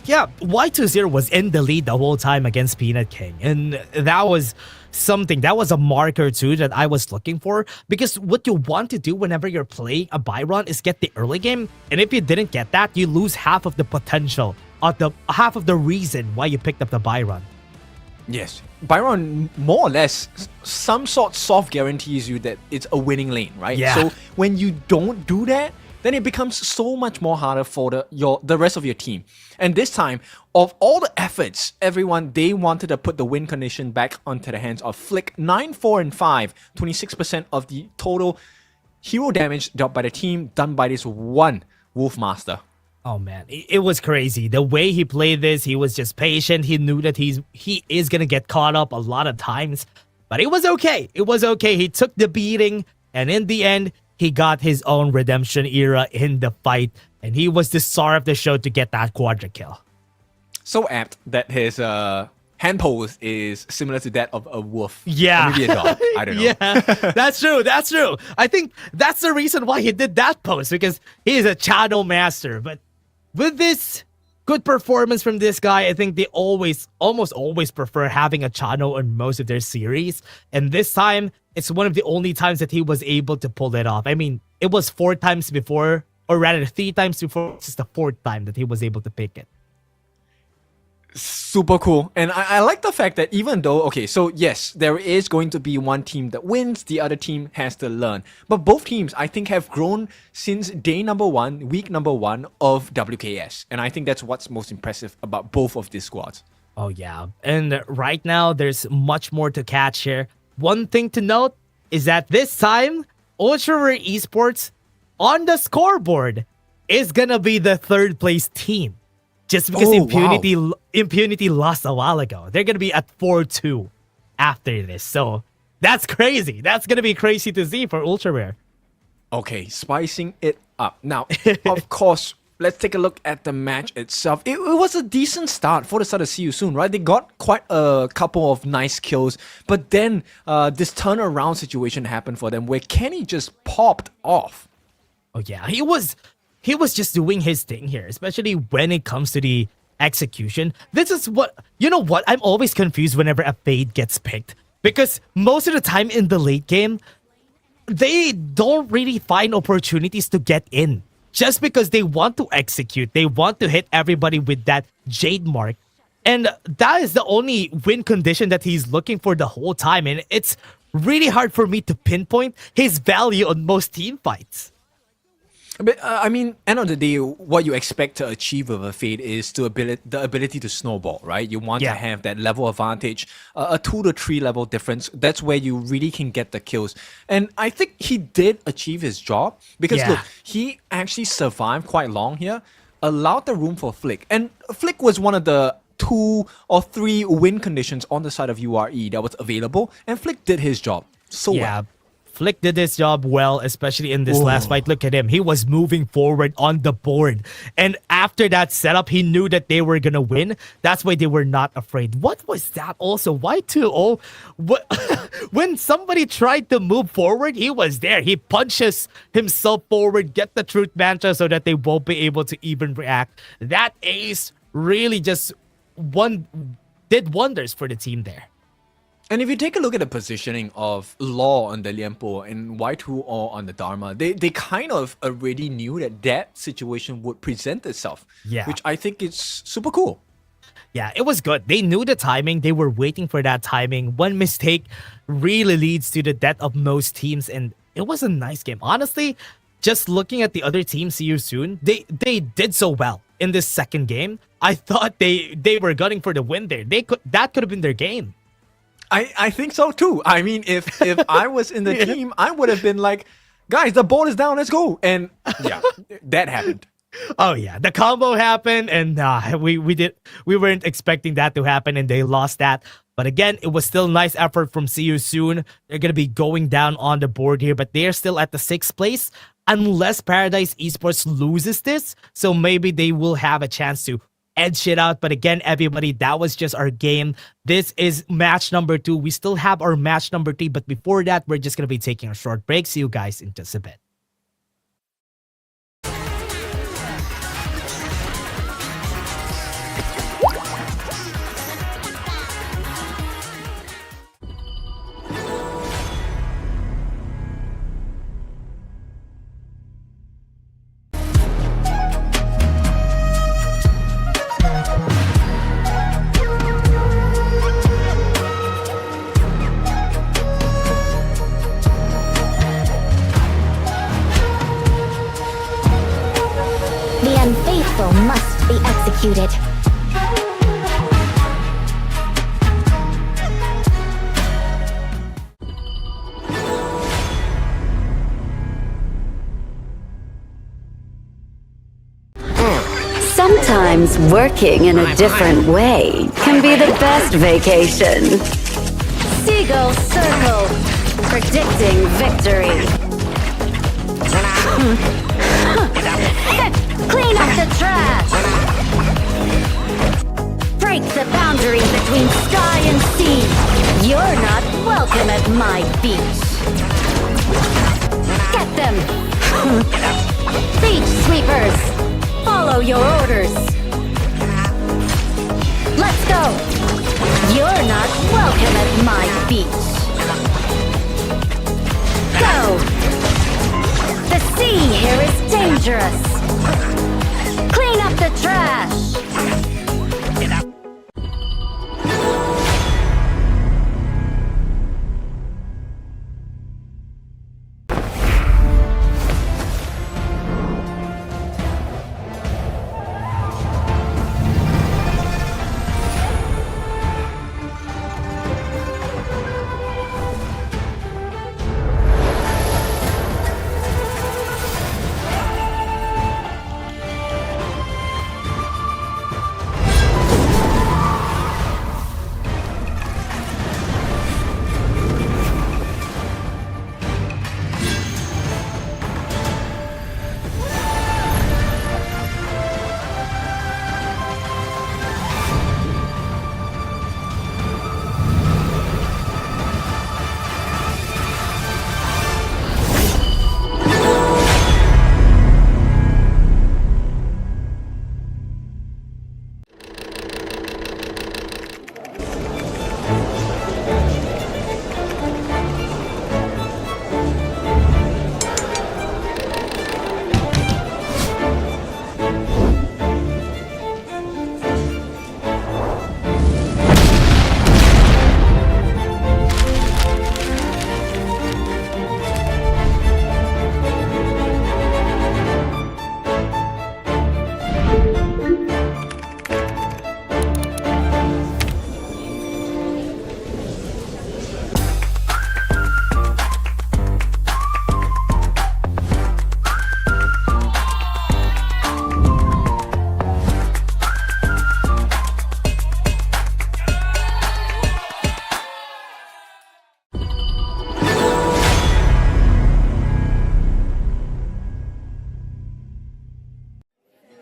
Yeah, Y20 was in the lead the whole time against Peanut King. And that was something, that was a marker too that I was looking for. Because what you want to do whenever you're playing a Byron is get the early game. And if you didn't get that, you lose half of the potential, half of the reason why you picked up the Byron. Yes, Byron more or less some sort soft guarantees you that it's a winning lane, right? Yeah. So when you don't do that, then it becomes so much more harder for the rest of your team. And this time, of all the efforts, everyone, they wanted to put the win condition back onto the hands of Flick. 9, 4, and 5, 26% of the total hero damage dealt by the team, done by this one Wolf Master. Oh man, it was crazy. The way he played this, he was just patient. He knew that he is gonna get caught up a lot of times. But it was okay. It was okay. He took the beating, and in the end, he got his own redemption era in the fight, and he was the star of the show to get that quadra kill. So apt that his hand pose is similar to that of a wolf. Yeah. Or maybe a dog. I don't know. Yeah, that's true. That's true. I think that's the reason why he did that pose, because he is a channel master. But with this good performance from this guy, I think they almost always prefer having a channel on most of their series. And this time, it's one of the only times that he was able to pull it off. I mean, it was 4 times before, or rather 3 times before. This is the 4th time that he was able to pick it. Super cool. And I like the fact that even though, okay, so yes, there is going to be one team that wins, the other team has to learn. But both teams, I think, have grown since day number 1, week number 1 of WKS. And I think that's what's most impressive about both of these squads. Oh, yeah. And right now, there's much more to catch here. One thing to note is that this time, Ultra Rare Esports on the scoreboard is gonna be the 3rd place team. just because Oh, Impunity lost a while ago. They're gonna be at 4-2 after this. So that's crazy. That's gonna be crazy to see for Ultra Rare. Okay, spicing it up. Now, of course, let's take a look at the match itself. It was a decent start for the start of See You Soon, right? They got quite a couple of nice kills, but then this turnaround situation happened for them where Kenny just popped off. Oh yeah, he was just doing his thing here, especially when it comes to the execution. This is what, you know what, I'm always confused whenever a Fade gets picked, because most of the time in the late game, they don't really find opportunities to get in. Just because they want to execute, they want to hit everybody with that Jade mark. And that is the only win condition that he's looking for the whole time. And it's really hard for me to pinpoint his value on most team fights. But I mean, end of the day, what you expect to achieve with a Fade is the ability to snowball, right? You want to have that level advantage, a 2 to 3 level difference. That's where you really can get the kills. And I think he did achieve his job because look, he actually survived quite long here, allowed the room for Flick. And Flick was one of the 2 or 3 win conditions on the side of URE that was available, and Flick did his job so well. Flick did his job well, especially in this last fight. Look at him. He was moving forward on the board. And after that setup, he knew that they were going to win. That's why they were not afraid. What was that also? Why 2-0? When somebody tried to move forward, he was there. He punches himself forward, get the truth mantra so that they won't be able to even react. That ace really just did wonders for the team there. And if you take a look at the positioning of Law on the Lianpo and Y2O on the Dharma, they kind of already knew that situation would present itself. Yeah. Which I think is super cool. Yeah, it was good. They knew the timing. They were waiting for that timing. One mistake really leads to the death of most teams, and it was a nice game. Honestly, just looking at the other team, See You Soon, they did so well in this second game. I thought they were gunning for the win there. That could have been their game. I think so too. I mean, if I was in the team, I would have been like, guys, the ball is down, let's go. And yeah, that happened. Oh yeah, the combo happened, and we weren't expecting that to happen, and they lost that. But again, it was still nice effort from See You Soon. They're gonna be going down on the board here, but they're still at the 6th place unless Paradise Esports loses this. So maybe they will have a chance to edge it out. But again, everybody, that was just our game. This is match number 2. We still have our match number 3, but before that, we're just gonna be taking a short break. See you guys in just a bit. The Unfaithful must be executed. Sometimes working in a different way can be the best vacation. Seagull Circle, predicting victory. Clean up the trash! Break the boundary between sky and sea. You're not welcome at my beach. Get them! Beach sweepers! Follow your orders! Let's go! You're not welcome at my beach. Go! The sea here is dangerous! Clean up the trash!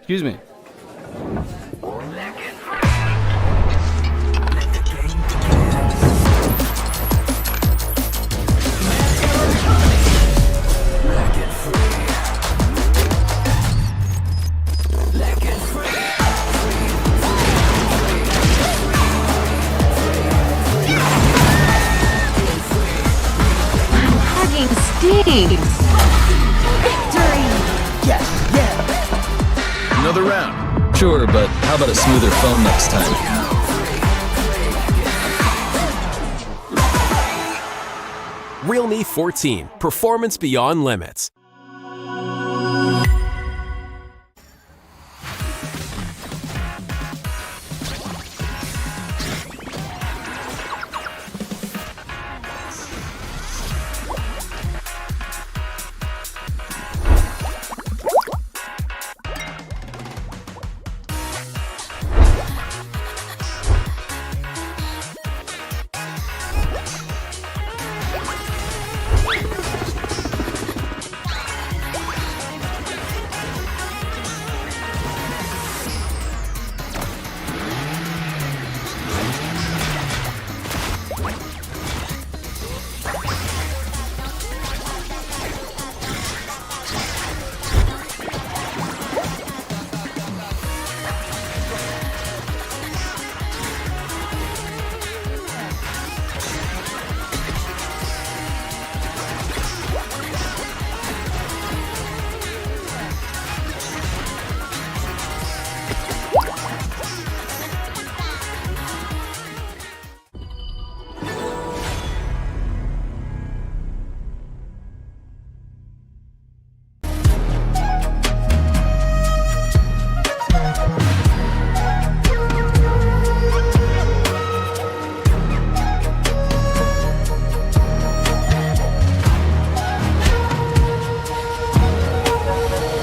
Excuse me. Hugging stings. Victory. Another round. Sure, but how about a smoother phone next time? Realme 14, performance beyond limits.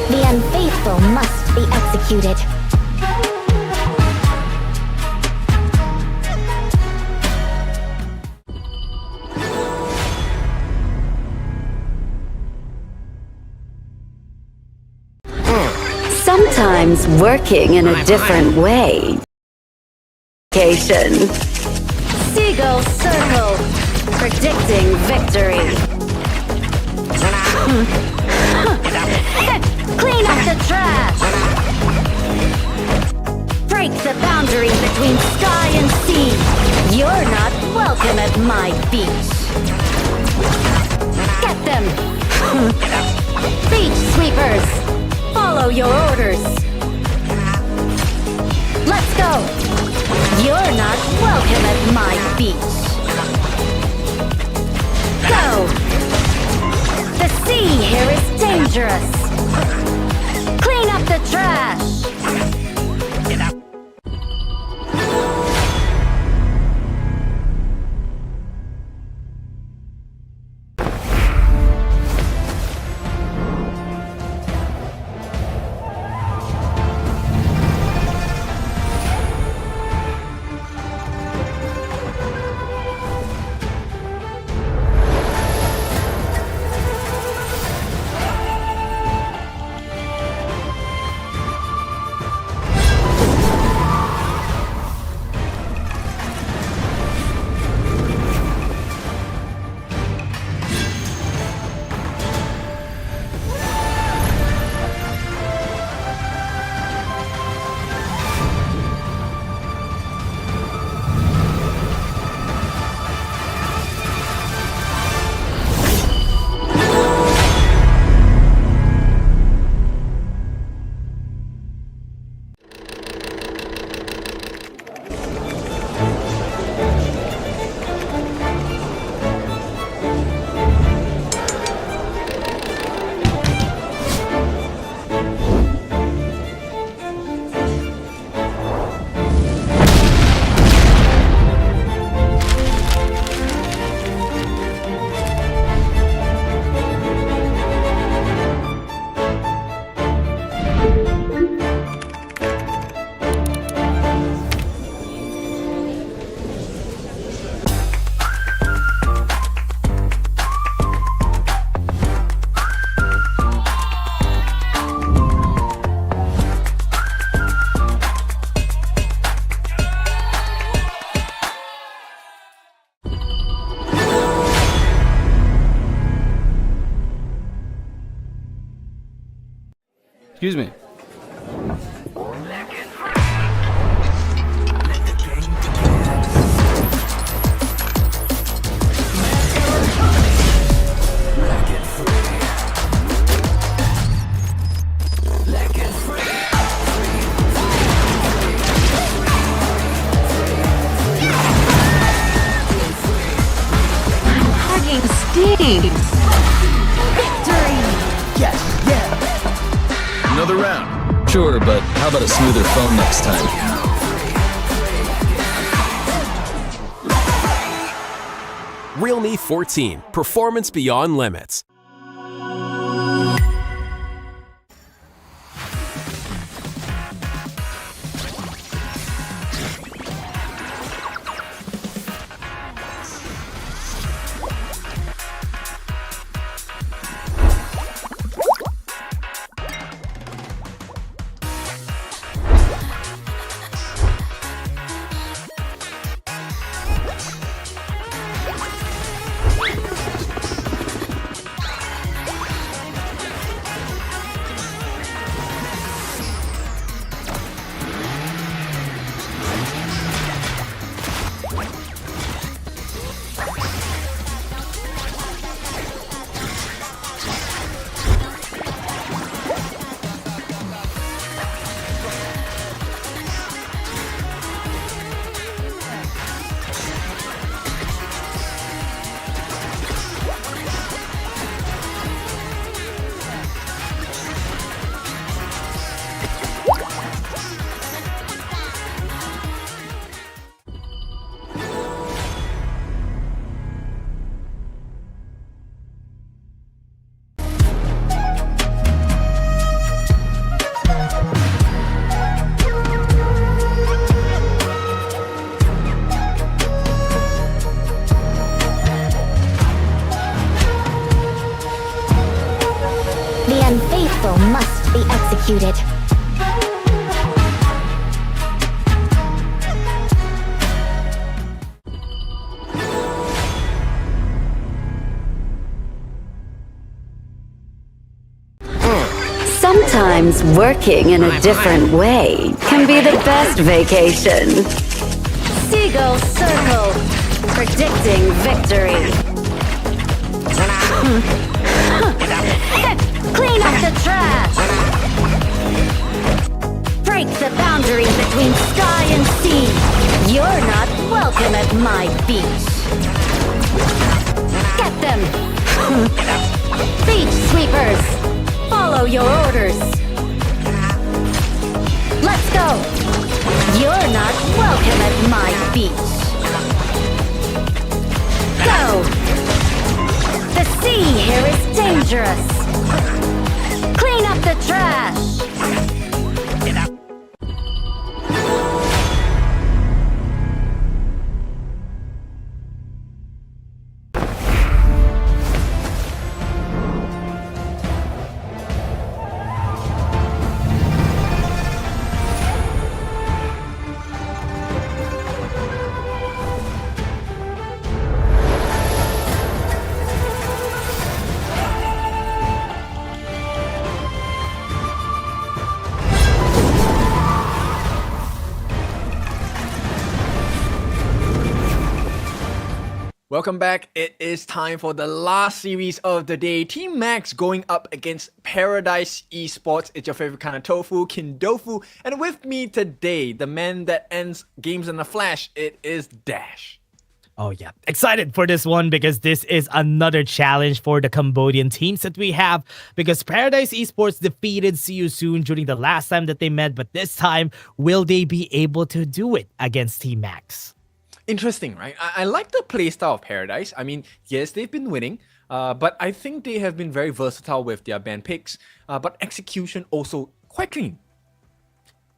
The unfaithful must be executed. Sometimes working in a different way. Vacation. Seagull circle. Predicting victory. Clean up the trash. Break the boundary between sky and sea. You're not welcome at my beach. Get them. Beach sweepers. Follow your orders. Let's go. You're not welcome at my beach. Go. The sea here is dangerous. Clean up the trash. Excuse me. Hugging stings. Victory. Another round. Sure, but how about a smoother phone next time? Realme 14, performance beyond limits. The unfaithful must be executed. Sometimes working in a different way can be the best vacation. Seagull circle, predicting victory. Clean up the trash. Break the boundary between sky and sea. You're not welcome at my beach. Get them. Beach sweepers, follow your orders. Let's go. You're not welcome at my beach. Go. The sea here is dangerous. Clean up the trash. Welcome back. It is time for the last series of the day. Team Max going up against Paradise Esports. It's your favorite kind of tofu, Kindofu. And with me today, the man that ends games in a flash, it is Dash. Oh yeah, excited for this one because this is another challenge for the Cambodian teams that we have, because Paradise Esports defeated See You Soon during the last time that they met, but this time, will they be able to do it against Team Max? Interesting, right? I like the playstyle of Paradise. I mean, yes, they've been winning, but I think they have been very versatile with their ban picks, but execution also quite clean.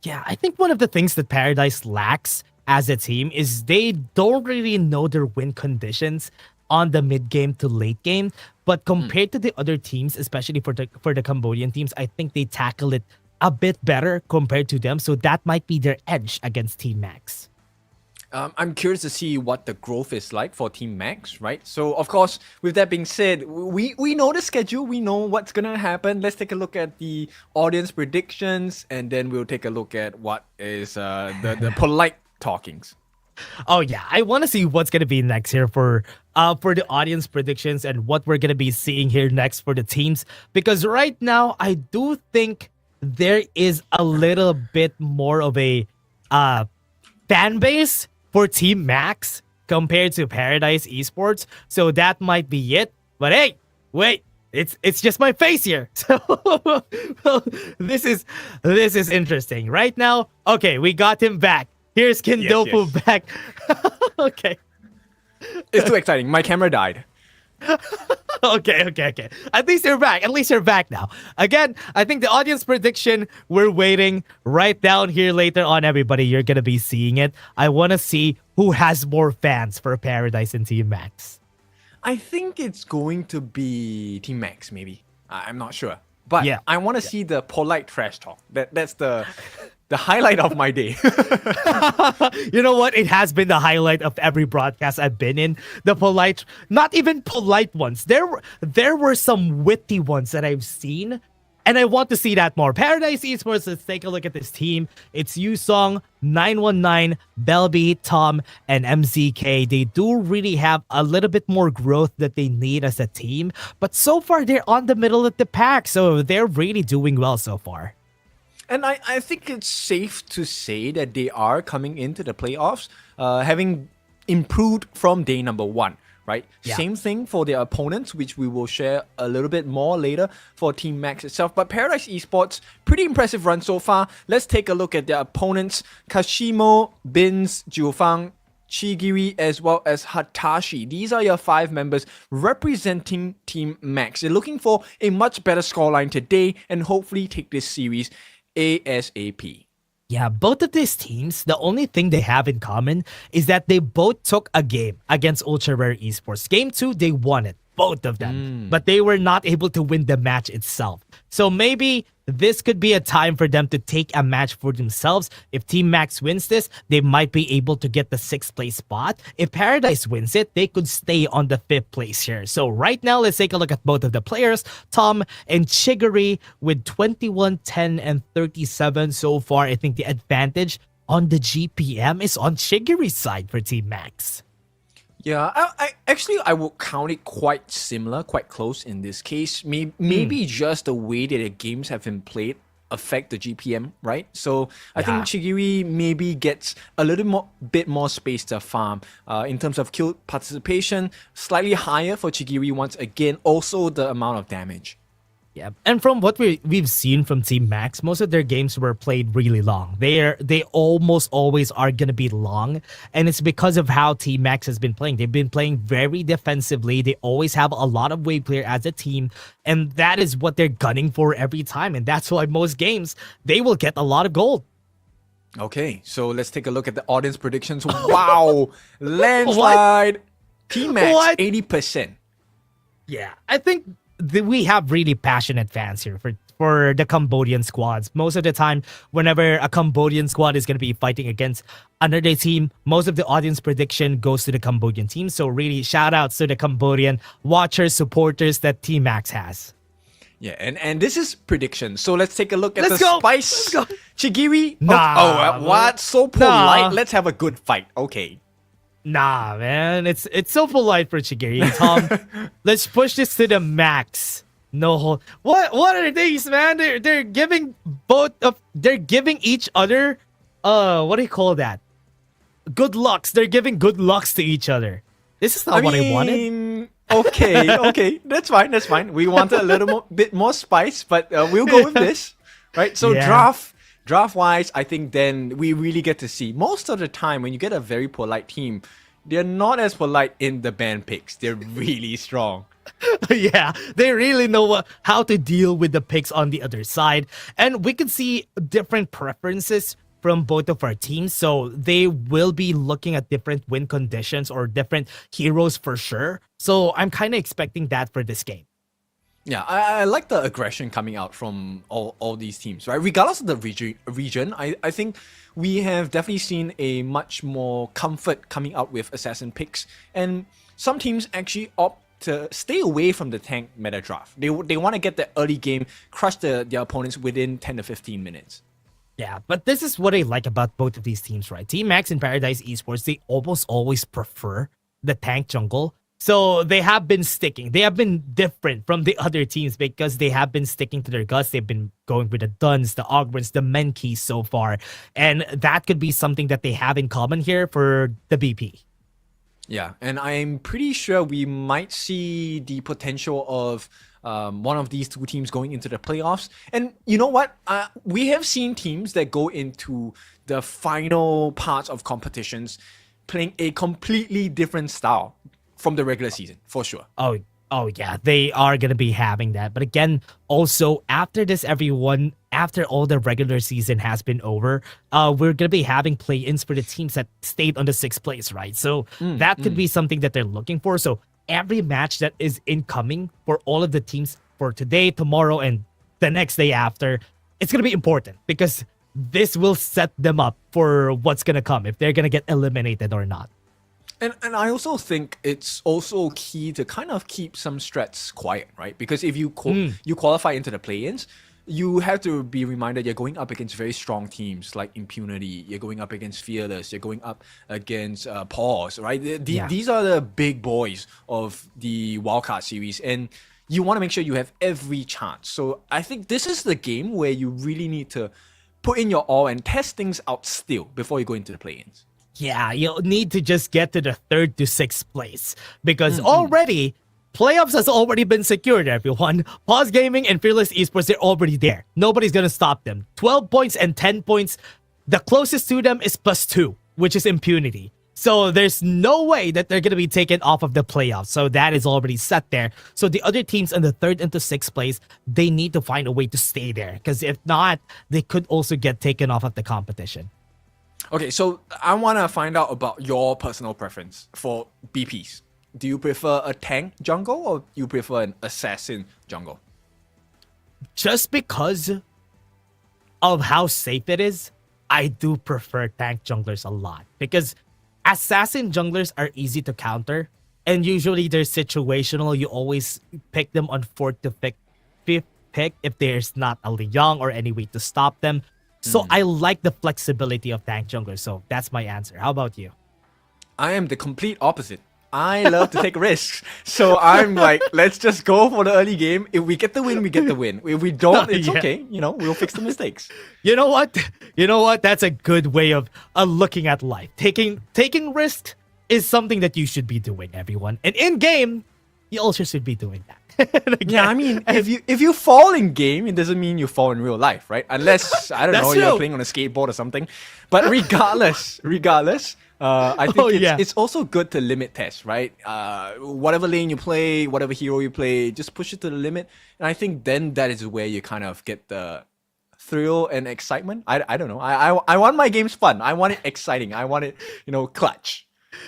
Yeah, I think one of the things that Paradise lacks as a team is they don't really know their win conditions on the mid game to late game. But compared to the other teams, especially for the Cambodian teams, I think they tackle it a bit better compared to them. So that might be their edge against Team Max. I'm curious to see what the growth is like for Team Max, right? So, of course, with that being said, we know the schedule, we know what's gonna happen. Let's take a look at the audience predictions, and then we'll take a look at what is the polite talkings. Oh yeah, I want to see what's gonna be next here for the audience predictions and what we're gonna be seeing here next for the teams. Because right now, I do think there is a little bit more of a fan base for Team Max compared to Paradise Esports, so that might be it. But hey, wait, it's just my face here. So this is interesting right now. Okay, we got him back. Here's Kindofu back. Okay. It's too exciting. My camera died. Okay. At least you're back now. Again, I think the audience prediction, we're waiting right down here later on, everybody. You're going to be seeing it. I want to see who has more fans for Paradise and Team Max. I think it's going to be Team Max, maybe. I'm not sure. But Yeah. I want to see the polite trash talk. That's the highlight of my day. You know what? It has been the highlight of every broadcast I've been in. The polite, not even polite ones. There were some witty ones that I've seen, and I want to see that more. Paradise Esports, let's take a look at this team. It's Yusong, 919, Belby, Tom, and MZK. They do really have a little bit more growth that they need as a team, but so far they're on the middle of the pack, so they're really doing well so far. And I think it's safe to say that they are coming into the playoffs, having improved from day number one, right? Yeah. Same thing for their opponents, which we will share a little bit more later for Team Max itself. But Paradise Esports, pretty impressive run so far. Let's take a look at their opponents. Kashimo, Bins, Jiufang, Chigiri, as well as Hatashi. These are your 5 members representing Team Max. They're looking for a much better scoreline today and hopefully take this series ASAP. Yeah, both of these teams, the only thing they have in common is that they both took a game against Ultra Rare Esports. Game 2, they won it, both of them. But they were not able to win the match itself. So maybe this could be a time for them to take a match for themselves. If Team Max wins this, they might be able to get the 6th place spot. If Paradise wins it, they could stay on the 5th place here. So right now, let's take a look at both of the players. Tom and Chigiri with 21, 10, and 37 so far. I think the advantage on the GPM is on Chigiri's side for Team Max. Yeah, I would count it quite similar, quite close in this case. Maybe just the way that the games have been played affect the GPM, right? So I think Chigiri maybe gets a little bit more space to farm in terms of kill participation, slightly higher for Chigiri once again, also the amount of damage. Yeah, and from what we've seen from Team Max, most of their games were played really long. They almost always are gonna be long, and it's because of how Team Max has been playing. They've been playing very defensively. They always have a lot of wave clear as a team, and that is what they're gunning for every time. And that's why most games they will get a lot of gold. Okay, so let's take a look at the audience predictions. Wow, landslide. Team Max 80%. Yeah, I think we have really passionate fans here for the Cambodian squads. Most of the time, whenever a Cambodian squad is going to be fighting against another team, most of the audience prediction goes to the Cambodian team. So really, shout outs to the Cambodian watchers, supporters that Team Max has. Yeah, and this is prediction. So let's take a look at Let's go. Spice. Let's go. Chigiri. Nah, what? So polite. Nah. Let's have a good fight. Okay. Nah, man, it's so polite for Chigiri. Tom, let's push this to the max. No hold. What are these, man? They're giving they're giving each other what do you call that? Good lucks. They're giving good lucks to each other. This is not what I wanted. Okay, that's fine. We wanted a little bit more spice, but we'll go with this, right? So Yeah. draft wise, I think then we really get to see most of the time when you get a very polite team, they're not as polite in the ban picks. They're really strong. Yeah, they really know how to deal with the picks on the other side. And we can see different preferences from both of our teams. So they will be looking at different win conditions or different heroes for sure. So I'm kind of expecting that for this game. Yeah, I like the aggression coming out from all these teams, right? Regardless of the region, I think we have definitely seen a much more comfort coming out with assassin picks, and some teams actually opt to stay away from the tank meta draft. They want to get the early game, crush their opponents within 10 to 15 minutes. Yeah, but this is what I like about both of these teams, right? Team Max and Paradise Esports, they almost always prefer the tank jungle. So they have been sticking. They have been different from the other teams because they have been sticking to their guts. They've been going with the Duns, the Augments, the Menkeys so far. And that could be something that they have in common here for the BP. Yeah, and I'm pretty sure we might see the potential of one of these two teams going into the playoffs. And you know what? We have seen teams that go into the final parts of competitions playing a completely different style from the regular season, for sure. Oh yeah, they are gonna be having that. But again, also after this, everyone, after all the regular season has been over, we're gonna be having play-ins for the teams that stayed on the 6th place, right? So that could be something that they're looking for. So every match that is incoming for all of the teams for today, tomorrow, and the next day after, it's gonna be important because this will set them up for what's gonna come, if they're gonna get eliminated or not. And I also think it's also key to kind of keep some strats quiet, right? Because if you you qualify into the play-ins, you have to be reminded you're going up against very strong teams like Impunity, you're going up against Fearless, you're going up against Paws, right? These are the big boys of the wildcard series, and you want to make sure you have every chance. So I think this is the game where you really need to put in your all and test things out still before you go into the play-ins. Yeah, you'll need to just get to the 3rd to 6th place because already playoffs has already been secured, everyone. Paws Gaming and Fearless Esports, they're already there. Nobody's gonna stop them. 12 points and 10 points. The closest to them is +2, which is Impunity. So there's no way that they're gonna be taken off of the playoffs. So that is already set there. So the other teams in the 3rd and to 6th place, they need to find a way to stay there. Because if not, they could also get taken off of the competition. Okay, so I want to find out about your personal preference for BPs. Do you prefer a tank jungle or you prefer an assassin jungle? Just because of how safe it is, I do prefer tank junglers a lot. Because assassin junglers are easy to counter. And usually they're situational. You always pick them on 4th to 5th pick if there's not a Liang or any way to stop them. So I like the flexibility of tank junglers. So that's my answer. How about you? I am the complete opposite. I love to take risks. So I'm like, let's just go for the early game. If we get the win, we get the win. If we don't, it's okay. You know, we'll fix the mistakes. You know what? You know what? That's a good way of looking at life. Taking risks is something that you should be doing, everyone. And in game, you also should be doing that. Yeah, I mean, if you fall in game, it doesn't mean you fall in real life, right? Unless, I don't know, you're playing on a skateboard or something. But regardless, I think it's also good to limit test, right? Whatever lane you play, whatever hero you play, just push it to the limit. And I think then that is where you kind of get the thrill and excitement. I don't know. I want my games fun. I want it exciting. I want it, clutch.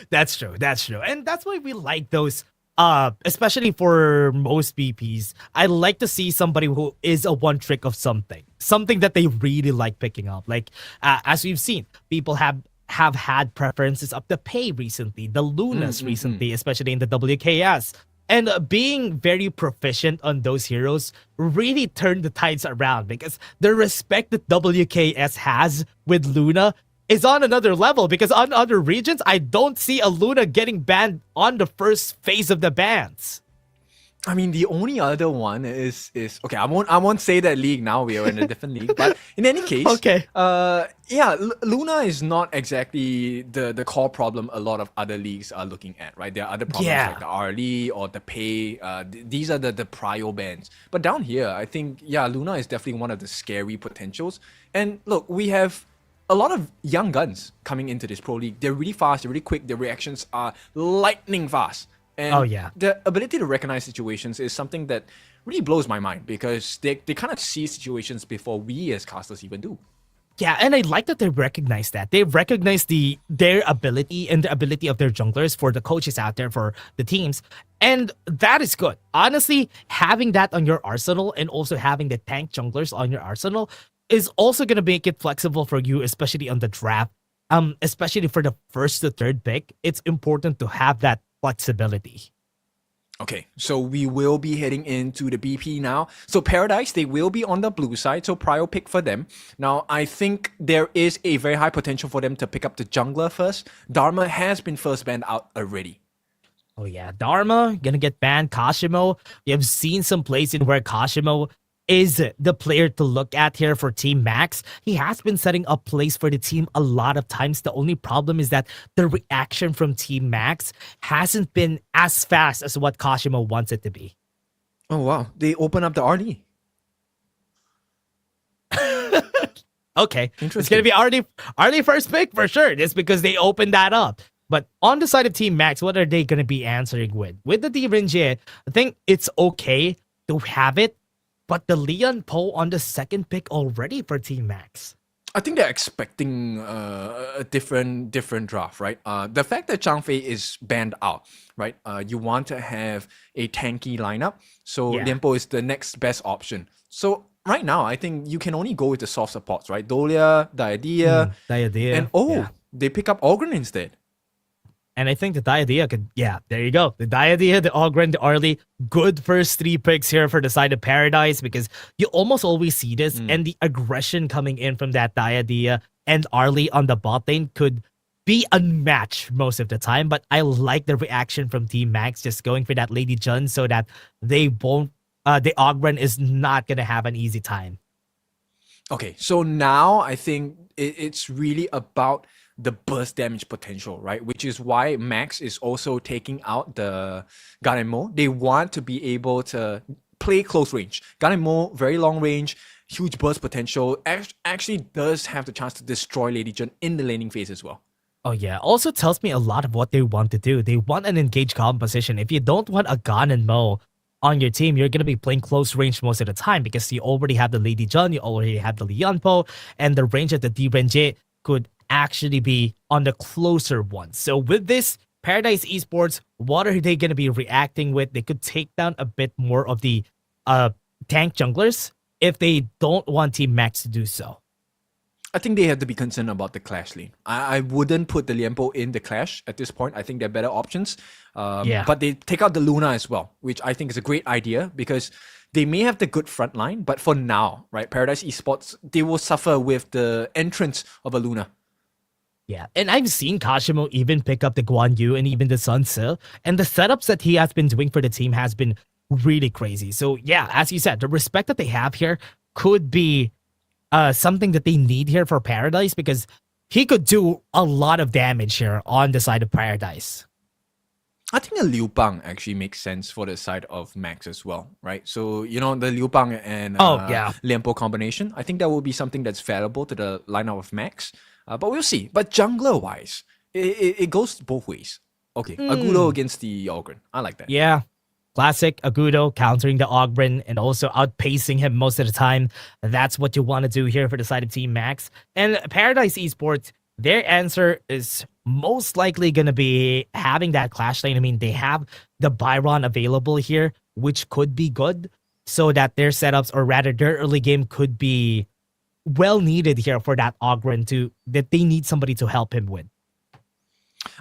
That's true. And that's why we like those. Especially for most BPs, I like to see somebody who is a one trick of something that they really like picking up. Like, as we've seen, people have had preferences of the Pei recently, the Lunas recently, especially in the WKS. And being very proficient on those heroes really turned the tides around because the respect that WKS has with Luna is on another level, because on other regions, I don't see a Luna getting banned on the first phase of the bans. I mean, the only other one is okay. I won't say that league now. We are in a different league, but in any case, okay. Luna is not exactly the core problem a lot of other leagues are looking at, right? There are other problems like the RLE or the Pei. These are the prio bans. But down here, I think Luna is definitely one of the scary potentials. And look, we have a lot of young guns coming into this pro league. They're really fast, they're really quick, their reactions are lightning fast. And the ability to recognize situations is something that really blows my mind, because they kind of see situations before we as casters even do. Yeah, and I like that they recognize that. They recognize their ability and the ability of their junglers for the coaches out there, for the teams. And that is good. Honestly, having that on your arsenal and also having the tank junglers on your arsenal is also going to make it flexible for you, especially on the draft. Especially for the first to third pick, it's important to have that flexibility. Okay, so we will be heading into the BP now. So Paradise, they will be on the blue side, so prio pick for them. Now, I think there is a very high potential for them to pick up the jungler first. Dharma has been first banned out already. Oh yeah, Dharma gonna get banned. Kashimo, we have seen some plays in where Kashimo is the player to look at here for Team Max. He has been setting up plays for the team a lot of times. The only problem is that the reaction from Team Max hasn't been as fast as what Kashimo wants it to be. Oh wow, they open up the RD. Okay, it's gonna be RD first pick for sure. Just because they opened that up. But on the side of Team Max, what are they gonna be answering with? With the Direnje, I think it's okay to have it. But the Leon Poe on the second pick already for Team Max. I think they're expecting a different draft, right? The fact that Changfei is banned out, right? You want to have a tanky lineup, so Yeah. Lianpo is the next best option. So right now, I think you can only go with the soft supports, right? Dolia, Diadea, Diadea. and they pick up Ogren instead. And I think the Diadea could, there you go. The Diadea, the Ogren, the Arlie, good first three picks here for the side of Paradise, because you almost always see this, and the aggression coming in from that Diadea and Arlie on the bot lane could be unmatched most of the time. But I like the reaction from Team Max, just going for that Lady Jun so that they won't, the Ogren is not going to have an easy time. Okay, so now I think it's really about the burst damage potential, right? Which is why Max is also taking out the Garemo. They want to be able to play close range. Garemo, very long range, huge burst potential, actually does have the chance to destroy Lady Jun in the laning phase as well. Oh yeah, also tells me a lot of what they want to do. They want an engaged composition. If you don't want a Gan and Mo on your team, you're going to be playing close range most of the time because you already have the Lady Jun, you already have the Leon Po, and the range of the Direnje could actually be on the closer ones. So with this, Paradise Esports, what are they going to be reacting with? They could take down a bit more of the tank junglers if they don't want Team Max to do so. I think they have to be concerned about the clash lane. I wouldn't put the Lianpo in the clash at this point. I think there are better options. But they take out the Luna as well, which I think is a great idea because they may have the good front line, but for now, right, Paradise Esports, they will suffer with the entrance of a Luna. Yeah, and I've seen Kashimo even pick up the Guan Yu and even the Sun Ce, and the setups that he has been doing for the team has been really crazy. So yeah, as you said, the respect that they have here could be something that they need here for Paradise because he could do a lot of damage here on the side of Paradise. I think a Liu Bang actually makes sense for the side of Max as well, right? So, you know, the Liu Bang and Lianpo combination, I think that will be something that's valuable to the lineup of Max. But we'll see. But jungler-wise, it goes both ways. Okay, Agudo against the Ogren. I like that. Yeah, classic Agudo countering the Ogren and also outpacing him most of the time. That's what you want to do here for the side of Team Max. And Paradise Esports, their answer is most likely going to be having that clash lane. I mean, they have the Byron available here, which could be good, so that their setups, or rather their early game, could be well needed here for that Ogren that they need somebody to help him with.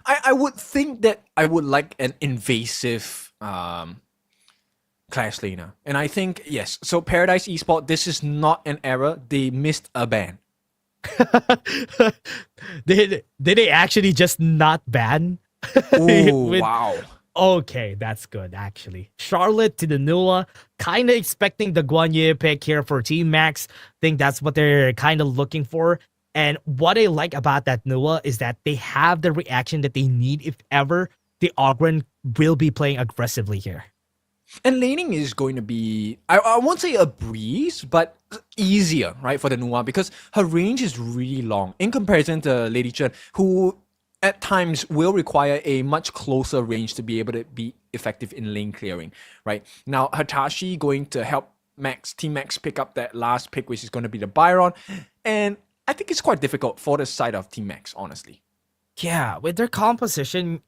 I would think that I would like an invasive clash laner. And I think, yes, so Paradise Esports, this is not an error. They missed a ban. Did they actually just not ban? Oh, wow. Okay, that's good, actually. Charlotte to the Nua, kind of expecting the Guan Yu pick here for Team Max. Think that's what they're kind of looking for. And what I like about that Nua is that they have the reaction that they need if ever the Ogren will be playing aggressively here. And laning is going to be, I won't say a breeze, but easier, right, for the Nua, because her range is really long in comparison to Lady Chen, who at times will require a much closer range to be able to be effective in lane clearing, right? Now, Hitachi going to help Team Max pick up that last pick, which is going to be the Byron. And I think it's quite difficult for the side of Team Max, honestly. Yeah, with their composition,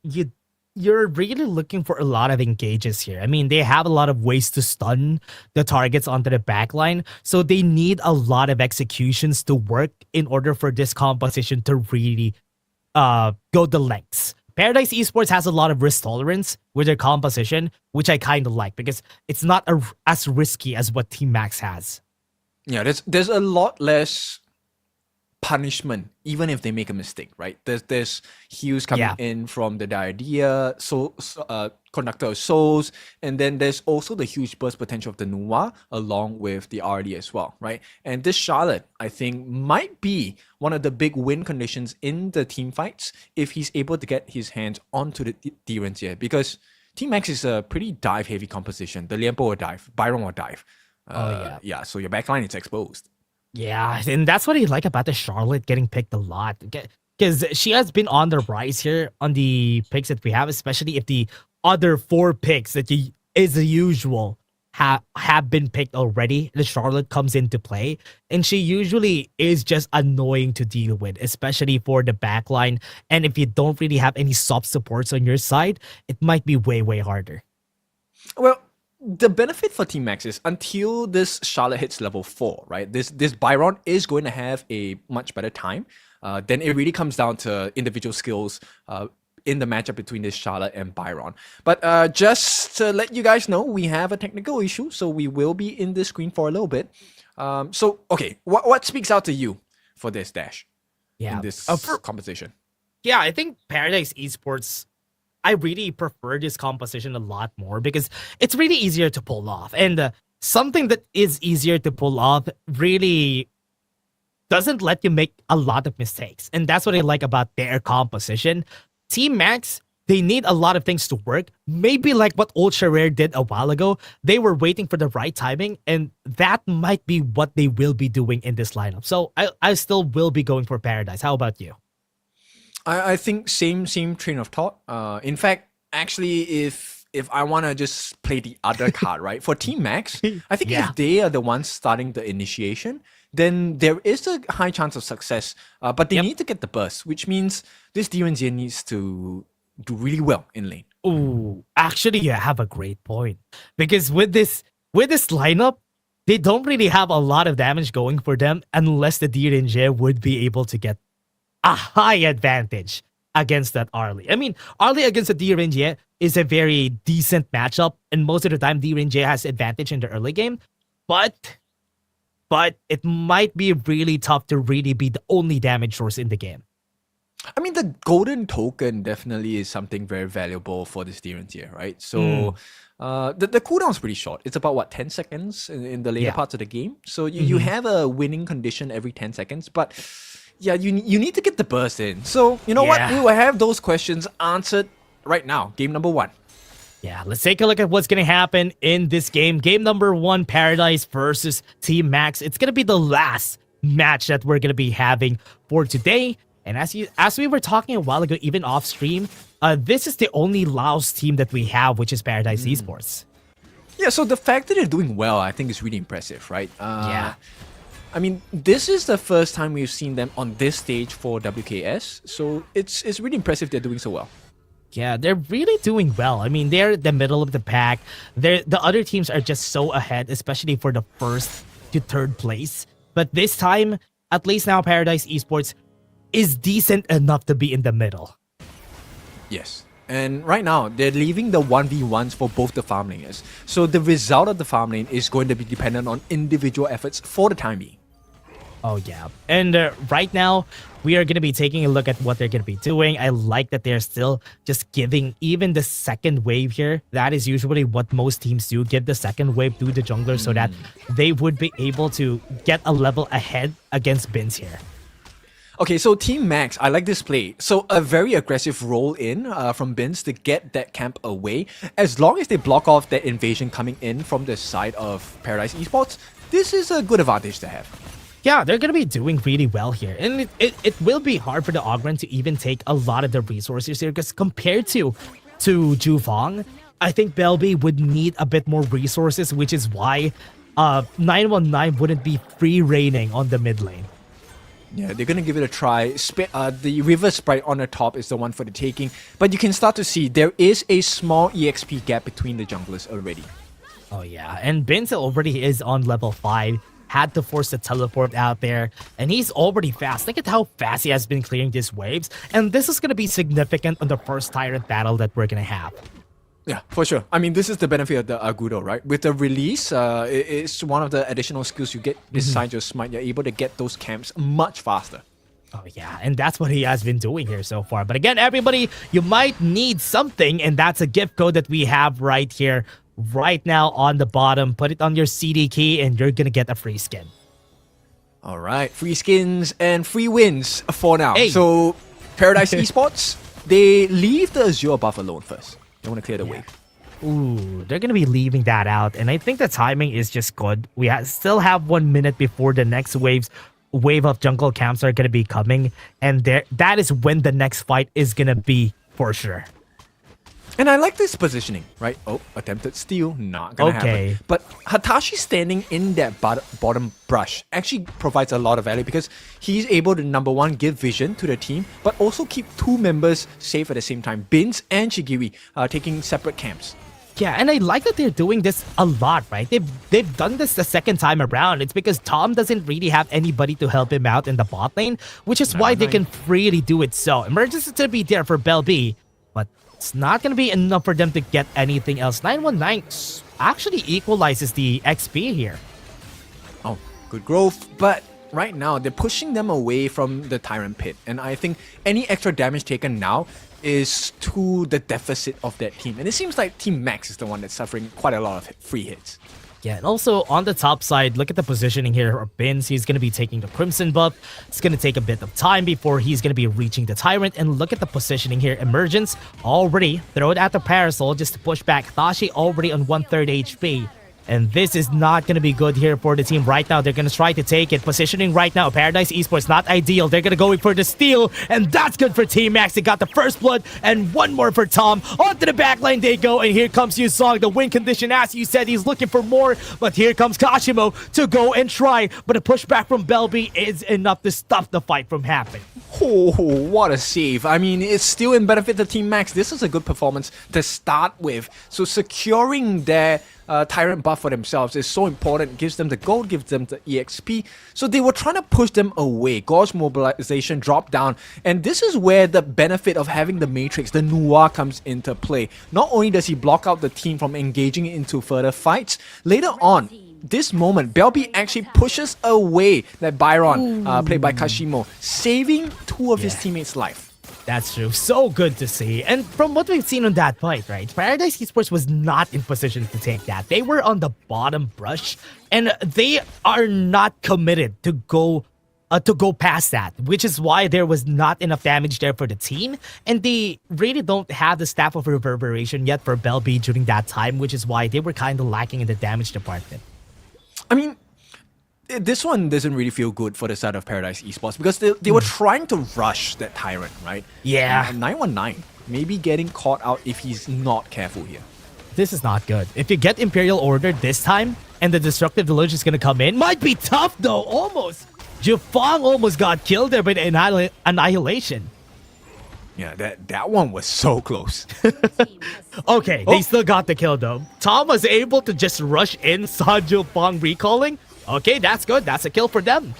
you're really looking for a lot of engages here. I mean, they have a lot of ways to stun the targets onto the backline, so they need a lot of executions to work in order for this composition to really go the lengths. Paradise Esports has a lot of risk tolerance with their composition, which I kind of like because it's not as risky as what Team Max has. Yeah, there's a lot less punishment even if they make a mistake, right? There's heals coming in from the Diardia, Conductor of Souls, and then there's also the huge burst potential of the Nuwa along with the RD as well, right? And this Charlotte, I think, might be one of the big win conditions in the team fights if he's able to get his hands onto the Tyrants here, because Team Max is a pretty dive heavy composition. The Liempo will dive, Byron will dive. So your backline is exposed. Yeah, and that's what I like about the Charlotte getting picked a lot. Because she has been on the rise here on the picks that we have, especially if the other 4 picks that is the usual have been picked already. The Charlotte comes into play, and she usually is just annoying to deal with, especially for the backline. And if you don't really have any soft supports on your side, it might be way, way harder. Well, the benefit for Team Max is until this Charlotte hits level 4, right? This Byron is going to have a much better time. Then it really comes down to individual skills in the matchup between this Charlotte and Byron. But just to let you guys know, we have a technical issue, so we will be in the screen for a little bit. Okay, what speaks out to you for this Dash? Yeah, in this composition? Yeah, I think Paradise Esports, I really prefer this composition a lot more because it's really easier to pull off. And something that is easier to pull off really doesn't let you make a lot of mistakes. And that's what I like about their composition. Team Max, they need a lot of things to work. Maybe like what Ultra Rare did a while ago. They were waiting for the right timing, and that might be what they will be doing in this lineup. So I still will be going for Paradise. How about you? I think same train of thought. In fact, actually, if I want to just play the other card, right? For Team Max, I think if they are the ones starting the initiation, then there is a high chance of success. But they need to get the burst, which means this DNZ needs to do really well in lane. Ooh, actually, you have a great point. Because with this lineup, they don't really have a lot of damage going for them unless the DNZ would be able to get a high advantage against that Arlie. I mean, Arlie against the DNZ is a very decent matchup, and most of the time DNZ has advantage in the early game, but it might be really tough to really be the only damage source in the game. I mean, the golden token definitely is something very valuable for this DNZ, right? So the cooldown is pretty short. It's about 10 seconds in the later parts of the game. So you have a winning condition every 10 seconds, but yeah, you need to get the burst in. So, you know what? We will have those questions answered right now. Game number 1. Yeah, let's take a look at what's going to happen in this game. Game number 1, Paradise versus Team Max. It's going to be the last match that we're going to be having for today. And as we were talking a while ago, even off stream, this is the only Laos team that we have, which is Paradise Esports. Yeah, so the fact that they're doing well, I think is really impressive, right? Yeah. I mean, this is the first time we've seen them on this stage for WKS, so it's really impressive they're doing so well. Yeah, they're really doing well. I mean, they're the middle of the pack. The other teams are just so ahead, especially for the first to third place. But this time, at least now, Paradise Esports is decent enough to be in the middle. Yes. And right now, they're leaving the 1v1s for both the farm laners. So the result of the farm lane is going to be dependent on individual efforts for the time being. Oh, yeah. And right now, we are going to be taking a look at what they're going to be doing. I like that they're still just giving even the second wave here. That is usually what most teams do. Give the second wave to the jungler so that they would be able to get a level ahead against Bins here. Okay, so Team Max, I like this play. So a very aggressive roll in from Bins to get that camp away. As long as they block off that invasion coming in from the side of Paradise Esports, this is a good advantage to have. Yeah, they're going to be doing really well here. And it will be hard for the Augment to even take a lot of the resources here because compared to Jufong, I think Belby would need a bit more resources, which is why 919 wouldn't be free reigning on the mid lane. Yeah, they're gonna give it a try. The River Sprite on the top is the one for the taking, but you can start to see there is a small EXP gap between the junglers already. Oh yeah, and Binz already is on level 5. Had to force the teleport out there, and he's already fast. Look at how fast he has been clearing these waves, and this is gonna be significant on the first Tyrant battle that we're gonna have. Yeah, for sure. I mean, this is the benefit of the Agudo, right? With the release, it's one of the additional skills you get besides your smite. You're able to get those camps much faster. Oh yeah, and that's what he has been doing here so far. But again, everybody, you might need something, and that's a gift code that we have right here, right now on the bottom. Put it on your CD key, and you're gonna get a free skin. All right, free skins and free wins for now. Hey. So, Paradise Esports, they leave the Azure buff alone first. They want to clear the wave. Ooh, they're going to be leaving that out. And I think the timing is just good. We still have 1 minute before the next wave of jungle camps are going to be coming. And that is when the next fight is going to be for sure. And I like this positioning, right? Oh, attempted steal, not gonna happen. But Hatashi standing in that bottom brush actually provides a lot of value because he's able to, number one, give vision to the team, but also keep two members safe at the same time. Binz and Shigiri taking separate camps. Yeah, and I like that they're doing this a lot, right? They've done this the second time around. It's because Tom doesn't really have anybody to help him out in the bot lane, which is why they can freely do it so. Emergence is to be there for Bell B, but it's not going to be enough for them to get anything else. 919 actually equalizes the XP here. Oh, good growth, but right now they're pushing them away from the Tyrant Pit, and I think any extra damage taken now is to the deficit of that team. And it seems like Team Max is the one that's suffering quite a lot of free hits. Yeah, and also on the top side, look at the positioning here of Binz. He's going to be taking the Crimson buff. It's going to take a bit of time before he's going to be reaching the Tyrant. And look at the positioning here. Emergence already. Throw it at the Parasol just to push back. Tashi already on 1/3 HP. And this is not going to be good here for the team right now. They're going to try to take it. Positioning right now, Paradise Esports, not ideal. They're going to go for the steal, and that's good for Team Max. They got the first blood, and one more for Tom. Onto the backline they go, and here comes Yusong. The win condition, as you said, he's looking for more, but here comes Kashimo to go and try. But a pushback from Belby is enough to stop the fight from happening. Oh, what a save. I mean, it's still in benefit to Team Max. This is a good performance to start with. So securing their Tyrant buff for themselves is so important. It gives them the gold, gives them the EXP. So they were trying to push them away. Gorge mobilization dropped down. And this is where the benefit of having the Matrix, the Noir, comes into play. Not only does he block out the team from engaging into further fights, later on, this moment, Belby actually pushes away that Byron, played by Kashimo, saving two of his teammates' life. That's true. So good to see. And from what we've seen on that fight, right, Paradise Esports was not in position to take that. They were on the bottom brush, and they are not committed to go past that, which is why there was not enough damage there for the team. And they really don't have the staff of reverberation yet for Belby during that time, which is why they were kind of lacking in the damage department. I mean, this one doesn't really feel good for the side of Paradise Esports because they were trying to rush that Tyrant, right? Yeah. 919 maybe getting caught out if he's not careful here. This is not good. If you get Imperial Order this time and the Destructive Deluge is going to come in, might be tough though, almost. Jufang almost got killed there by the Annihilation. Yeah, that one was so close. Okay, they still got the kill though. Tom was able to just rush in, saw Jufang recalling. Okay, that's good. That's a kill for them.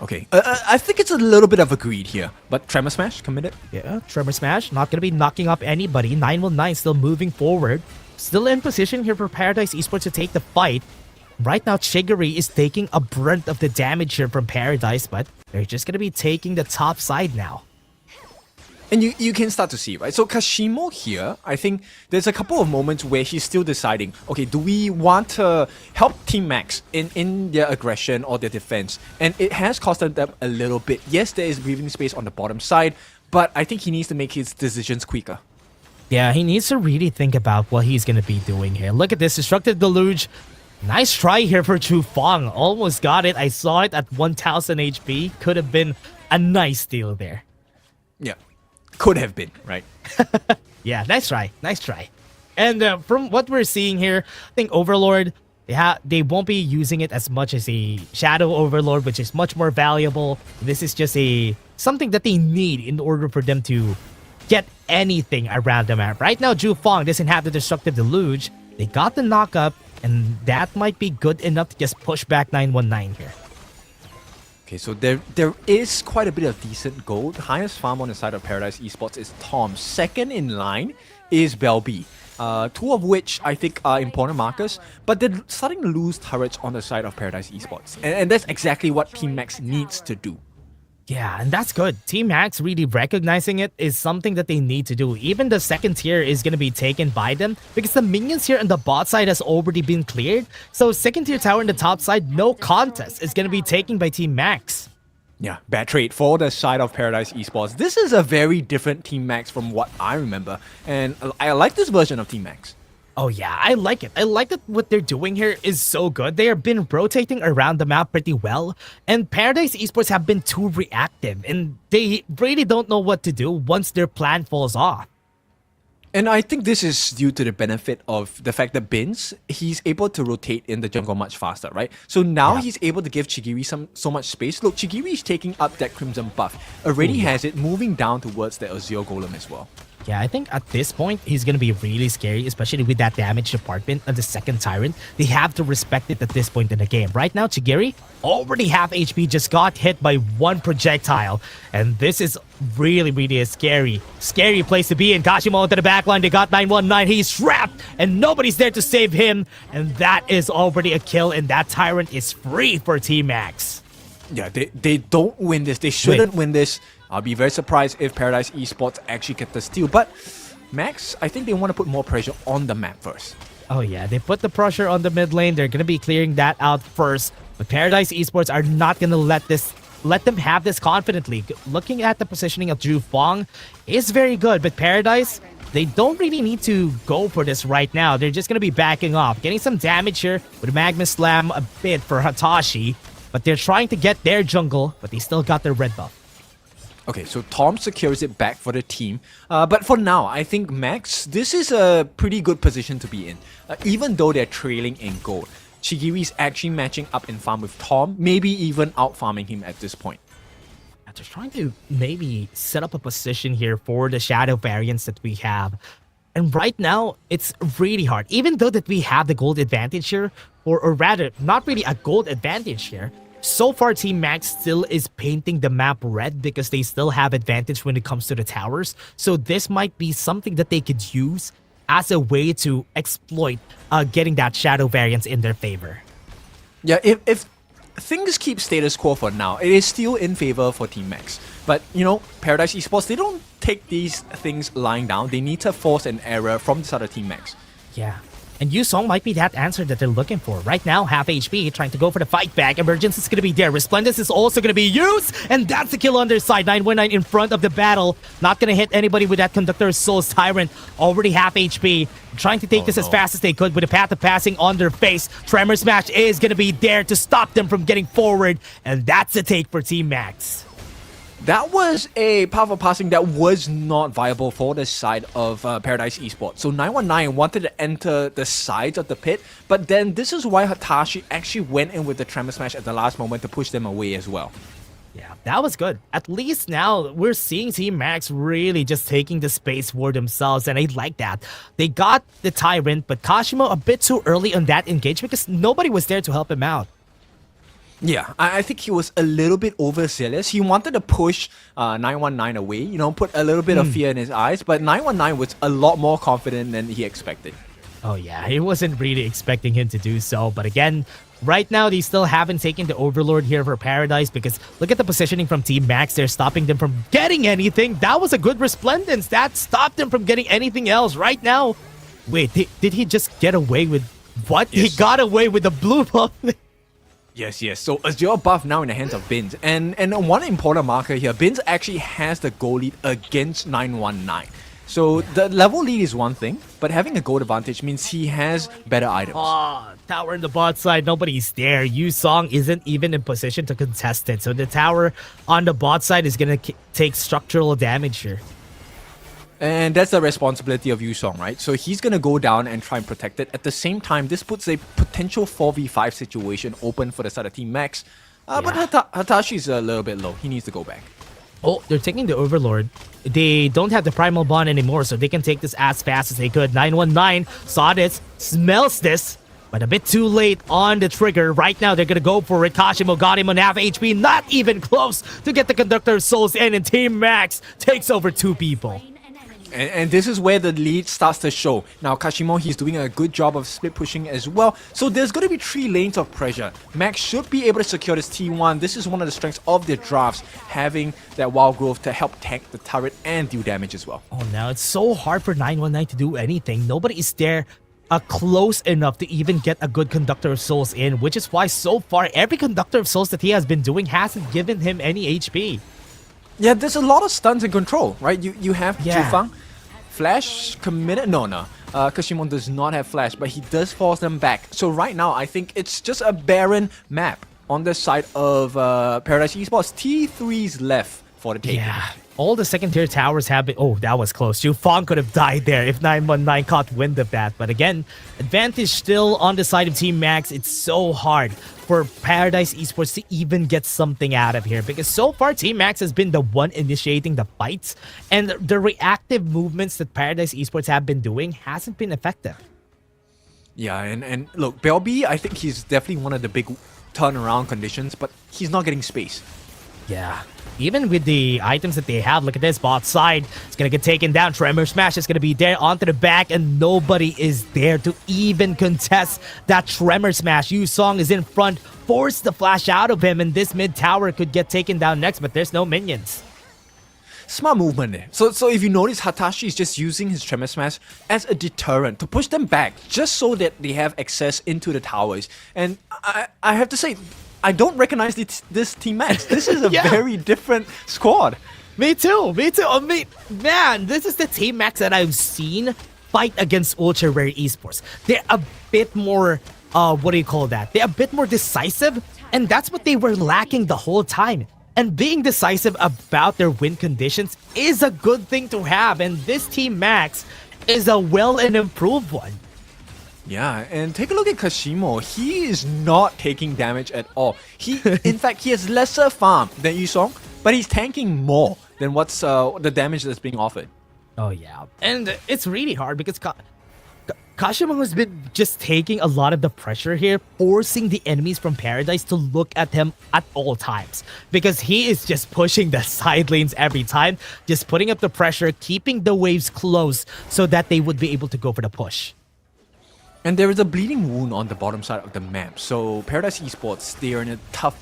Okay, I think it's a little bit of a greed here, but Tremor Smash committed. Yeah, Tremor Smash, not going to be knocking up anybody. 919 still moving forward. Still in position here for Paradise Esports to take the fight. Right now, Shigiri is taking a brunt of the damage here from Paradise, but they're just going to be taking the top side now. And you can start to see, right? So Kashimo here, I think there's a couple of moments where he's still deciding, okay, do we want to help Team Max in their aggression or their defense? And it has costed them a little bit. Yes, there is breathing space on the bottom side, but I think he needs to make his decisions quicker. Yeah, he needs to really think about what he's going to be doing here. Look at this, Destructive Deluge. Nice try here for Jufang. Almost got it. I saw it at 1000 HP. Could have been a nice steal there. Yeah. Could have been, right? Yeah, nice try. Nice try. And from what we're seeing here, I think Overlord They won't be using it as much as a Shadow Overlord, which is much more valuable. This is just something that they need in order for them to get anything around the map. Right now, Ju Fong doesn't have the Destructive Deluge. They got the knock-up, and that might be good enough to just push back 919 here. Okay, so there is quite a bit of decent gold. The highest farm on the side of Paradise Esports is Tom. Second in line is Belby. Two of which I think are important markers, but they're starting to lose turrets on the side of Paradise Esports. And that's exactly what Team Max needs to do. Yeah, and that's good. Team Max really recognizing it is something that they need to do. Even the second tier is going to be taken by them because the minions here on the bot side has already been cleared. So second tier tower on the top side, no contest, is going to be taken by Team Max. Yeah, bad trade for the side of Paradise Esports. This is a very different Team Max from what I remember, and I like this version of Team Max. Oh yeah, I like it. I like that what they're doing here is so good. They have been rotating around the map pretty well, and Paradise Esports have been too reactive, and they really don't know what to do once their plan falls off. And I think this is due to the benefit of the fact that Bins, he's able to rotate in the jungle much faster, right? So now he's able to give Chigiri so much space. Look, Chigiri is taking up that Crimson buff. Already has it, moving down towards the Azure Golem as well. Yeah, I think at this point, he's going to be really scary, especially with that damage department of the second Tyrant. They have to respect it at this point in the game. Right now, Chigiri, already half HP, just got hit by one projectile. And this is really a scary place to be in. Kashimo into the backline, they got 919, he's trapped, and nobody's there to save him. And that is already a kill, and that Tyrant is free for Team Max. Yeah, they don't win this. They shouldn't win this. I'll be very surprised if Paradise Esports actually get the steal. But Max, I think they want to put more pressure on the map first. Oh yeah, they put the pressure on the mid lane. They're going to be clearing that out first. But Paradise Esports are not going to let them have this confidently. Looking at the positioning of Ju Fong is very good, but Paradise, they don't really need to go for this right now. They're just going to be backing off, getting some damage here with Magma Slam a bit for Hatashi. But they're trying to get their jungle, but they still got their red buff. Okay, so Tom secures it back for the team. But for now, I think Max, this is a pretty good position to be in. Even though they're trailing in gold, Chigiri is actually matching up in farm with Tom, maybe even out-farming him at this point. They're trying to maybe set up a position here for the shadow variants that we have. And right now, it's really hard. Even though that we have the gold advantage here, or rather, not really a gold advantage here, so far, Team Max still is painting the map red because they still have advantage when it comes to the towers. So this might be something that they could use as a way to exploit getting that shadow variance in their favor. Yeah, if things keep status quo for now, it is still in favor for Team Max. But, you know, Paradise Esports, they don't take these things lying down. They need to force an error from the side of Team Max. Yeah. And Yusong might be that answer that they're looking for. Right now, half HP, trying to go for the fight back. Emergence is going to be there. Resplendence is also going to be used. And that's the kill on their side. 919 in front of the battle. Not going to hit anybody with that Conductor's Soul's Tyrant. Already half HP. Trying to take this as fast as they could with a path of passing on their face. Tremor Smash is going to be there to stop them from getting forward. And that's the take for Team Max. That was a powerful passing that was not viable for the side of Paradise Esports. So 919 wanted to enter the sides of the pit, but then this is why Hatashi actually went in with the Tremor Smash at the last moment to push them away as well. Yeah, that was good. At least now we're seeing Team Max really just taking the space for themselves, and I like that. They got the Tyrant, but Kashimo a bit too early on that engagement because nobody was there to help him out. Yeah, I think he was a little bit overzealous. He wanted to push 919 away, you know, put a little bit of fear in his eyes, but 919 was a lot more confident than he expected. Oh yeah, he wasn't really expecting him to do so, but again, right now they still haven't taken the Overlord here for Paradise because look at the positioning from Team Max. They're stopping them from getting anything. That was a good Resplendence. That stopped them from getting anything else right now. Wait, did he just get away with what? Yes. He got away with the blue buff. Yes. So Azure buff now in the hands of Bins. And one important marker here, Bins actually has the gold lead against 919. So the level lead is one thing, but having a gold advantage means he has better items. Oh, tower in the bot side, nobody's there. Yusong isn't even in position to contest it. So the tower on the bot side is going to take structural damage here. And that's the responsibility of Yusong, right? So he's going to go down and try and protect it. At the same time, this puts a potential 4v5 situation open for the side of Team Max. But Hatashi's a little bit low. He needs to go back. Oh, they're taking the Overlord. They don't have the Primal Bond anymore, so they can take this as fast as they could. 919 saw this, smells this, but a bit too late on the trigger. Right now, they're gonna go for it. Kashimo got him on half HP, not even close to get the Conductor of Souls in, and Team Max takes over 2 people. And this is where the lead starts to show. Now, Kashimo, he's doing a good job of split pushing as well. So there's going to be 3 lanes of pressure. Max should be able to secure this T1. This is one of the strengths of their drafts, having that wild growth to help tank the turret and do damage as well. Oh, now it's so hard for 919 to do anything. Nobody is there close enough to even get a good Conductor of Souls in, which is why so far every Conductor of Souls that he has been doing hasn't given him any HP. Yeah, there's a lot of stuns in control, right? You have Jufang, Flash committed. No. Kashimo does not have Flash, but he does force them back. So right now, I think it's just a barren map on the side of Paradise Esports. T3's left for the taking. Yeah, all the second tier towers have been... Oh, that was close. Jufang could have died there if 919 caught wind of that. But again, advantage still on the side of Team Max. It's so hard for Paradise Esports to even get something out of here, because so far Team Max has been the one initiating the fights, and the reactive movements that Paradise Esports have been doing hasn't been effective. Yeah, and look, Belby, I think he's definitely one of the big turnaround conditions, but he's not getting space. Yeah. Even with the items that they have, look at this, bot side. It's going to get taken down. Tremor Smash is going to be there onto the back, and nobody is there to even contest that Tremor Smash. Yusong is in front, forced the flash out of him, and this mid tower could get taken down next, but there's no minions. Smart movement there. So if you notice, Hatashi is just using his Tremor Smash as a deterrent to push them back, just so that they have access into the towers. And I have to say, I don't recognize this Team Max. This is a very different squad. Me too. I mean, man, this is the Team Max that I've seen fight against Ultra Rare Esports. They're a bit more, what do you call that? They're a bit more decisive, and that's what they were lacking the whole time. And being decisive about their win conditions is a good thing to have, and this Team Max is a well and improved one. Yeah, and take a look at Kashimo. He is not taking damage at all. In fact, he has lesser farm than Yusong, but he's tanking more than what's the damage that's being offered. Oh yeah, and it's really hard because Kashimo has been just taking a lot of the pressure here, forcing the enemies from Paradise to look at him at all times, because he is just pushing the side lanes every time, just putting up the pressure, keeping the waves close so that they would be able to go for the push. And there is a bleeding wound on the bottom side of the map. So Paradise Esports, they are in a tough...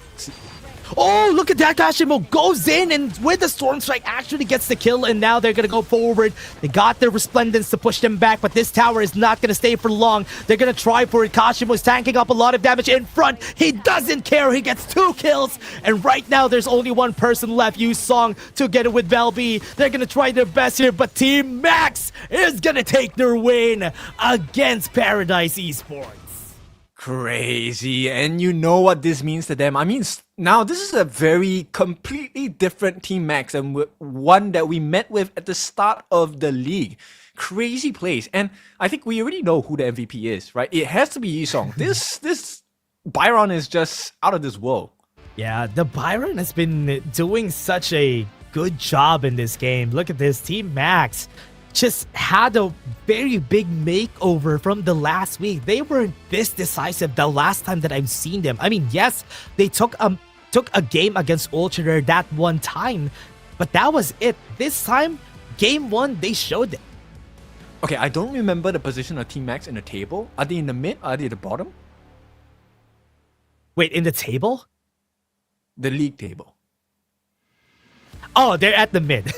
Oh, look at that. Kashimo goes in, and with the Storm Strike actually gets the kill, and now they're going to go forward. They got their Resplendence to push them back, but this tower is not going to stay for long. They're going to try for it. Kashimo is tanking up a lot of damage in front. He doesn't care. He gets 2 kills, and right now there's only one person left, Yusong, to get it with Belby. They're going to try their best here, but Team Max is going to take their win against Paradise Esports. Crazy. And you know what this means to them. I mean, now this is a very completely different Team Max, and one that we met with at the start of the league. Crazy plays. And I think we already know who the MVP is, right? It has to be Yusong. This Byron is just out of this world. Yeah, the Byron has been doing such a good job in this game. Look at this. Team Max just had a very big makeover from the last week. They weren't this decisive the last time that I've seen them. I mean, yes, they took a game against Ultra Rare that one time, but that was it. This time, game 1, they showed it. Okay, I don't remember the position of Team Max in the table. Are they in the mid? Are they at the bottom? Wait, in the table? The league table. Oh, they're at the mid.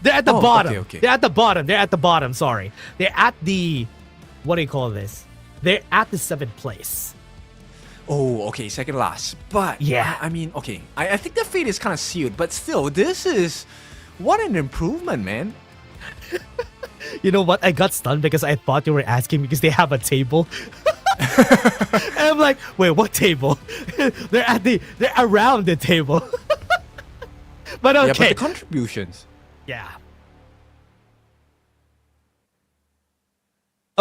They're at the bottom. Okay. They're at the bottom. They're at the bottom. Sorry. They're at the... What do you call this? They're at the 7th place. Oh, okay. Second last. But, yeah. I mean, okay. I think the fate is kind of sealed. But still, this is... What an improvement, man. You know what? I got stunned because I thought you were asking because they have a table. And I'm like, wait, what table? They're around the table. But okay. Yeah, but the contributions. Yeah.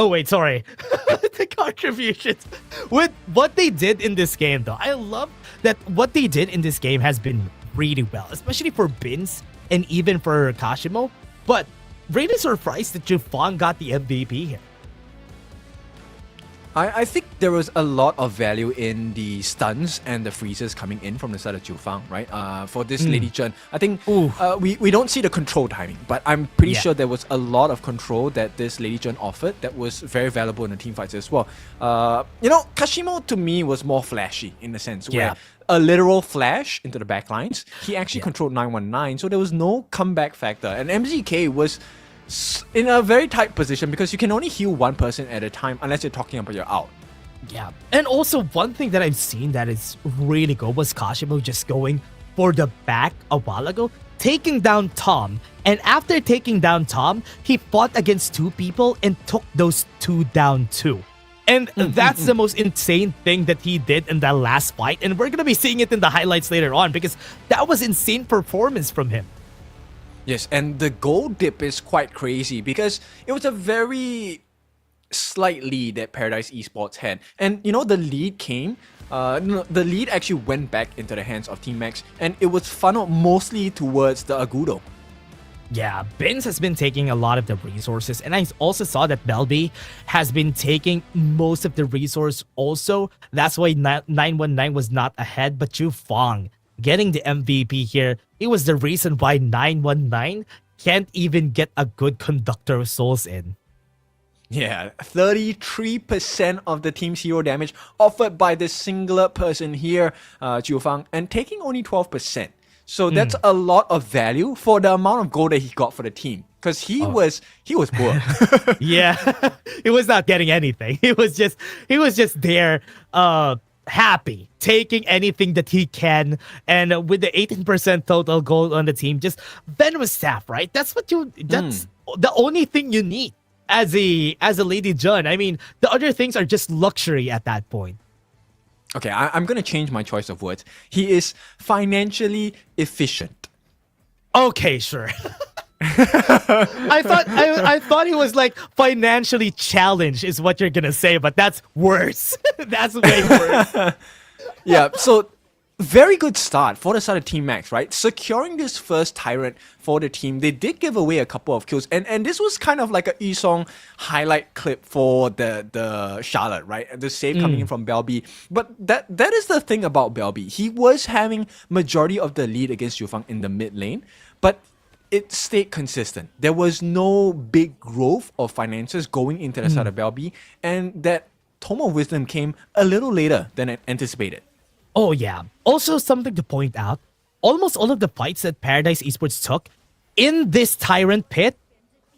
Oh wait, sorry. The contributions. With what they did in this game though, I love that what they did in this game has been really well, especially for Bins and even for Kashimo. But really surprised that Jufang got the MVP here. I think there was a lot of value in the stuns and the freezes coming in from the side of Jufang, right? For this Lady Chen, I think we don't see the control timing, but I'm pretty sure there was a lot of control that this Lady Chen offered that was very valuable in the team fights as well. Kashimo to me was more flashy in the sense where a literal flash into the backlines. He actually controlled 919, so there was no comeback factor. And MZK was in a very tight position because you can only heal one person at a time unless you're talking about your out. Yeah, and also one thing that I've seen that is really good was Kashimo just going for the back a while ago, taking down Tom, and after taking down Tom, he fought against two people and took those two down too. And that's the most insane thing that he did in that last fight, and we're gonna be seeing it in the highlights later on because that was insane performance from him. Yes, and the goal dip is quite crazy because it was a very slight lead that Paradise Esports had. And the lead came, the lead actually went back into the hands of Team Max, and it was funneled mostly towards the Agudo. Yeah, Bins has been taking a lot of the resources, and I also saw that Belby has been taking most of the resource also. That's why 919 was not ahead, but Jufang getting the MVP here, it was the reason why 919 can't even get a good Conductor of Souls in. Yeah, 33% of the team's hero damage offered by this singular person here, Jufang, and taking only 12%. So that's a lot of value for the amount of gold that he got for the team. Because he was poor. Yeah, he was not getting anything. He was just there, happy, taking anything that he can, and with the 18% total gold on the team, just venomous staff, right? That's the only thing you need as a Lady Jun. I mean, the other things are just luxury at that point. Okay, I'm gonna change my choice of words. He is financially efficient. Okay, sure. I thought he was like financially challenged is what you're gonna say, but that's worse. That's way worse. Yeah, so very good start for the side of Team Max, right? Securing this first Tyrant for the team. They did give away a couple of kills, and this was kind of like a Yisong highlight clip for the Charlotte, right? The save coming in from Belby. But that is the thing about Belby. He was having majority of the lead against Jufang in the mid lane, but it stayed consistent. There was no big growth of finances going into the side of Belby, and that Tome of Wisdom came a little later than anticipated. Oh yeah. Also something to point out, almost all of the fights that Paradise Esports took in this Tyrant pit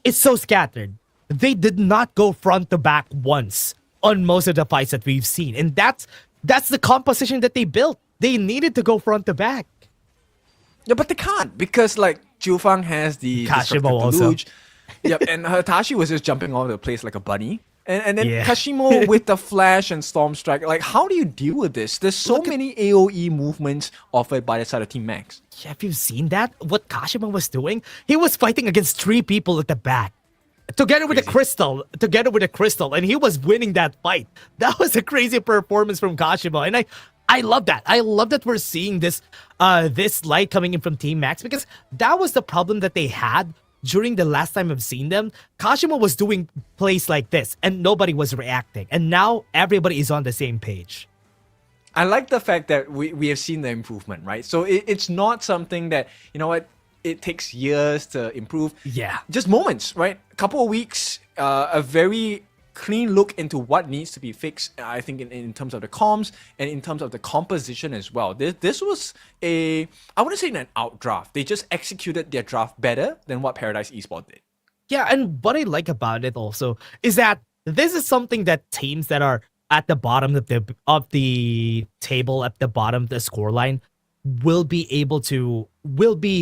is so scattered. They did not go front to back once on most of the fights that we've seen. And that's the composition that they built. They needed to go front to back. Yeah, but they can't because Jufang has the Kashimo also. Yep, and Hitachi was just jumping all over the place like a bunny. And then Kashimo with the Flash and Storm Strike. How do you deal with this? There's so many AoE movements offered by the side of Team Max. Yeah, have you seen that? What Kashimo was doing? He was fighting against 3 people at the back. Together with a crystal, and he was winning that fight. That was a crazy performance from Kashimo, and I love that. I love that we're seeing this light coming in from Team Max because that was the problem that they had during the last time I've seen them. Kashimo was doing plays like this, and nobody was reacting, and now everybody is on the same page. I like the fact that we have seen the improvement, right? So it's not something that, it takes years to improve. Yeah. Just moments, right? A couple of weeks, a very clean look into what needs to be fixed, I think, in terms of the comms and in terms of the composition as well. This was I wouldn't say an outdraft. They just executed their draft better than what Paradise Esports did. Yeah, and what I like about it also is that this is something that teams that are at the bottom of the table, at the bottom of the scoreline, will be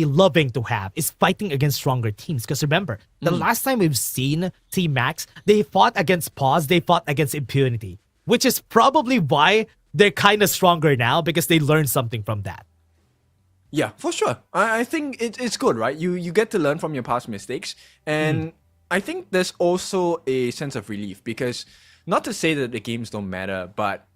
loving to have, is fighting against stronger teams. Because remember, the last time we've seen Team Max, they fought against Paws, they fought against Impunity, which is probably why they're kind of stronger now, because they learned something from that. Yeah, for sure. I think it's good, right? You get to learn from your past mistakes, and I think there's also a sense of relief because not to say that the games don't matter, but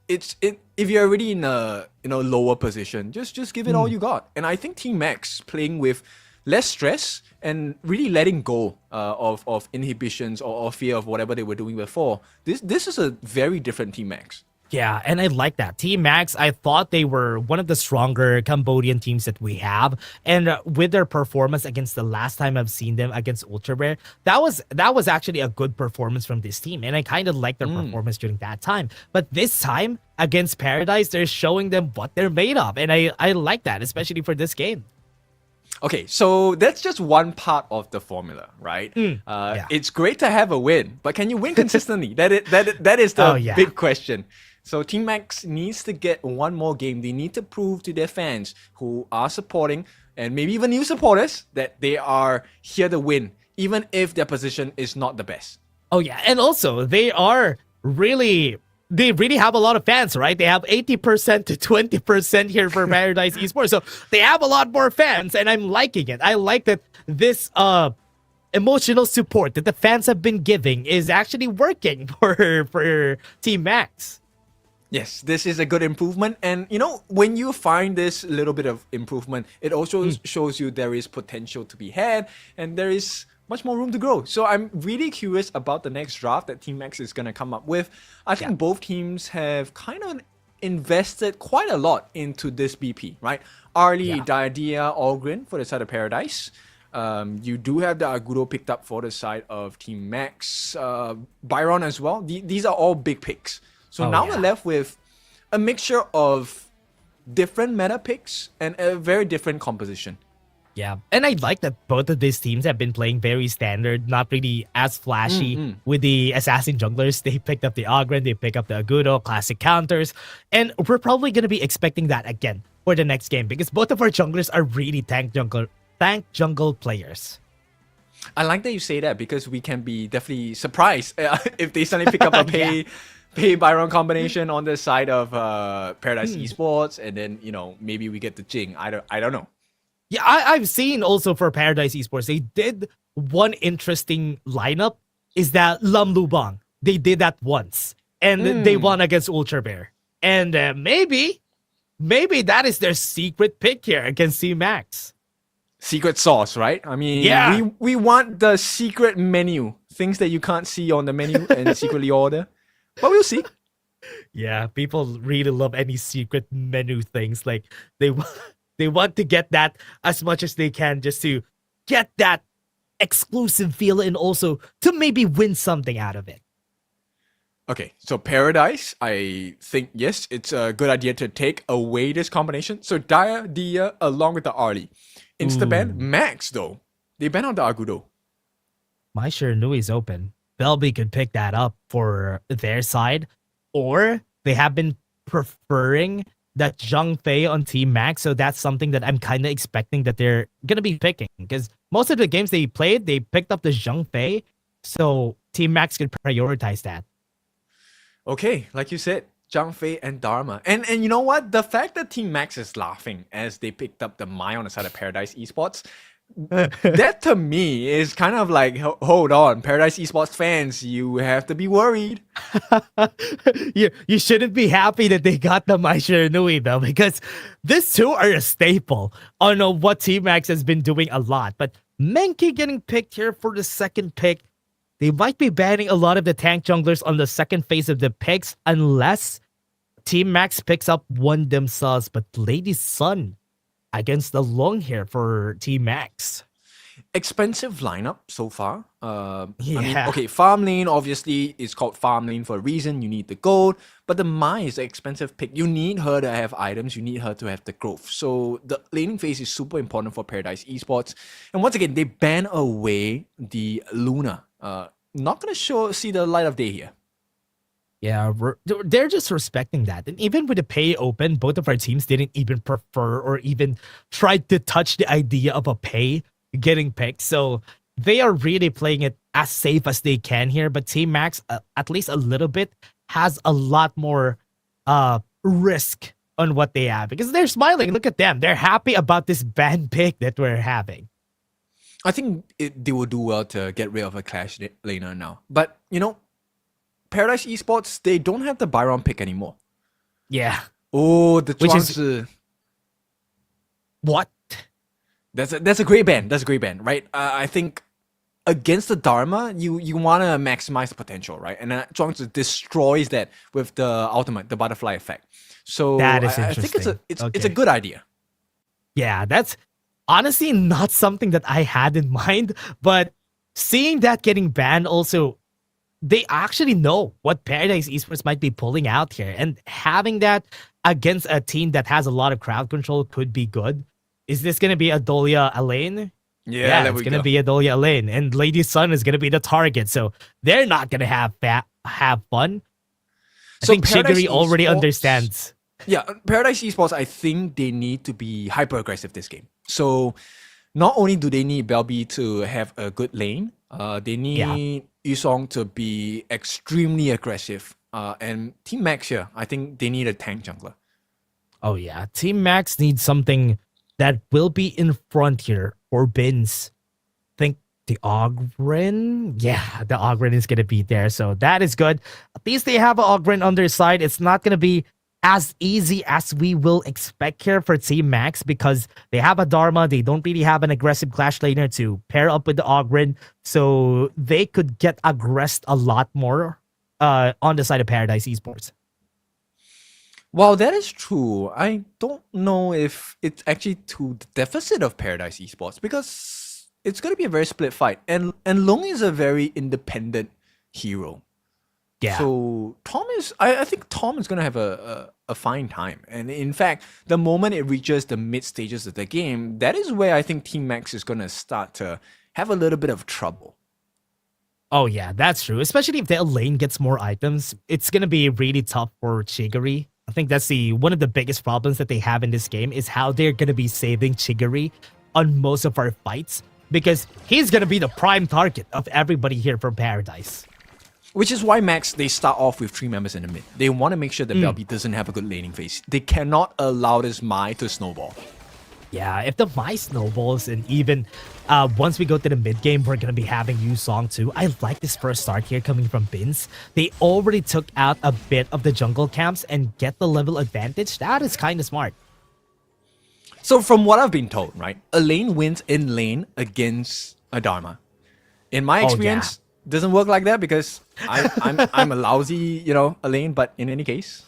if you're already in a lower position, just give it all you got. And I think Team Max playing with less stress and really letting go of inhibitions or fear of whatever they were doing before. This is a very different Team Max. Yeah, and I like that. Team Max, I thought they were one of the stronger Cambodian teams that we have. And with their performance against the last time I've seen them against Ultra Rare, that was actually a good performance from this team. And I kind of like their performance during that time. But this time, against Paradise, they're showing them what they're made of. And I like that, especially for this game. Okay, so that's just one part of the formula, right? Yeah. It's great to have a win, but can you win consistently? That is the big question. So Team Max needs to get one more game. They need to prove to their fans who are supporting, and maybe even new supporters, that they are here to win, even if their position is not the best. Oh yeah, and also they really have a lot of fans, right? They have 80% to 20% here for Paradise Esports. So they have a lot more fans, and I'm liking it. I like that this emotional support that the fans have been giving is actually working for Team Max. Yes, this is a good improvement. And, when you find this little bit of improvement, it also shows you there is potential to be had and there is much more room to grow. So I'm really curious about the next draft that Team Max is going to come up with. I think both teams have kind of invested quite a lot into this BP, right? Arlie, Diadia, Allgren for the side of Paradise. You do have the Agudo picked up for the side of Team Max. Byron as well. These are all big picks. So now we're left with a mixture of different meta picks and a very different composition. Yeah, and I like that both of these teams have been playing very standard, not really as flashy. With the Assassin Junglers, they picked up the Ogren, they pick up the Agudo, classic counters, and we're probably going to be expecting that again for the next game because both of our junglers are really tank jungle players. I like that you say that because we can be definitely surprised if they suddenly pick up a pay Byron combination on the side of Paradise Esports, and then maybe we get the Jing. I don't know. Yeah, I've seen also for Paradise Esports, they did one interesting lineup is that Lam Lubang. They did that once, and they won against Ultra Bear. And maybe that is their secret pick here against Team Max. Secret sauce, right? I mean, we want the secret menu, things that you can't see on the menu and secretly order. But we'll see. Yeah, people really love any secret menu things. Like they want to get that as much as they can just to get that exclusive feel and also to maybe win something out of it. Okay, so Paradise, I think, yes, it's a good idea to take away this combination. So Dia along with the Arlie. Insta-ban. Max, though, they ban out the Agudo. My Shiranui is open. Belby could pick that up for their side, or they have been preferring that Zhang Fei on Team Max, so that's something that I'm kind of expecting that they're going to be picking, because most of the games they played, they picked up the Zhang Fei, so Team Max could prioritize that. Okay, like you said, Zhang Fei and Dharma. And you know what? The fact that Team Max is laughing as they picked up the Mai on the side of Paradise Esports, that to me is kind of like, hold on, Paradise Esports fans, you have to be worried. You shouldn't be happy that they got the Mai Shiranui though, because these two are a staple on what Team Max has been doing a lot. But Menki getting picked here for the second pick. They might be banning a lot of the tank junglers on the second phase of the picks unless Team Max picks up one themselves. But Lady Sun against the long hair for Team Max. Expensive lineup so far. I mean, okay, farm lane obviously is called farm lane for a reason. You need the gold, but the Mai is an expensive pick. You need her to have items. You need her to have the growth. So the laning phase is super important for Paradise Esports. And once again, they ban away the Luna. Not gonna see the light of day here. Yeah, they're just respecting that. And even with the pay open, both of our teams didn't even prefer or even try to touch the idea of a pay getting picked. So they are really playing it as safe as they can here. But Team Max, at least a little bit, has a lot more risk on what they have. Because they're smiling. Look at them. They're happy about this ban pick that we're having. I think they will do well to get rid of a Clash laner now. But, Paradise Esports, they don't have the Byron pick anymore. Yeah. Oh, the Which is- Zhuangzi. What? That's a great ban. That's a great ban, right? I think against the Dharma, you want to maximize the potential, right? And Zhuangzi destroys that with the ultimate, the butterfly effect. So That is I think interesting. it's a Okay. good idea. Yeah, that's honestly not something that I had in mind, but seeing that getting banned also, they actually know what Paradise Esports might be pulling out here, and having that against a team that has a lot of crowd control could be good. Is this gonna be Adolia Elaine? Yeah, there it's we gonna go. be Adolia Elaine, and Lady Sun is gonna be the target, so they're not gonna have fun. I So think Paradise Shigiri already Esports- understands. Yeah, Paradise Esports, I think they need to be hyper aggressive this game. So not only do they need Belby to have a good lane, they need Yusong to be extremely aggressive. And Team Max here, I think they need a tank jungler. Oh yeah, Team Max needs something that will be in front here for Bins. Think the Ogren? Yeah, the Ogren is gonna be there, so that is good. At least they have an Ogren on their side. It's not gonna be as easy as we will expect here for Team Max because they have a Dharma. They don't really have an aggressive Clash laner to pair up with the Ogren, so they could get aggressed a lot more on the side of Paradise Esports. While that is true, I don't know if it's actually to the deficit of Paradise Esports because it's going to be a very split fight. And Long is a very independent hero. Yeah. So I think Tom is going to have a fine time. And in fact, the moment it reaches the mid stages of the game, that is where I think Team Max is going to start to have a little bit of trouble. Oh yeah, that's true. Especially if the lane gets more items, it's gonna be really tough for Chigiri. I think that's one of the biggest problems that they have in this game is how they're gonna be saving Chigiri on most of our fights because he's gonna be the prime target of everybody here from Paradise. Which is why Max, they start off with 3 members in the mid. They want to make sure that Belby doesn't have a good laning phase. They cannot allow this Mai to snowball. Yeah, if the Mai snowballs and even once we go to the mid game, we're gonna be having Yu Song too. I like this first start here coming from Bins. They already took out a bit of the jungle camps and get the level advantage. That is kind of smart. So from what I've been told, right, a lane wins in lane against a Dharma. In my experience, doesn't work like that because I'm a lousy, a lane. But in any case,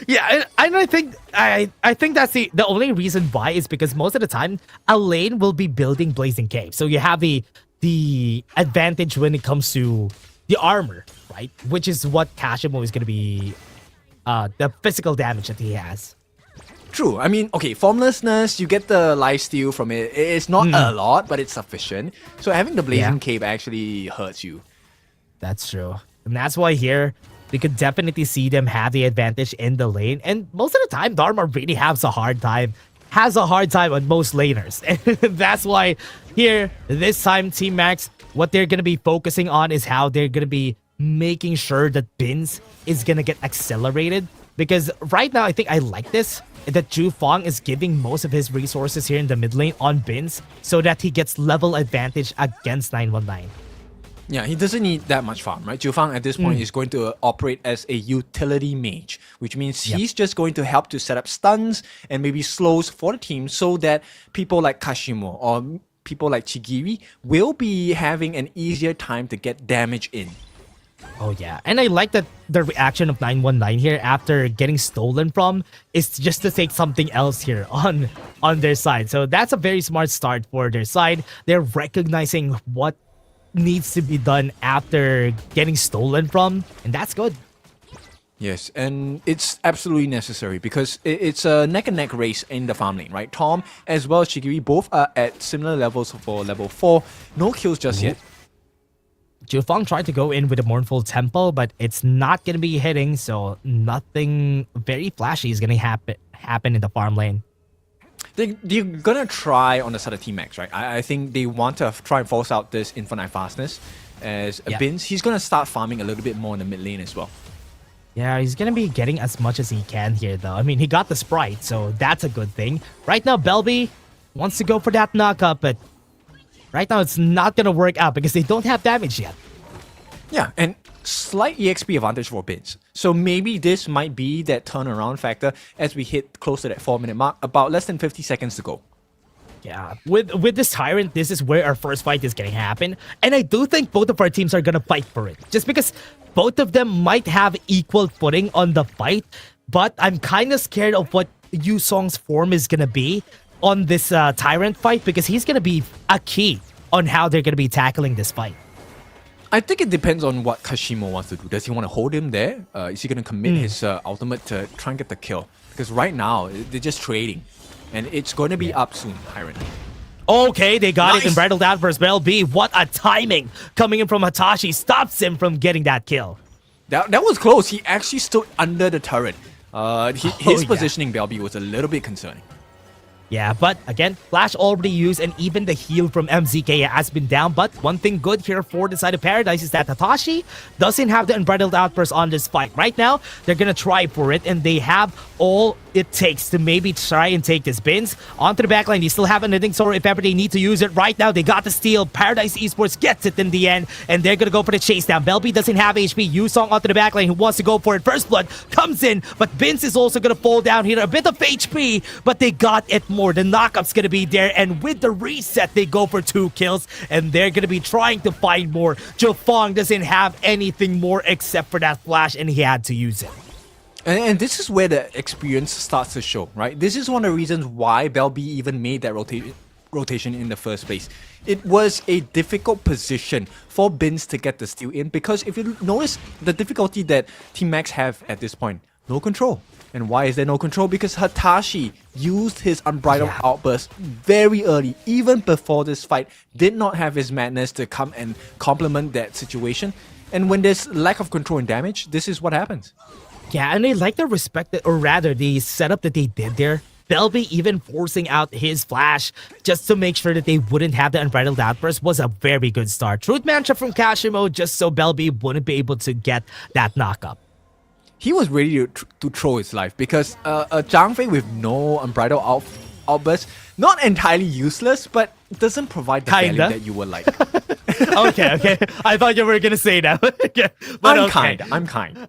Yeah, and I think that's the only reason why is because most of the time a lane will be building Blazing Cave, so you have the advantage when it comes to the armor, right? Which is what Kashimo is going to be the physical damage that he has. true. I mean, okay, formlessness, you get the lifesteal from it. It's not a lot, but it's sufficient. So having the Blazing Cave actually hurts you. That's true, and that's why here we could definitely see them have the advantage in the lane. And most of the time, Dharma really has a hard time on most laners. And that's why here, this time, Team Max, what they're going to be focusing on is how they're going to be making sure that Bins is going to get accelerated. Because right now, I think I like this, that Ju Fong is giving most of his resources here in the mid lane on Bins so that he gets level advantage against 919. Yeah, he doesn't need that much farm, right? Jiufang at this point is going to operate as a utility mage, which means he's just going to help to set up stuns and maybe slows for the team so that people like Kashimo or people like Chigiri will be having an easier time to get damage in. Oh yeah, and I like that the reaction of 919 here after getting stolen from is just to take something else here on their side. So that's a very smart start for their side. They're recognizing what needs to be done after getting stolen from, and that's good. Yes, and it's absolutely necessary because it's a neck-and-neck race in the farm lane, right? Tom as well as Chigiri both are at similar levels for level 4. No kills just yet. Jufang tried to go in with a Mournful Temple, but it's not going to be hitting, so nothing very flashy is going to happen in the farm lane. They're gonna try on the side of Team Max, right? I think they want to try and force out this infinite fastness as Bins. He's gonna start farming a little bit more in the mid lane as well. Yeah, he's gonna be getting as much as he can here, though. I mean, he got the Sprite, so that's a good thing. Right now, Belby wants to go for that knockup, but Right now, it's not gonna work out because they don't have damage yet. Yeah, and slight EXP advantage for Bins. So maybe this might be that turnaround factor as we hit close to that 4-minute mark, about less than 50 seconds to go. Yeah, with this Tyrant, this is where our first fight is gonna happen. And I do think both of our teams are gonna fight for it. Just because both of them might have equal footing on the fight. But I'm kind of scared of what Yusong's form is gonna be on this Tyrant fight, because he's gonna be a key on how they're gonna be tackling this fight. I think it depends on what Kashimo wants to do. Does he want to hold him there? Is he going to commit his ultimate to try and get the kill? Because right now, they're just trading. And it's going to be up soon, Tyrant. Okay, they got Nice. it. Unbridled Outburst Bell B. What a timing coming in from Hatashi. Stops him from getting that kill. That was close. He actually stood under the turret. His yeah. positioning, Belby, was a little bit concerning. Yeah, but again, Flash already used, and even the heal from MZK has been down. But one thing good here for the side of Paradise is that Hatashi doesn't have the Unbridled Outburst on this fight. Right now, they're gonna try for it, and they have all it takes to maybe try and take this Bins. Onto the backline, they still have anything, so if ever they need to use it right now, they got the steal. Paradise Esports gets it in the end, and they're gonna go for the chase down. Belby doesn't have HP. Yusong onto the backline, who wants to go for it. First Blood comes in, but Bins is also gonna fall down here. A bit of HP, but they got it more. The knockup's gonna be there, and with the reset, they go for 2 kills, and they're gonna be trying to find more. Jofong doesn't have anything more except for that flash, and he had to use it. And this is where the experience starts to show, right? This is one of the reasons why Belby even made that rotation in the first place. It was a difficult position for Bins to get the steal in, because if you notice the difficulty that Team Max have at this point, no control. And why is there no control? Because Hatashi used his Unbridled Outburst very early, even before this fight, did not have his madness to come and complement that situation. And when there's lack of control and damage, this is what happens. Yeah, and I like the respect, or rather the setup that they did there. Belby even forcing out his flash just to make sure that they wouldn't have the Unbridled Outburst was a very good start. Truth Mantra from Kashimo just so Belby wouldn't be able to get that knockup. He was ready to throw his life, because a Zhang Fei with no Unbridled Outburst, not entirely useless, but doesn't provide the value that you would like. Okay. I thought you were gonna say that. Okay, but I'm kind.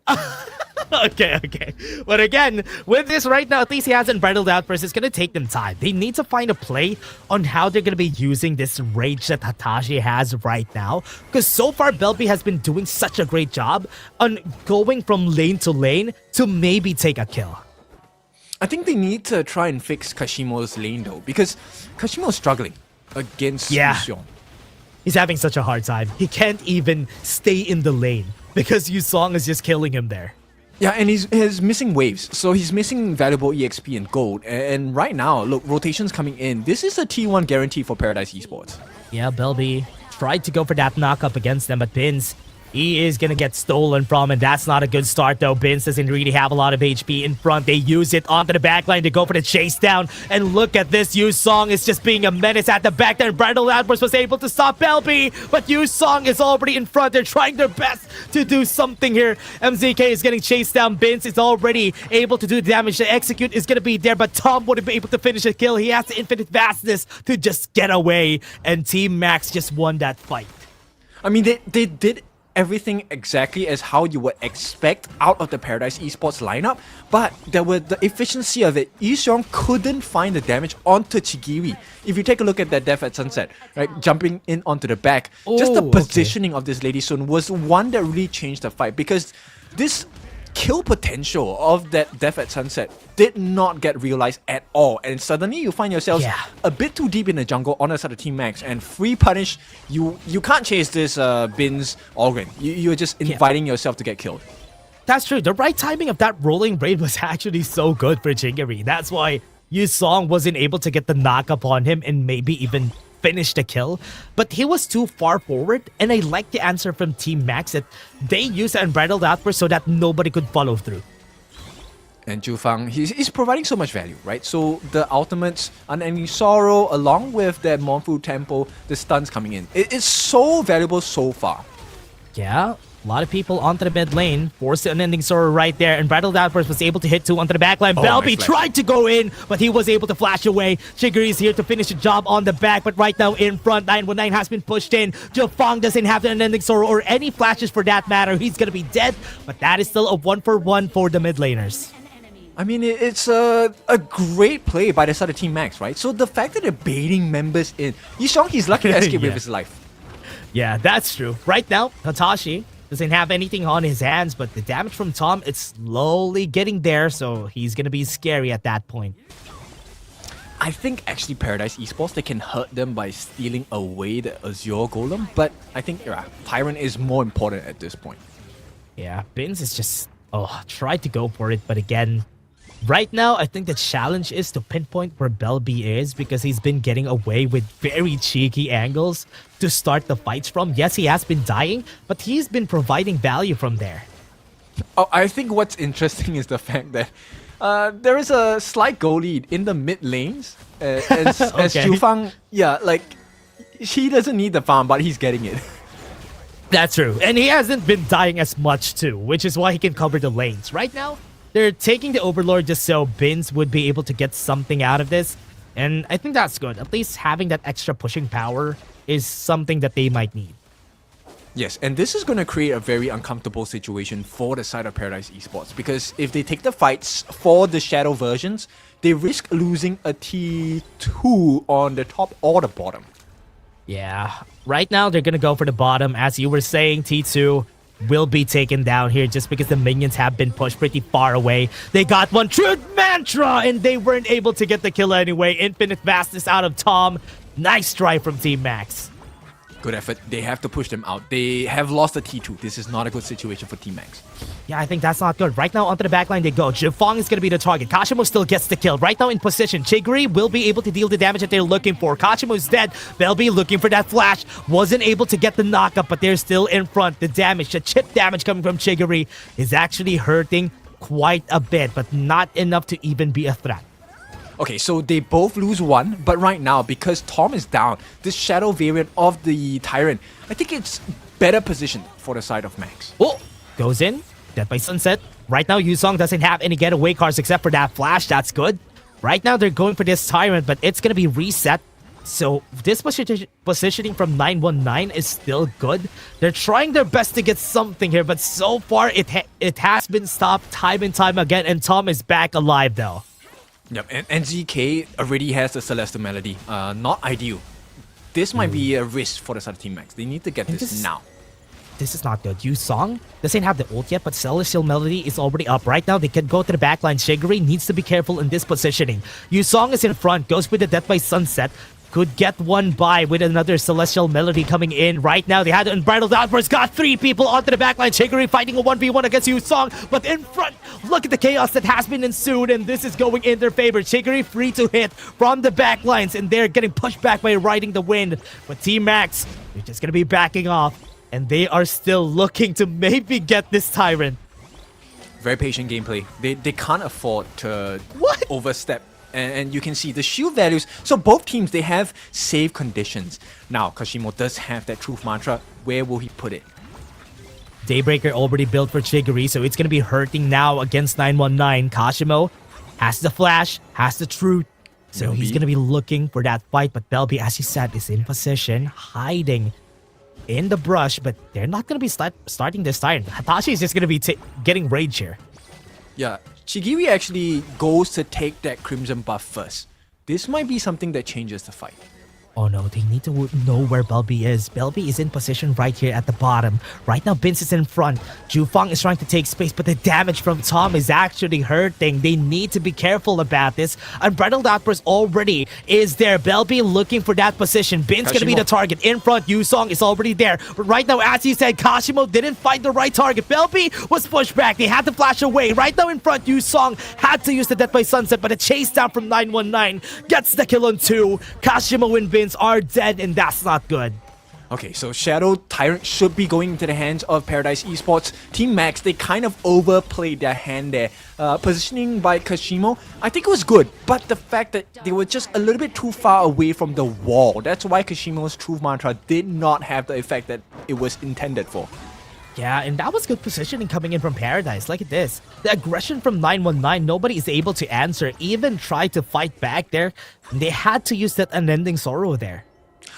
Okay. But again, with this right now, at least he hasn't Unbridled Outburst. It's gonna take them time. They need to find a play on how they're gonna be using this rage that Hatashi has right now. Because so far, Belby has been doing such a great job on going from lane to lane to maybe take a kill. I think they need to try and fix Kashimo's lane though, because Kashimo's struggling against Yusong. He's having such a hard time. He can't even stay in the lane because Yusong is just killing him there. Yeah, and he's missing waves, so he's missing valuable EXP and gold. And right now, look, rotations coming in. This is a T1 guarantee for Paradise Esports. Yeah, Belby tried to go for that knockup against them, but Bins, he is gonna get stolen from, and that's not a good start though. Bins doesn't really have a lot of HP in front. They use it onto the backline to go for the chase down, and look at this. Yusong is just being a menace at the back there. Unbridled Outburst was able to stop Belby, but Yusong is already in front. They're trying their best to do something here. MZK is getting chased down. Bins is already able to do the damage. The execute is gonna be there, but Tom wouldn't be able to finish a kill. He has the infinite vastness to just get away, and Team Max just won that fight. I mean, they did everything exactly as how you would expect out of the Paradise Esports lineup, but there were the efficiency of it. Yusong couldn't find the damage onto Chigiri. If you take a look at that Death at Sunset, right, jumping in onto the back, just the positioning of this Lady Sun was one that really changed the fight, because this kill potential of that Death at Sunset did not get realized at all, and suddenly you find yourselves a bit too deep in the jungle on the side of Team Max, and free punish, you can't chase this Bins Organ. You're just inviting yourself to get killed. That's true. The right timing of that rolling raid was actually so good for Chingari. That's why Yusong wasn't able to get the knock upon him and maybe even finish the kill, but he was too far forward, and I like the answer from Team Max that they used an Unbridled Outburst so that nobody could follow through. And Jufang, he's providing so much value, right? So the ultimates, Unending Sorrow, along with that Mournful Tempo, the stuns coming in. It's so valuable so far. Yeah, A lot of people onto the mid lane. Forced an unending sorrow right there. And Battle Outburst was able to hit 2 onto the backline. Belby nice tried to go in, but he was able to flash away. Shigiri is here to finish the job on the back. But right now in front, 919 has been pushed in. Jofang doesn't have the unending sorrow or any flashes for that matter. He's going to be dead. But that is still a 1-for-1 for the mid laners. I mean, it's a great play by the side of Team Max, right? So the fact that they're baiting members in, Yishong, he's lucky to escape with his life. Yeah, that's true. Right now, Hatashi doesn't have anything on his hands, but the damage from Tom, it's slowly getting there, so he's gonna be scary at that point. I think actually Paradise Esports, they can hurt them by stealing away the Azure Golem, but I think Tyrant is more important at this point. Yeah, Bins is just, tried to go for it, but again, right now, I think the challenge is to pinpoint where Belby is because he's been getting away with very cheeky angles to start the fights from. Yes, he has been dying, but he's been providing value from there. Oh, I think what's interesting is the fact that there is a slight goal lead in the mid lanes. As Jufang, he doesn't need the farm, but he's getting it. That's true. And he hasn't been dying as much too, which is why he can cover the lanes. Right now, they're taking the Overlord just so Bins would be able to get something out of this. And I think that's good. At least having that extra pushing power is something that they might need. Yes, and this is going to create a very uncomfortable situation for the side of Paradise Esports because if they take the fights for the Shadow versions, they risk losing a T2 on the top or the bottom. Yeah, right now they're going to go for the bottom. As you were saying, T2 will be taken down here just because the minions have been pushed pretty far away. They got one Truth Mantra and they weren't able to get the kill anyway. Infinite Vastness out of Tom. Nice try from Team Max. Good effort. They have to push them out. They have lost the T2. This is not a good situation for Team Max. Yeah, I think that's not good. Right now, onto the backline they go. Jifong is going to be the target. Kashimo still gets the kill. Right now in position, Chigri will be able to deal the damage that they're looking for. Kashimo is dead. They'll be looking for that flash. Wasn't able to get the knockup, but they're still in front. The damage, the chip damage coming from Chigri is actually hurting quite a bit, but not enough to even be a threat. Okay, so they both lose one, but right now, because Tom is down, this Shadow variant of the Tyrant, I think it's better positioned for the side of Max. Oh, goes in. Death by Sunset. Right now, Yusong doesn't have any getaway cars except for that flash. That's good. Right now, they're going for this Tyrant, but it's going to be reset. So this positioning from 919 is still good. They're trying their best to get something here, but so far, it has been stopped time and time again, and Tom is back alive, though. Yep, and NZK already has the Celestial Melody. Not ideal. This might be a risk for the side of Team Max. They need to get this now. This is not good. Yusong doesn't have the ult yet, but Celestial Melody is already up. Right now, they can go to the backline. Shigiri needs to be careful in this positioning. Yusong is in front, goes with the Death by Sunset. Could get one by with another Celestial Melody coming in. Right now, they had an Unbridled Outburst. Got 3 people onto the backline. Shigiri fighting a 1v1 against Yusong. But in front, look at the chaos that has been ensued. And this is going in their favor. Shigiri free to hit from the backlines. And they're getting pushed back by riding the wind. But Team Max, they're just going to be backing off. And they are still looking to maybe get this Tyrant. Very patient gameplay. They can't afford to overstep. And you can see the shield values. So both teams, they have save conditions. Now, Kashimo does have that Truth Mantra. Where will he put it? Daybreaker already built for Chigiri, so it's going to be hurting now against 919. Kashimo has the flash, has the truth. So he's going to be looking for that fight. But Belby, as you said, is in position, hiding in the brush. But they're not going to be starting this time. Hatashi is just going to be getting rage here. Yeah, Chigiri actually goes to take that Crimson buff first. This might be something that changes the fight. Oh no, they need to know where Belby is. Belby is in position right here at the bottom. Right now, Binz is in front. Jufang is trying to take space, but the damage from Tom is actually hurting. They need to be careful about this. Unbridled Outburst already is there. Belby looking for that position. Binz gonna be the target. In front, Yusong is already there. But right now, as you said, Kashimo didn't find the right target. Belby was pushed back. They had to flash away. Right now in front, Yusong had to use the Death by Sunset, but a chase down from 919 gets the kill on 2. Kashimo and Binz are dead, and that's not good. Okay, so Shadow Tyrant should be going into the hands of Paradise Esports. Team Max, they kind of overplayed their hand there. Positioning by Kashimo, I think it was good, but the fact that they were just a little bit too far away from the wall. That's why Kashimo's Truth Mantra did not have the effect that it was intended for. Yeah, and that was good positioning coming in from Paradise. Look at this. The aggression from 919, nobody is able to answer, even try to fight back there. They had to use that unending sorrow there.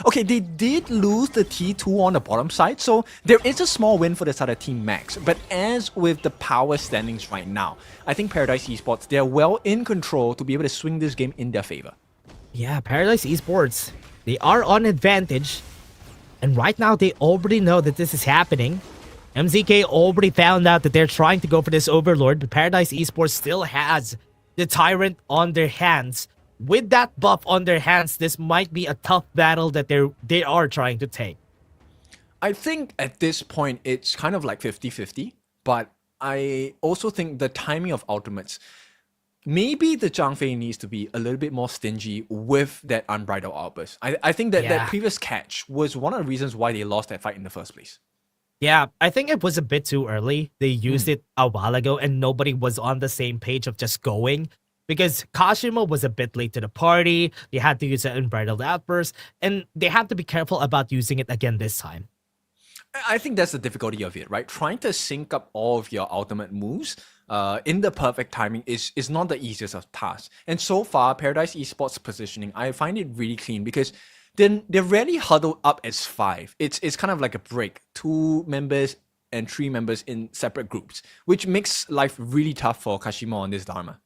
Okay, they did lose the T2 on the bottom side, so there is a small win for the side of Team Max. But as with the power standings right now, I think Paradise Esports, they're well in control to be able to swing this game in their favor. Yeah, Paradise Esports, they are on advantage. And right now, they already know that this is happening. MZK already found out that they're trying to go for this Overlord, but Paradise Esports still has the Tyrant on their hands. With that buff on their hands, this might be a tough battle that they are trying to take. I think at this point, it's kind of like 50-50, but I also think the timing of ultimates, maybe the Zhang Fei needs to be a little bit more stingy with that Unbridled Outburst. I think that that previous catch was one of the reasons why they lost that fight in the first place. Yeah, I think it was a bit too early. They used it a while ago and nobody was on the same page of just going. Because Kashima was a bit late to the party, they had to use an Unbridled Outburst, and they have to be careful about using it again this time. I think that's the difficulty of it, right? Trying to sync up all of your ultimate moves in the perfect timing is not the easiest of tasks. And so far, Paradise Esports positioning, I find it really clean because then they're rarely huddled up as 5. It's kind of like a break. 2 members and 3 members in separate groups, which makes life really tough for Kashima on this Dharma.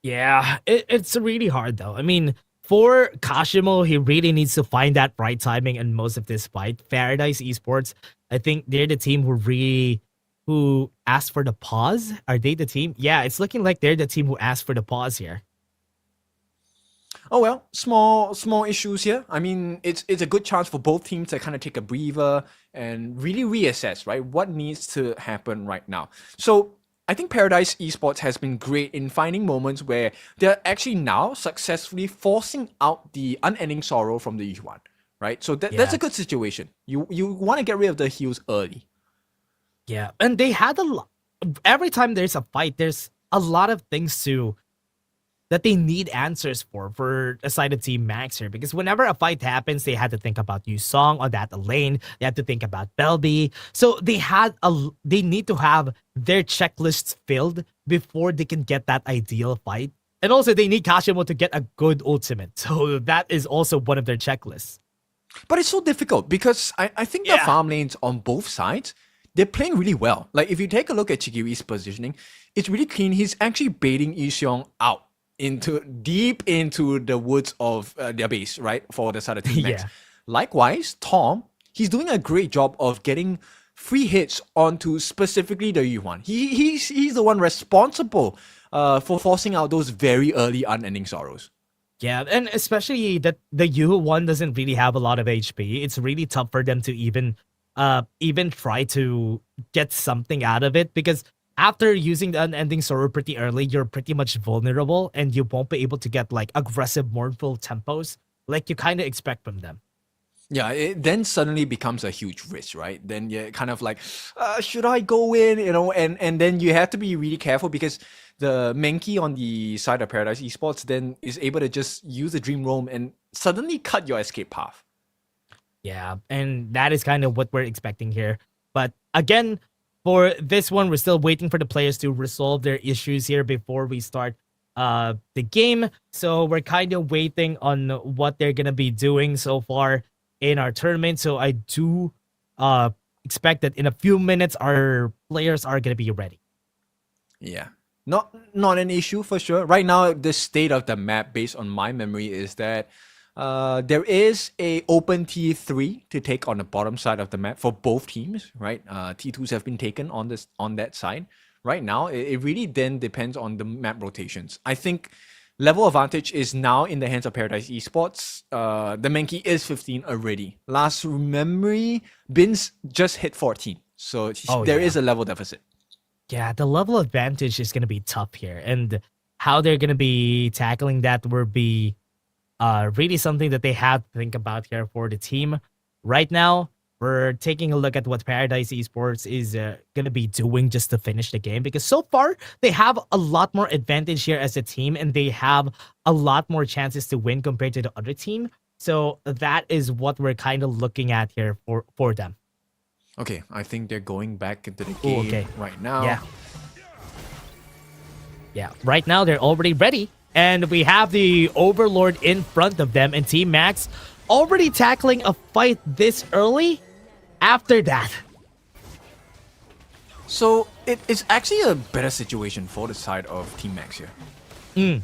Yeah, it's really hard though. I mean, for Kashimo, he really needs to find that right timing in most of this fight. Paradise Esports, I think they're the team who asked for the pause. Are they the team? Yeah, it's looking like they're the team who asked for the pause here. Oh well, small issues here. I mean, it's a good chance for both teams to kind of take a breather and really reassess, right? What needs to happen right now. So I think Paradise Esports has been great in finding moments where they're actually now successfully forcing out the unending sorrow from the Yuan, right? So that's a good situation. You want to get rid of the heals early. Yeah, and they had a lot. Every time there's a fight, there's a lot of things that they need answers for a side of Team Max here. Because whenever a fight happens, they had to think about Yusong on that lane. They had to think about Belby. So they need to have their checklists filled before they can get that ideal fight. And also, they need Kashimo to get a good ultimate. So that is also one of their checklists. But it's so difficult because I think the farm lanes on both sides, they're playing really well. Like, if you take a look at Chigiri's positioning, it's really clean. He's actually baiting Yusong out deep into the woods of their base, right? For the side of Team Max. Likewise, Tom, he's doing a great job of getting free hits onto specifically the Yuan. He's the one responsible for forcing out those very early unending sorrows. Yeah, and especially that the Yu1 doesn't really have a lot of HP. It's really tough for them to even try to get something out of it, because after using the unending sorrow pretty early, you're pretty much vulnerable and you won't be able to get like aggressive, mournful tempos like you kind of expect from them. Yeah, it then suddenly becomes a huge risk, right? Then you're kind of like, should I go in? And then you have to be really careful because the Menki on the side of Paradise Esports then is able to just use the Dream Roam and suddenly cut your escape path. Yeah, and that is kind of what we're expecting here. But again, for this one, we're still waiting for the players to resolve their issues here before we start the game. So we're kind of waiting on what they're going to be doing so far in our tournament. So I do expect that in a few minutes, our players are going to be ready. Yeah, not an issue for sure. Right now, the state of the map, based on my memory, is that there is a open T3 to take on the bottom side of the map for both teams, right? T2s have been taken on that side. Right now, it really then depends on the map rotations. I think level advantage is now in the hands of Paradise Esports. The Menki is 15 already. Last memory, Bins just hit 14. So there is a level deficit. Yeah, the level advantage is going to be tough here. And how they're going to be tackling that will be really something that they have to think about here for the team. Right now, we're taking a look at what Paradise Esports is going to be doing just to finish the game. Because so far, they have a lot more advantage here as a team. And they have a lot more chances to win compared to the other team. So that is what we're kind of looking at here for them. Okay, I think they're going back into the Ooh, game okay. right now. Yeah. Yeah, right now they're already ready. And we have the Overlord in front of them, and Team Max already tackling a fight this early after that. So it's actually a better situation for the side of Team Max here.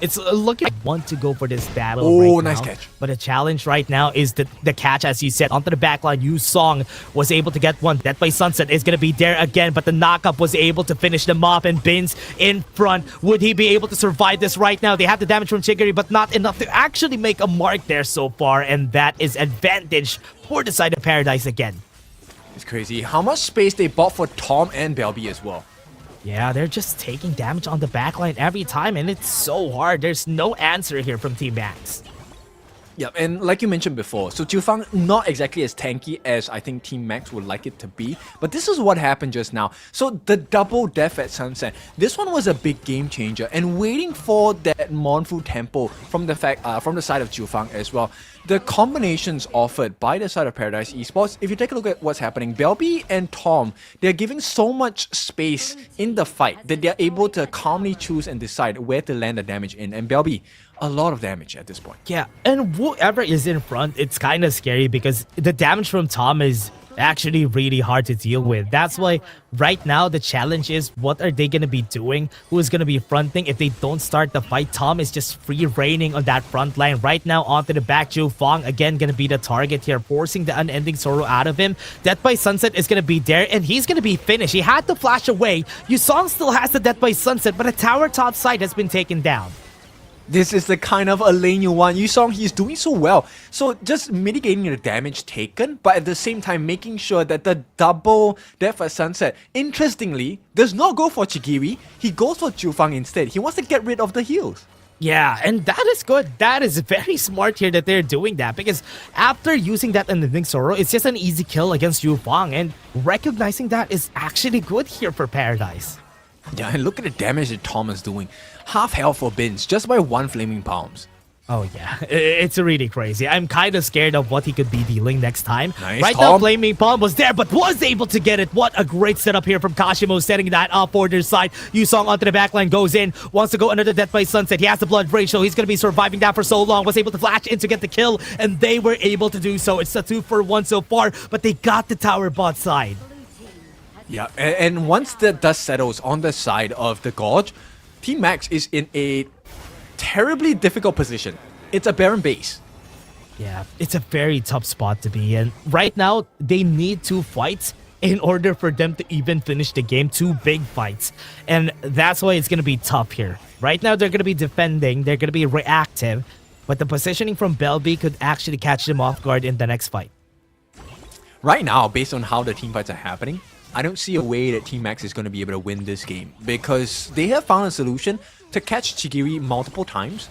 It's looking like want to go for this battle Oh, right nice now. catch. But the challenge right now is the catch, as you said, onto the backline. Yu Song was able to get one. Death by Sunset is going to be there again, but the knockup was able to finish them off, and Bins in front. Would he be able to survive this right now? They have the damage from Chigiri, but not enough to actually make a mark there so far, and that is advantage for the side of Paradise again. It's crazy how much space they bought for Tom and Belby as well. Yeah, they're just taking damage on the backline every time, and it's so hard. There's no answer here from Team Max. Yeah, and like you mentioned before, so Jiufang not exactly as tanky as I think Team Max would like it to be, but this is what happened just now. So the double death at Sunset, this one was a big game changer, and waiting for that Monfu tempo from the side of Jiufang as well. The combinations offered by the side of Paradise Esports, if you take a look at what's happening, Belby and Tom, they're giving so much space in the fight that they're able to calmly choose and decide where to land the damage in, and Belby, a lot of damage at this point. Yeah, and whoever is in front, it's kind of scary because the damage from Tom is actually really hard to deal with. That's why right now the challenge is, what are they going to be doing? Who is going to be fronting if they don't start the fight? Tom is just free reigning on that front line. Right now onto the back, Jiufang again going to be the target here, forcing the unending sorrow out of him. Death by Sunset is going to be there, and he's going to be finished. He had to flash away. Yusong still has the Death by Sunset, but a tower top side has been taken down. This is the kind of a lane you want. Yusong, he's doing so well. So just mitigating the damage taken, but at the same time making sure that the double Death by Sunset, interestingly, does not go for Chigiri. He goes for Jiufang instead. He wants to get rid of the heals. Yeah, and that is good. That is very smart here that they're doing that, because after using that Unending Sorrow, it's just an easy kill against Jiufang, and recognizing that is actually good here for Paradise. Yeah, and look at the damage that Tom is doing. Half health for Bins just by one Flaming Palms. Oh yeah, it's really crazy. I'm kind of scared of what he could be dealing next time. Nice, right Tom. now, Flaming Palm was there, but was able to get it. What a great setup here from Kashimo, setting that up for their side. Yusong onto the backline, goes in, wants to go under the Death by Sunset. He has the blood ratio. He's going to be surviving that for so long. Was able to flash in to get the kill, and they were able to do so. It's a 2-for-1 so far, but they got the tower bot side. Yeah, and once the dust settles on the side of the Gorge, Team Max is in a terribly difficult position. It's a barren base. Yeah, it's a very tough spot to be in. Right now, they need 2 fights in order for them to even finish the game. 2 big fights. And that's why it's going to be tough here. Right now, they're going to be defending. They're going to be reactive. But the positioning from Belby could actually catch them off guard in the next fight. Right now, based on how the team fights are happening, I don't see a way that Team Max is going to be able to win this game, because they have found a solution to catch Chigiri multiple times,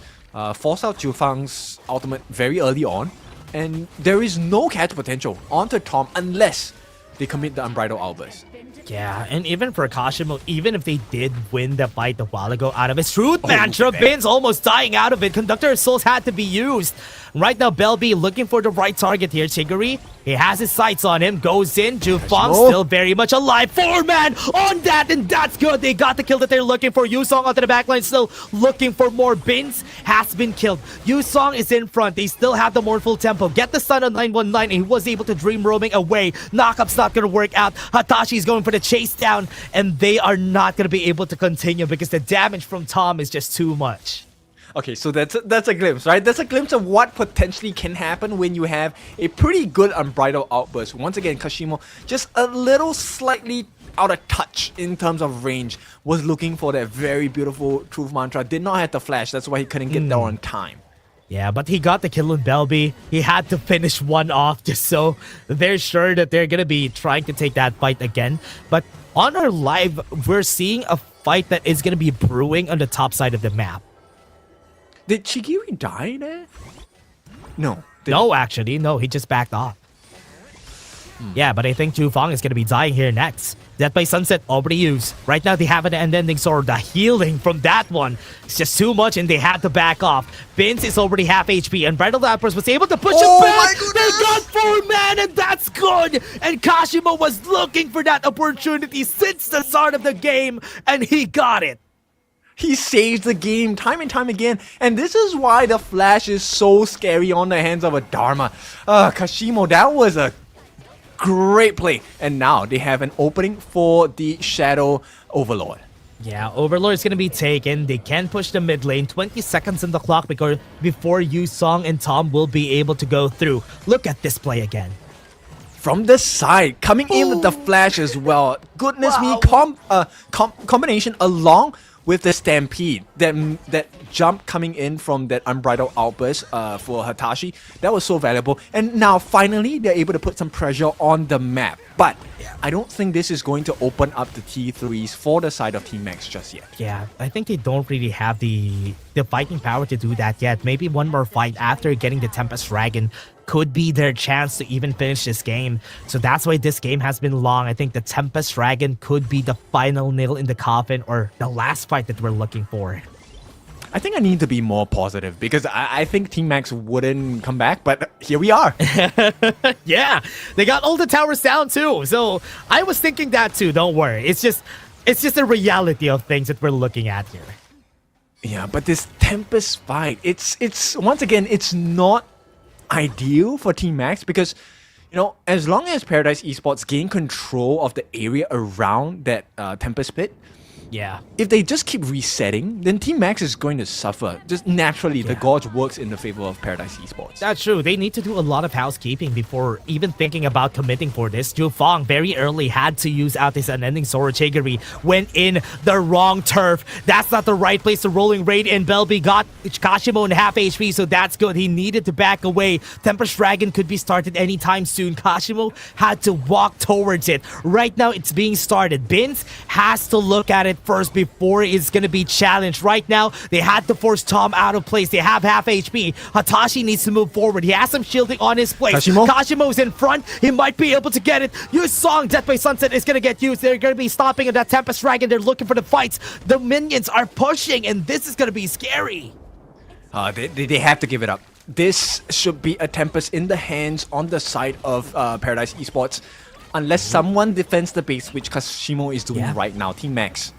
force out Jiufang's ultimate very early on, and there is no catch potential onto Tom unless they commit the Unbridled Outburst. Yeah, and even for Kashimo, even if they did win the fight a while ago out of his Truth Mantra, Bin's almost dying out of it. Conductor of Souls had to be used. Right now, Belby looking for the right target here. Chigiri, he has his sights on him, goes in. Jiufang still very much alive. 4-man on that, and that's good. They got the kill that they're looking for. Yusong onto the backline, still looking for more. Bins has been killed. Yusong is in front. They still have the mournful tempo. Get the stun on 919, and he was able to dream roaming away. Knockup's not going to work out. Hatashi's going for the chase down, and they are not going to be able to continue because the damage from Tom is just too much. Okay, so that's a glimpse, right? That's a glimpse of what potentially can happen when you have a pretty good Unbridled Outburst. Once again, Kashimo just a little slightly out of touch in terms of range. Was looking for that very beautiful Truth Mantra. Did not have the flash, that's why he couldn't get there on time. Yeah, but he got the kill on Belby. He had to finish one off just so they're sure that they're going to be trying to take that fight again. But on our live, we're seeing a fight that is going to be brewing on the top side of the map. Did Chigiri die there? No. No, actually. No, he just backed off. Yeah, but I think Jiufang is going to be dying here next. Death by Sunset already used. Right now they have an ending sword. The healing from that one is just too much and they had to back off. Vince is already half HP and Bridal Outburst was able to push him back. They got 4 man and that's good. And Kashimo was looking for that opportunity since the start of the game and he got it. He saves the game time and time again, and this is why the Flash is so scary on the hands of a Dharma. Kashimo, that was a great play, and now they have an opening for the Shadow Overlord. Yeah, Overlord is going to be taken. They can push the mid lane. 20 seconds on the clock before Yu Song and Tom will be able to go through. Look at this play again. From the side, coming in with the Flash as well. Goodness me, combination along with the Stampede, that jump coming in from that Unbridled Outburst for Hitachi, that was so valuable. And now finally they're able to put some pressure on the map. But I don't think this is going to open up the T3s for the side of Team Max just yet. Yeah, I think they don't really have the fighting power to do that yet. Maybe one more fight after getting the Tempest Dragon could be their chance to even finish this game. So that's why this game has been long. I think the Tempest Dragon could be the final nail in the coffin or the last fight that we're looking for. I think I need to be more positive because I think Team Max wouldn't come back, but here we are. Yeah, they got all the towers down too. So I was thinking that too, don't worry. It's just the reality of things that we're looking at here. Yeah, but this Tempest fight, it's once again, it's not ideal for Team Max because, you know, as long as Paradise Esports gain control of the area around that Tempest pit, yeah, if they just keep resetting, then Team Max is going to suffer. Just naturally, the gods works in the favor of Paradise Esports. That's true. They need to do a lot of housekeeping before even thinking about committing for this. Ju Fong very early had to use out his unending sword. Chigiri went in the wrong turf. That's not the right place to rolling raid in. Belby got Kashimo in half HP, so that's good. He needed to back away. Tempest Dragon could be started anytime soon. Kashimo had to walk towards it. Right now, it's being started. Binz has to look at it first before it's going to be challenged. Right now, they had to force Tom out of place. They have half HP. Hitachi needs to move forward. He has some shielding on his place. Kashimo's in front. He might be able to get it. Yu Song, Death by Sunset is going to get used. They're going to be stopping at that Tempest Dragon. They're looking for the fights. The minions are pushing, and this is going to be scary. They have to give it up. This should be a Tempest in the hands on the side of Paradise Esports. Unless someone defends the base, which Kashimo is doing right now. Team Max.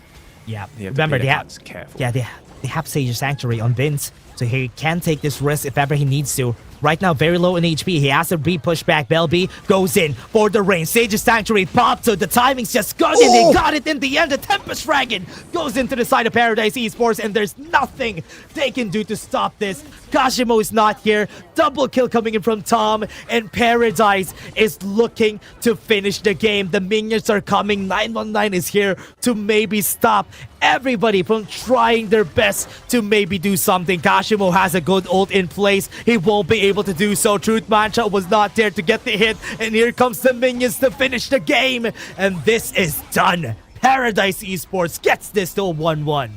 Yeah, remember they have Sage Sanctuary on Vince, so he can take this risk if ever he needs to. Right now, very low in HP. He has to be pushed back. Belby goes in for the range. Sage's Sanctuary popped, so the timing's just good, and they got it in the end. The Tempest Dragon goes into the side of Paradise Esports, and there's nothing they can do to stop this. Kashimo is not here. Double kill coming in from Tom, and Paradise is looking to finish the game. The minions are coming. 919 is here to maybe stop everybody from trying their best to maybe do something. Kashimo has a good ult in place. He won't be able to do so. Truth Mantra was not there to get the hit, and here comes the minions to finish the game, and this is done. Paradise Esports gets this to 1-1.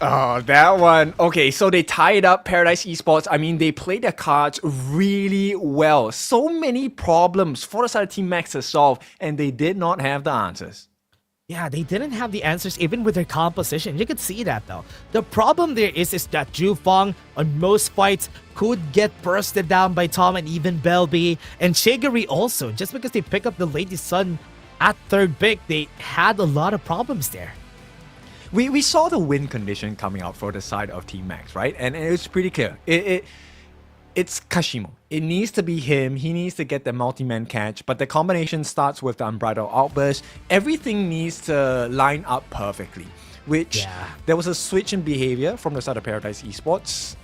Oh, that one. Okay, so they tied up Paradise Esports. I mean, they played their cards really well. So many problems for the side of Team Max to solve, and they did not have the answers. Yeah, they didn't have the answers even with their composition. You could see that though. The problem there is that Ju Fong on most fights could get bursted down by Tom and even Belby. And Chigiri also, just because they pick up the Lady Sun at third pick, they had a lot of problems there. We saw the win condition coming out for the side of Team Max, right? And it's pretty clear. It's Kashimo. It needs to be him. He needs to get the multi-man catch, but the combination starts with the Unbridled Outburst. Everything needs to line up perfectly, which there was a switch in behavior from the side of Paradise Esports.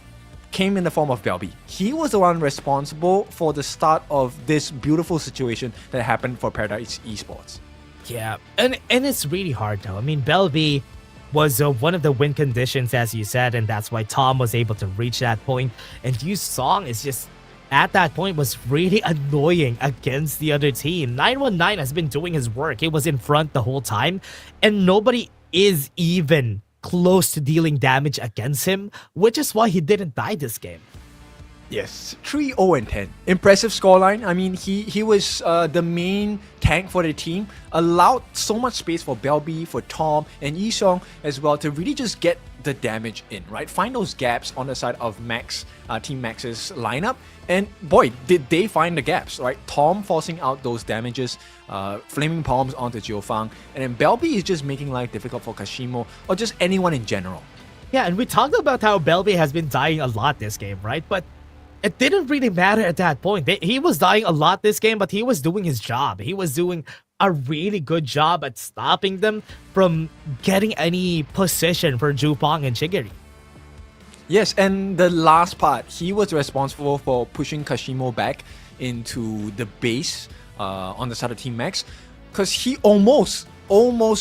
Came in the form of Belby. He was the one responsible for the start of this beautiful situation that happened for Paradise Esports. Yeah, and it's really hard though. I mean, Belby was one of the win conditions, as you said, and that's why Tom was able to reach that point. And Yu Song is just, at that point, was really annoying against the other team. 919 has been doing his work. He was in front the whole time, and nobody is even close to dealing damage against him, which is why he didn't die this game. Yes, 3-0-10. Impressive scoreline. I mean, he was the main tank for the team, allowed so much space for Belby, for Tom, and Yisong as well to really just get the damage in, right? Find those gaps on the side of Max, Team Max's lineup, and boy, did they find the gaps, right? Tom forcing out those damages, flaming palms onto Jiufang, and then Belby is just making life difficult for Kashimo or just anyone in general. Yeah, and we talked about how Belby has been dying a lot this game, right? But it didn't really matter at that point. He was dying a lot this game, but he was doing his job. He was doing a really good job at stopping them from getting any position for Jupong and Chigiri. Yes, and the last part, he was responsible for pushing Kashimo back into the base on the side of Team Max, because he almost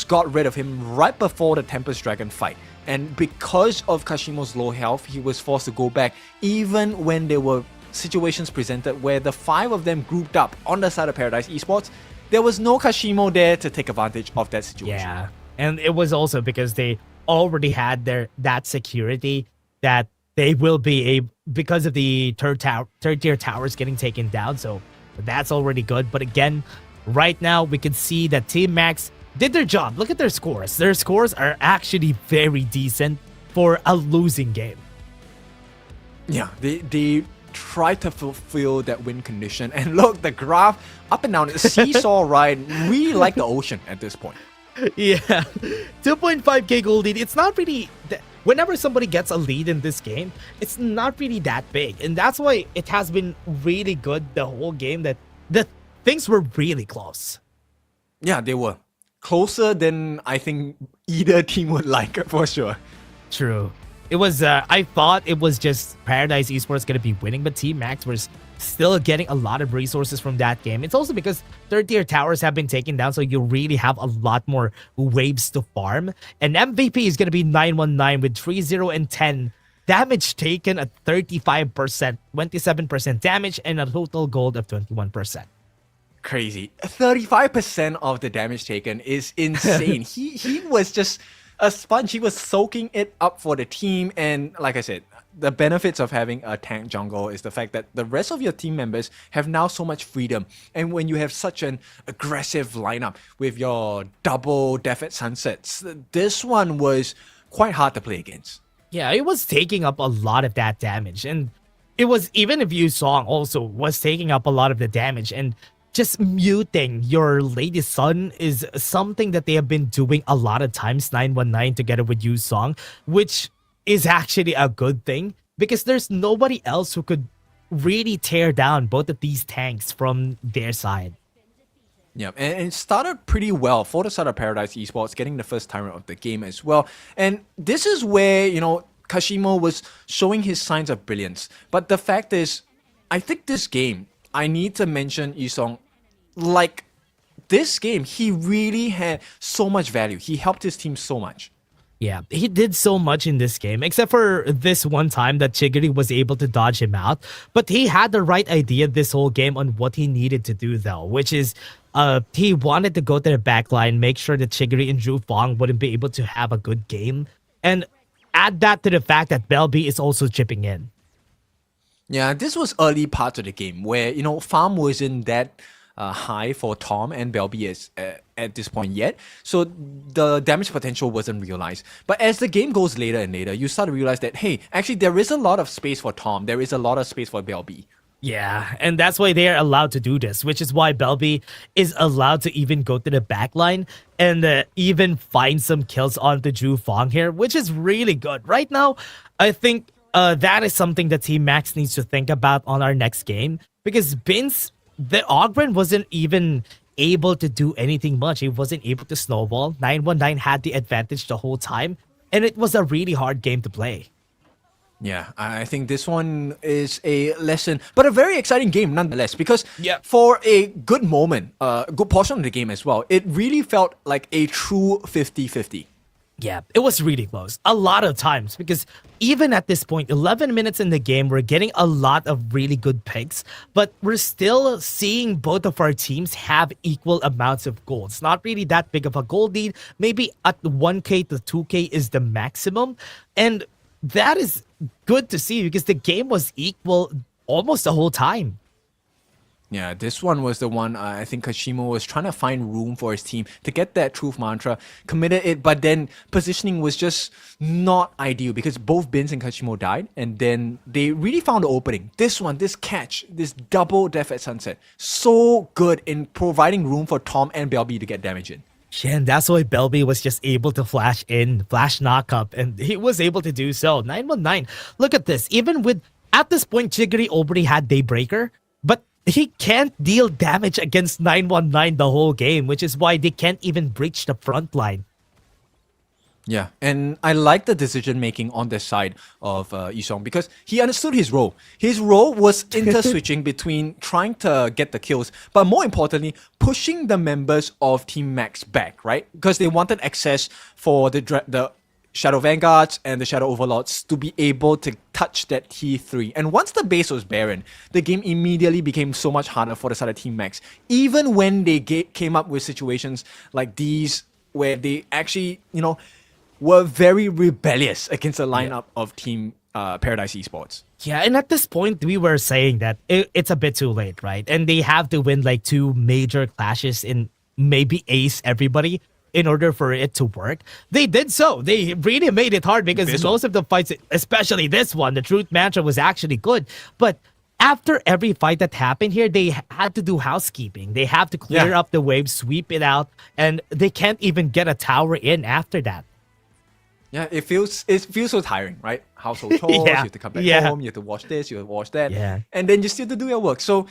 got rid of him right before the Tempest Dragon fight. And because of Kashimo's low health, he was forced to go back even when there were situations presented where the 5 of them grouped up on the side of Paradise Esports. There was no Kashimo there to take advantage of that situation. Yeah, and it was also because they already had that security that they will be because of the third tier towers getting taken down. So that's already good. But again, right now we can see that Team Max did their job. Look at their scores. Their scores are actually very decent for a losing game. Yeah, they try to fulfill that win condition. And look, the graph up and down, seesaw ride, really like the ocean at this point. Yeah, 2.5k gold lead. It's not really... Whenever somebody gets a lead in this game, it's not really that big. And that's why it has been really good the whole game, that the things were really close. Yeah, they were. Closer than I think either team would like, for sure. True. It was, I thought it was just Paradise Esports going to be winning, but Team Max was still getting a lot of resources from that game. It's also because third tier towers have been taken down, so you really have a lot more waves to farm. And MVP is going to be 919 with 3-0 and 10. Damage taken at 35%, 27% damage, and a total gold of 21%. Crazy. 35% of the damage taken is insane. he was just a sponge. He was soaking it up for the team. And like I said, the benefits of having a tank jungle is the fact that the rest of your team members have now so much freedom. And when you have such an aggressive lineup with your double Death at Sunsets, this one was quite hard to play against. Yeah, it was taking up a lot of that damage. And it was, even if Yusong also was taking up a lot of the damage, and just muting your Lady Sun is something that they have been doing a lot of times, 919 together with Yusong, which is actually a good thing because there's nobody else who could really tear down both of these tanks from their side. Yeah, and it started pretty well for the side of Paradise Esports, getting the first timer of the game as well. And this is where, Kashimo was showing his signs of brilliance. But the fact is, I think this game, I need to mention Yisong. Like, this game, he really had so much value. He helped his team so much. Yeah, he did so much in this game, except for this one time that Chigiri was able to dodge him out. But he had the right idea this whole game on what he needed to do, though, which is he wanted to go to the backline, make sure that Chigiri and Zhu Fang wouldn't be able to have a good game, and add that to the fact that Belby is also chipping in. Yeah, this was early parts of the game where, farm wasn't that high for Tom and Belby at this point yet. So the damage potential wasn't realized. But as the game goes later and later, you start to realize that, hey, actually there is a lot of space for Tom. There is a lot of space for Belby. Yeah, and that's why they're allowed to do this, which is why Belby is allowed to even go to the backline and even find some kills onto Zhu Fang here, which is really good. Right now, I think that is something that Team Max needs to think about on our next game, because Binz, the Ogren wasn't even able to do anything much. He wasn't able to snowball. 919 had the advantage the whole time, and it was a really hard game to play. Yeah, I think this one is a lesson, but a very exciting game nonetheless, because for a good moment, a good portion of the game as well, it really felt like a true 50-50. Yeah, it was really close. A lot of times, because even at this point, 11 minutes in the game, we're getting a lot of really good picks, but we're still seeing both of our teams have equal amounts of gold. It's not really that big of a gold lead. Maybe at 1k to 2k is the maximum, and that is good to see because the game was equal almost the whole time. Yeah, this one was the one I think Kashimo was trying to find room for his team to get that truth mantra, committed it, but then positioning was just not ideal because both Bins and Kashimo died, and then they really found the opening. This one, this catch, this double death at sunset, so good in providing room for Tom and Belby to get damage in. Yeah, and that's why Belby was just able to flash knock up, and he was able to do so. 919. Look at this. Even with, at this point, Chigiri already had Daybreaker, but he can't deal damage against 919 the whole game, which is why they can't even breach the front line. Yeah, and I like the decision making on the side of Yisong because he understood his role. His role was inter-switching between trying to get the kills, but more importantly, pushing the members of Team Max back, right? Because they wanted access for the Shadow Vanguards and the Shadow Overlords to be able to touch that T3. And once the base was barren, the game immediately became so much harder for the side of Team Max. Even when they came up with situations like these, where they actually, were very rebellious against the lineup of Team Paradise Esports. Yeah, and at this point, we were saying that it's a bit too late, right? And they have to win like 2 major clashes in maybe ace everybody in order for it to work. They did so. They really made it hard because most of the fights, especially this one, the truth mantra was actually good. But after every fight that happened here, they had to do housekeeping. They have to clear up the wave, sweep it out, and they can't even get a tower in after that. Yeah, it feels so tiring, right? Household chores, you have to come back home, you have to watch this, you have to watch that, and then you still have to do your work. So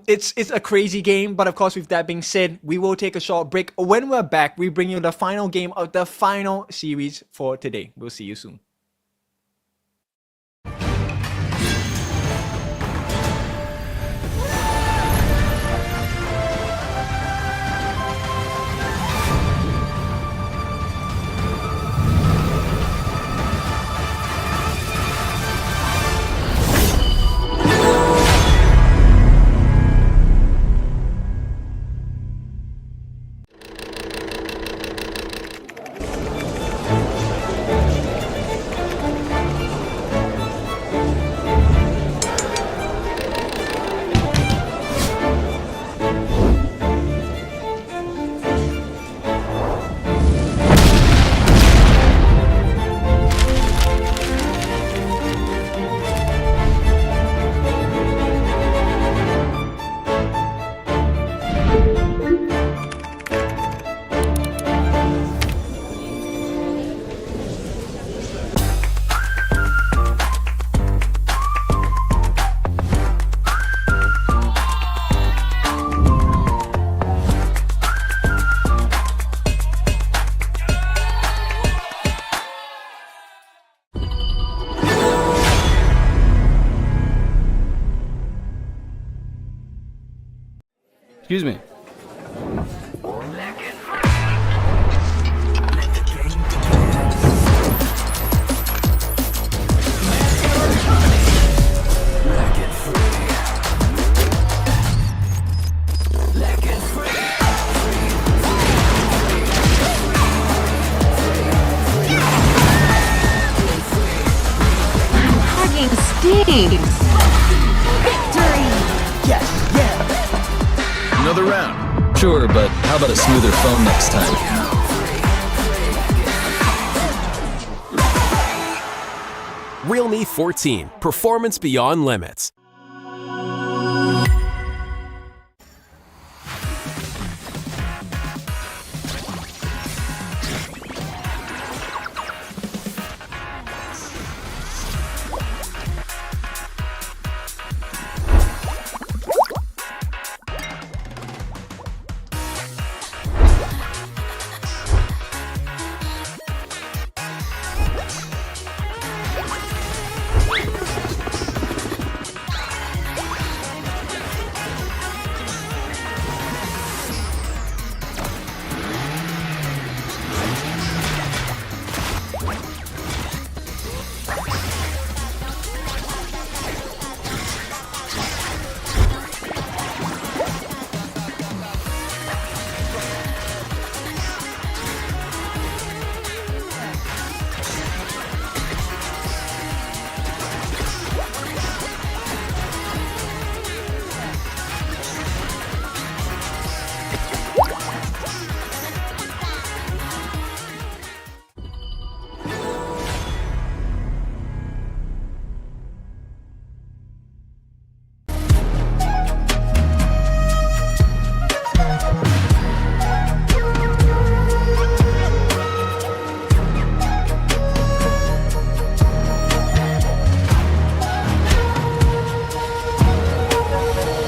it's a crazy game, but of course, with that being said, we will take a short break. When we're back, we bring you the final game of the final series for today. We'll see you soon. Excuse me. Hugging stings. Victory. Another round. Sure, but how about a smoother phone next time? Realme 14, performance beyond limits.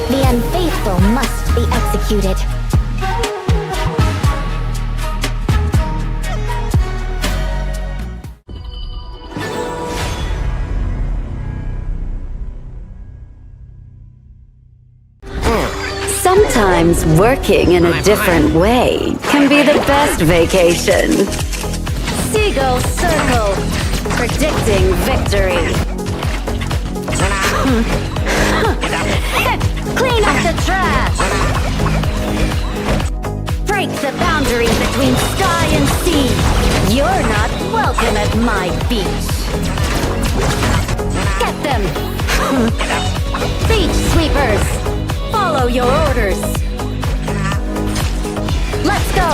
The unfaithful must be executed. Sometimes working in a different way can be the best vacation. Seagull circle, predicting victory. Clean up the trash. Break the boundary between sky and sea. You're not welcome at my beach. Get them. Beach sweepers. Follow your orders. Let's go.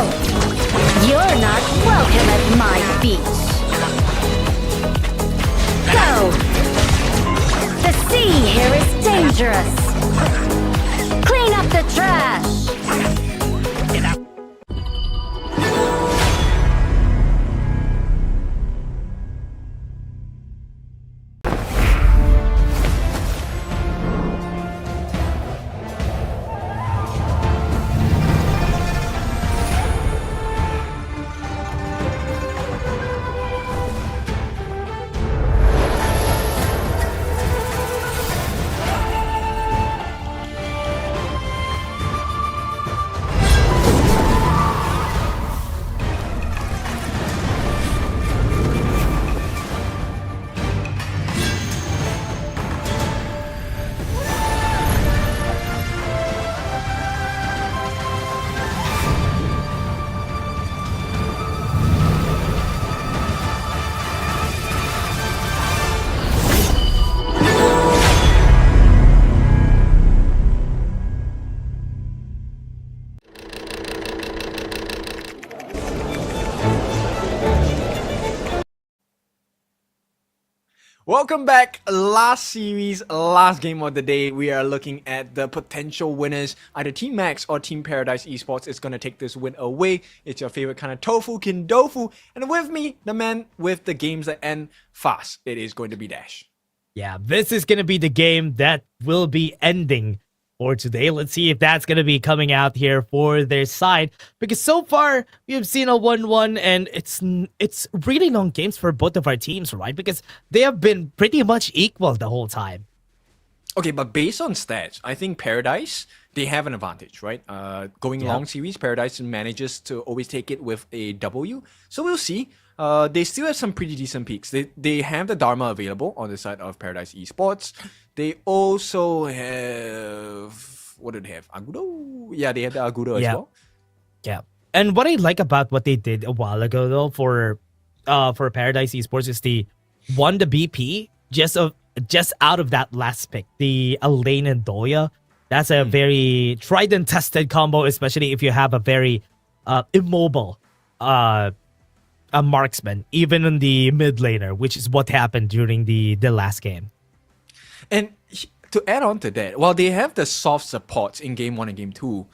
You're not welcome at my beach. Go. The sea here is dangerous. Clean up the trash. Welcome back. Last series, last game of the day. We are looking at the potential winners. Either Team Max or Team Paradise Esports is going to take this win away. It's your favorite kind of tofu, kindofu. And with me, the man with the games that end fast. It is going to be Dash. Yeah, this is going to be the game that will be ending for today. Let's see if that's going to be coming out here for their side. Because so far, we have seen a 1-1, and it's really long games for both of our teams, right? Because they have been pretty much equal the whole time. Okay, but based on stats, I think Paradise, they have an advantage, right? Going long series, Paradise manages to always take it with a W. So we'll see. They still have some pretty decent picks. They have the Dharma available on the side of Paradise Esports. They also have... What do they have? Agudo? Yeah, they have the Agudo as well. Yeah. And what I like about what they did a while ago, though, for Paradise Esports is they won the BP just out of that last pick, the Elaine and Doya. That's a very tried and tested combo, especially if you have a very immobile a marksman, even in the mid laner, which is what happened during the last game. And to add on to that, while they have the soft supports in game 1 and game 2,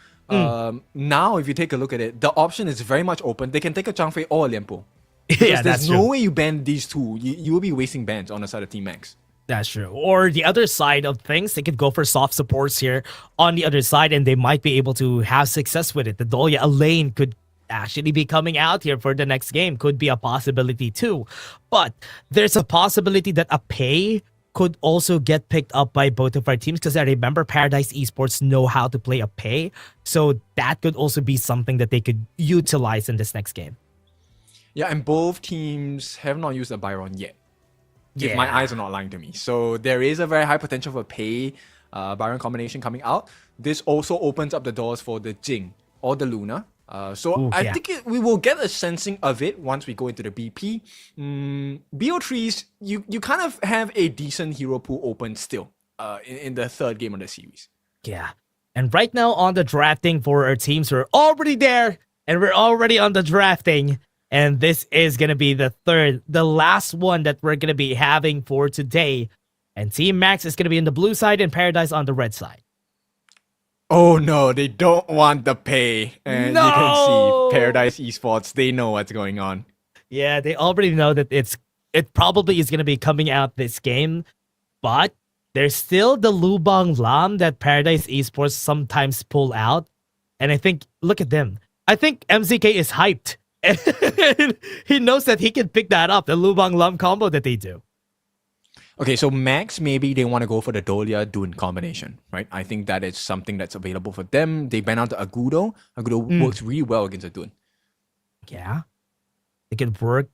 now if you take a look at it, the option is very much open. They can take a Changfei or a Lianpo. Yeah, there's no way you ban these two. You will be wasting bans on the side of Team Max. That's true. Or the other side of things, they could go for soft supports here on the other side, and they might be able to have success with it. The Dolia Elaine could actually be coming out here for the next game. Could be a possibility too. But there's a possibility that a pay could also get picked up by both of our teams, because I remember Paradise Esports know how to play a pay. So that could also be something that they could utilize in this next game. Yeah, and both teams have not used a Byron yet. If my eyes are not lying to me. So there is a very high potential for pay Byron combination coming out. This also opens up the doors for the Jing or the Luna. I think we will get a sensing of it once we go into the BP. BO3s, you kind of have a decent hero pool open still in the third game of the series. Yeah. And right now on the drafting for our teams, we're already there, and we're already on the drafting. And this is going to be the last one that we're going to be having for today. And Team Max is going to be in the blue side and Paradise on the red side. Oh no, they don't want the pay. And you can see Paradise Esports, they know what's going on. Yeah, they already know that it probably is going to be coming out this game. But there's still the Lubang Lam that Paradise Esports sometimes pull out. And I think, look at them. I think MZK is hyped. He knows that he can pick that up, the Lubang Lam combo that they do. Okay, so Max, maybe they want to go for the Dolia Dune combination, right? I think that is something that's available for them. They ban out the Agudo. Agudo works really well against a Dune. Yeah. They could work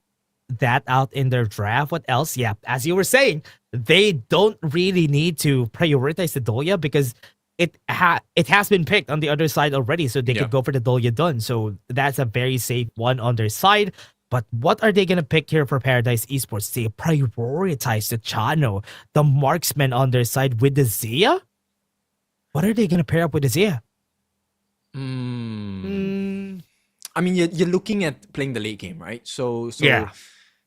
that out in their draft. What else? Yeah, as you were saying, they don't really need to prioritize the Dolia because it has been picked on the other side already, so they could go for the Dolia Dun. So that's a very safe one on their side. But what are they going to pick here for Paradise Esports? They prioritize the Chano, the marksman on their side with the Zia? What are they going to pair up with the Zia? I mean, you're looking at playing the late game, right? So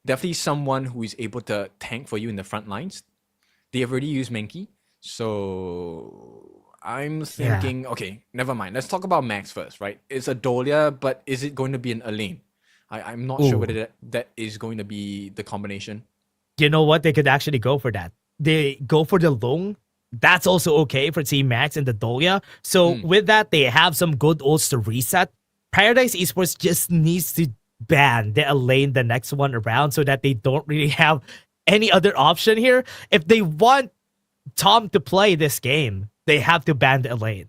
definitely someone who is able to tank for you in the front lines. They have already used Menki. So I'm thinking, okay, never mind. Let's talk about Max first, right? It's a Dolia, but is it going to be an Elaine? I'm not sure whether that is going to be the combination. You know what? They could actually go for that. They go for the Lung. That's also okay for Team Max and the Dolia. So with that, they have some good ults to reset. Paradise Esports just needs to ban the Elaine the next one around so that they don't really have any other option here. If they want Tom to play this game, they have to ban the Elaine.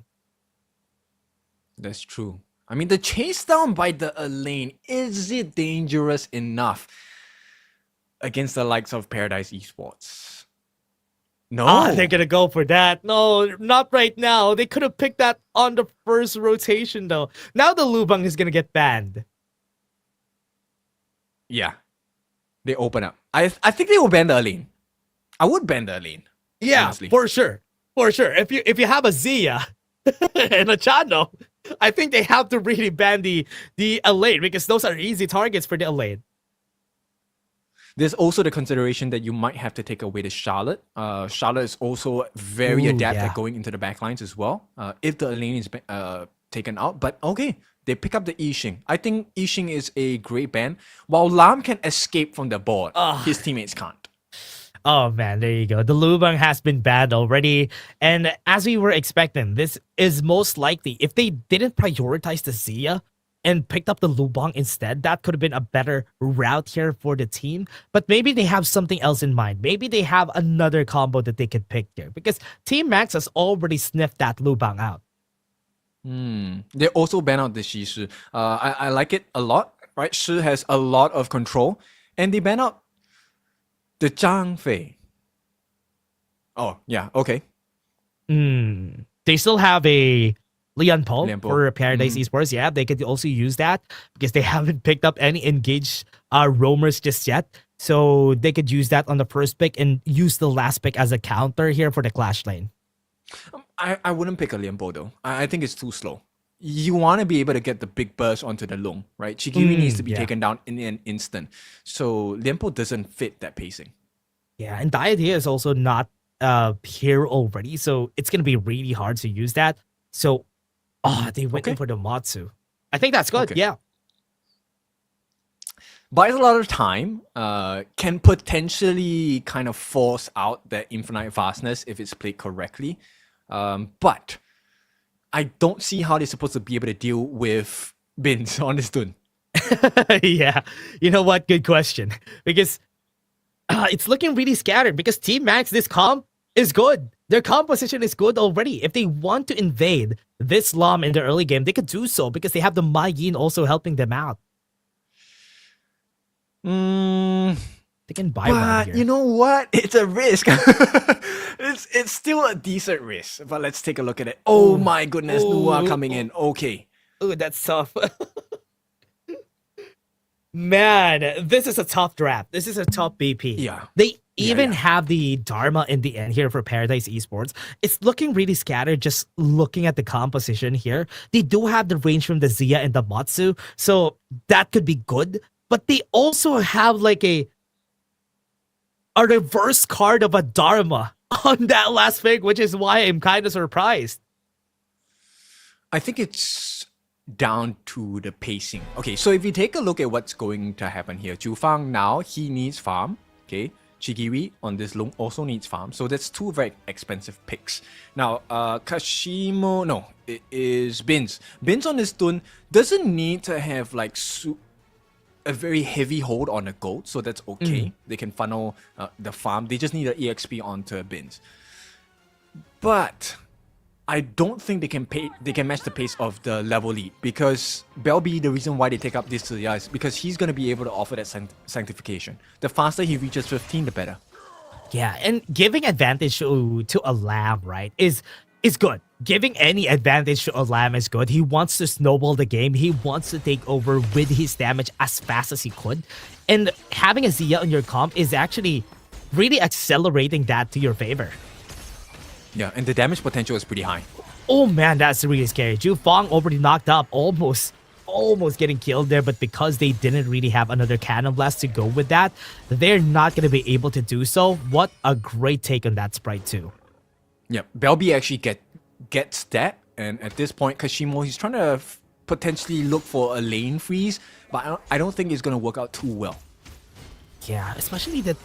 That's true. I mean, the chase down by the Elaine, is it dangerous enough against the likes of Paradise Esports? No. They're going to go for that. No, not right now. They could have picked that on the first rotation, though. Now the Lubang is going to get banned. Yeah. They open up. I think they will ban the Elaine. I would ban the Elaine. Yeah, honestly. for sure. For sure. If you have a Zia and a Chano, I think they have to really ban the Elaine because those are easy targets for the Elaine. There's also the consideration that you might have to take away the Charlotte. Charlotte is also very adept at going into the backlines as well. If the Elaine is taken out. But okay, they pick up the Yixing. I think Yixing is a great ban. While Lam can escape from the board, his teammates can't. Oh man, there you go. The Lubang has been banned already. And as we were expecting, this is most likely, if they didn't prioritize the Zia and picked up the Lubang instead, that could have been a better route here for the team. But maybe they have something else in mind. Maybe they have another combo that they could pick here. Because Team Max has already sniffed that Lubang out. They also ban out the Shi. I like it a lot, right? Shi has a lot of control. And they ban out the Zhang Fei. Oh, yeah, okay. They still have a Lian Po Po. for Paradise Esports. Yeah, they could also use that because they haven't picked up any engaged roamers just yet. So they could use that on the first pick and use the last pick as a counter here for the Clash lane. I wouldn't pick a Lian Po though. I think it's too slow. You want to be able to get the big burst onto the Lung, right? Chikiri needs to be taken down in an instant. So Lian Po doesn't fit that pacing. Yeah, and the idea is also not here already. So it's going to be really hard to use that. So, they went in for the Matsu. I think that's good, yeah. Buys a lot of time, can potentially kind of force out that infinite fastness if it's played correctly. But I don't see how they're supposed to be able to deal with Bins on this tune. Yeah, you know what? Good question. Because it's looking really scattered because Team Max, this comp is good. Their composition is good already. If they want to invade this LOM in the early game, they could do so because they have the Mai Yin also helping them out. They can buy one here. You know what? It's a risk. it's still a decent risk. But let's take a look at it. Oh my goodness, Nua coming in. Okay. Oh, that's tough. Man, this is a tough draft. This is a tough BP. Yeah. They even have the Dharma in the end here for Paradise Esports. It's looking really scattered just looking at the composition here. They do have the range from the Zia and the Matsu, so that could be good. But they also have like a reverse card of a Dharma on that last pick, which is why I'm kind of surprised. I think it's down to the pacing. Okay, so if you take a look at what's going to happen here, Chu Fang now, he needs farm. Okay, Chigiri on this Lung also needs farm, so that's two very expensive picks. Now, Kashimo, no, it is Bins. Bins on this Dun doesn't need to have like a very heavy hold on a gold, so that's okay. They can funnel the farm. They just need an EXP onto Bins. But I don't think they can match the pace of the level lead, because Belby, the reason why they take up this Tsuya is because he's going to be able to offer that sanctification. The faster he reaches 15, the better. Yeah, and giving advantage to a lamb, right, is good. Giving any advantage to a lamb is good. He wants to snowball the game. He wants to take over with his damage as fast as he could. And having a Zia on your comp is actually really accelerating that to your favor. Yeah, and the damage potential is pretty high. Oh man, that's really scary. Jufang already knocked up, almost getting killed there, but because they didn't really have another cannon blast to go with that, they're not going to be able to do so. What a great take on that sprite too. Yeah, Belby actually gets that, and at this point, Kashimo, he's trying to potentially look for a lane freeze, but I don't think it's going to work out too well. Yeah, especially that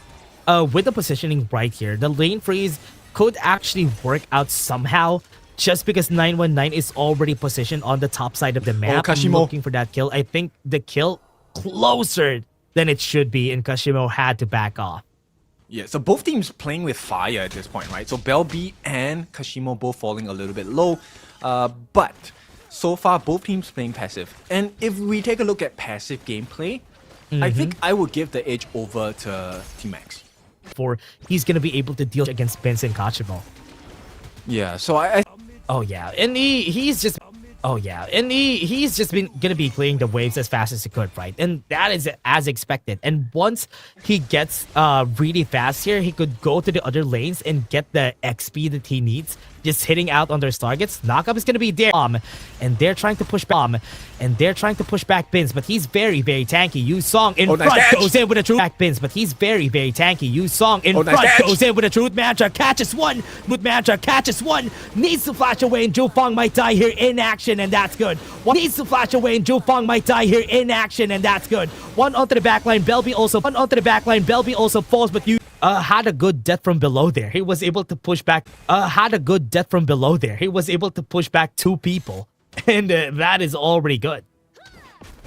with the positioning right here, the lane freeze could actually work out somehow, just because 919 is already positioned on the top side of the map. Kashimo looking for that kill. I think the kill closer than it should be, and Kashimo had to back off. Yeah, so both teams playing with fire at this point, right? So Belby and Kashimo both falling a little bit low, but so far both teams playing passive. And if we take a look at passive gameplay, I think I would give the edge over to Team Max. For he's gonna be able to deal against Benz and Kachimo. Yeah, so I Oh yeah, and he's just been gonna be playing the waves as fast as he could, right? And that is as expected. And once he gets really fast here, he could go to the other lanes and get the XP that he needs, just hitting out on their targets. Knockup is gonna be there, and they're trying to push back Bins, but he's very, very tanky. Yu Song in front goes in with a truth back Bins, but he's very, very tanky. Yu Song in front goes in with a truth mantra, catches one. Needs to flash away, and Jufang might die here in action, and that's good. Needs to flash away, and Jufang might die here in action, and that's good. One onto the backline, Belby also falls, but you had a good death from below there. He was able to push back. He was able to push back two people, and that is already good.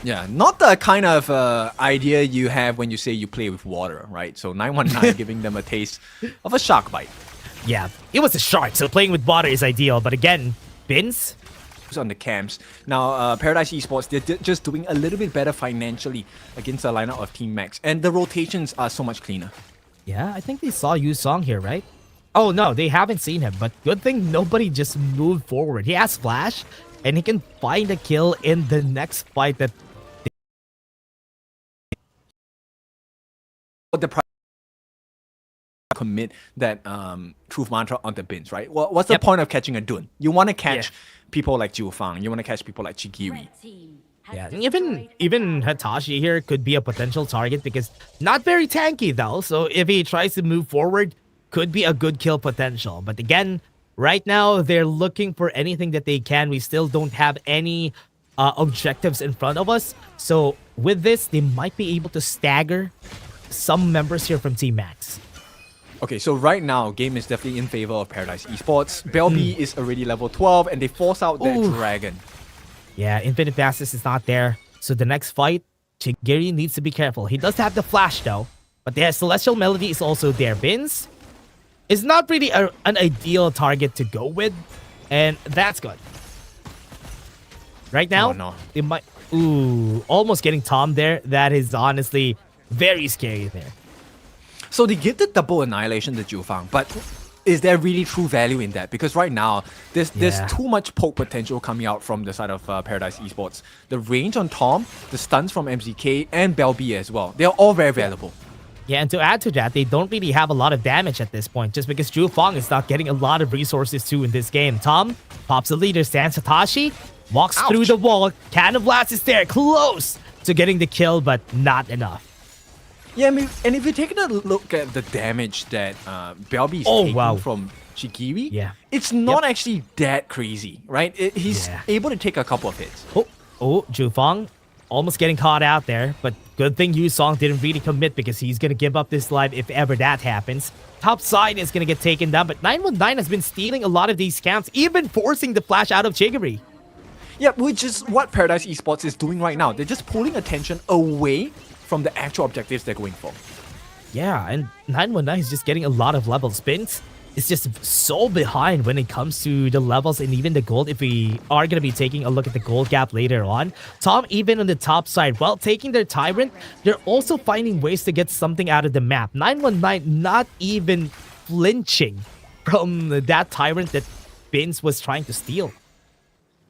Yeah, not the kind of idea you have when you say you play with water, right? So 919 giving them a taste of a shark bite. Yeah, it was a shark, so playing with water is ideal. But again, Bins? On the camps. Now, Paradise Esports, they're just doing a little bit better financially against the lineup of Team Max. And the rotations are so much cleaner. Yeah, I think they saw Yu Song here, right? Oh no, they haven't seen him, but good thing nobody just moved forward. He has flash, and he can find a kill in the next fight that the commit that truth mantra on the Bins, right? Well, what's the point of catching a Dun? You want to catch people like Jiufang, you want to catch people like Chigiri. Yeah, even Hitachi here could be a potential target, because not very tanky though, so if he tries to move forward, could be a good kill potential. But again, right now they're looking for anything that they can. We still don't have any objectives in front of us, so with this they might be able to stagger some members here from Team Max. Okay, so right now, game is definitely in favor of Paradise Esports. Belby is already level 12, and they force out their dragon. Yeah, Infinite Fastness is not there. So the next fight, Chigiri needs to be careful. He does have the flash though, but the Celestial Melody is also there. Bins is not really an ideal target to go with, and that's good. Right now, they might... Ooh, almost getting Tom there. That is honestly very scary there. So they give the double annihilation to Jiufang, but is there really true value in that? Because right now, there's too much poke potential coming out from the side of Paradise Esports. The range on Tom, the stuns from MZK, and Belby as well. They're all very valuable. Yeah, and to add to that, they don't really have a lot of damage at this point, just because Jiufang is not getting a lot of resources too in this game. Tom pops the leader, stands Satoshi, walks through the wall, Cannon Blast is there, close to getting the kill, but not enough. Yeah, I mean, and if you're taking a look at the damage that Belby is taking from Chigiri, it's not actually that crazy, right? He's able to take a couple of hits. Oh, Jiufang almost getting caught out there, but good thing Yusong didn't really commit because he's gonna give up this life if ever that happens. Top side is gonna get taken down, but 919 has been stealing a lot of these camps, even forcing the flash out of Chigiri. Yeah, which is what Paradise Esports is doing right now. They're just pulling attention away from the actual objectives they're going for. Yeah, and 919 is just getting a lot of levels. Spins is just so behind when it comes to the levels and even the gold. If we are going to be taking a look at the gold gap later on, Tom, even on the top side, while taking their Tyrant, they're also finding ways to get something out of the map. 919 not even flinching from that Tyrant that Spins was trying to steal.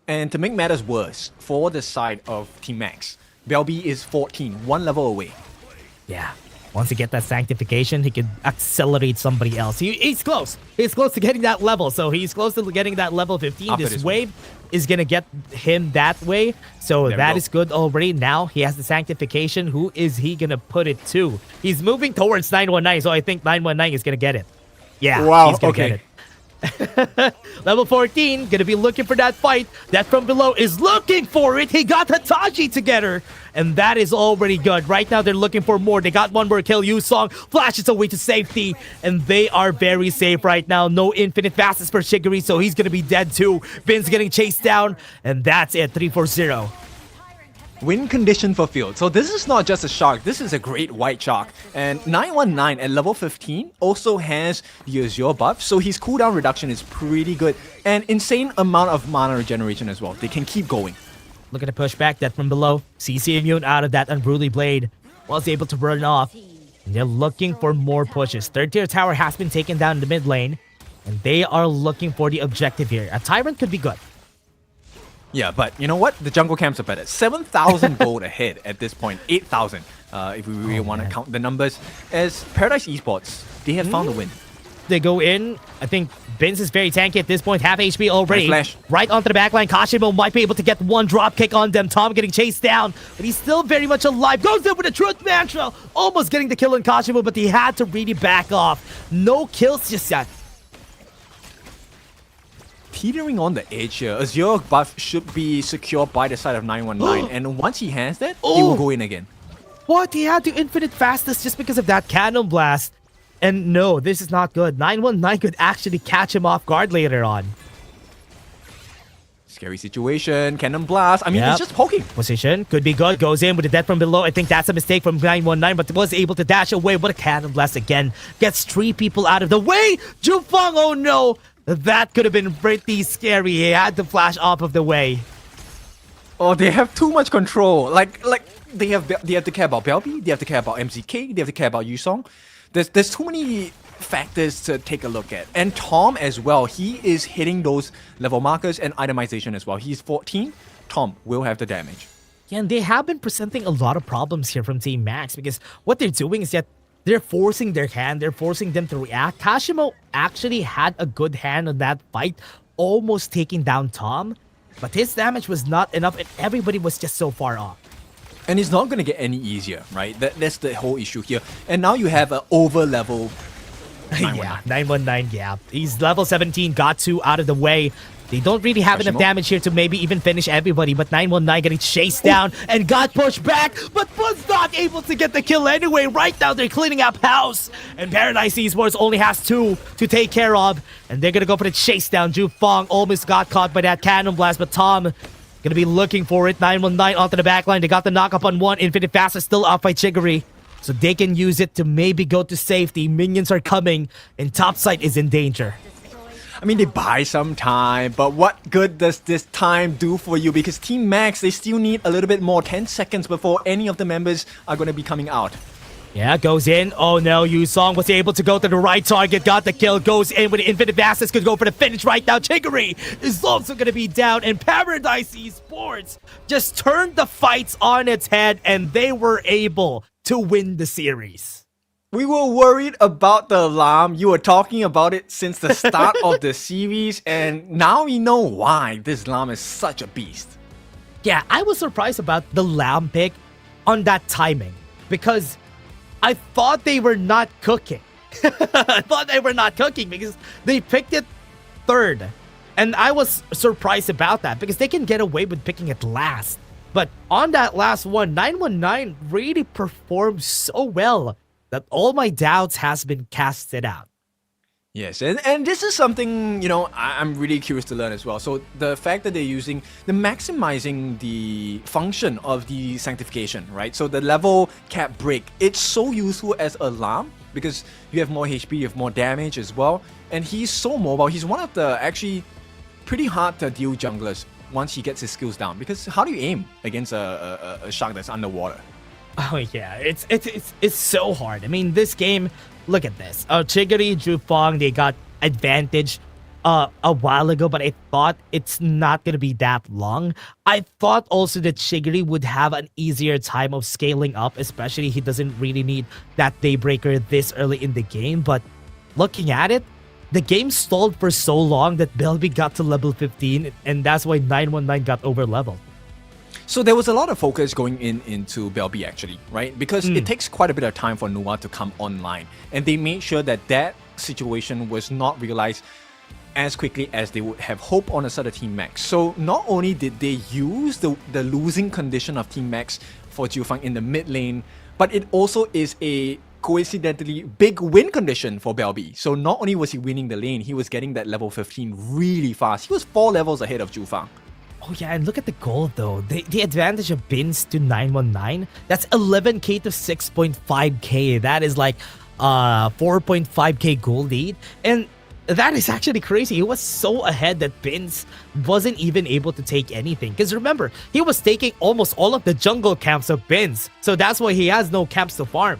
And to make matters worse, for the side of Team Max, Belby is 14, one level away. Yeah. Once he gets that sanctification, he can accelerate somebody else. He's close. He's close to getting that level. So he's close to getting that level 15. After This wave is going to get him that way. So that is good already. Now he has the sanctification. Who is he going to put it to? He's moving towards 919. So I think 919 is going to get it. Yeah, wow, he's going to get it. Level 14, gonna be looking for that fight. That from below is looking for it. He got Hitachi together, and that is already good. Right now, they're looking for more. They got one more kill. Yusong flashes away to safety, and they are very safe right now. No infinite fastest for Shigiri, so he's gonna be dead too. Vin's getting chased down, and that's it. 3-4-0. Win condition fulfilled. So this is not just a shark, this is a great white shark. And 919 at level 15 also has the Azure buff, so his cooldown reduction is pretty good. And insane amount of mana regeneration as well. They can keep going. Look at the pushback, that from below. CC immune out of that Unruly Blade. Was able to run off. And they're looking for more pushes. Third tier tower has been taken down in the mid lane. And they are looking for the objective here. A Tyrant could be good. Yeah, but you know what? The jungle camps are better. 7,000 gold ahead at this point. 8,000 if we really want to count the numbers. As Paradise Esports, they have found a win. They go in. I think Benz is very tanky at this point. Half HP already. Flash. Right onto the backline. Kashimo might be able to get one drop kick on them. Tom getting chased down, but he's still very much alive. Goes in with a truth mantra. Almost getting the kill on Kashimo, but he had to really back off. No kills just yet. Teetering on the edge here. Azure buff should be secured by the side of 919. And once he has that, he will go in again. What? He had the infinite fastest just because of that cannon blast. And no, this is not good. 919 could actually catch him off guard later on. Scary situation. Cannon blast. I mean, it's just poking. Position could be good. Goes in with the death from below. I think that's a mistake from 919, but was able to dash away. What a cannon blast again. Gets 3 people out of the way. Jufang, oh no. That could have been pretty scary. He had to flash off of the way. Oh, they have too much control. Like they have to care about Belby, they have to care about MZK, they have to care about Yusong. There's too many factors to take a look at. And Tom as well, he is hitting those level markers and itemization as well. He's 14. Tom will have the damage. Yeah, and they have been presenting a lot of problems here from Team Max because what they're doing is that they're forcing their hand. They're forcing them to react. Kashimo actually had a good hand on that fight, almost taking down Tom. But his damage was not enough and everybody was just so far off. And it's not going to get any easier, right? That's the whole issue here. And now you have an over-level 919. Yeah, 919, yeah. He's level 17, got 2 out of the way. They don't really have enough damage here to maybe even finish everybody, but 919 getting chased down and got pushed back, but was not able to get the kill anyway. Right now, they're cleaning up house, and Paradise Esports only has 2 to take care of, and they're gonna go for the chase down. Jufang almost got caught by that cannon blast, but Tom gonna be looking for it. 919 onto the backline. They got the knock up on 1. Infinite Fast is still off by Chigiri, so they can use it to maybe go to safety. Minions are coming, and topside is in danger. I mean, they buy some time, but what good does this time do for you? Because Team Max, they still need a little bit more, 10 seconds before any of the members are going to be coming out. Yeah, goes in. Oh no, Yusong was able to go to the right target, got the kill, goes in with the infinite fastest, could go for the finish right now. Chigiri is also going to be down, and Paradise Esports just turned the fights on its head, and they were able to win the series. We were worried about the alarm. You were talking about it since the start of the series, and now we know why this lamb is such a beast. Yeah, I was surprised about the lamb pick on that timing because I thought they were not cooking. I thought they were not cooking because they picked it 3rd. And I was surprised about that because they can get away with picking it last. But on that last one, 919 really performed so well that all my doubts has been casted out. Yes, and this is something, I'm really curious to learn as well. So the fact that they're maximizing the function of the sanctification, right? So the level cap break, it's so useful as alarm because you have more HP, you have more damage as well. And he's so mobile. He's one of the actually pretty hard to deal junglers once he gets his skills down. Because how do you aim against a shark that's underwater? Oh yeah, it's so hard. I mean, this game, look at this. Chigiri, Jufong, they got advantage a while ago, but I thought it's not gonna be that long. I thought also that Chigiri would have an easier time of scaling up, especially he doesn't really need that Daybreaker this early in the game. But looking at it, the game stalled for so long that Belby got to level 15, and that's why 919 got over leveled. So there was a lot of focus going into Belby actually, right? Because it takes quite a bit of time for Noah to come online. And they made sure that situation was not realized as quickly as they would have hoped on the side of Team Max. So not only did they use the losing condition of Team Max for Jiufang in the mid lane, but it also is a coincidentally big win condition for Belby. So not only was he winning the lane, he was getting that level 15 really fast. He was 4 levels ahead of Jiufang. Oh yeah, and look at the gold though. The advantage of Bins to 919, that's 11k to 6.5k. That is like 4.5k gold lead. And that is actually crazy. He was so ahead that Bins wasn't even able to take anything. Because remember, he was taking almost all of the jungle camps of Bins. So that's why he has no camps to farm.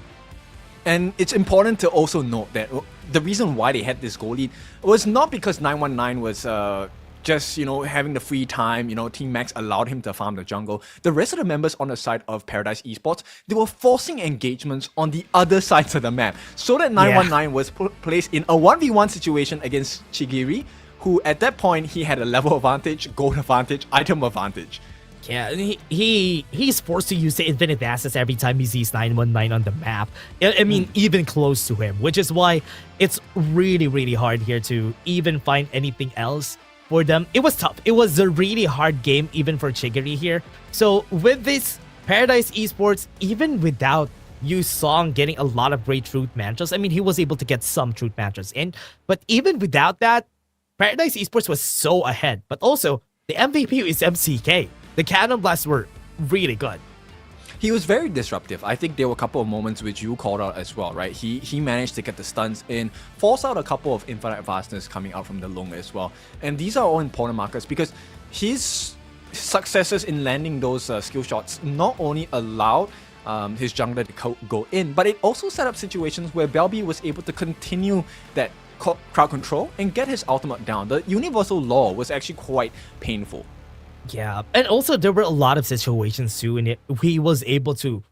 And it's important to also note that the reason why they had this gold lead was not because 919 was just, having the free time, Team Max allowed him to farm the jungle. The rest of the members on the side of Paradise Esports, they were forcing engagements on the other sides of the map so that 919 was placed in a 1v1 situation against Chigiri, who at that point, he had a level advantage, gold advantage, item advantage. Yeah, he's forced to use the infinite assets every time he sees 919 on the map. I mean, even close to him, which is why it's really, really hard here to even find anything else for them. It was tough. It was a really hard game even for Chigiri here. So with this, Paradise Esports, even without Yu Song getting a lot of great truth matches, I mean, he was able to get some truth matches in, but even without that, Paradise Esports was so ahead. But also, the MVP is MCK. The Cannon Blasts were really good. He was very disruptive. I think there were a couple of moments which you called out as well, right? He managed to get the stuns in, force out a couple of infinite vastness coming out from the Long as well. And these are all important markers because his successes in landing those skill shots not only allowed his jungler to go in, but it also set up situations where Belby was able to continue that crowd control and get his ultimate down. The universal law was actually quite painful. Yeah, and also there were a lot of situations too in it. He was able to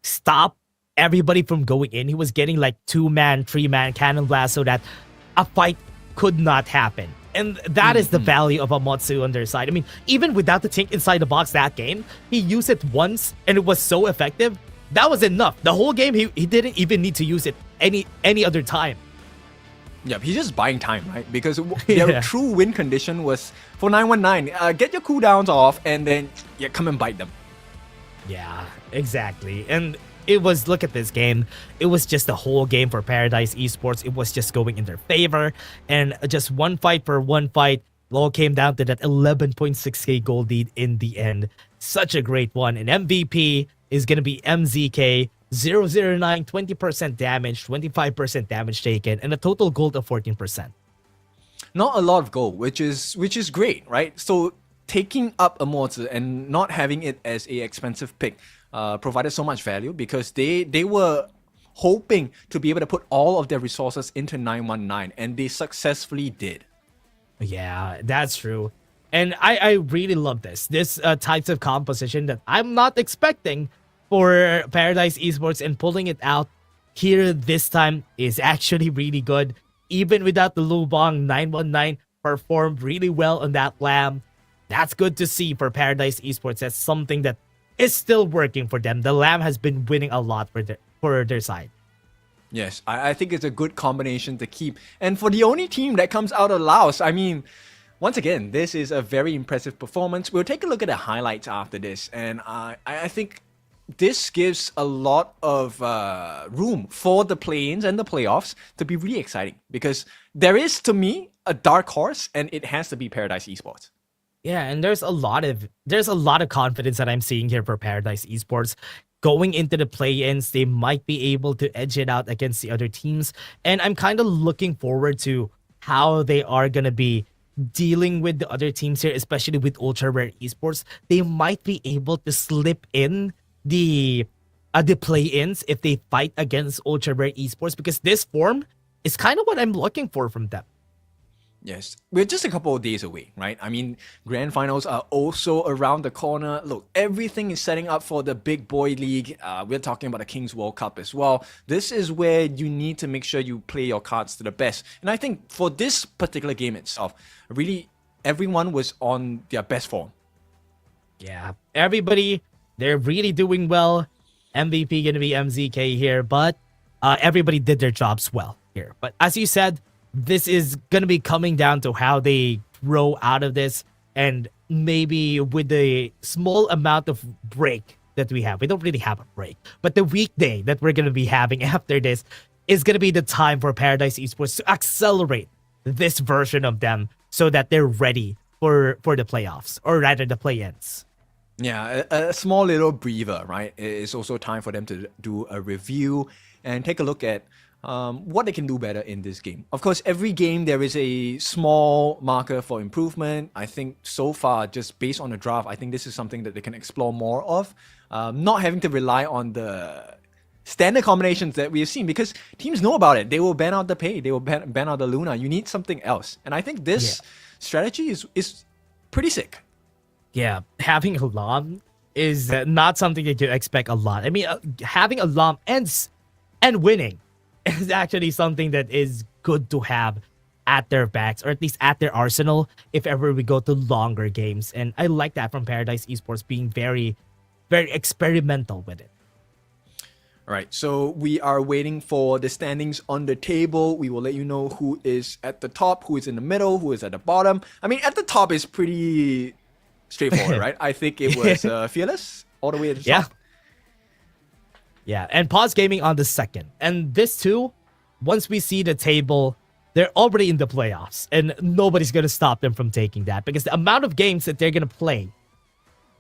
stop everybody from going in. He was getting like 2-man, 3-man cannon blast so that a fight could not happen. And that is the value of Amotsu on their side. I mean, even without the tank inside the box that game, he used it once and it was so effective. That was enough. The whole game, he didn't even need to use it any other time. Yeah, he's just buying time, right? Because their true win condition was for 919, get your cooldowns off and then come and bite them. Yeah, exactly. And it was, look at this game. It was just the whole game for Paradise Esports. It was just going in their favor. And just one fight per one fight, it all came down to that 11.6k gold lead in the end. Such a great one. And MVP is going to be MZK. 009, 20% damage, 25% damage taken, and a total gold of 14%. Not a lot of gold, which is great, right? So taking up Amorza and not having it as a expensive pick provided so much value because they were hoping to be able to put all of their resources into 919, and they successfully did. Yeah, that's true. And I really love this types of composition that I'm not expecting for Paradise Esports, and pulling it out here this time is actually really good. Even without the Lubong, 919 performed really well on that Lamb. That's good to see for Paradise Esports. That's something that is still working for them. The Lamb has been winning a lot for their side. Yes, I think it's a good combination to keep. And for the only team that comes out of Laos, I mean, Once again, this is a very impressive performance. We'll take a look at the highlights after this, and I think this gives a lot of room for the play-ins and the playoffs to be really exciting, because there is, to me, a dark horse, and it has to be Paradise Esports. Yeah, and there's a lot of confidence that I'm seeing here for Paradise Esports. Going into the play-ins, they might be able to edge it out against the other teams, and I'm kind of looking forward to how they are gonna be dealing with the other teams here, especially with Ultra Rare Esports. They might be able to slip in the play-ins if they fight against Ultra Rare Esports, because this form is kind of what I'm looking for from them. Yes, we're just a couple of days away, right? I mean, grand finals are also around the corner. Look, everything is setting up for the big boy league. We're talking about the Kings World Cup as well. This is where you need to make sure you play your cards to the best. And I think for this particular game itself, really, everyone was on their best form. Yeah, everybody, they're really doing well. MVP gonna be MZK here, but everybody did their jobs well here. But as you said, this is going to be coming down to how they grow out of this, and maybe with the small amount of break that we have. We don't really have a break, but the weekday that we're going to be having after this is going to be the time for Paradise Esports to accelerate this version of them so that they're ready for the playoffs, or rather the play-ins. Yeah, a small little breather, right? It's also time for them to do a review and take a look at what they can do better in this game. Of course, every game there is a small marker for improvement. I think so far, just based on the draft, I think this is something that they can explore more of. Not having to rely on the standard combinations that we have seen, because teams know about it. They will ban out the Pei, they will ban out the Luna. You need something else. And I think this strategy is pretty sick. Yeah, having a LOM is not something that you expect a lot. I mean, having a LOM and winning is actually something that is good to have at their backs, or at least at their arsenal, if ever we go to longer games. And I like that from Paradise Esports, being very, very experimental with it. All right, so we are waiting for the standings on the table. We will let you know who is at the top, who is in the middle, who is at the bottom. I mean, at the top is pretty straightforward, right? I think it was Fearless all the way at the top. Yeah, and Paws Gaming on the second. And this too, once we see the table, they're already in the playoffs, and nobody's going to stop them from taking that, because the amount of games that they're going to play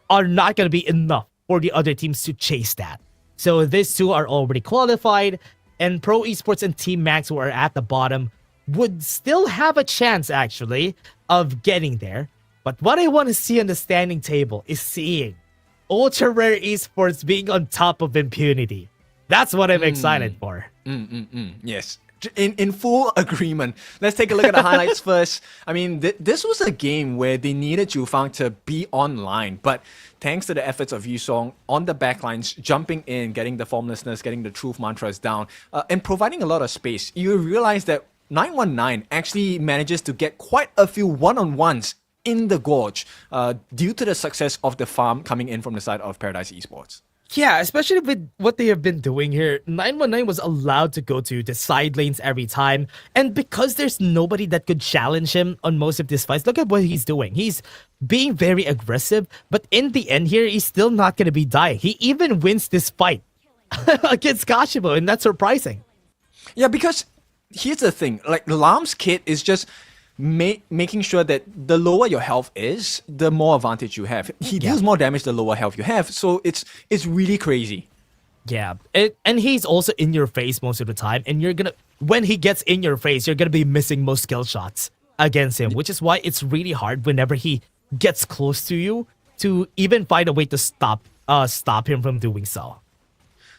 are not going to be enough for the other teams to chase that. So these two are already qualified, and Pro Esports and Team Max, who are at the bottom, would still have a chance, actually, of getting there. But what I want to see on the standing table is seeing Ultra Rare Esports being on top of Impunity. That's what I'm excited for. Yes. In full agreement. Let's take a look at the highlights first. I mean, this was a game where they needed Jufang to be online, but thanks to the efforts of Yusong on the backlines, jumping in, getting the formlessness, getting the truth mantras down, and providing a lot of space, you realize that 919 actually manages to get quite a few one-on-ones in the Gorge due to the success of the farm coming in from the side of Paradise Esports. Yeah, especially with what they have been doing here. 919 was allowed to go to the side lanes every time, and because there's nobody that could challenge him on most of these fights, look at what he's doing. He's being very aggressive, but in the end here, he's still not going to be dying. He even wins this fight against Kashibo, and that's surprising. Yeah, because here's the thing, like Lam's kit is just making sure that the lower your health is, the more advantage you have. He deals more damage the lower health you have, so it's really crazy. Yeah, and he's also in your face most of the time, and when he gets in your face, you're gonna be missing most skill shots against him, which is why it's really hard whenever he gets close to you to even find a way to stop him from doing so.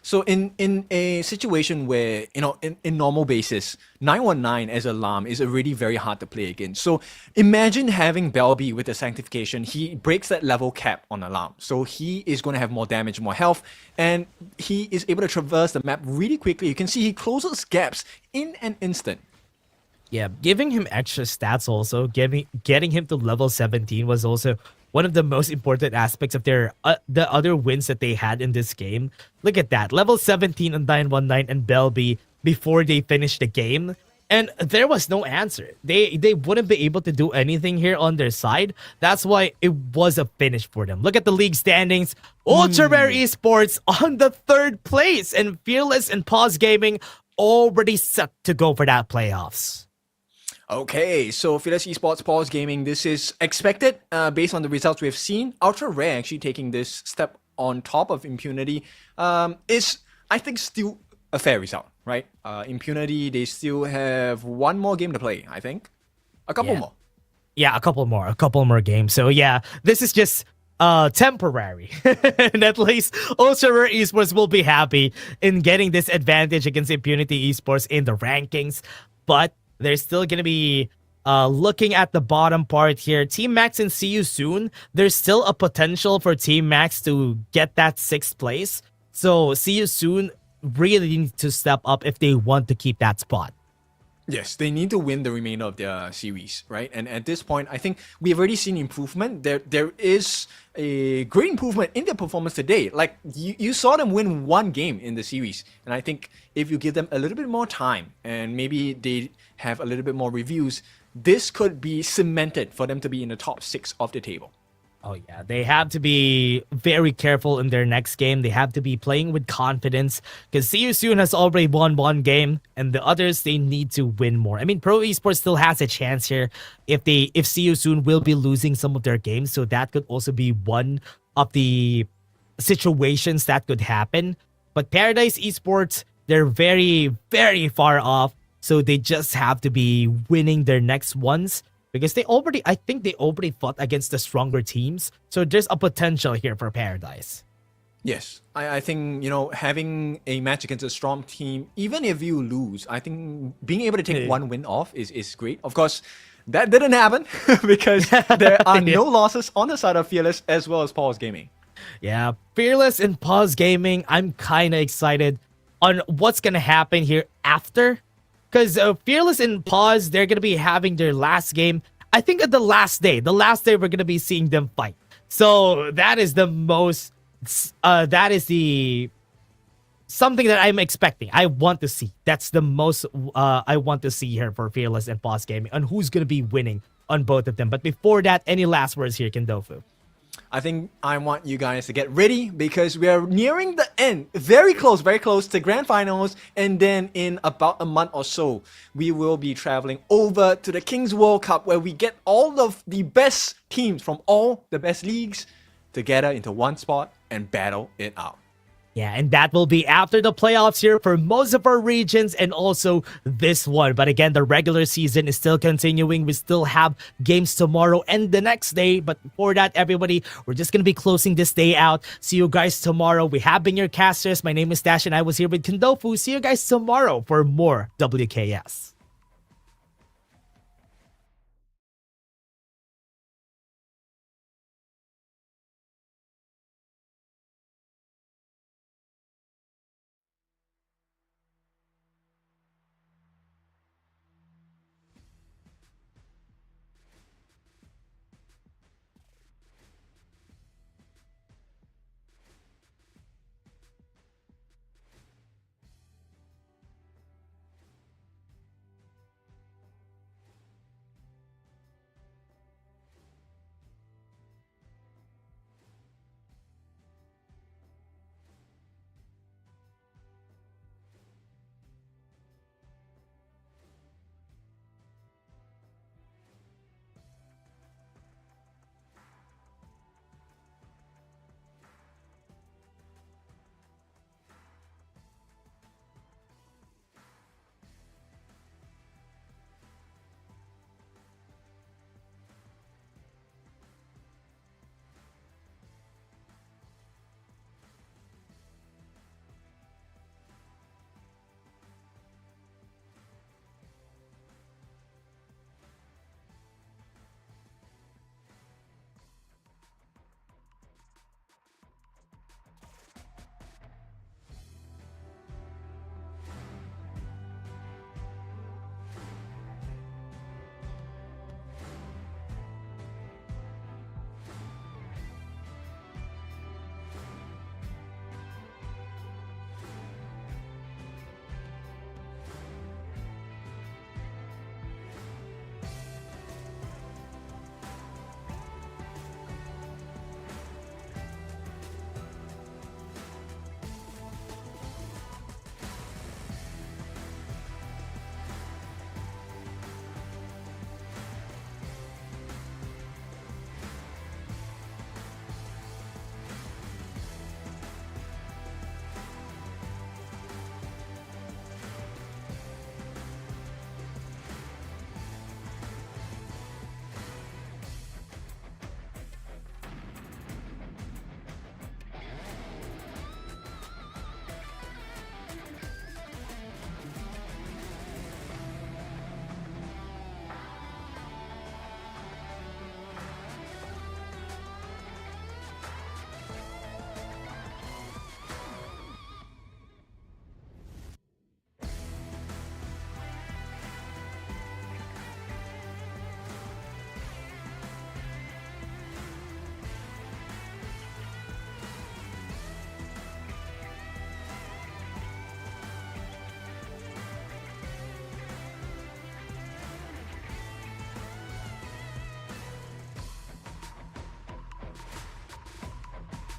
So in a situation where, you know, in normal basis, 919 as a LAM is already very hard to play against. So imagine having Belby with the Sanctification. He breaks that level cap on a LAM. So he is going to have more damage, more health, and he is able to traverse the map really quickly. You can see he closes gaps in an instant. Yeah, giving him extra stats also, getting him to level 17 was also one of the most important aspects of their the other wins that they had in this game. Look at that, level 17 on 919 and Belby before they finished the game. And there was no answer. They wouldn't be able to do anything here on their side. That's why it was a finish for them. Look at the league standings. Ultra Rare Esports on the 3rd place, and Fearless and Paws Gaming already set to go for that playoffs. Okay, so Fearless Esports, Paws Gaming, this is expected based on the results we've seen. Ultra Rare actually taking this step on top of Impunity is, I think, still a fair result, right? Impunity, they still have one more game to play, I think. A couple more. Yeah, a couple more games. So yeah, this is just temporary. And at least Ultra Rare Esports will be happy in getting this advantage against Impunity Esports in the rankings. But they're still going to be looking at the bottom part here. Team Max and See You Soon, there's still a potential for Team Max to get that 6th place. So See You Soon really need to step up if they want to keep that spot. Yes, they need to win the remainder of their series, right? And at this point, I think we've already seen improvement. There is a great improvement in their performance today. Like, you saw them win one game in the series. And I think if you give them a little bit more time and maybe they have a little bit more reviews, this could be cemented for them to be in the top 6 of the table. Oh yeah, they have to be very careful in their next game. They have to be playing with confidence because See You Soon has already won one game, and the others, they need to win more. I mean, Pro Esports still has a chance here if See You Soon will be losing some of their games, so that could also be one of the situations that could happen. But Paradise Esports, they're very, very far off, so they just have to be winning their next ones. Because I think they already fought against the stronger teams. So there's a potential here for Paradise. Yes, I think, having a match against a strong team, even if you lose, I think being able to take one win off is great. Of course, that didn't happen because there are no losses on the side of Fearless as well as Paws Gaming. Yeah, Fearless and Paws Gaming, I'm kind of excited on what's going to happen here after. Because Fearless and Paws, they're going to be having their last game, I think at the last day. The last day we're going to be seeing them fight. So that is the most, something that I'm expecting. I want to see. That's the most I want to see here for Fearless and Paws Gaming on who's going to be winning on both of them. But before that, any last words here, Kindofu? I think I want you guys to get ready because we are nearing the end. Very close to Grand Finals. And then in about a month or so, we will be traveling over to the Kings World Cup where we get all of the best teams from all the best leagues together into one spot and battle it out. Yeah, and that will be after the playoffs here for most of our regions and also this one. But again, the regular season is still continuing. We still have games tomorrow and the next day. But before that, everybody, we're just going to be closing this day out. See you guys tomorrow. We have been your casters. My name is Dash and I was here with Kindofu. See you guys tomorrow for more WKS.